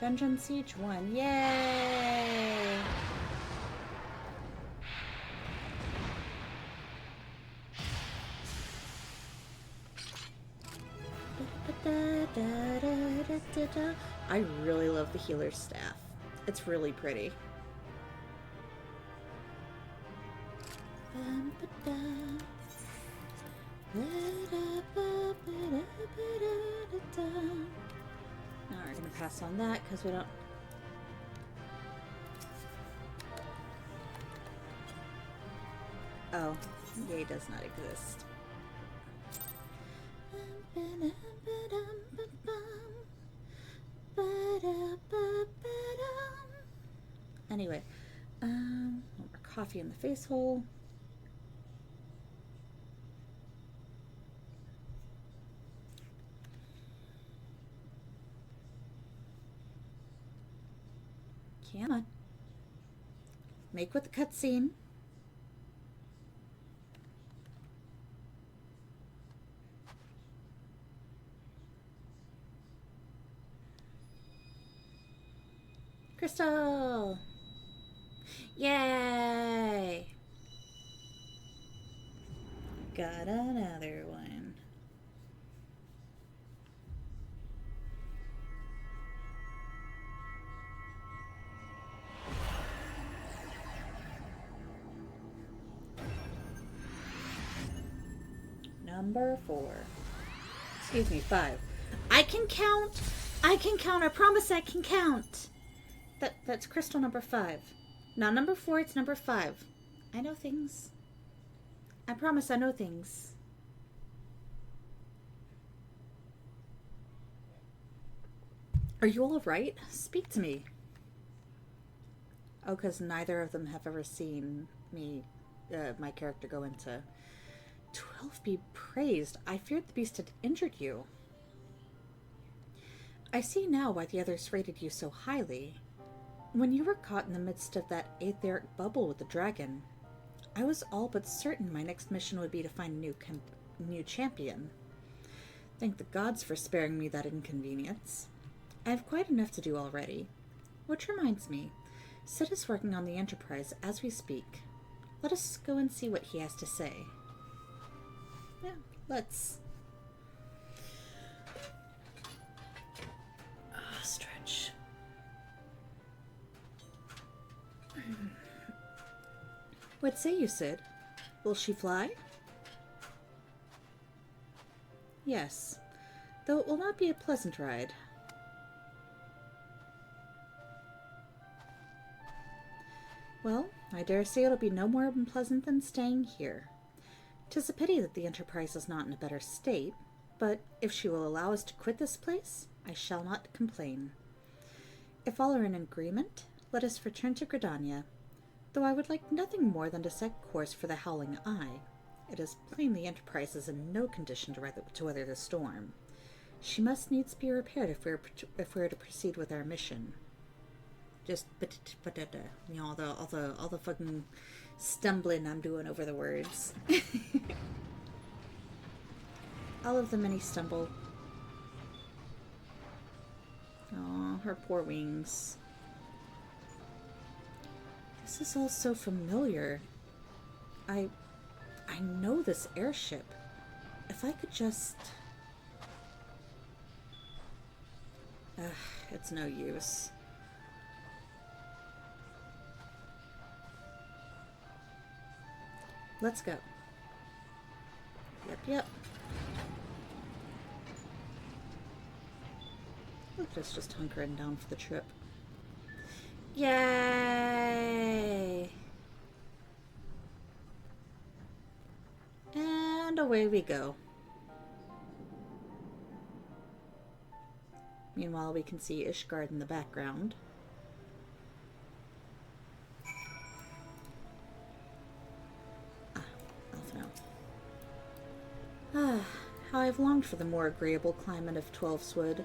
Dungeon Siege 1. Yay! I really love the healer's staff. It's really pretty. Now we're gonna pass on that because we don't. Oh, yay does not exist. Anyway, more coffee in the face hole. Come on. Make with the cutscene. Crystal! Yay! Got another one. Number 4. Excuse me, 5. I can count! I can count! I promise I can count! That's crystal number 5. Not number 4, it's number 5. I know things. I promise I know things. Are you all right? Speak to me. Oh, because neither of them have ever seen me, my character go into... 12 be praised. I feared the beast had injured you. I see now why the others rated you so highly. When you were caught in the midst of that aetheric bubble with the dragon, I was all but certain my next mission would be to find a new champion. Thank the gods for sparing me that inconvenience. I have quite enough to do already. Which reminds me, Sid is working on the Enterprise as we speak. Let us go and see what he has to say. Yeah, let's. Stretch. What say you, Sid? Will she fly? Yes, though it will not be a pleasant ride. Well, I dare say it'll be no more unpleasant than staying here. 'Tis a pity that the Enterprise is not in a better state, but if she will allow us to quit this place, I shall not complain. If all are in agreement, let us return to Gridania, though I would like nothing more than to set course for the Howling Eye. It is plain the Enterprise is in no condition to weather the storm. She must needs be repaired if we are to proceed with our mission. Just, you know, all the fucking stumbling I'm doing over the words. All of the many stumble. Aw, her poor wings. This is all so familiar. I know this airship. If I could just... it's no use. Let's go. Yep. Look at us just hunkering down for the trip. Yay! And away we go. Meanwhile, we can see Ishgard in the background. Ah, how I've longed for the more agreeable climate of Twelveswood.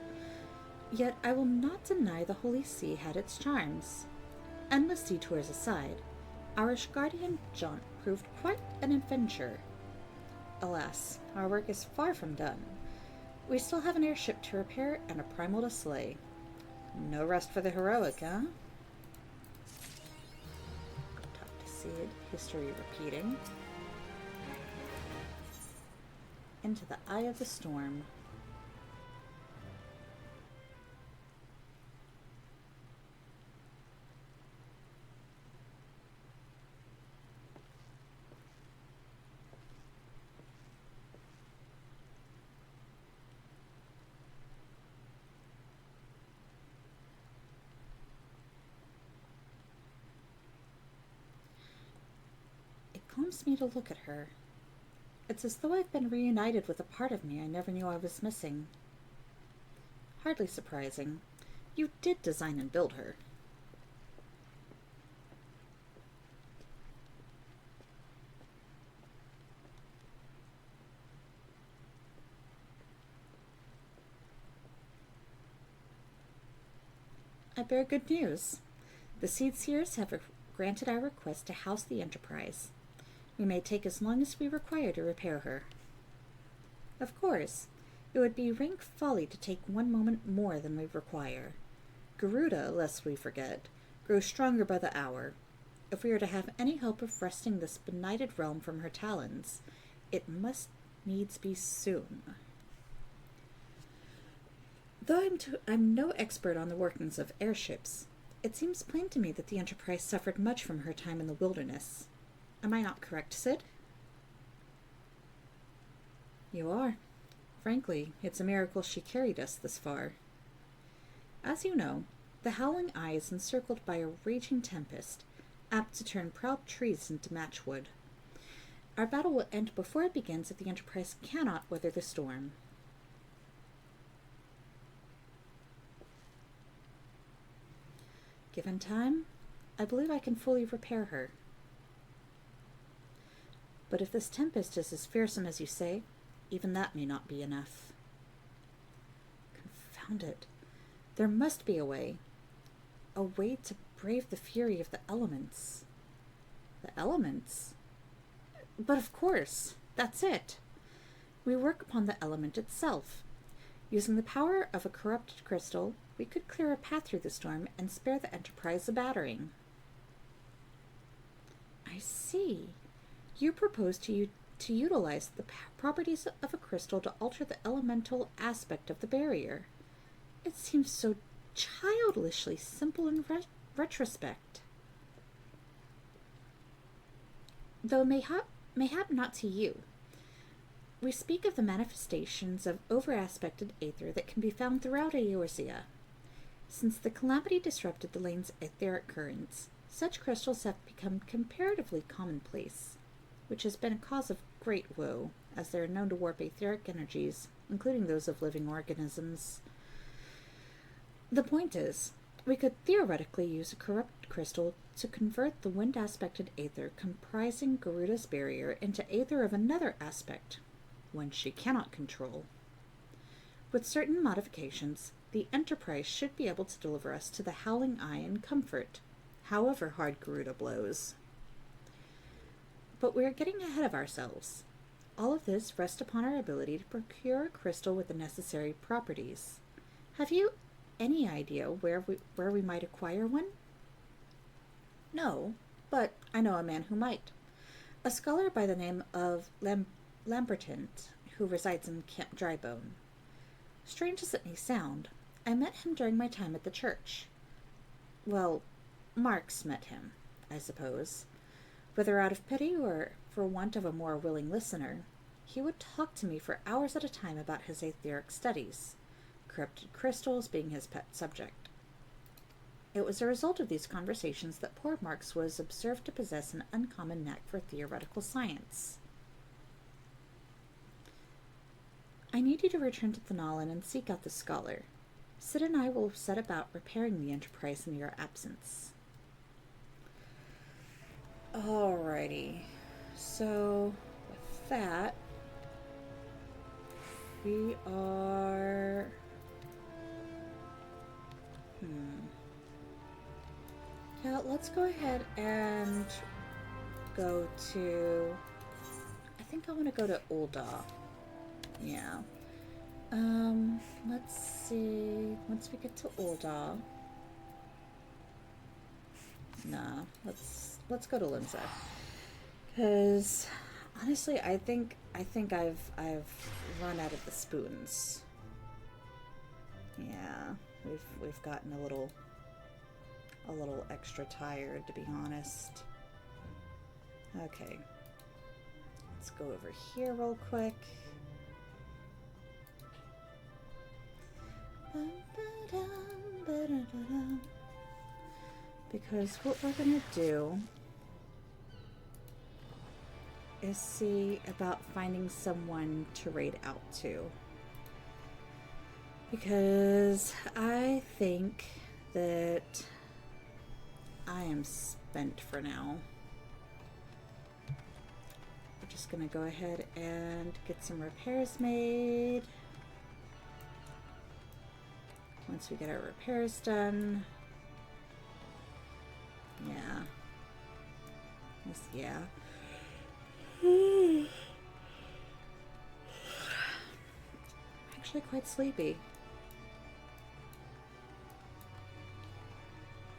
Yet I will not deny the Holy See had its charms. Endless detours aside, our Ashgardian jaunt proved quite an adventure. Alas, our work is far from done. We still have an airship to repair and a primal to slay. No rest for the heroic, huh? Talk to Sid, history repeating. Into the eye of the storm. It calms me to look at her. It's as though I've been reunited with a part of me I never knew I was missing. Hardly surprising. You did design and build her. I bear good news. The Seed Seers have granted our request to house the Enterprise. We may take as long as we require to repair her. Of course, it would be rank folly to take one moment more than we require. Garuda, lest we forget, grows stronger by the hour. If we are to have any hope of wresting this benighted realm from her talons, it must needs be soon. Though I'm no expert on the workings of airships, it seems plain to me that the Enterprise suffered much from her time in the wilderness. Am I not correct, Sid? You are. Frankly, it's a miracle she carried us this far. As you know, the Howling Eye is encircled by a raging tempest, apt to turn proud trees into matchwood. Our battle will end before it begins if the Enterprise cannot weather the storm. Given time, I believe I can fully repair her. But if this tempest is as fearsome as you say, even that may not be enough. Confound it. There must be a way. A way to brave the fury of the elements. The elements? But of course, that's it. We work upon the element itself. Using the power of a corrupted crystal, we could clear a path through the storm and spare the Enterprise a battering. I see. You propose to utilize the properties of a crystal to alter the elemental aspect of the barrier. It seems so childishly simple in retrospect. Though mayhap not to you. We speak of the manifestations of over-aspected aether that can be found throughout Eorzea. Since the calamity disrupted the lane's etheric currents, such crystals have become comparatively commonplace, which has been a cause of great woe, as they are known to warp etheric energies, including those of living organisms. The point is, we could theoretically use a corrupt crystal to convert the wind-aspected aether comprising Garuda's barrier into aether of another aspect, one she cannot control. With certain modifications, the Enterprise should be able to deliver us to the Howling Eye in comfort, however hard Garuda blows. But we are getting ahead of ourselves. All of this rests upon our ability to procure a crystal with the necessary properties. Have you any idea where we might acquire one? No, but I know a man who might. A scholar by the name of Lambertant, who resides in Camp Drybone. Strange as it may sound, I met him during my time at the church. Well, Marx met him, I suppose. Whether out of pity or for want of a more willing listener, he would talk to me for hours at a time about his etheric studies, corrupted crystals being his pet subject. It was a result of these conversations that poor Marx was observed to possess an uncommon knack for theoretical science. I need you to return to Thanalan and seek out the scholar. Sid and I will set about repairing the Enterprise in your absence. Alrighty. So, with that, We are... Yeah, let's go ahead and go to... I think I want to go to Ul'dah. Yeah. Let's see. Once we get to Ul'dah... Nah, let's go to Linza. Because honestly, I think I've run out of the spoons. Yeah, we've gotten a little extra tired, to be honest. Okay. Let's go over here real quick. Because what we're gonna do is see about finding someone to raid out to. Because I think that I am spent for now. We're just gonna go ahead and get some repairs made. Once we get our repairs done. Yeah. Yeah. Actually quite sleepy.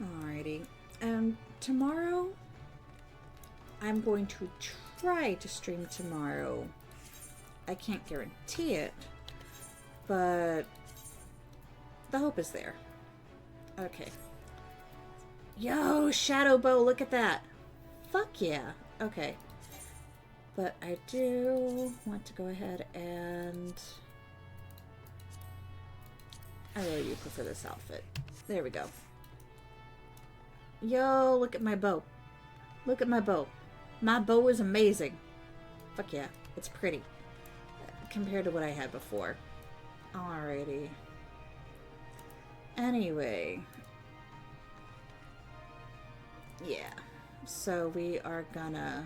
Alrighty. Tomorrow I'm going to try to stream tomorrow. I can't guarantee it, but the hope is there. Okay. Yo, Shadow Bow, look at that. Fuck yeah. Okay. But I do want to go ahead and... I really do prefer this outfit. There we go. Yo, look at my bow. Look at my bow. My bow is amazing. Fuck yeah. It's pretty. Compared to what I had before. Alrighty. Anyway. Yeah. So we're gonna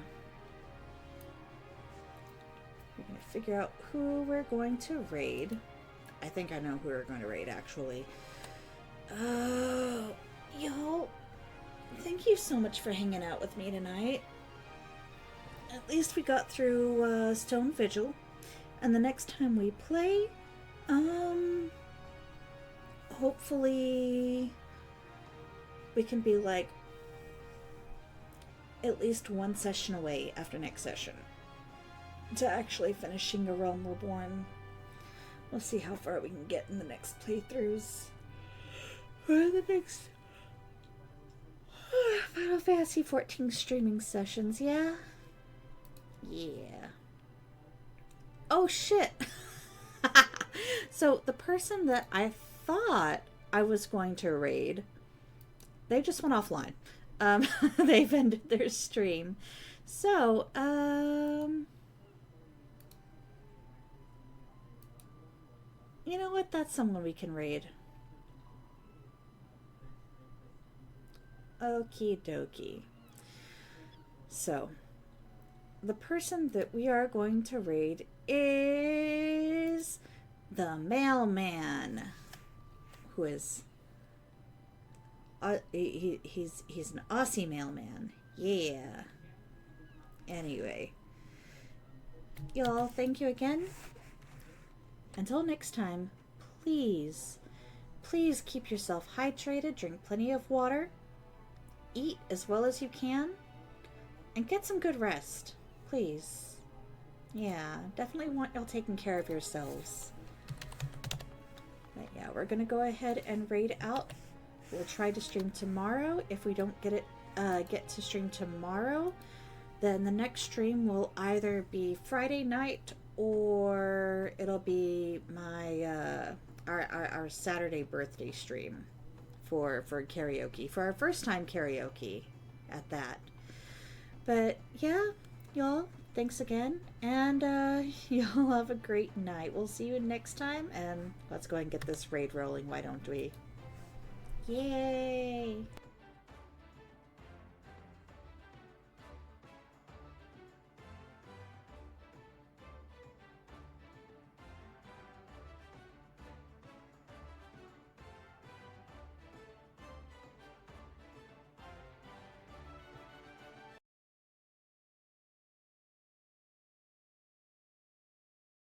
figure out who we're going to raid. I think I know who we're going to raid, actually. Oh, yo. Thank you so much for hanging out with me tonight. At least we got through Stone Vigil. And the next time we play, hopefully we can be like at least one session away after next session to actually finishing A Realm Reborn. We'll see how far we can get in the next playthroughs. Or the next Final Fantasy XIV streaming sessions, yeah? Yeah. Oh shit! So the person that I thought I was going to raid, they just went offline. They've ended their stream. So, you know what? That's someone we can raid. Okie dokie. So, the person that we are going to raid is the mailman, who is he's an Aussie mailman. Yeah. Anyway, y'all, thank you again. Until next time, please keep yourself hydrated, drink plenty of water, eat as well as you can, and get some good rest, please. Yeah, definitely want y'all taking care of yourselves. But yeah, we're gonna go ahead and raid out. We'll try to stream tomorrow. If we don't get to stream tomorrow, then the next stream will either be Friday night or it'll be my our Saturday birthday stream for karaoke, for our first time karaoke at that. But yeah, y'all, thanks again, and y'all have a great night. We'll see you next time, and let's go ahead and get this raid rolling, why don't we? Yay!